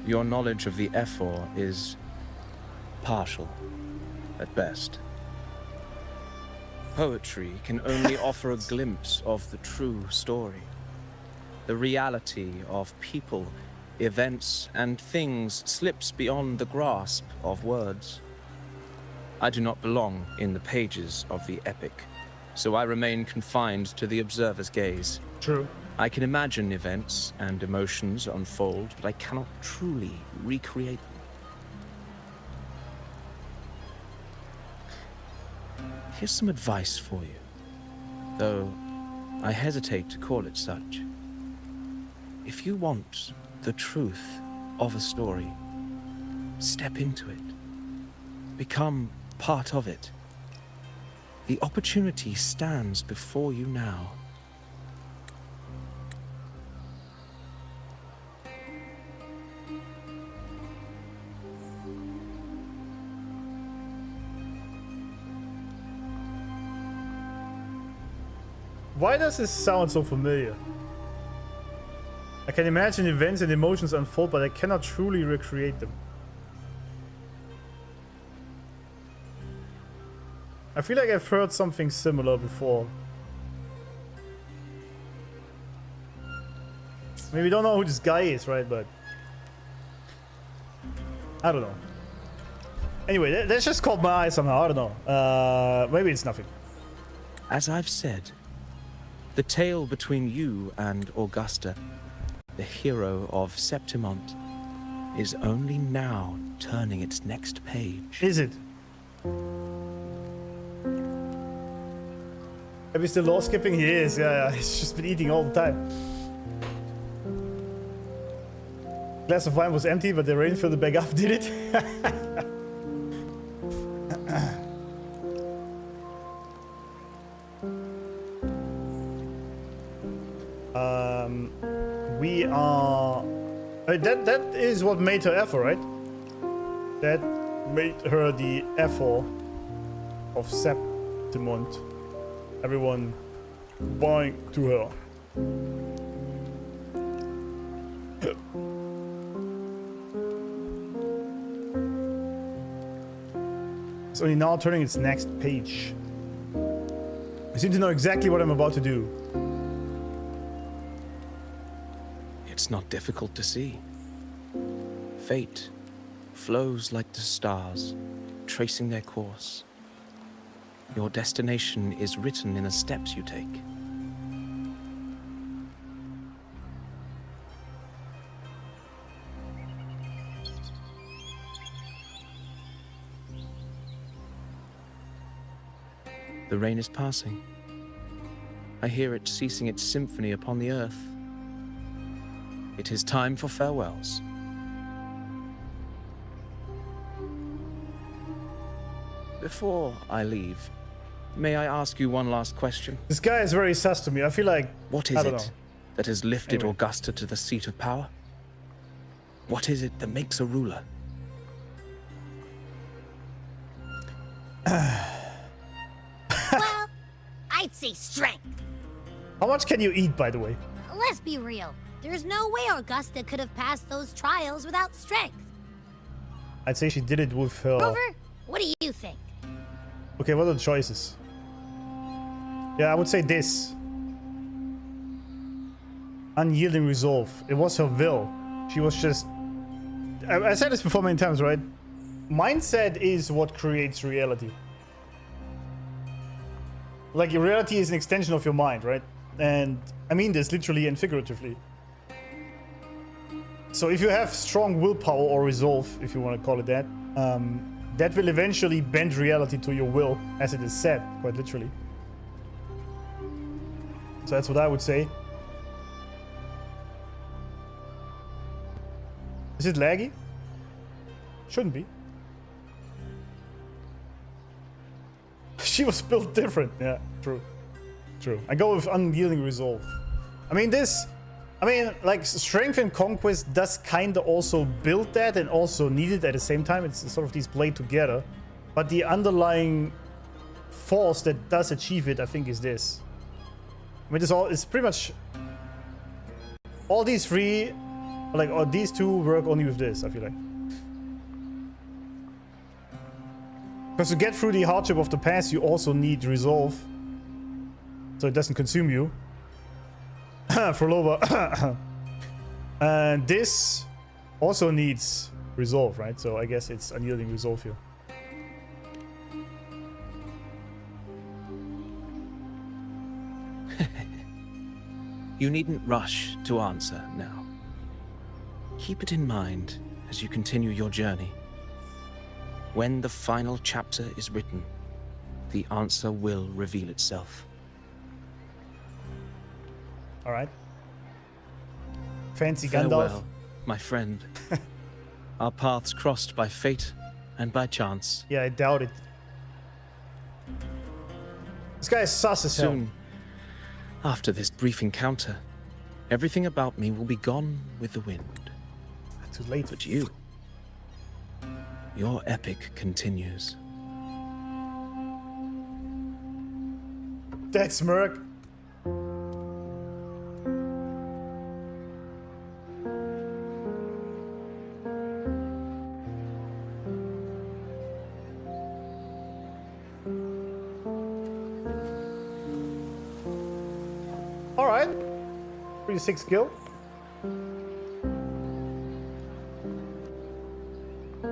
your knowledge of the Ephor is partial, at best. Poetry can only offer a glimpse of the true story. The reality of people, events, and things slips beyond the grasp of words. I do not belong in the pages of the epic, so I remain confined to the observer's gaze. True. I can imagine events and emotions unfold, but I cannot truly recreate them. Here's some advice for you, though I hesitate to call it such. If you want the truth of a story, step into it. Become part of it. The opportunity stands before you now. Why does this sound so familiar? I can imagine events and emotions unfold, but I cannot truly recreate them. I feel like I've heard something similar before. I mean, we don't know who this guy is, right? But I don't know. Anyway, that's just caught my eye somehow. I don't know. Maybe it's nothing. As I've said, the tale between you and Augusta, the hero of Septimont, is only now turning its next page. Is it? Maybe still law skipping? He is, yeah. He's just been eating all the time. Glass of wine was empty, but the rain filled it back up, did it? We are... that is what made her Ephor, right? That made her the Ephor of Septimont. Everyone bowing to her. It's only now turning its next page. I seem to know exactly what I'm about to do. It's not difficult to see. Fate flows like the stars, tracing their course. Your destination is written in the steps you take. The rain is passing. I hear it ceasing its symphony upon the earth. It is time for farewells. Before I leave, may I ask you one last question? This guy is very sus to me. I feel like... What is it that has lifted Augusta to the seat of power? What is it that makes a ruler? Well, I'd say strength. How much can you eat, by the way? Let's be real. There's no way Augusta could have passed those trials without strength. I'd say she did it with her... Rover, what do you think? Okay, what are the choices? Yeah, I would say this. Unyielding resolve. It was her will. She was just... I said this before many times, right? Mindset is what creates reality. Like, your reality is an extension of your mind, right? And I mean this literally and figuratively. So if you have strong willpower or resolve, if you want to call it that, that will eventually bend reality to your will, as it is said, quite literally. So that's what I would say. Is it laggy? Shouldn't be. She was built different. Yeah, true. True. I go with unyielding resolve. I mean, like, strength and conquest does kind of also build that and also need it at the same time. It's sort of these play together. But the underlying force that does achieve it, I think, is this. I mean, it's pretty much all these three, like, or these two work only with this, I feel like. Because to get through the hardship of the past, you also need resolve. So it doesn't consume you. For Loba. And this also needs resolve, right? So I guess it's unyielding resolve here. You needn't rush to answer now. Keep it in mind as you continue your journey. When the final chapter is written, the answer will reveal itself. All right. Fancy Farewell, Gandalf. my friend. Our paths crossed by fate and by chance. Yeah, I doubt it. This guy is sus as hell. Soon, after this brief encounter, everything about me will be gone with the wind. Too late. But you, your epic continues. That smirk. Alright. Pretty sick skill.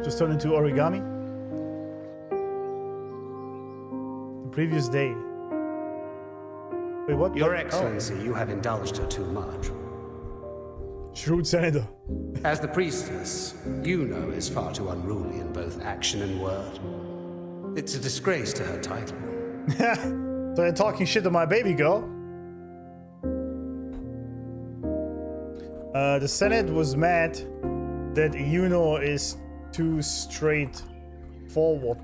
Just turned into origami. The previous day. Wait, what? Your what? Excellency, you have indulged her too much. Shrewd senator. As the priestess, you know is far too unruly in both action and word. It's a disgrace to her title. So they're talking shit to my baby girl. The Senate was mad that Yuno is too straightforward.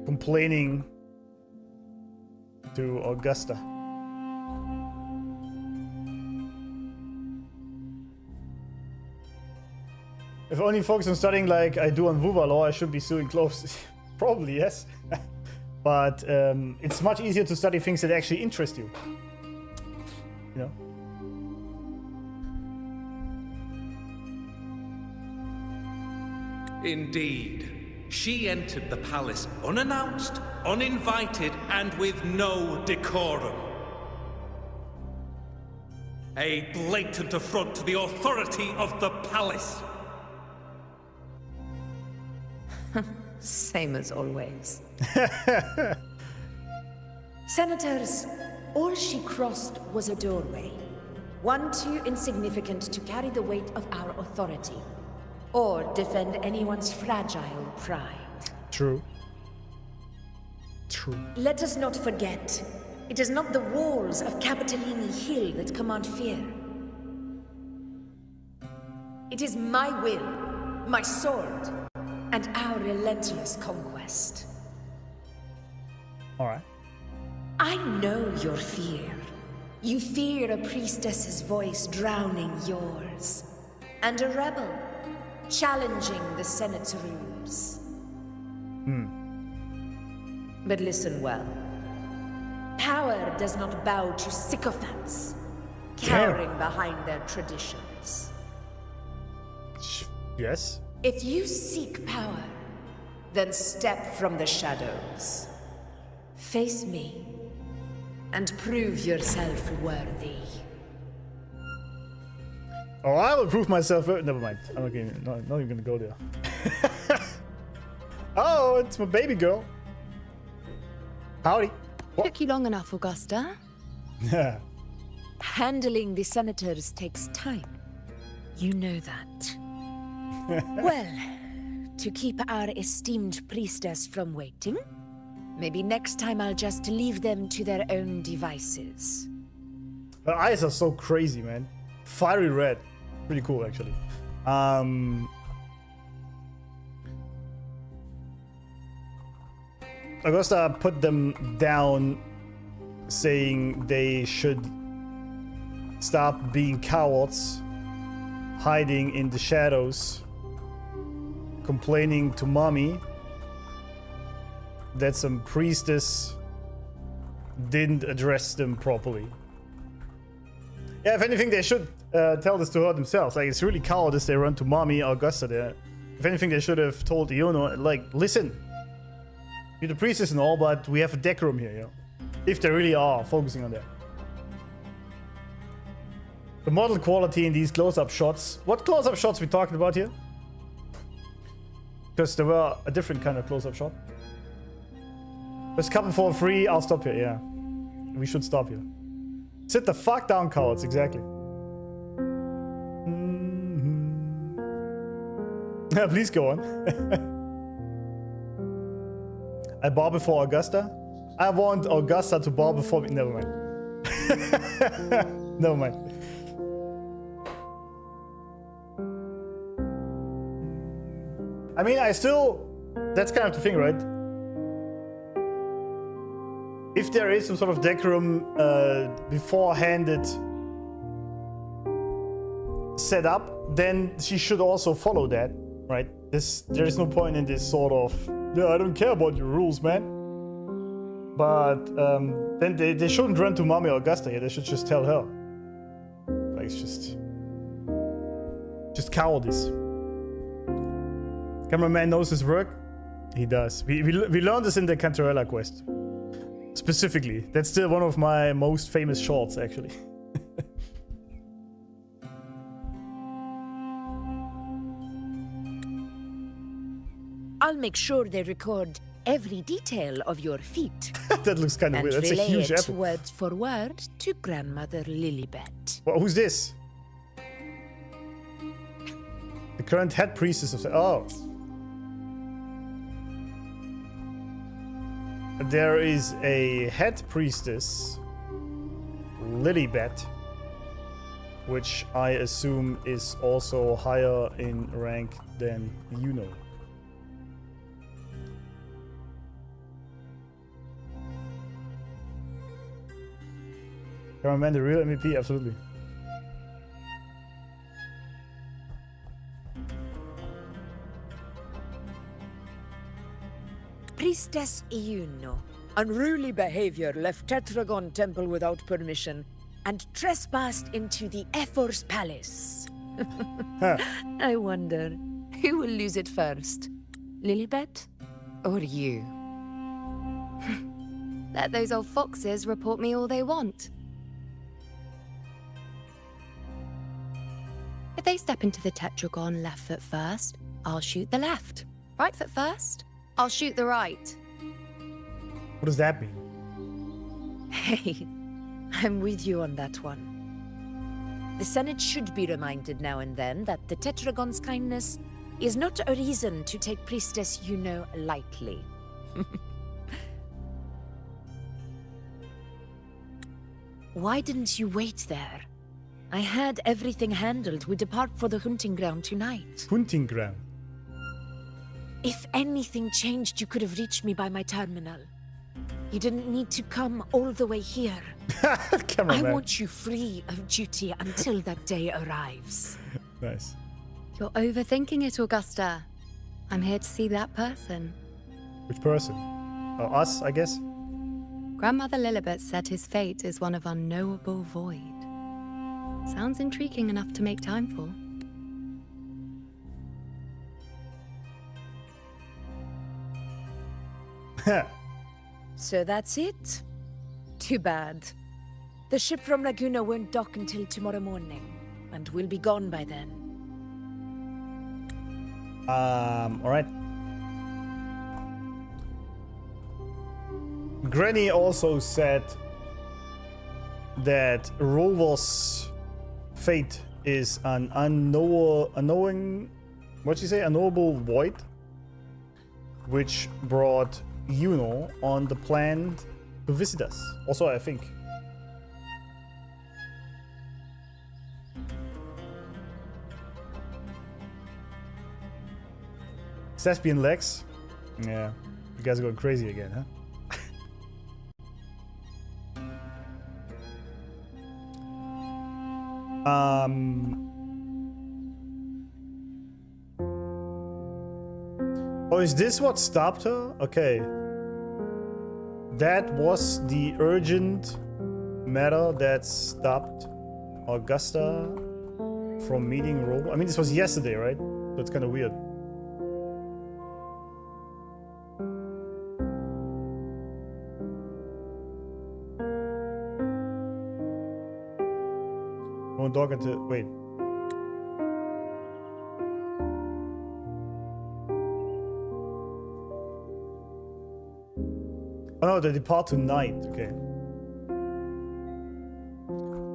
Complaining to Augusta. If only focus on studying like I do on Vuva law, I should be suing clothes. Probably, yes. But it's much easier to study things that actually interest you. You know? Indeed. She entered the palace unannounced, uninvited, and with no decorum. A blatant affront to the authority of the palace. Same as always. Senators, all she crossed was a doorway. One too insignificant to carry the weight of our authority, or defend anyone's fragile pride. True. True. Let us not forget, it is not the walls of Capitolini Hill that command fear. It is my will, my sword, and our relentless conquest. All right. I know your fear. You fear a priestess's voice drowning yours, and a rebel challenging the Senate's rules. But listen well. Power does not bow to sycophants, cowering behind their traditions. Yes. If you seek power, then step from the shadows. Face me, and prove yourself worthy. Oh, I will prove myself. Never mind. I'm not even gonna go there. Oh, it's my baby girl. Howdy. Took you long enough, Augusta. Yeah. Handling the senators takes time. You know that. Well, to keep our esteemed priestess from waiting, maybe next time I'll just leave them to their own devices. Her eyes are so crazy, man. Fiery red. Pretty cool, actually. Augusta put them down, saying they should stop being cowards, hiding in the shadows, complaining to mommy that some priestess didn't address them properly. Yeah, if anything, they should tell this to her themselves. Like, it's really cowardice they run to mommy Augusta there. If anything, they should have told Iono, like, listen, you're the priestess and all, but we have a decorum here, you know? If they really are focusing on that. The model quality in these close-up shots. What close-up shots we talking about here? Because there were a different kind of close-up shot. There's a couple for free. I'll stop here, yeah. We should stop here. Sit the fuck down, cowards, exactly. Yeah, please go on. I bow before Augusta. I want Augusta to bow before me. Never mind. Never mind. I mean, I still... That's kind of the thing, right? If there is some sort of decorum beforehanded set up, then she should also follow that, right? There is no point in this sort of, yeah, I don't care about your rules, man. But then they shouldn't run to Mommy Augusta here. They should just tell her. Like, it's just cowardice. Cameraman knows his work. He does. We learned this in the Cantarella quest. Specifically. That's still one of my most famous shorts, actually. I'll make sure they record every detail of your feat. That looks kind of weird. That's a huge it apple. word for word to Grandmother Lilibet. Well, who's this? The current head priestess of the... Oh. There is a head priestess, Lilibet, which I assume is also higher in rank than Yuno. Cameraman, the real MVP, absolutely. Priestess Iuno. Unruly behavior left Tetragon Temple without permission and trespassed into the Ephor's palace. I wonder, who will lose it first? Lilibet or you? Let those old foxes report me all they want. If they step into the tetragon left foot first, I'll shoot the left. Right foot first, I'll shoot the right. What does that mean? Hey, I'm with you on that one. The Senate should be reminded now and then that the Tetragon's kindness is not a reason to take Priestess Yuno lightly. Why didn't you wait there? I had everything handled. We depart for the hunting ground tonight. Hunting ground? If anything changed, you could have reached me by my terminal. You didn't need to come all the way here. I want you free of duty until that day arrives. Nice. You're overthinking it, Augusta. I'm here to see that person. Which person? Oh, us, I guess? Grandmother Lilibet said his fate is one of unknowable void. Sounds intriguing enough to make time for. So that's it? Too bad. The ship from Laguna won't dock until tomorrow morning, and we'll be gone by then. Alright. Granny also said that Rover's fate is an unknowable void, which brought Yuno on the plan to visit us. Also, I think. Thespian legs. Yeah, you guys are going crazy again, huh? Oh, is this what stopped her? Okay. That was the urgent matter that stopped Augusta from meeting Robo. I mean, this was yesterday, right? So it's kind of weird. One dog into wait. Oh no, they depart tonight. Okay.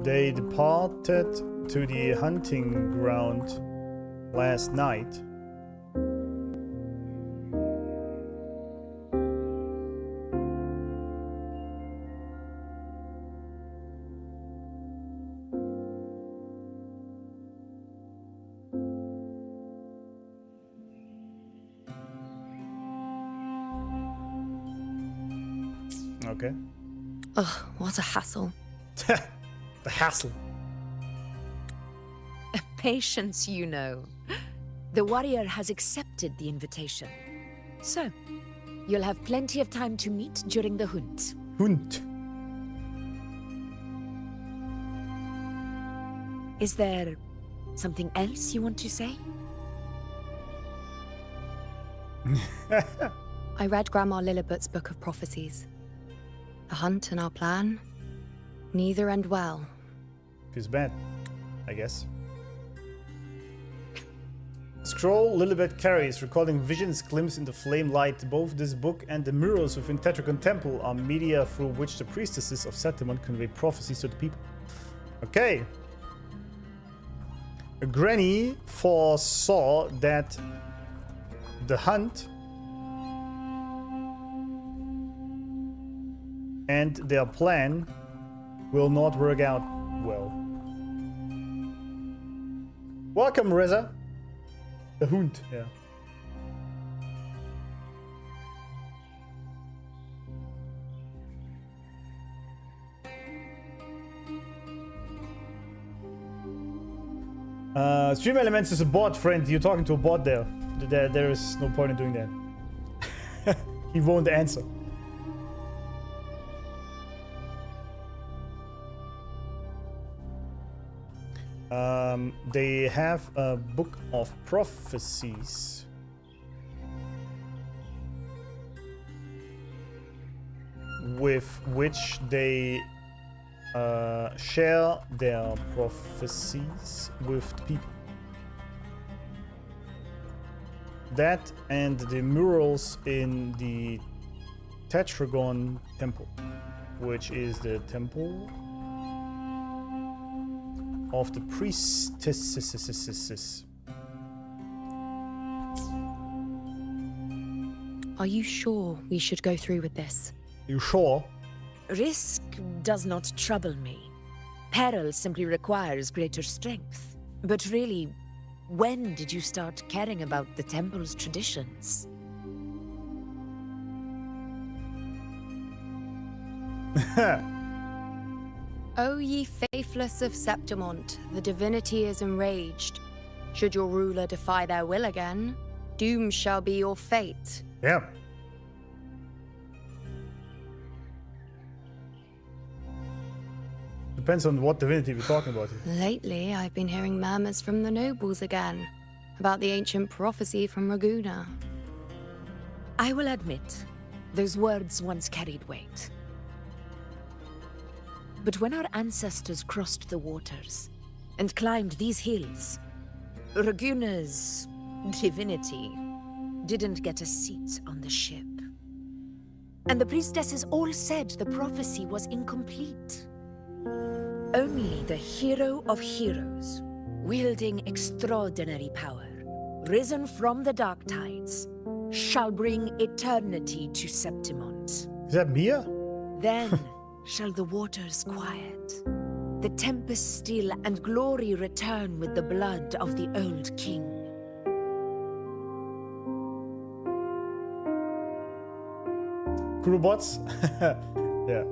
They departed to the hunting ground last night. Okay. Ugh, what a hassle. The hassle. Patience, you know. The warrior has accepted the invitation. So, you'll have plenty of time to meet during the hunt. Hunt. Is there something else you want to say? I read Grandma Lillibut's Book of Prophecies. The hunt and our plan, neither end well. Feels bad, I guess. Scroll Lilibet carries, recording visions glimpsed in the flame light. Both this book and the murals within Tetragon Temple are media through which the priestesses of Septimon convey prophecies to the people. Okay. Granny foresaw that the hunt and their plan will not work out well. Welcome, Reza. The Hund, yeah. Stream Elements is a bot, friend. You're talking to a bot there. There is no point in doing that. He won't answer. They have a book of prophecies. With which they share their prophecies with the people. That and the murals in the Tetragon Temple, which is the temple of the priestesses. Are you sure we should go through with this? You sure? Risk does not trouble me. Peril simply requires greater strength. But really, when did you start caring about the temple's traditions? O ye faithless of Septimont, the divinity is enraged. Should your ruler defy their will again, doom shall be your fate. Yeah. Depends on what divinity we're talking about here. Lately, I've been hearing murmurs from the nobles again about the ancient prophecy from Raguna. I will admit, those words once carried weight. But when our ancestors crossed the waters and climbed these hills, Raguna's divinity didn't get a seat on the ship. and the priestesses all said the prophecy was incomplete. Only the hero of heroes, wielding extraordinary power, risen from the dark tides, shall bring eternity to Septimont. Is that Mia? Then shall the waters quiet, the tempest still, and glory return with the blood of the old king. Cool bots? Yeah.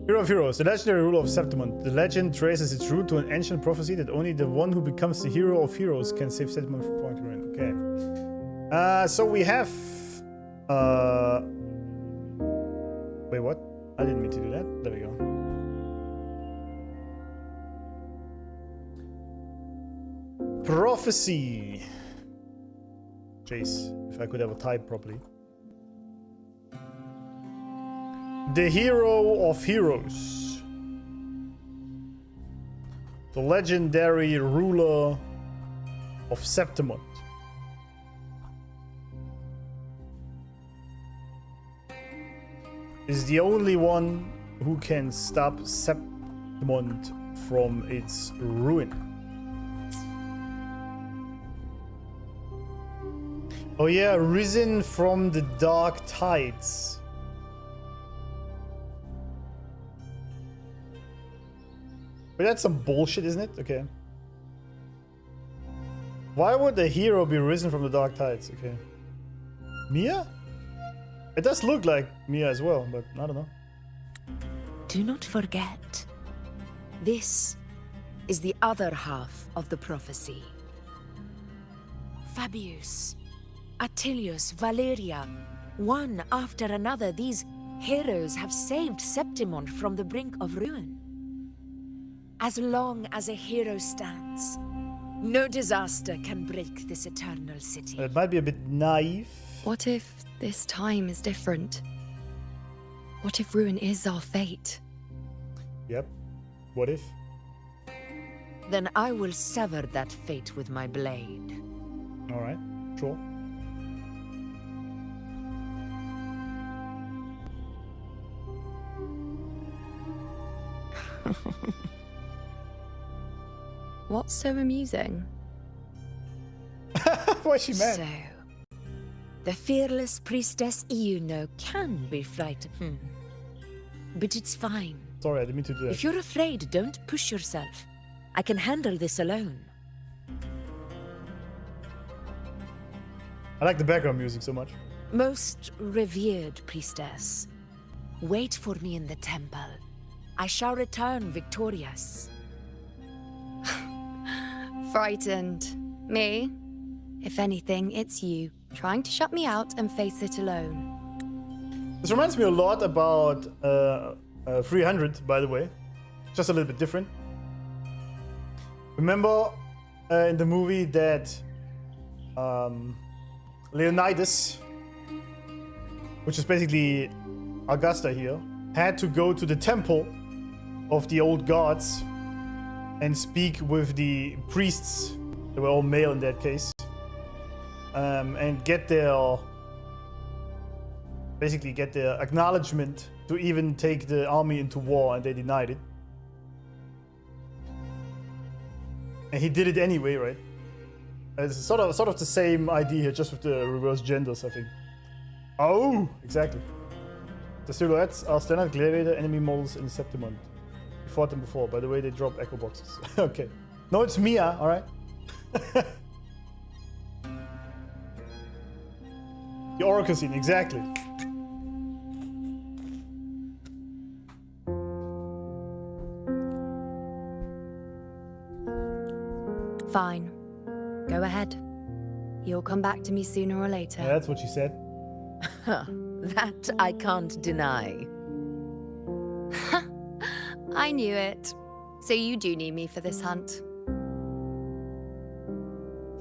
Hero of Heroes, the legendary ruler of Septimont. The legend traces its root to an ancient prophecy that only the one who becomes the hero of heroes can save Septimont from falling ruin. Okay. So we have... Wait, what? I didn't mean to do that. There we go. Prophecy. Jeez, if I could ever type properly. The hero of heroes. The legendary ruler of Septimont. Is the only one who can stop Septimont from its ruin. Oh yeah, risen from the dark tides. But that's some bullshit, isn't it? Okay. Why would the hero be risen from the dark tides? Okay. Mia? It does look like Mia as well, but I don't know. Do not forget, this is the other half of the prophecy. Fabius, Attilius, Valeria, one after another, these heroes have saved Septimont from the brink of ruin. As long as a hero stands, no disaster can break this eternal city. It might be a bit naive. What if this time is different? What if ruin is our fate? Yep. What if? Then I will sever that fate with my blade. Alright, sure. What's so amusing? What's she mad? So, the fearless priestess Iuno can be frightened. But it's fine. Sorry, I didn't mean to do that. If you're afraid, don't push yourself. I can handle this alone. I like the background music so much. Most revered priestess, wait for me in the temple. I shall return victorious. Frightened. Me? If anything, it's you, trying to shut me out and face it alone. This reminds me a lot about 300, by the way. Just a little bit different. Remember in the movie that Leonidas, which is basically Augusta here, had to go to the temple of the old gods and speak with the priests, they were all male in that case, and get their acknowledgement to even take the army into war, and they denied it. And he did it anyway, right? It's sort of the same idea here, just with the reverse genders, I think. Oh, exactly. The silhouettes are standard gladiator enemy models in Septimont. We fought them before. By the way, they drop echo boxes. Okay. No, it's Mia, alright? The Oracle scene, exactly. Fine. Go ahead. You'll come back to me sooner or later. Yeah, that's what she said. That I can't deny. I knew it. So you do need me for this hunt.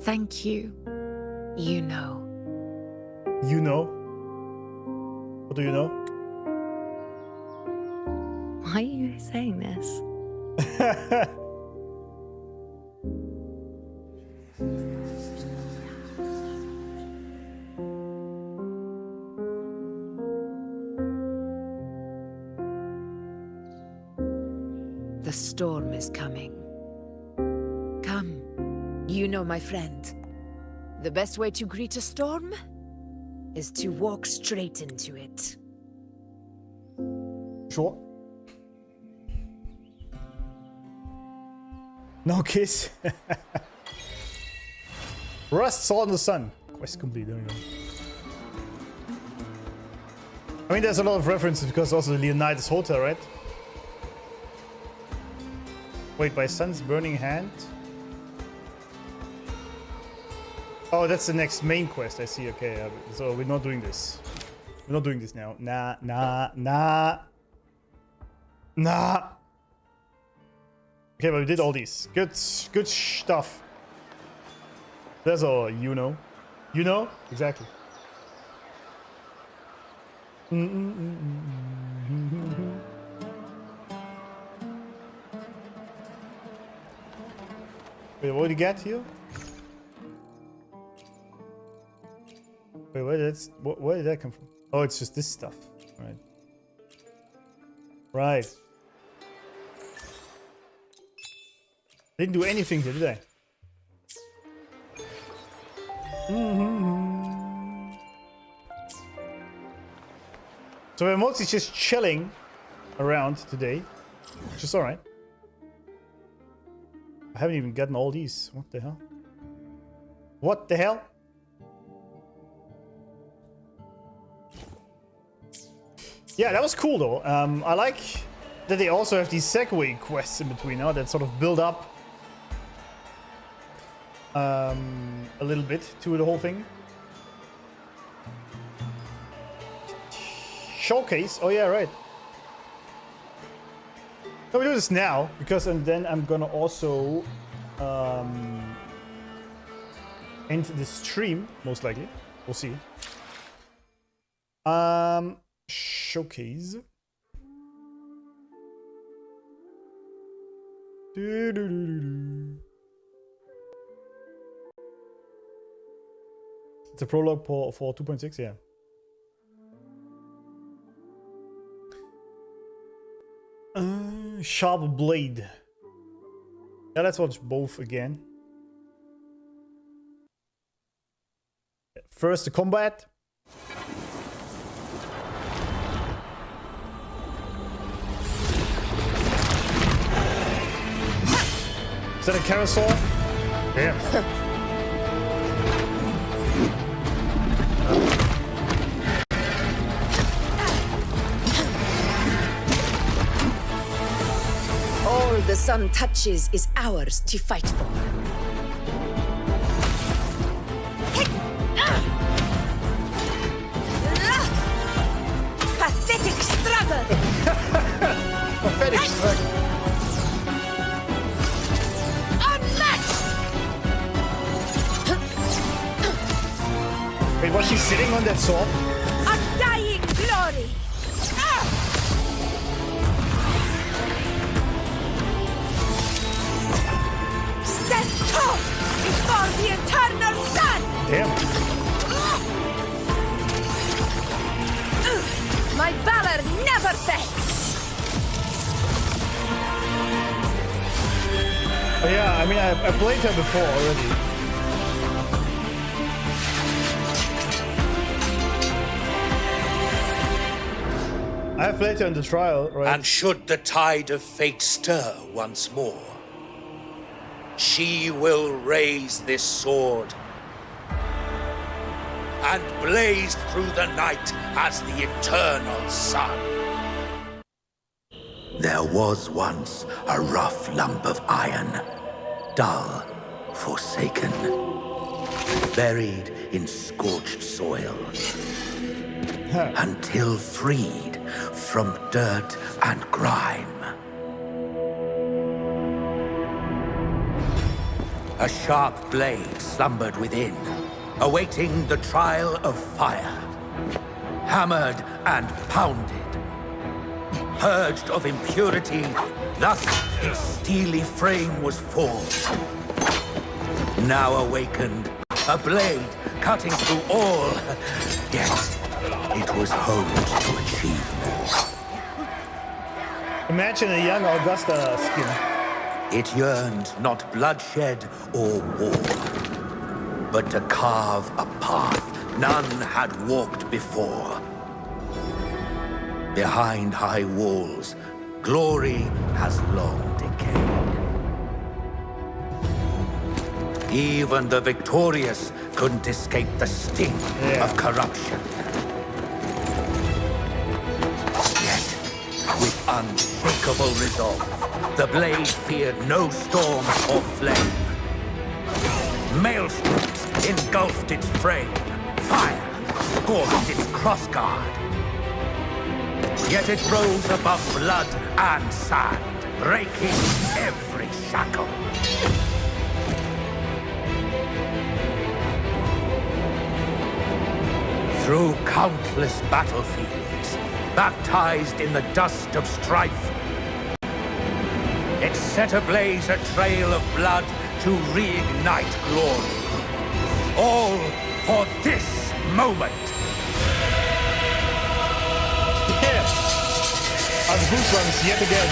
Thank you. You know. You know? What do you know? Why are you saying this? storm is coming. Come, you know my friend. The best way to greet a storm is to walk straight into it. Sure. No kiss. Rust, salt in the sun. Quest complete. There we go. I mean, there's a lot of references because also the Leonidas Hotel, right? Wait, by sun's burning hand. Oh, that's the next main quest. I see. Okay, so we're not doing this. We're not doing this now. Nah. Okay, but we did all these. Good stuff. That's all, you know. You know? Exactly. Wait, what did you get here? Wait, where did that come from? Oh, it's just this stuff. Right. Right. Didn't do anything here, did I? So we're mostly just chilling around today, which is alright. I haven't even gotten all these. What the hell? What the hell? Yeah, that was cool though. I like that they also have these segue quests in between now that sort of build up a little bit to the whole thing. Showcase. Oh yeah, right. So we do this now because, and then I'm gonna also end the stream most likely. We'll see. Showcase. It's a prologue for 2.6, yeah. Sharp blade. Yeah, let's watch both again. First, the combat. Is that a carousel? Yeah. All the sun touches is ours to fight for. Pathetic struggle! Pathetic struggle. Wait, was she sitting on that sword? Undying glory! Stand tall before the eternal sun! Damn. My valor never fades! Oh yeah, I mean, I played her before already. I have played her in the trial, right? And should the tide of fate stir once more, she will raise this sword and blaze through the night as the eternal sun. There was once a rough lump of iron, dull, forsaken, buried in scorched soil, until freed from dirt and grime. A sharp blade slumbered within, awaiting the trial of fire. Hammered and pounded, purged of impurity, thus its steely frame was forged. Now awakened, a blade cutting through all, yet it was honed to achieve more. Imagine a young Augusta skin. It yearned not bloodshed or war, but to carve a path none had walked before. Behind high walls, glory has long decayed. Even the victorious couldn't escape the sting of corruption. Yet, with unshakable resolve, the blade feared no storm or flame. Maelstroms engulfed its frame. Fire scorched its crossguard. Yet it rose above blood and sand, breaking every shackle. Through countless battlefields, baptized in the dust of strife, it set ablaze a trail of blood to reignite glory. All for this moment. Yeah! Our goosebumps yet again.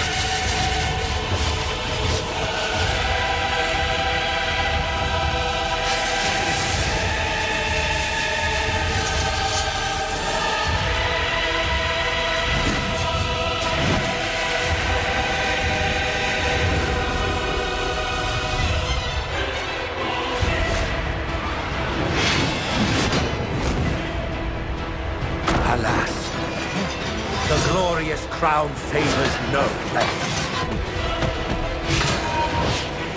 Alas, the glorious crown favors no blemish.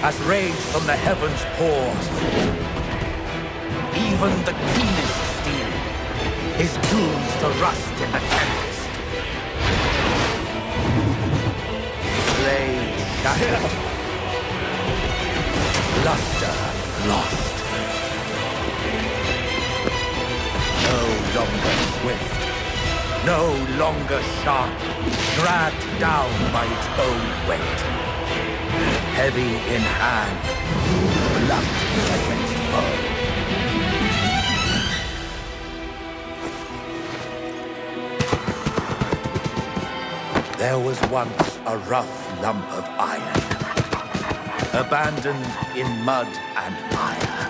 As rage from the heavens pours, even the keenest steel is doomed to rust in the tempest. Blade shattered, luster lost. No longer swift, no longer sharp, dragged down by its own weight. Heavy in hand, blunt against foe. There was once a rough lump of iron, abandoned in mud and mire.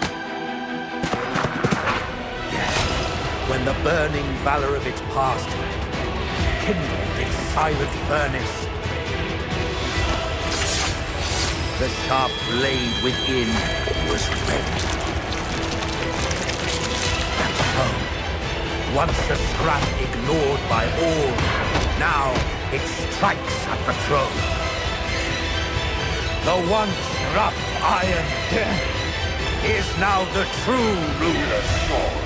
Yet, when the burning valor of its past kindled its silent furnace, the sharp blade within was red. And so, once a scrap ignored by all, now it strikes at the throne. The once rough iron is now the true ruler's sword.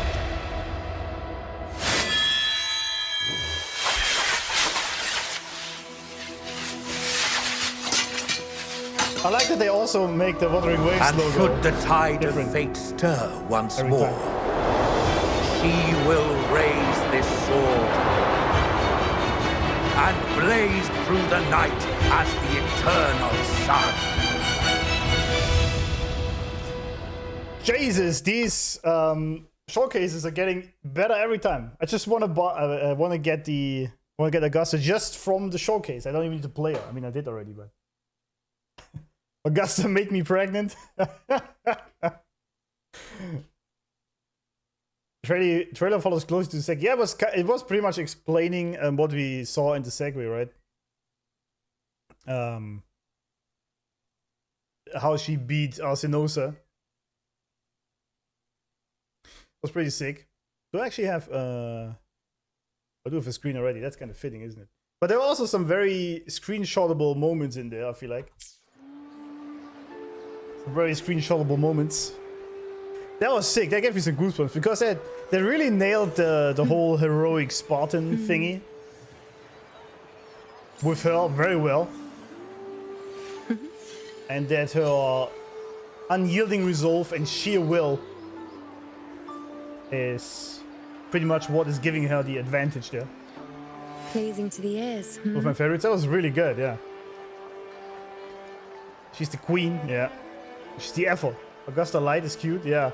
I like that they also make the Wuthering Waves and logo should the tide different of fate stir once every more, time. she will raise this sword and blaze through the night as the eternal sun. Jesus, these showcases are getting better every time. I just want to get Augusta just from the showcase. I don't even need to play her. I mean, I did already, but Augusta make me pregnant. Trailer follows close to the seg. Yeah, it was pretty much explaining what we saw in the segue, right? How she beat Arsinosa. Was pretty sick. Do I actually have I do have a screen already. That's kind of fitting, isn't it? But there were also some very screenshotable moments in there, I feel like. Some very screenshotable moments. That was sick. That gave me some goosebumps because they really nailed the whole heroic Spartan thingy with her very well. And that her unyielding resolve and sheer will is pretty much what is giving her the advantage there. Pleasing to the ears. One of my favorites. That was really good, yeah. She's the queen, yeah. She's the effort. Augusta Light is cute, yeah.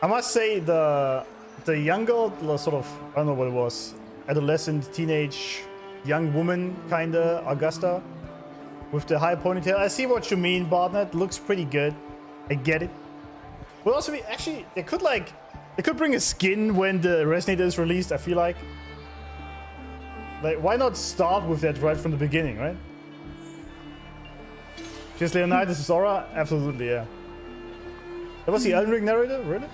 I must say the younger, sort of, I don't know what it was, adolescent, teenage, young woman kinda Augusta with the high ponytail. I see what you mean, Barnett. Looks pretty good. I get it. Well, also, actually, they could bring a skin when the Resonator is released, I feel like. Like, why not start with that right from the beginning, right? Just Leonidas' aura? Absolutely, yeah. That was the Unraveling narrator? Really?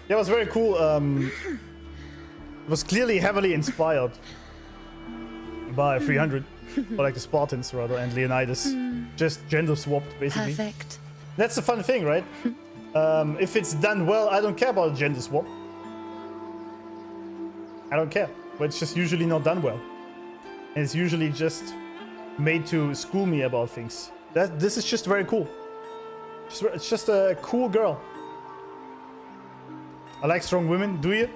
Yeah, it was very cool. It was clearly heavily inspired by 300, or like the Spartans rather, and Leonidas. Just gender swapped, basically. Perfect. That's the fun thing, right? If it's done well, I don't care about gender swap. I don't care, but it's just usually not done well. And it's usually just made to school me about things. This is just very cool. It's just a cool girl. I like strong women, do you?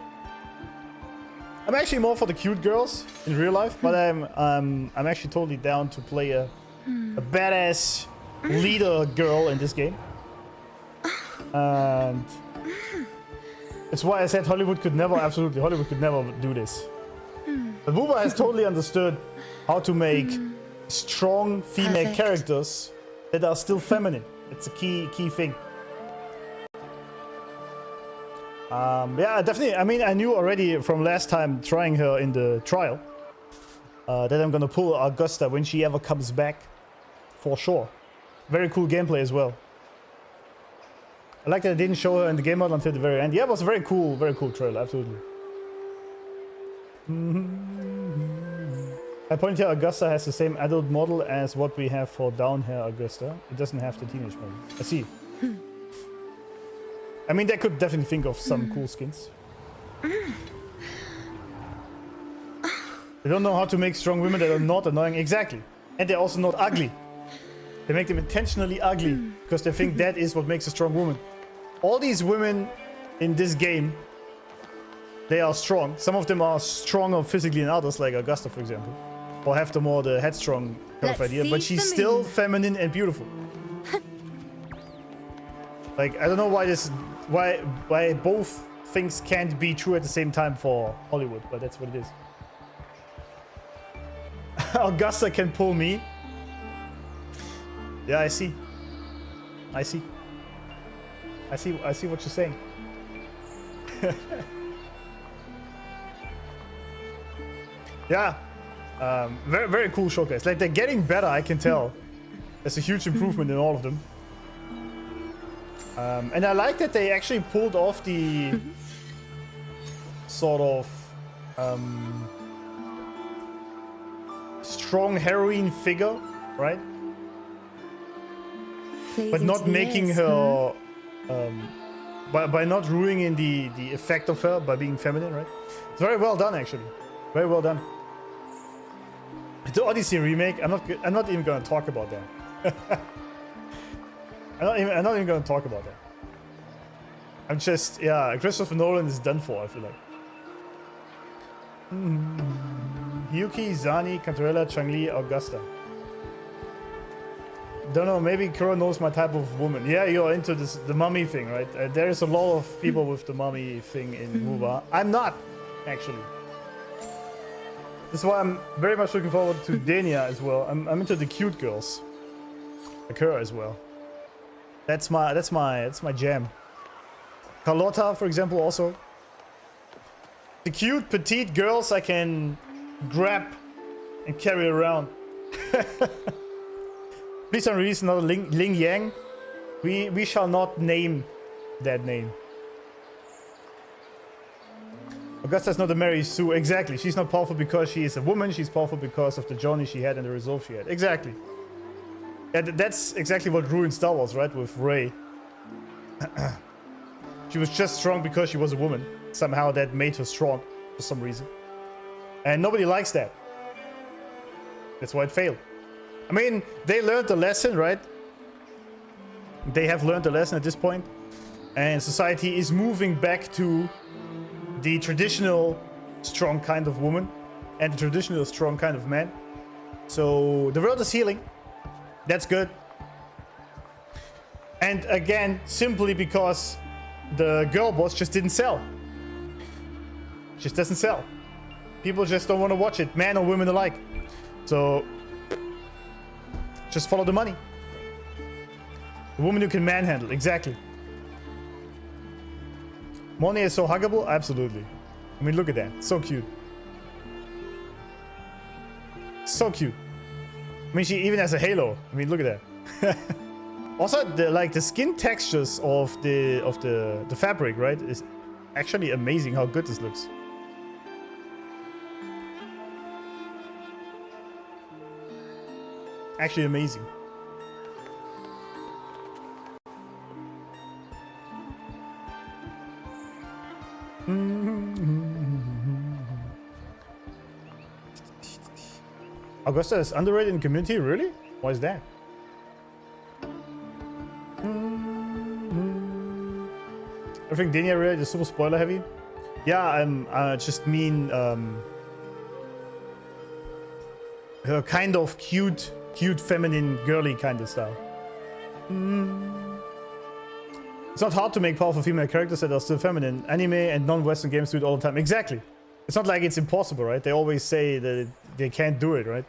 I'm actually more for the cute girls in real life, but I'm actually totally down to play a badass leader girl in this game. And it's why I said Hollywood could never do this. But Wuba has totally understood how to make strong female characters that are still feminine. It's a key thing. Yeah, definitely. I mean, I knew already from last time trying her in the trial that I'm gonna pull Augusta when she ever comes back, for sure. Very cool gameplay as well. I like that I didn't show her in the game mode until the very end. Yeah, it was a very cool trailer, absolutely. I point here, Augusta has the same adult model as what we have for down here, Augusta. It doesn't have the teenage model. I see. I mean, they could definitely think of some cool skins. They don't know how to make strong women that are not annoying. Exactly. And they're also not ugly. They make them intentionally ugly because they think that is what makes a strong woman. All these women in this game, they are strong. Some of them are stronger physically than others, like Augusta, for example. Or have the more the headstrong kind of idea. But she's still feminine and beautiful. Like, I don't know why both things can't be true at the same time for Hollywood, but that's what it is. Augusta can pull me. Yeah, I see what you're saying. Yeah. Very, very cool showcase. Like, they're getting better, I can tell. There's a huge improvement in all of them. And I like that they actually pulled off the sort of strong heroine figure, right? But not making her by not ruining the effect of her by being feminine, right? It's very well done, actually. Very well done. The Odyssey remake, I'm not even gonna talk about that. I'm not even gonna talk about that. I'm just, yeah, Christopher Nolan is done for, I feel like. Yuki, Zani, Cantarella, Changli, Augusta. Don't know, maybe Kuro knows my type of woman. Yeah, you're into this, the mummy thing, right? There's a lot of people with the mummy thing in Wuba. I'm not, actually. This is why I'm very much looking forward to Dania as well. I'm into the cute girls. Like her as well. That's my jam. Carlotta, for example, also. The cute, petite girls I can grab and carry around. Please don't release another Ling Yang. We shall not name that name. Augusta's not a Mary Sue. Exactly. She's not powerful because she is a woman. She's powerful because of the journey she had and the resolve she had. Exactly. Yeah, that's exactly what ruined Star Wars, right? With Rey. She was just strong because she was a woman. Somehow that made her strong for some reason. And nobody likes that. That's why it failed. I mean, they learned the lesson, right? They have learned the lesson at this point. And society is moving back to the traditional strong kind of woman and the traditional strong kind of man. So the world is healing. That's good. And again, simply because the girl boss just didn't sell. Just doesn't sell. People just don't want to watch it, men or women alike. So just follow the money. The woman you can manhandle, exactly. Monet is so huggable, absolutely. I mean, look at that, so cute. So cute. I mean, she even has a halo. I mean, look at that. Also, the skin textures of the fabric, right, is actually amazing how good this looks. Actually amazing. Augusta is underrated in community, really? Why is that? I think Dania really is super spoiler heavy. Yeah, I just mean her kind of cute, feminine, girly kind of style. It's not hard to make powerful female characters that are still feminine. Anime and non-Western games do it all the time. Exactly. It's not like it's impossible, right? They always say that they can't do it, right?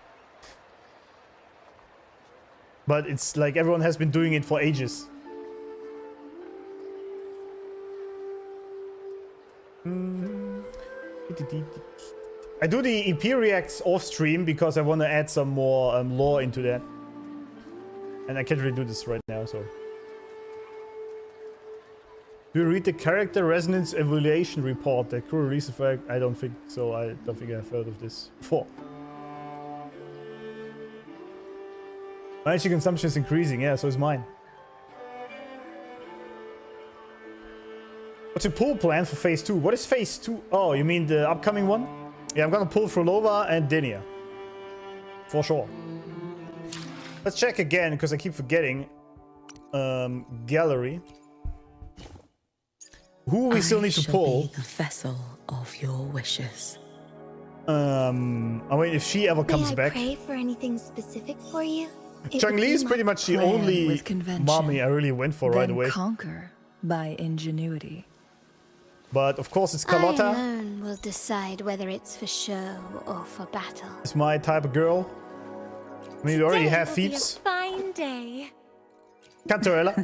But it's like everyone has been doing it for ages. I do the EP reacts off stream because I want to add some more lore into that. And I can't really do this right now, so. Do you read the character resonance evaluation report that crew released for? I don't think so. I don't think I've heard of this before. My energy consumption is increasing, yeah, so is mine. What's your pull plan for phase 2? What is phase 2? Oh, you mean the upcoming one? Yeah, I'm gonna pull Frolova and Denia. For sure. Let's check again, because I keep forgetting. Gallery. Who we still need to pull? Be the vessel of your wishes. I mean, if she ever comes back. May I pray for anything specific for you? Chang-Li is pretty much the only mommy I really went for right away. Conquer by ingenuity. But of course it's Carlotta. I alone will decide whether it's for show or for battle. It's my type of girl. I mean, we already have Thieves. Fine day. Cantarella.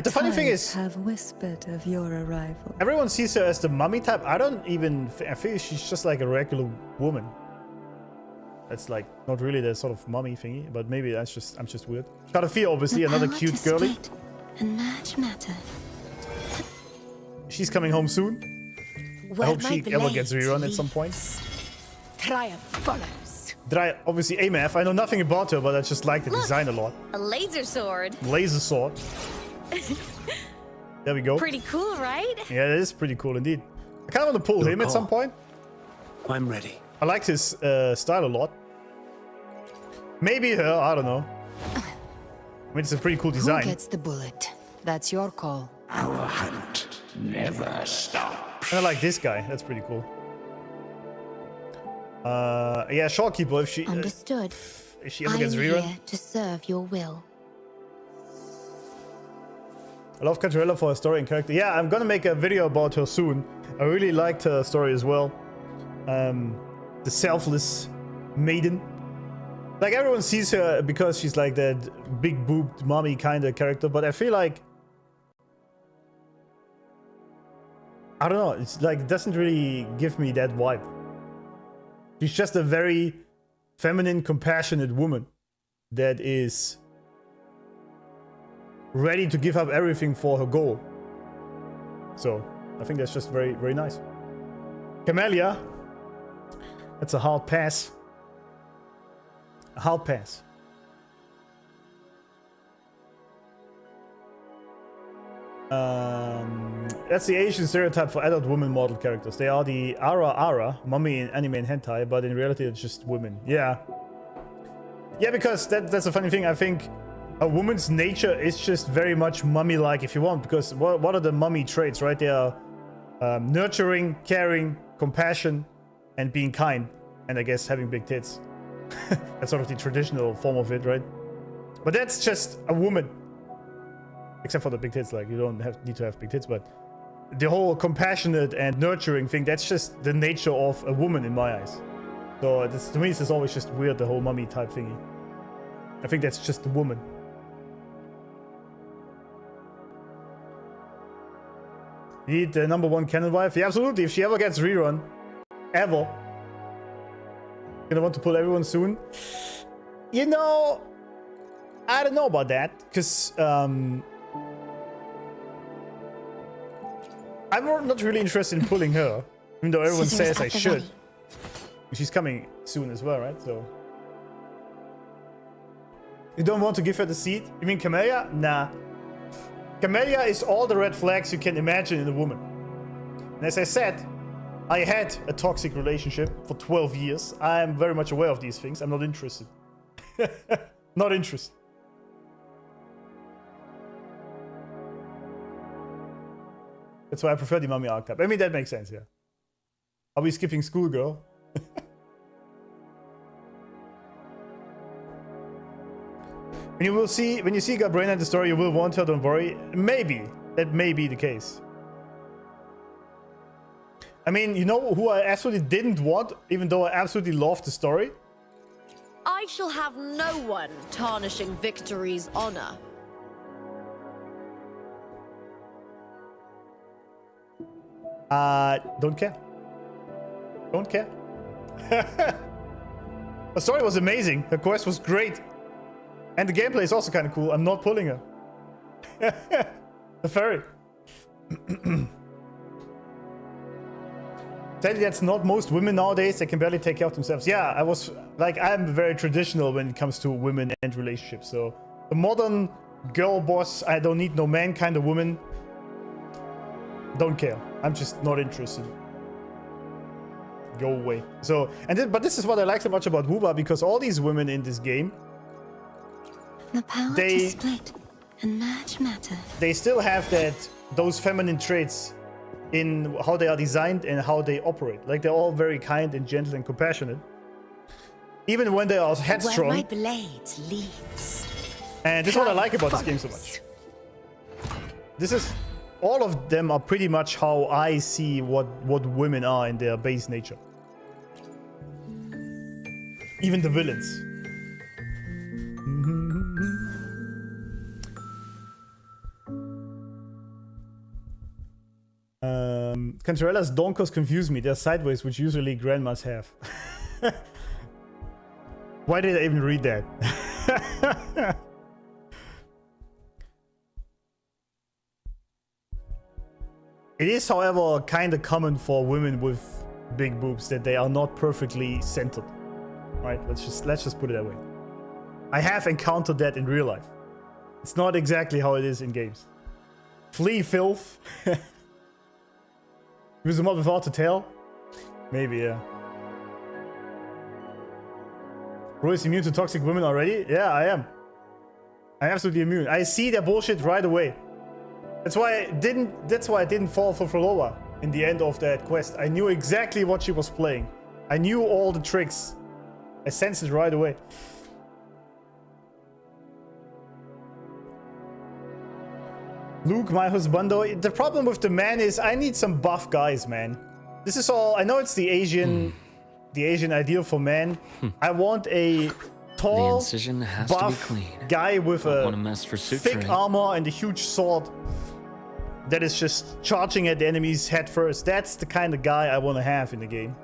The funny thing is, have whispered of your arrival. Everyone sees her as the mummy type. I feel she's just like a regular woman. That's like not really the sort of mummy thingy, but maybe I'm just weird. Cardia, obviously, another cute girly. And match matter. She's coming home soon. I hope she ever gets rerun at some point. Triumph follows. Obviously, AMF. I know nothing about her, but I just like the design a lot. A laser sword. Laser sword. There we go. Pretty cool, right? Yeah, that is pretty cool indeed. I kind of want to pull him at some point. I'm ready. I like his style a lot. Maybe her, I don't know. I mean, it's a pretty cool design. Who gets the bullet? That's your call. Our hunt never stops. And I like this guy. That's pretty cool. Yeah, Shorekeeper. If she understood. If she ever gets rerun. I'm here to serve your will. I love Cantarella for her story and character. Yeah, I'm gonna make a video about her soon. I really liked her story as well. The selfless maiden. Like, everyone sees her because she's like that big boobed mommy kind of character, but I feel like, I don't know, it's like, it doesn't really give me that vibe. She's just a very feminine, compassionate woman that is ready to give up everything for her goal. So, I think that's just very, very nice. Camellia. That's a hard pass. A hard pass. That's the Asian stereotype for adult woman model characters. They are the Ara, mommy in anime and hentai, but in reality it's just women. Yeah. Yeah, because that's a funny thing. I think a woman's nature is just very much mummy-like, if you want, because what are the mummy traits, right? They are nurturing, caring, compassion, and being kind, and I guess having big tits. That's sort of the traditional form of it, right? But that's just a woman. Except for the big tits, like, you don't need to have big tits, but the whole compassionate and nurturing thing, that's just the nature of a woman in my eyes. So this, to me, this is always just weird, the whole mummy type thingy. I think that's just the woman. Need the #1 canon wife? Yeah, absolutely. If she ever gets rerun, ever, gonna want to pull everyone soon. You know, I don't know about that, because I'm not really interested in pulling her, even though everyone says I should. She's coming soon as well, right? So you don't want to give her the seat? You mean Camellia? Nah. Camellia is all the red flags you can imagine in a woman. And as I said, I had a toxic relationship for 12 years. I am very much aware of these things. I'm not interested. Not interested. That's why I prefer the mummy archetype. I mean, that makes sense, yeah. Are we skipping schoolgirl? When you see Gabrina in the story, you will want her, don't worry. Maybe. That may be the case. I mean, you know who I absolutely didn't want, even though I absolutely loved the story? I shall have no one tarnishing Victory's honor. Don't care. Don't care. The story was amazing. Her quest was great. And the gameplay is also kind of cool. I'm not pulling her. The fairy. Tell you that's not most women nowadays. They can barely take care of themselves. Yeah, I'm very traditional when it comes to women and relationships. So the modern girl boss, I don't need no man kind of woman. Don't care. I'm just not interested. Go away. So, but this is what I like so much about WoBA, because all these women in this game, the power to split and merge matter. They still have those feminine traits in how they are designed and how they operate. Like, they're all very kind and gentle and compassionate. Even when they are headstrong. Where my blade leads. And this is what I like about this game so much. All of them are pretty much how I see what women are in their base nature. Even the villains. Cantarella's donkers confuse me. They're sideways, which usually grandmas have. Why did I even read that? It is, however, kind of common for women with big boobs that they are not perfectly centered. Right? Let's just put it that way. I have encountered that in real life. It's not exactly how it is in games. Flea filth. Use them up without a tail? Maybe, yeah. Bro is immune to toxic women already? Yeah, I am. I'm absolutely immune. I see their bullshit right away. That's why I didn't fall for Flora in the end of that quest. I knew exactly what she was playing. I knew all the tricks. I sensed it right away. Luke, my husbando. The problem with the man is I need some buff guys, man. This is all. I know it's the Asian ideal for men. I want a tall, buff guy with a thick armor and a huge sword that is just charging at the enemy's head first. That's the kind of guy I want to have in the game.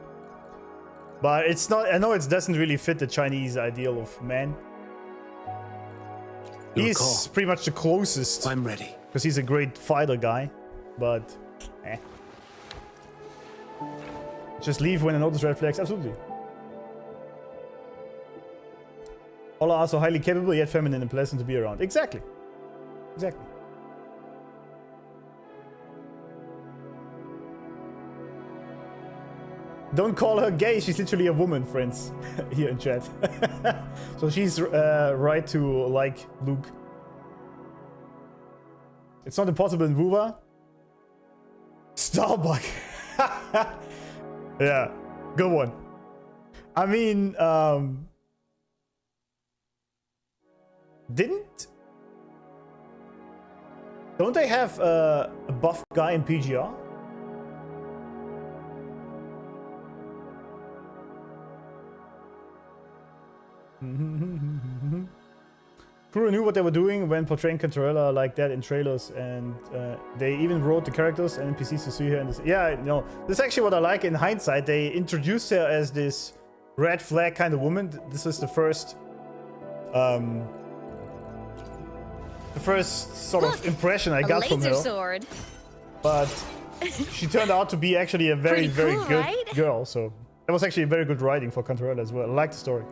But it's not. I know it doesn't really fit the Chinese ideal of man. He's pretty much the closest. I'm ready. Because he's a great fighter guy, but just leave when I notice red flags. Absolutely. All are so highly capable yet feminine and pleasant to be around. Exactly. Exactly. Don't call her gay. She's literally a woman, friends. Here in chat. So she's right to like Luke. It's not impossible in WoBA. Starbuck. Yeah, good one. I mean, don't they have a buff guy in PGR? Kuro knew what they were doing when portraying Cantarella like that in trailers, and they even wrote the characters and NPCs to see her. Yeah, no, this is actually what I like in hindsight. They introduced her as this red flag kind of woman. This is the first sort of impression I got from her. Sword. But she turned out to be actually a very, Pretty very cool, good right? girl. So that was actually very good writing for Cantarella as well. I like the story.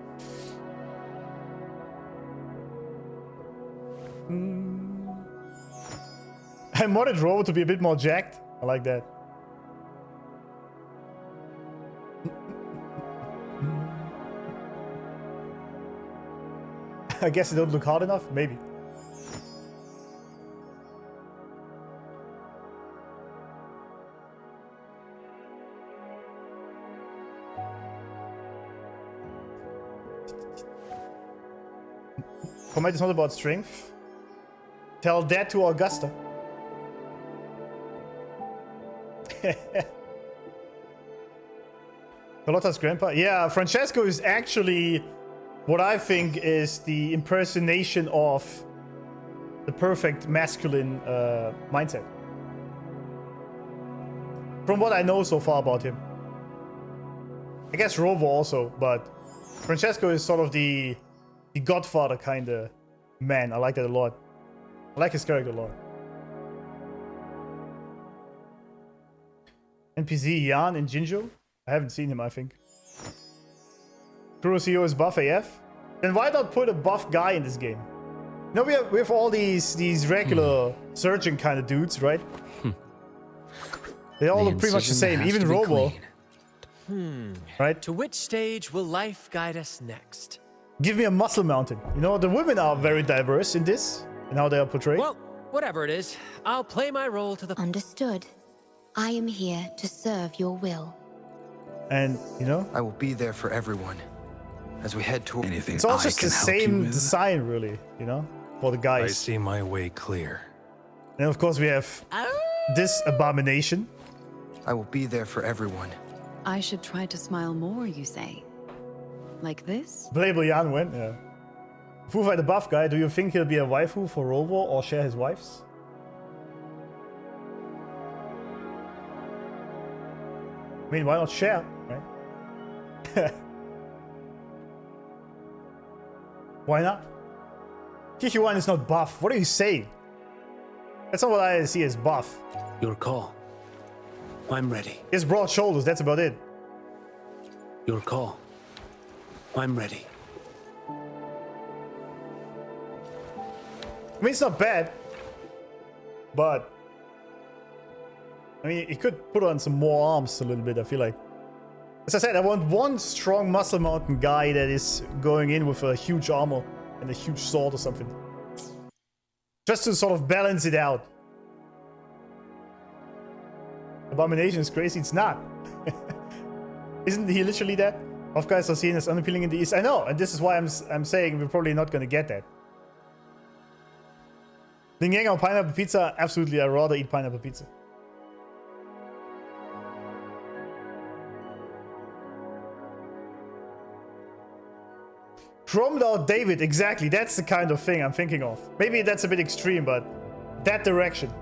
I modded Robo to be a bit more jacked. I like that. I guess it don't look hard enough? Maybe. Combat is not about strength. Tell that to Augusta. Carlotta's grandpa? Yeah, Francesco is actually what I think is the impersonation of the perfect masculine mindset. From what I know so far about him. I guess Rovo also, but Francesco is sort of the godfather kind of man. I like that a lot. I like his character a lot. NPC Jan and Jinjo? I haven't seen him, I think. Kurosio is buff AF? Then why not put a buff guy in this game? You know, we have all these regular surgeon kind of dudes, right? They all look pretty much the same, even Robo. Right? To which stage will life guide us next? Give me a muscle mountain. You know, the women are very diverse in this, and how they are portrayed. Well, whatever it is, I'll play my role to the... Understood. I am here to serve your will. And, you know? I will be there for everyone as we head toward anything. It's all just the same design, really, you know? For the guys. I see my way clear. And of course we have this abomination. I will be there for everyone. I should try to smile more, you say? Like this? Playable Jan went, yeah. Fufa the buff guy, do you think he'll be a waifu for Robo or share his wives? I mean, why not share, right? Why not? Kikiwan is not buff. What are you saying? That's not what I see as buff. Your call. I'm ready. He has broad shoulders, that's about it. Your call. I'm ready. I mean, it's not bad. But I mean, he could put on some more arms a little bit, I feel like. As I said, I want one strong muscle mountain guy that is going in with a huge armor and a huge sword or something. Just to sort of balance it out. Abomination is crazy, it's not. Isn't he literally that? Off guys are seen as unappealing in the East. I know, and this is why I'm saying we're probably not gonna get that. Lingang or pineapple pizza? Absolutely, I'd rather eat pineapple pizza. Chromed out David, exactly. That's the kind of thing I'm thinking of. Maybe that's a bit extreme, but that direction.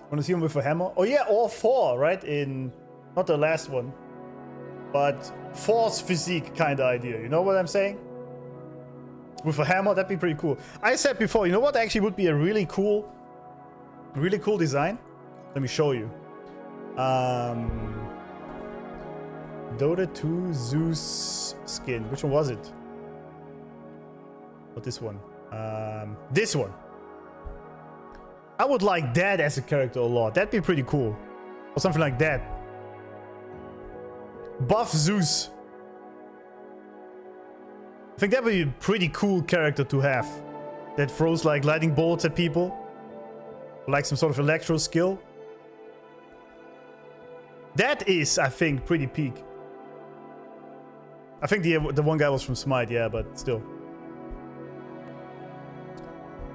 Want to see him with a hammer? Oh yeah, or Thor, right? In not the last one, but Thor's physique kind of idea. You know what I'm saying? With a hammer, that'd be pretty cool. I said before, you know what actually would be a really cool design? Let me show you. Dota 2 Zeus skin. Which one was it? What, this one? This one. I would like that as a character a lot. That'd be pretty cool. Or something like that. Buff Zeus. I think that would be a pretty cool character to have. That throws like lightning bolts at people. Like some sort of electro skill. That is, I think, pretty peak. I think the one guy was from Smite, yeah, but still.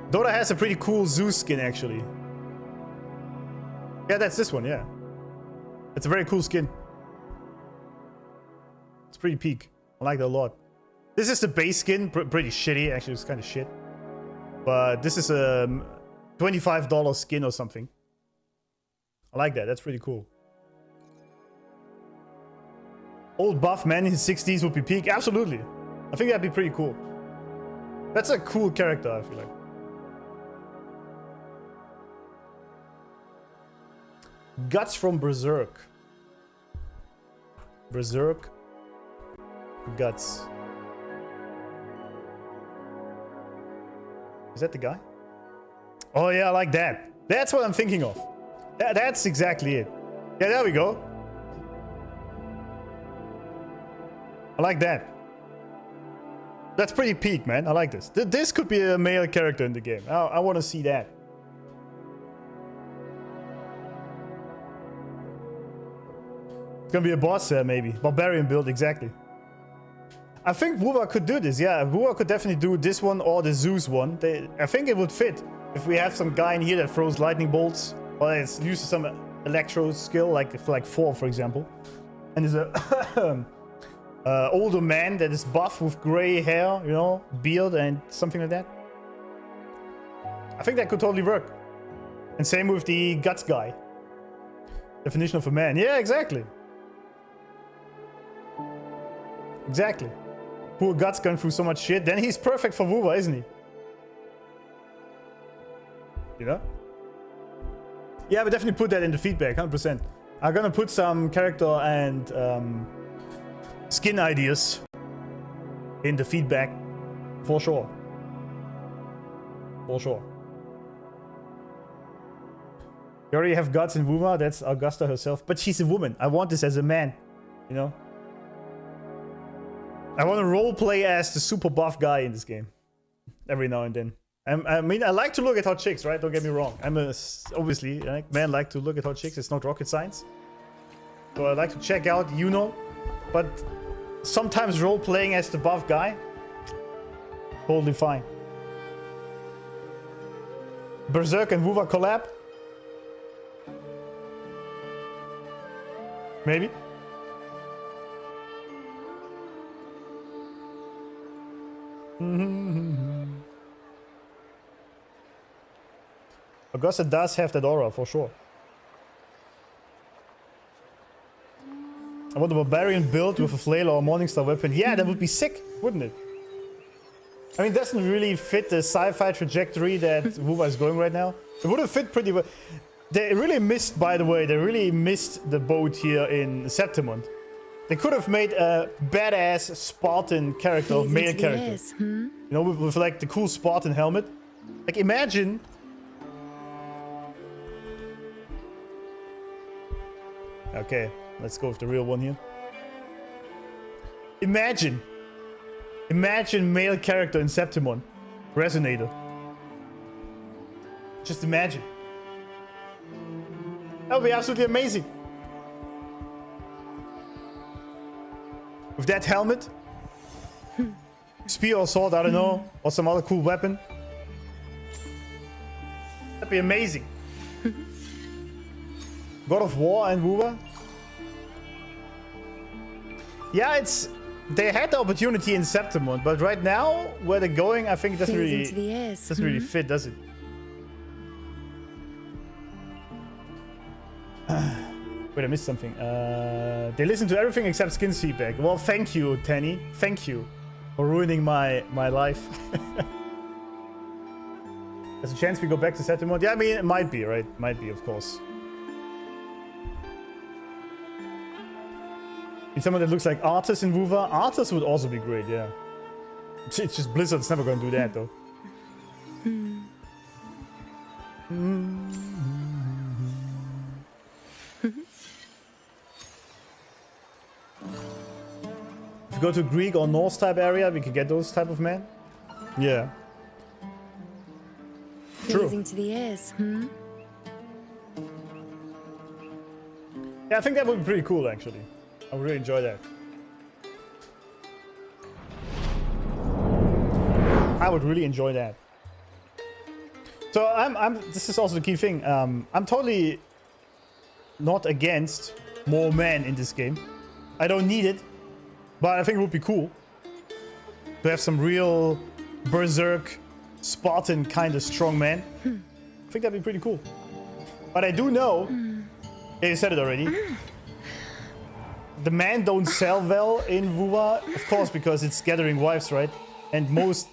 Dota has a pretty cool Zeus skin, actually. Yeah, that's this one, yeah. It's a very cool skin. It's pretty peak. I like that a lot. This is the base skin, pretty shitty. Actually, it's kind of shit. But this is a $25 skin or something. I like that. That's pretty cool. Old buff man in his 60s would be peak. Absolutely. I think that'd be pretty cool. That's a cool character, I feel like. Guts from Berserk. Berserk. Guts. Is that the guy? Oh yeah, I like that. That's what I'm thinking of. That's exactly it. Yeah, there we go. I like that. That's pretty peak, man. I like this. This could be a male character in the game. I want to see that. It's gonna be a boss there, maybe. Barbarian build, exactly. I think Wuwa could do this, yeah. Wuwa could definitely do this one or the Zeus one. I think it would fit. If we have some guy in here that throws lightning bolts, or uses some electro skill, like 4, for example. And there's a older man that is buff with gray hair, you know, beard and something like that. I think that could totally work. And same with the guts guy. Definition of a man. Yeah, exactly. Exactly. Poor Guts going through so much shit. Then he's perfect for Wuwa, isn't he? You know? Yeah, but definitely put that in the feedback, 100%. I'm gonna put some character and skin ideas in the feedback. For sure. For sure. You already have Guts in Wuwa, that's Augusta herself. But she's a woman. I want this as a man. You know? I want to roleplay as the super buff guy in this game. Every now and then. I mean, I like to look at hot chicks, right? Don't get me wrong. Obviously, men like to look at hot chicks. It's not rocket science. So I like to check out, you know. But sometimes roleplaying as the buff guy, totally fine. Berserk and Wuwa collab? Maybe. Augusta does have that aura, for sure. I want a barbarian build with a flail or a Morningstar weapon. Yeah, that would be sick, wouldn't it? I mean, it doesn't really fit the sci-fi trajectory that Wuwa is going right now. It would have fit pretty well. They really missed, by the way, they really missed the boat here in Septimont. They could have made a badass Spartan character, male character. You know, with like the cool Spartan helmet. Like, imagine. Okay, let's go with the real one here. Imagine male character in Septimon. Resonator. Just imagine. That would be absolutely amazing. With that helmet. Spear or sword, I don't know. Or some other cool weapon. That'd be amazing. God of War and Wuwa. Yeah, they had the opportunity in Septimon, but right now where they're going, I think it doesn't really fit, does it? Wait, I missed something. They listen to everything except skin feedback. Well, thank you, Tanny. Thank you for ruining my life. There's a chance we go back to Septimon. Yeah, I mean, it might be, right? Might be, of course. Someone that looks like Arthas in Wuwa. Arthas would also be great, yeah. It's just Blizzard's never gonna do that, though. If you go to Greek or Norse type area, we could get those type of men. Yeah. Pleasing to the ears, Yeah, I think that would be pretty cool, actually. I would really enjoy that. I would really enjoy that. So this is also the key thing. I'm totally not against more men in this game. I don't need it, but I think it would be cool to have some real berserk, Spartan kind of strong men. I think that'd be pretty cool. But I do know, yeah, you said it already, the men don't sell well in WoWa, of course, because it's gathering wives, right? And most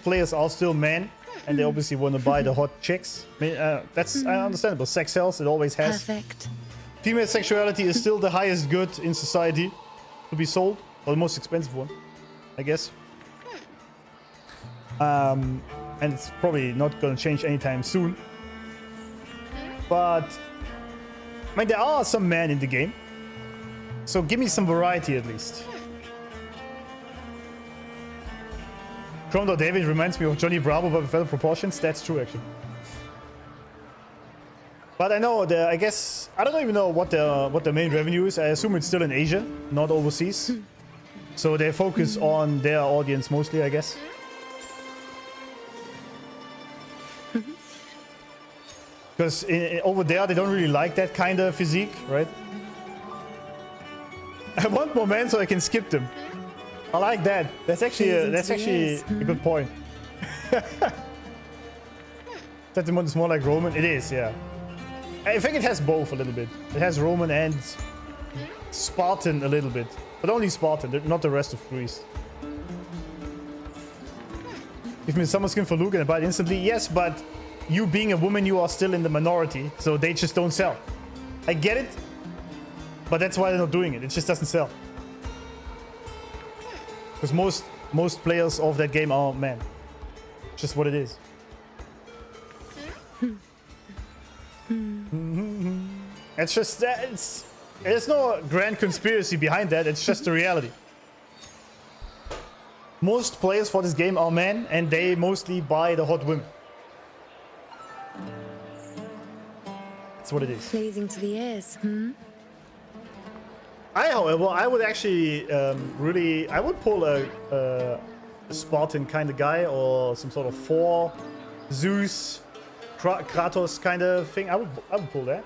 players are still men, and they obviously want to buy the hot chicks. I mean, that's understandable. Sex sells, it always has. Perfect. Female sexuality is still the highest good in society to be sold, or the most expensive one, I guess. And it's probably not going to change anytime soon. But I mean, there are some men in the game, so give me some variety at least. Chrome David reminds me of Johnny Bravo, but with better proportions. That's true, actually. But I know I guess I don't even know what the main revenue is. I assume it's still in Asia, not overseas. So they focus on their audience mostly, I guess. Because over there they don't really like that kind of physique, right? I want more men so I can skip them. I like that. That's actually a good point. Septimont is more like Roman. It is, yeah. I think it has both a little bit. It has Roman and Spartan a little bit, but only Spartan, not the rest of Greece. Give me summer skin for Luke and I buy it instantly. Yes, but you being a woman, you are still in the minority, so they just don't sell. I get it, but that's why they're not doing it. It just doesn't sell. Because most players of that game are men. Just what it is. It's just there's no grand conspiracy behind that. It's just the reality. Most players for this game are men, and they mostly buy the hot women. That's what it is. Pleasing to the ears, However, I would actually I would pull a Spartan kind of guy, or some sort of Thor, Zeus, Kratos kind of thing. I would pull that.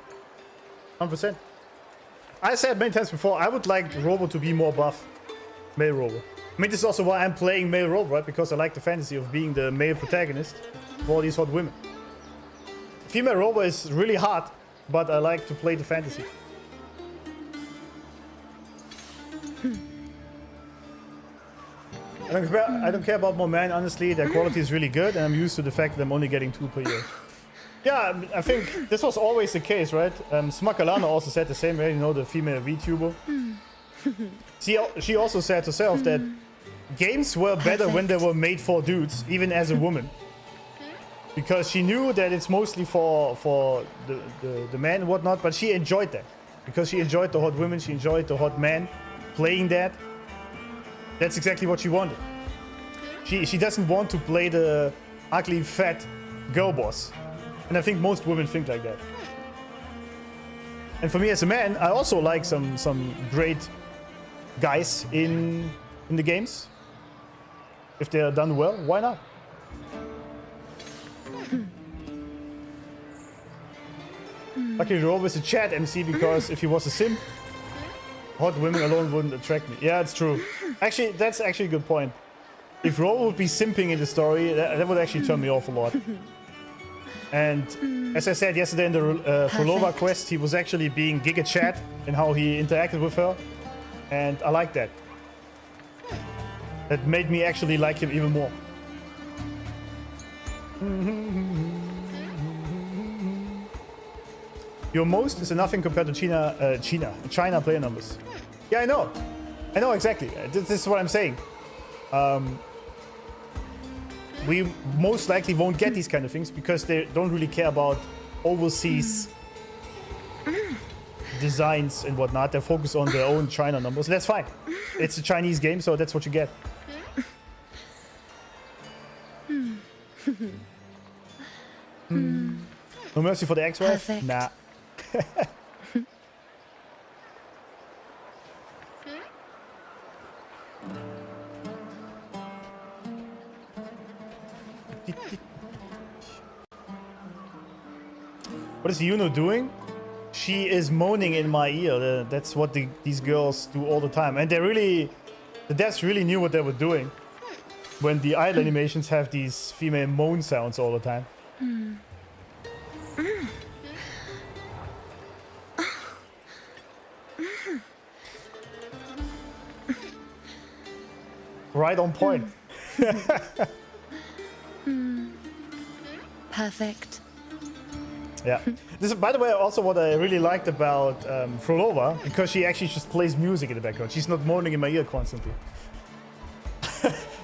100%. I said many times before, I would like Robo to be more buff. Male Robo. I mean, this is also why I'm playing male Robo, right? Because I like the fantasy of being the male protagonist for all these hot women. Female Robo is really hard, but I like to play the fantasy. I don't care about more men, honestly. Their quality is really good, and I'm used to the fact that I'm only getting 2 per year. Yeah, I think this was always the case, right? Smakalana also said the same way, you know, the female VTuber. She also said herself that games were better when they were made for dudes, even as a woman. Because she knew that it's mostly for the men and whatnot, but she enjoyed that. Because she enjoyed the hot women, she enjoyed the hot men playing that. That's exactly what she wanted. She doesn't want to play the ugly, fat girl boss. And I think most women think like that. And for me as a man, I also like some great guys in the games. If they are done well, why not? Luckily, Robo is a chat MC, because if he was a simp, hot women alone wouldn't attract me. Yeah, it's true. Actually, that's actually a good point. If Robo would be simping in the story, that would actually turn me off a lot. And as I said yesterday in the Frolova quest, he was actually being Giga Chat in how he interacted with her. And I like that. That made me actually like him even more. Your most is nothing compared to China player numbers. Yeah, I know. I know exactly. This is what I'm saying. We most likely won't get these kind of things because they don't really care about overseas designs and whatnot. They focus on their own China numbers. That's fine. It's a Chinese game, so that's what you get. No mercy for the ex-wife? Nah. What is Yuno doing? she is moaning in my ear. That's what these girls do all the time. And the devs really knew what they were doing when the idle animations have these female moan sounds all the time. Right on point. Perfect. Yeah. This is, by the way, also what I really liked about Frolova, because she actually just plays music in the background. She's not moaning in my ear constantly.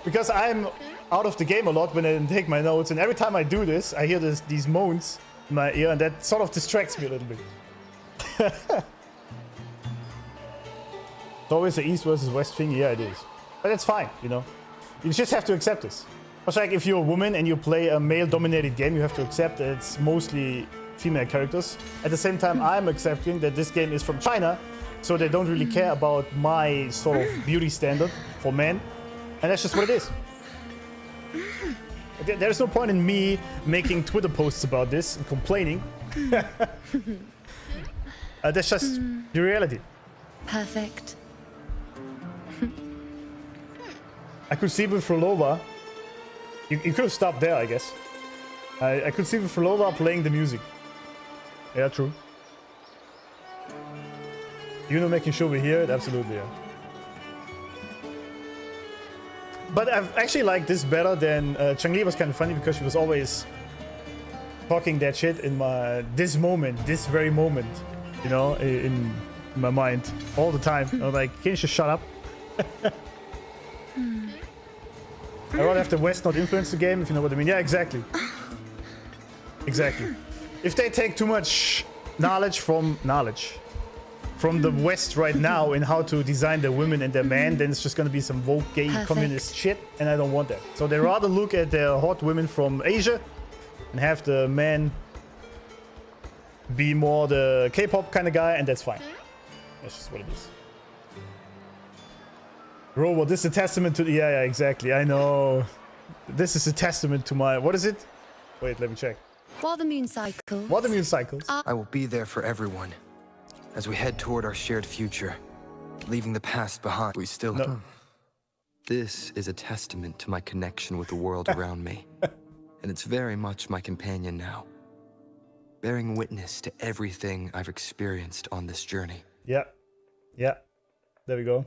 Because I'm out of the game a lot when I take my notes, and every time I do this, I hear these moans in my ear, and that sort of distracts me a little bit. It's always the East versus West thing. Yeah, it is. But that's fine, you know. You just have to accept this. It's like if you're a woman and you play a male-dominated game, you have to accept that it's mostly female characters. At the same time, I'm accepting that this game is from China, so they don't really care about my sort of beauty standard for men. And that's just what it is. There's no point in me making Twitter posts about this and complaining. That's just the reality. Perfect. I could see with Frolova. You could have stopped there, I guess. I could see with Frolova playing the music. Yeah, true. You know, making sure we hear it, absolutely. Yeah. But I've actually liked this better than Chang-Li was kind of funny because she was always talking that shit in this very moment, you know, in my mind all the time. I was like, can you just shut up? I rather have the West not influence the game, if you know what I mean. Yeah, exactly. Exactly. If they take too much knowledge from the West right now in how to design their women and their men, then it's just gonna be some woke, gay, communist shit, and I don't want that. So they rather look at their hot women from Asia and have the man be more the K-pop kind of guy, and that's fine. That's just what it is. Robot, this is a testament to the... Yeah, exactly. I know. This is a testament to my... What is it? Wait, let me check. While the moon cycles... While the moon cycles. I will be there for everyone. As we head toward our shared future. Leaving the past behind, we still... No. This is a testament to my connection with the world around me. And it's very much my companion now. Bearing witness to everything I've experienced on this journey. Yeah. Yeah. There we go.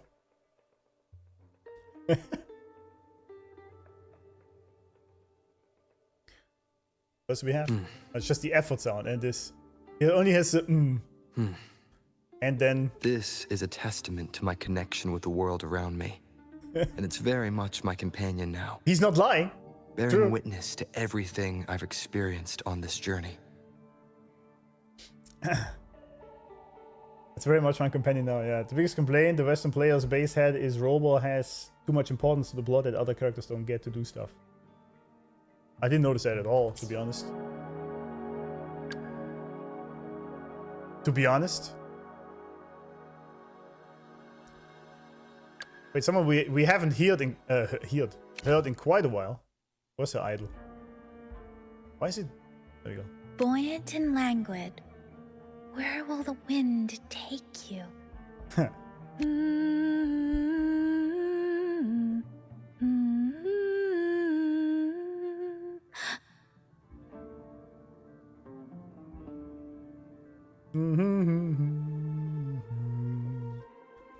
What do we have? It's just the effort sound, and this. It only has the and then. This is a testament to my connection with the world around me, and it's very much my companion now. He's not lying. Bearing witness to everything I've experienced on this journey. It's very much my companion now. Yeah, the biggest complaint the Western players' base had is Robo has too much importance to the plot that other characters don't get to do stuff. I didn't notice that at all, to be honest. Wait, someone we haven't heard in quite a while. What's her idol? Why is it? There we go. Buoyant and languid, where will the wind take you?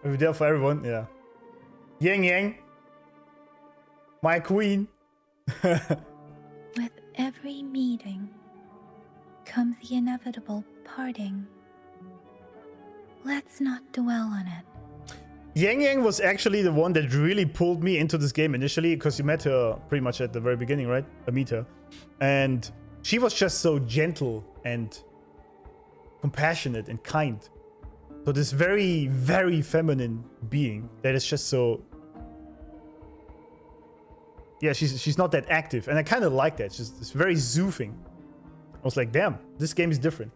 We're there for everyone, yeah. Yang Yang, my queen. With every meeting comes the inevitable parting. Let's not dwell on it. Yang Yang was actually the one that really pulled me into this game initially, because you met her pretty much at the very beginning, right? I meet her. And she was just so gentle and compassionate and kind. So this very, very feminine being that is just so... Yeah, she's not that active. And I kind of like that. It's very zoofing. I was like, damn, this game is different.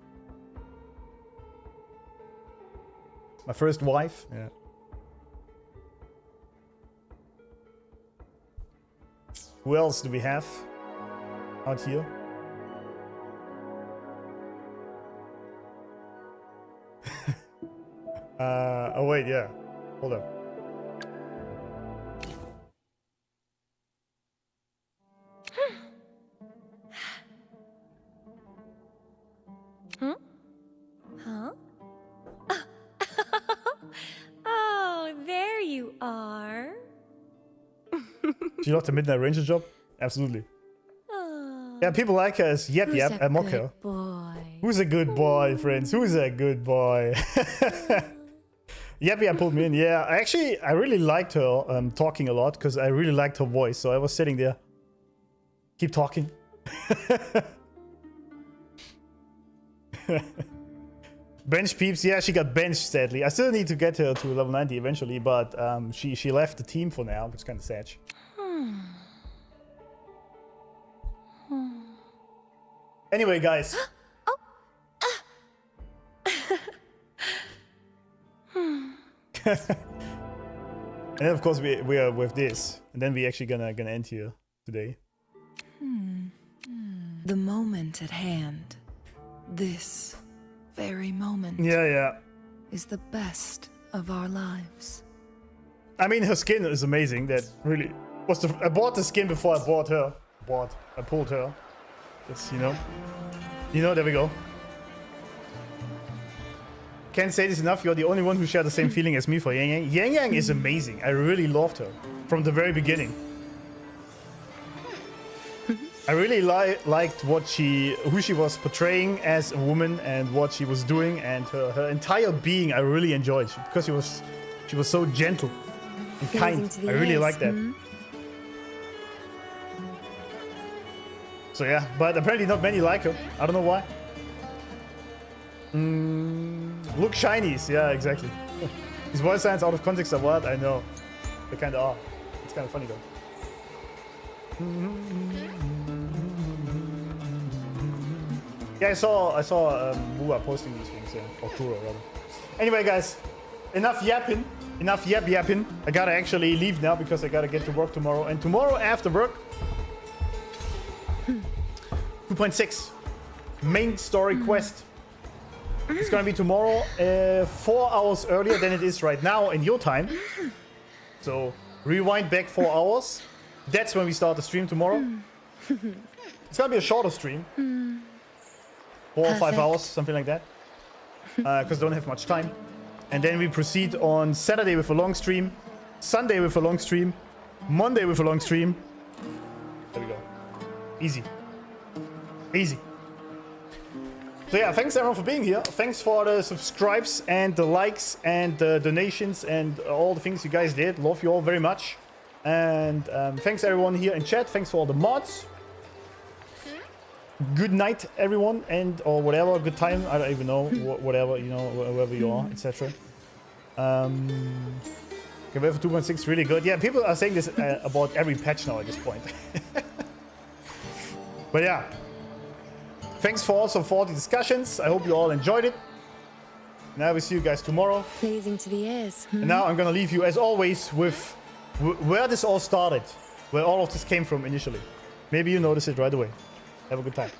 My first wife. Yeah. Who else do we have out here? Oh wait, yeah. Hold up. Huh? Oh, there you are. She lost the Midnight Ranger job? Absolutely. Yeah, people like her as Yep Yep. I mock her. Who's a good boy, friends? Who's a good boy? Yep Yep pulled me in. Yeah, I really liked her talking a lot because I really liked her voice. So I was sitting there. Keep talking. Bench peeps, yeah, she got benched sadly. I still need to get her to level 90 eventually, but she left the team for now, which is kind of sad. Anyway, guys. And then of course we are with this, and then we actually gonna end here today. The moment at hand, this very moment, Yeah. is the best of our lives. I mean, her skin is amazing. That really was the. I bought the skin before I bought her. I pulled her. Just, you know. There we go. Can't say this enough. You're the only one who shared the same feeling as me for Yang Yang. Yang Yang is amazing. I really loved her from the very beginning. I really liked who she was portraying as a woman and what she was doing, and her entire being. I really enjoyed because she was so gentle and kind. I really liked that. So yeah, but apparently not many like her. I don't know why. Look shinies. Yeah, exactly. These voice lines out of context are what? I know. They kind of are. It's kind of funny though. Yeah, I saw Mua posting these things, or Kura rather. Anyway, guys, enough yapping. Enough yapping. I gotta actually leave now because I gotta get to work tomorrow. And tomorrow after work, 2.6 main story quest. It's gonna be tomorrow, 4 hours earlier than it is right now in your time. So rewind back 4 hours. That's when we start the stream tomorrow. It's gonna be a shorter stream. 4 or 5 hours, something like that. Because I don't have much time. And then we proceed on Saturday with a long stream, Sunday with a long stream, Monday with a long stream. There we go. Easy. Easy. So yeah, thanks everyone for being here. Thanks for the subscribes and the likes and the donations and all the things you guys did. Love you all very much. And thanks everyone here in chat. Thanks for all the mods. Good night, everyone, and or whatever. Good time. I don't even know. Whatever, wherever you are, etc. Okay, for 2.6 really good. Yeah, people are saying this about every patch now at this point. But yeah, thanks for the discussions. I hope you all enjoyed it. And I will see you guys tomorrow. Pleasing to the ears. And now I'm gonna leave you as always with where this all started, where all of this came from initially. Maybe you notice it right away. Have a good time.